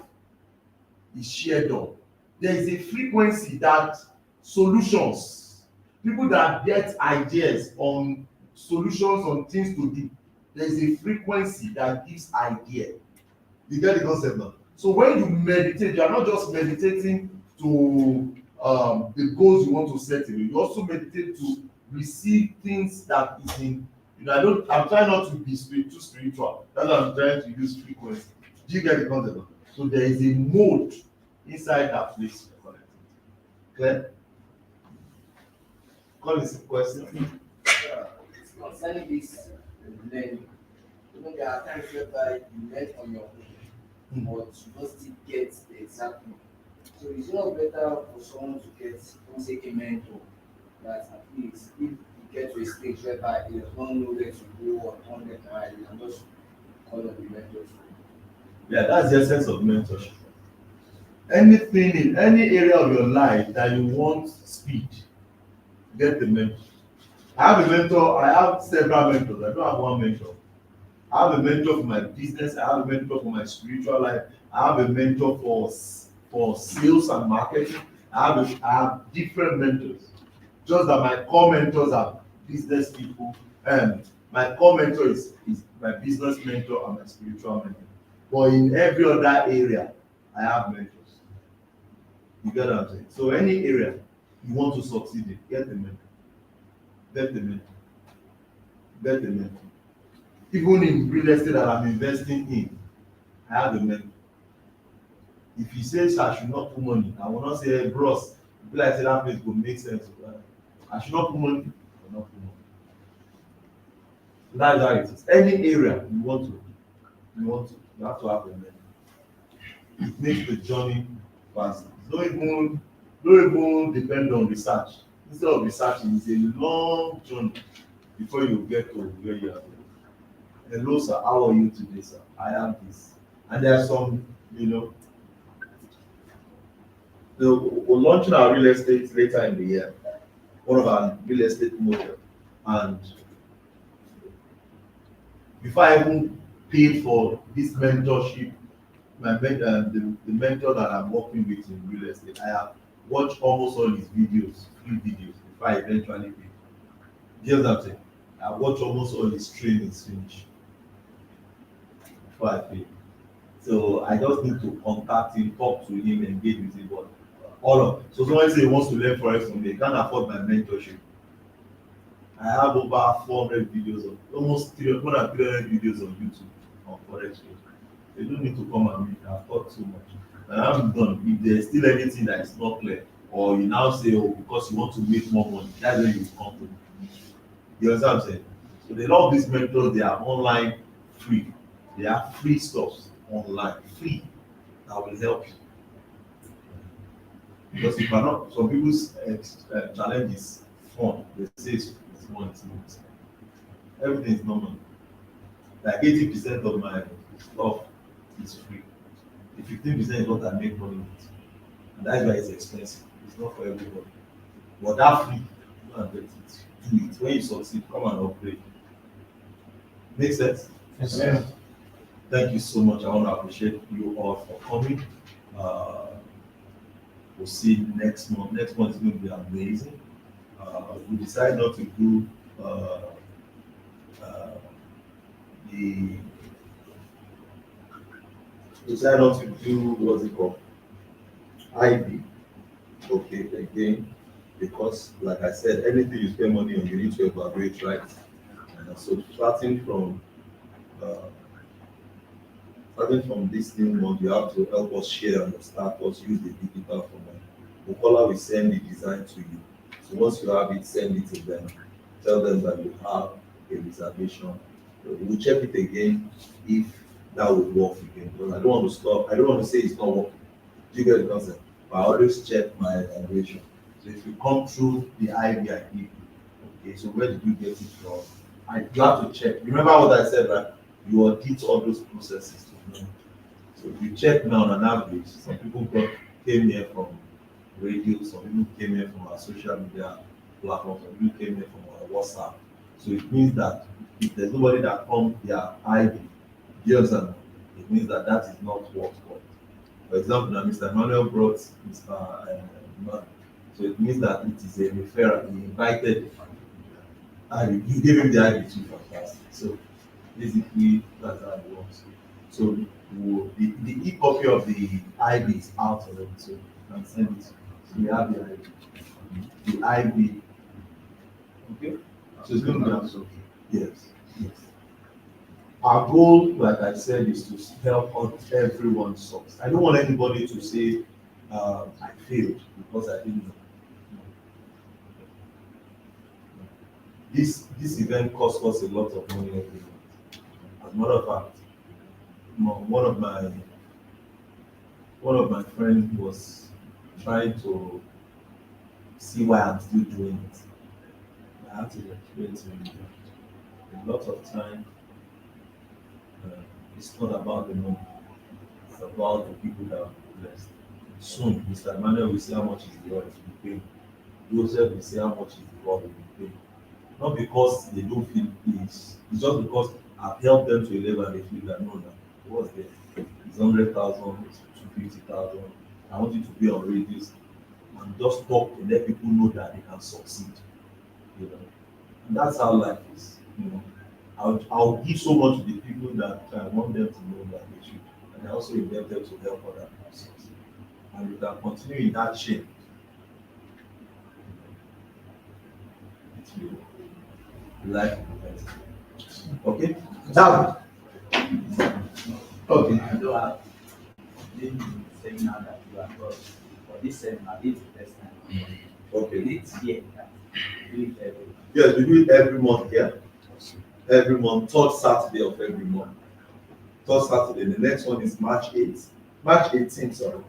is shared on. There is a frequency that solutions, people that get ideas on solutions on things to do, there is a frequency that gives idea. You get the concept now? So when you meditate, you are not just meditating to the goals you want to set in. You also meditate to receive things that is in. I'm trying not to be too spiritual. That's why I'm trying to use frequency. Do you get the concept? So there is a mode inside that place. Clear? Call this a question. Concerning this learning, there are times whereby you learn on your own, but you don't still get the exact thing. So it's not better for someone to get, let's say, a mentor that at least if you get to a stage whereby you don't know where to go or don't get right, you can just call on the mentor. Yeah, that's the essence of mentorship. Anything in any area of your life that you want speed, get the mentor. I have a mentor, I have several mentors. I don't have one mentor. I have a mentor for my business, I have a mentor for my spiritual life, I have a mentor for sales and marketing. I have different mentors. Just that my core mentors are business people, and my core mentor is my business mentor and my spiritual mentor. But in every other area, I have mentors. You get what I'm saying? So any area you want to succeed in, get the mentor. Get the mentor. Get the mentor. Even in real estate that I'm investing in, I have a mentor. If he says I should not put money, I will not say, hey, bros, people like say that place will make sense. I should not put money, I will not put money. So that's how it is. Any area you have to have a mentor. It makes the journey faster. Don't even depend on research. Instead of researching, it's a long journey before you get to where you are. Hello, sir. How are you today, sir? I am this. And there are some, we're launching our real estate later in the year, one of our real estate model. And before I even paid for this mentorship, the mentor that I'm working with in real estate, I have watched almost all his videos, free videos, before I eventually paid. Do you know what I'm saying? I watched almost all his trainings finish before I paid. So I just need to contact him, talk to him, engage with him. But so someone say he wants to learn Forex from me, he can't afford my mentorship. I have over 400 videos more than 300 videos on YouTube on Forex Broker. They don't need to come and read. I've taught so much. And I'm done. If there's still anything that is not clear, or you now say, oh, because you want to make more money, that's when you come to me. You understand what I'm saying? So a lot of these mentors, they are online free. They are free stuff online, free, that will help you. Because you cannot, some people's challenge is fun. They say it's fun, it's not. Everything is normal. Like 80% of my stuff is free. The 15% is what I make money with. And that's why it's expensive. It's not for everybody. But that free, go and get it. Do it. When you succeed, come and upgrade. Make sense? Yes, sir. Thank you so much. I want to appreciate you all for coming. We'll see next month. Next month is going to be amazing. We decided not to do what's it called? IB. Okay, again, because like I said, anything you spend money on, you need to evaluate, right? So starting from this new month, you have to help us share and start us use the digital format. Bukola will send the design to you. So once you have it, send it to them. Tell them that you have a reservation. We'll check it again if that would work again. Because I don't want to stop. I don't want to say it's not working. Do you get the concept? But I always check my evaluation. So if you come through the IB I give you, okay, so where did you get it from? You have to check. Remember what I said, right? You audit all those processes to know. So if you check now on an average, some people came here from radio, some people came in from our social media platforms, some people came in from our WhatsApp. So it means that if there's nobody that comes their ID, yes, and it means that that is not what's called. For example, now Mr. Manuel brought Mr. Man. So it means that it is a referral. He invited and he gave him the ID too first. So basically that's how it works. So the e-copy of the ID is out already, so you can send it. So we have the ID. The ID. Okay. So it's going to be absolutely. Yes. Yes. Our goal, like I said, is to help on everyone's success. I don't want anybody to say I failed because I didn't know. This event cost us a lot of money every month. As a matter of fact, one of my friends was trying to see why I'm still doing it. I had to explain to him that a lot of time it's not about the money, it's about the people that are blessed. Soon, Mr. Emmanuel will see how much is the oil to be paid. Joseph will see how much is the oil to be paid. Not because they don't feel it's just because I've helped them to a level and they feel that no, what's there? It's 100,000, it's 250,000. I want you to be on radios and just talk and let people know that they can succeed. You know, and that's how life is. You know, I'll give so much to the people that I want them to know that they should, and I also invite them to help other persons. And we can continue in that chain. Life okay? Now, okay. I don't have been seminar that you have got for this seminar. This is the first time. Okay. It's here. Do it every month. Yes, we do it every month here. Every month, third Saturday of every month. Third Saturday. The next one is March 8th. March 18th, sorry.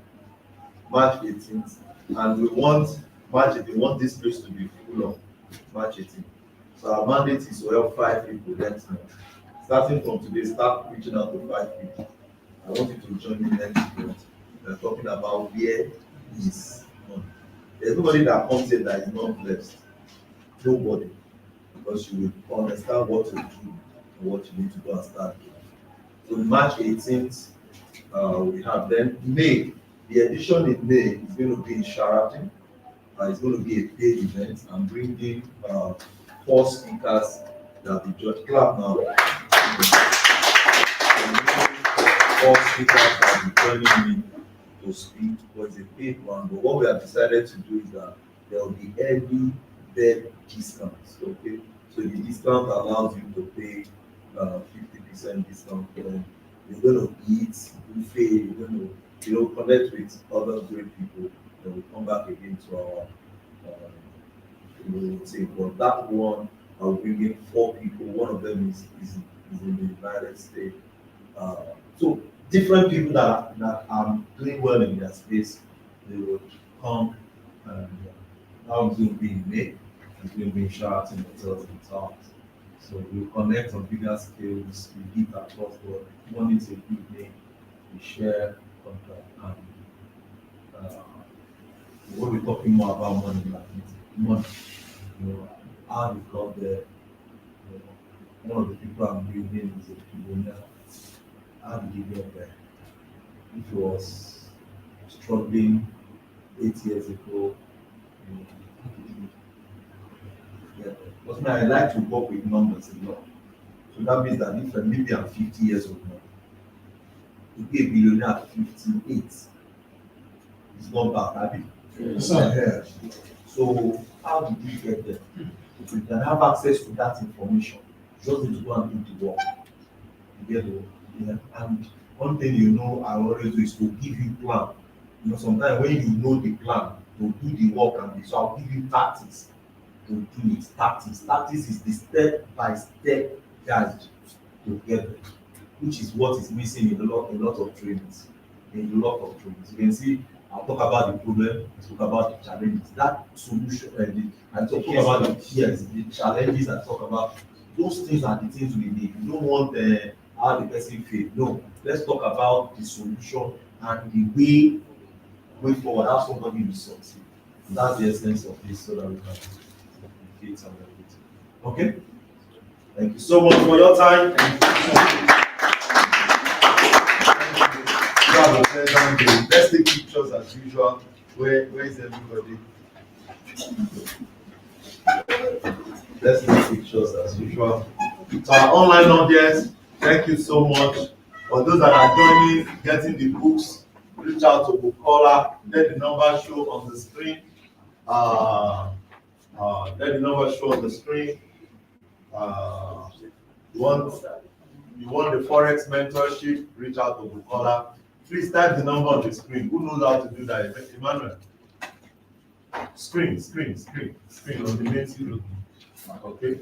March 18th. And we want this place to be full of March 18th. So our mandate is to help 5 people next month. Starting from today, start reaching out to 5 people. I want you to join me next month. We're talking about where is money. There's nobody that comes here that is not blessed. Nobody. Because you will understand what to do and what you need to go and start doing. So March 18th, we have then May. The edition in May is going to be in Sheraton. It's going to be a paid event. I'm bringing 4 speakers that will just clap now. 4 speakers that will be joining me to speak, but it's a paid one. But what we have decided to do is that there will be early bird discounts. Okay, so the discount allows you to pay 50% discount. Then you're going to eat buffet. You're going to connect with other great people. Then we come back again to our say, but that one I'll bring in 4 people. One of them is in the United States. So different people that are doing well in their space, they will come, and that one's going to be in May. It's going to be in Sheraton hotels and towns. So we'll connect on bigger scales. We give across the world. Money is a big name. We share contract, and we'll be talking more about money. Money. How we got there. One of the people I'm bringing is a billionaire. How did he get there? If he was struggling 8 years ago, but I like to work with numbers a lot. So that means that if maybe I'm 50 years old now, to be a billionaire at 58, it's not bad, Abby. Yes. So how did you get there? If you can have access to that information, you just need to go and do the work. You get the work. Yeah. And one thing I always do is to give you plan. Sometimes when you know the plan, to do the work so I'll give you tactics to do it. Tactics is the step-by-step guide to get there, which is what is missing in a lot of trainings. You can see I'll talk about the problem, talk about the challenges, that solution, I talk about the challenges, I talk about those things are the things we need. You don't want how the person failed. No, let's talk about the solution and the way way forward, have somebody who succeed. That's the essence of this, so that we can communicate and everything. Okay? Thank you so much for your time. Have a pleasant day. Let's take pictures as usual. Where is everybody? Let's take pictures as usual. To our online audience, thank you so much. For those that are joining, getting the books, reach out to Bukola. Let the number show on the screen. Let the number show on the screen. You want the Forex mentorship, reach out to Bukola. Please type the number on the screen. Who knows how to do that? Emmanuel. Screen on the main screen. Okay.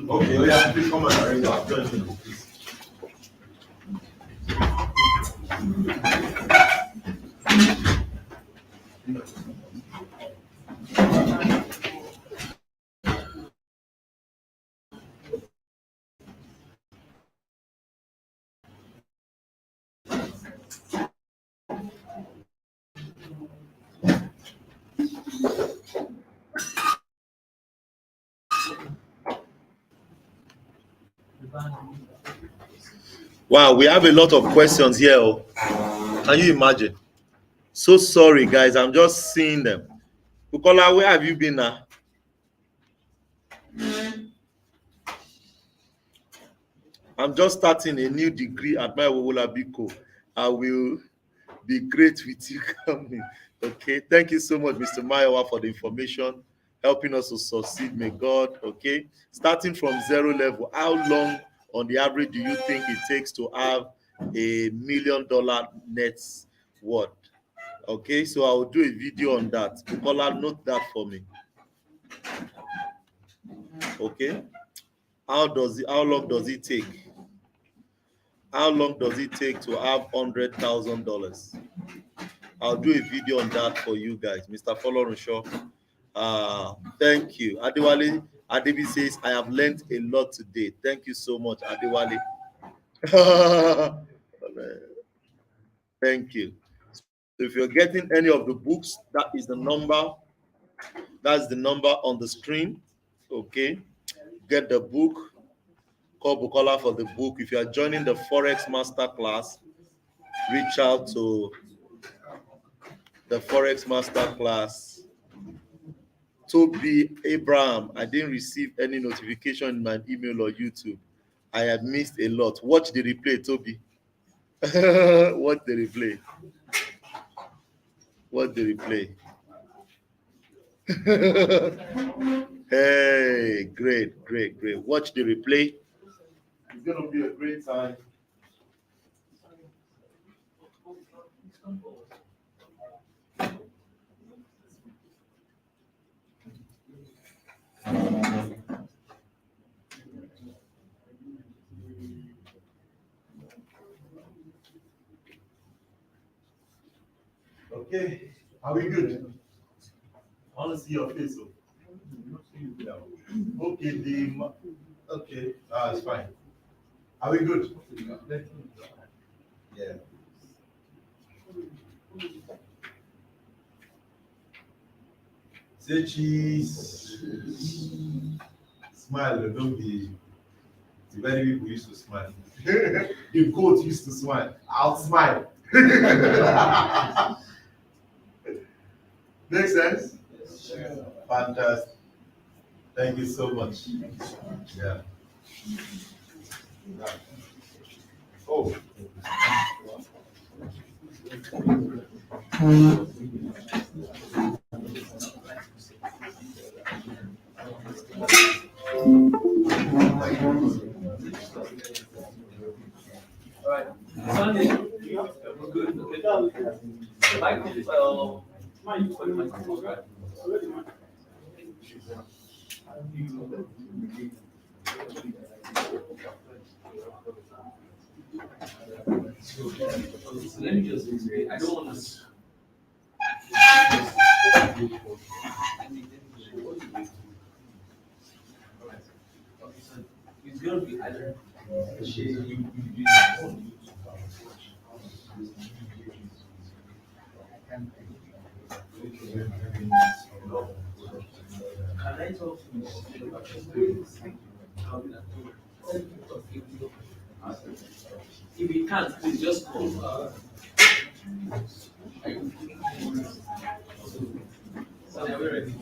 Okay, oh yeah, please come and arrange our join me, please. Wow, we have a lot of questions here. Oh. Can you imagine? So sorry, guys. I'm just seeing them. Bukola, where have you been now? I'm just starting a new degree at my Wowola Biko. I will be great with you coming. Okay. Thank you so much, Mr. Mayowa, for the information, helping us to succeed. May God, okay. Starting from zero level, how long on the average do you think it takes to have $1 million net worth? Okay, so I will do a video on that. Bukola, note that for me. Okay. How long does it take? How long does it take to have $100,000? I'll do a video on that for you guys. Mr. Folorunsho. Thank you. Adewale Adebi says, I have learned a lot today. Thank you so much, Adewale. Thank you. So if you're getting any of the books, that is the number. That's the number on the screen. Okay. Get the book. Call Bukola for the book. If you are joining the Forex Masterclass, reach out to the Forex Masterclass. Toby Abraham, I didn't receive any notification in my email or YouTube. I have missed a lot. Watch the replay, Toby. Watch the replay. Watch the replay. Hey, great. Watch the replay. It's going to be a great time. Okay, are we good? I want to see your face. Okay, okay, it's fine. Are we good? Yeah. Say cheese. Smile, don't be. The very people used to smile. The goat used to smile. I'll smile. Make sense? Sure. Fantastic. Thank you so much. Yeah. Oh. All right. Sunday, we're good. Okay. Mike, mine for the microphone, right? So let me just explain. I don't want to. It's don't be, I don't. Can I talk to you? If you can't, please just call. Sorry, are we ready?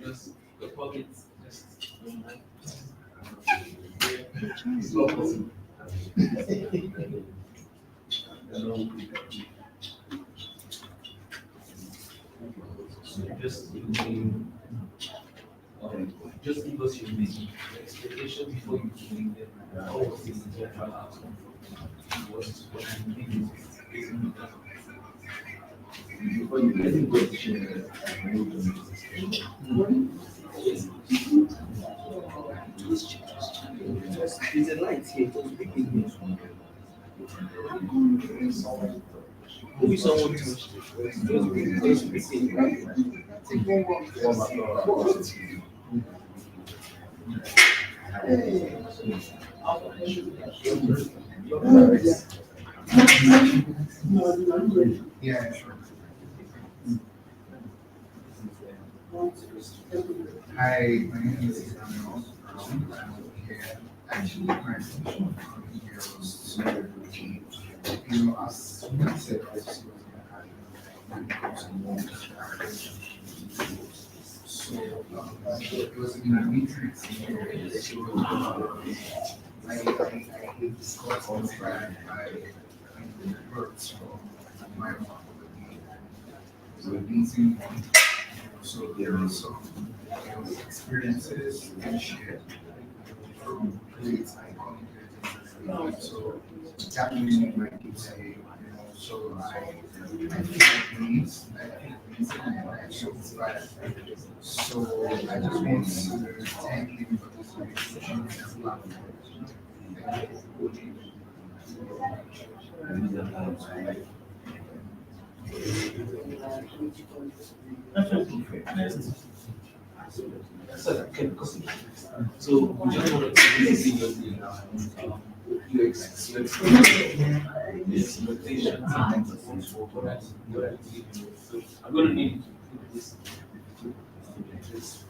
Just the pockets, just it's not possible. Just give us your expectation before you bring them. All of things the general outcome. What you think is before you let it go to share. There's a light here, just big thing. Who is someone to just speaking? Yeah, sure. Hi, my name is Daniel. I'm here. Actually, my function from here was to, as someone said, I just was going to have so it was in a meeting. So I discussed on Friday. I worked from my mom. So meeting. So there are some experiences and share from great iconic. So that music might keep saying, so I feel things, and I'm so inspired. So I just want to thank you for this opportunity and platform. So we just want to see your expectation for what I did. So I'm going to need you to put this.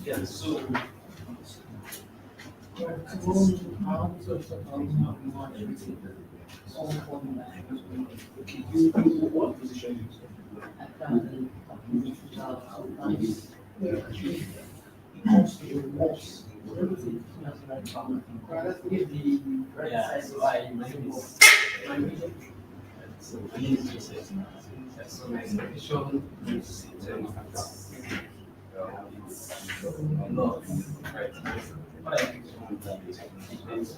Yeah, so okay, you what position it comes to your loss. Yeah, so so please just say so my expectation is it's a lot, right? What I think is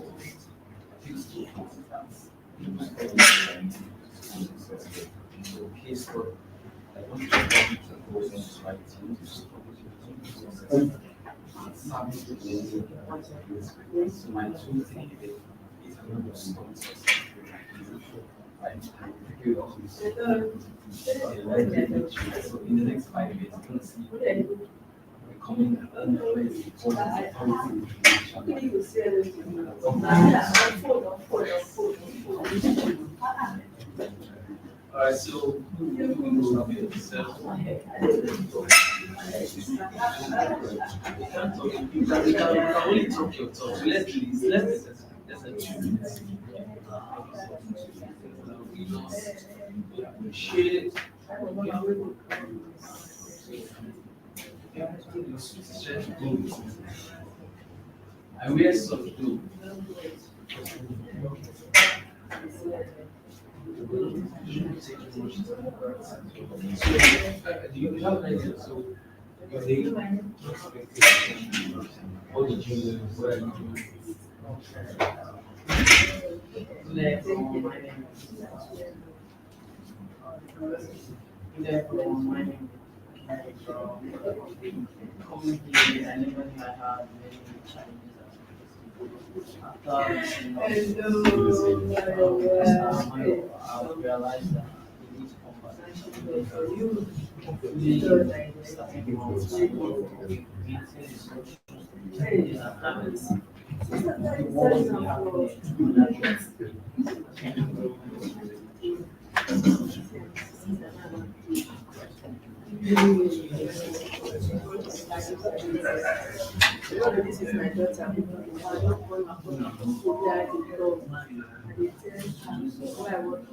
case for I want to come to go in this right so my two thing is another sponsor. So in the next 5 years, you're going to see becoming Alright, so we will have yourself. You can only talk your talk. So let's do this. Let's do 2 minutes. We appreciate it. I wear soft too. Do you have an idea? So, your day, what did you do? What are you doing? Community, I never knew I had many challenges. After I realized that we need to come back. Hopefully, starting This is my daughter. I don't want to die because where I work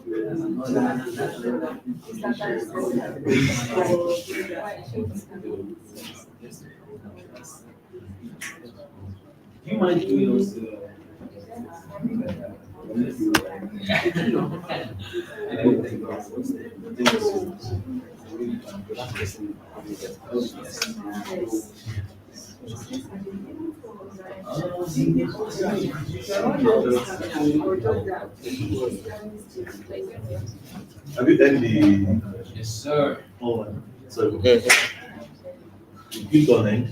Do you mind doing us? Have you done the? Yes, sir. Oh, so you click on it.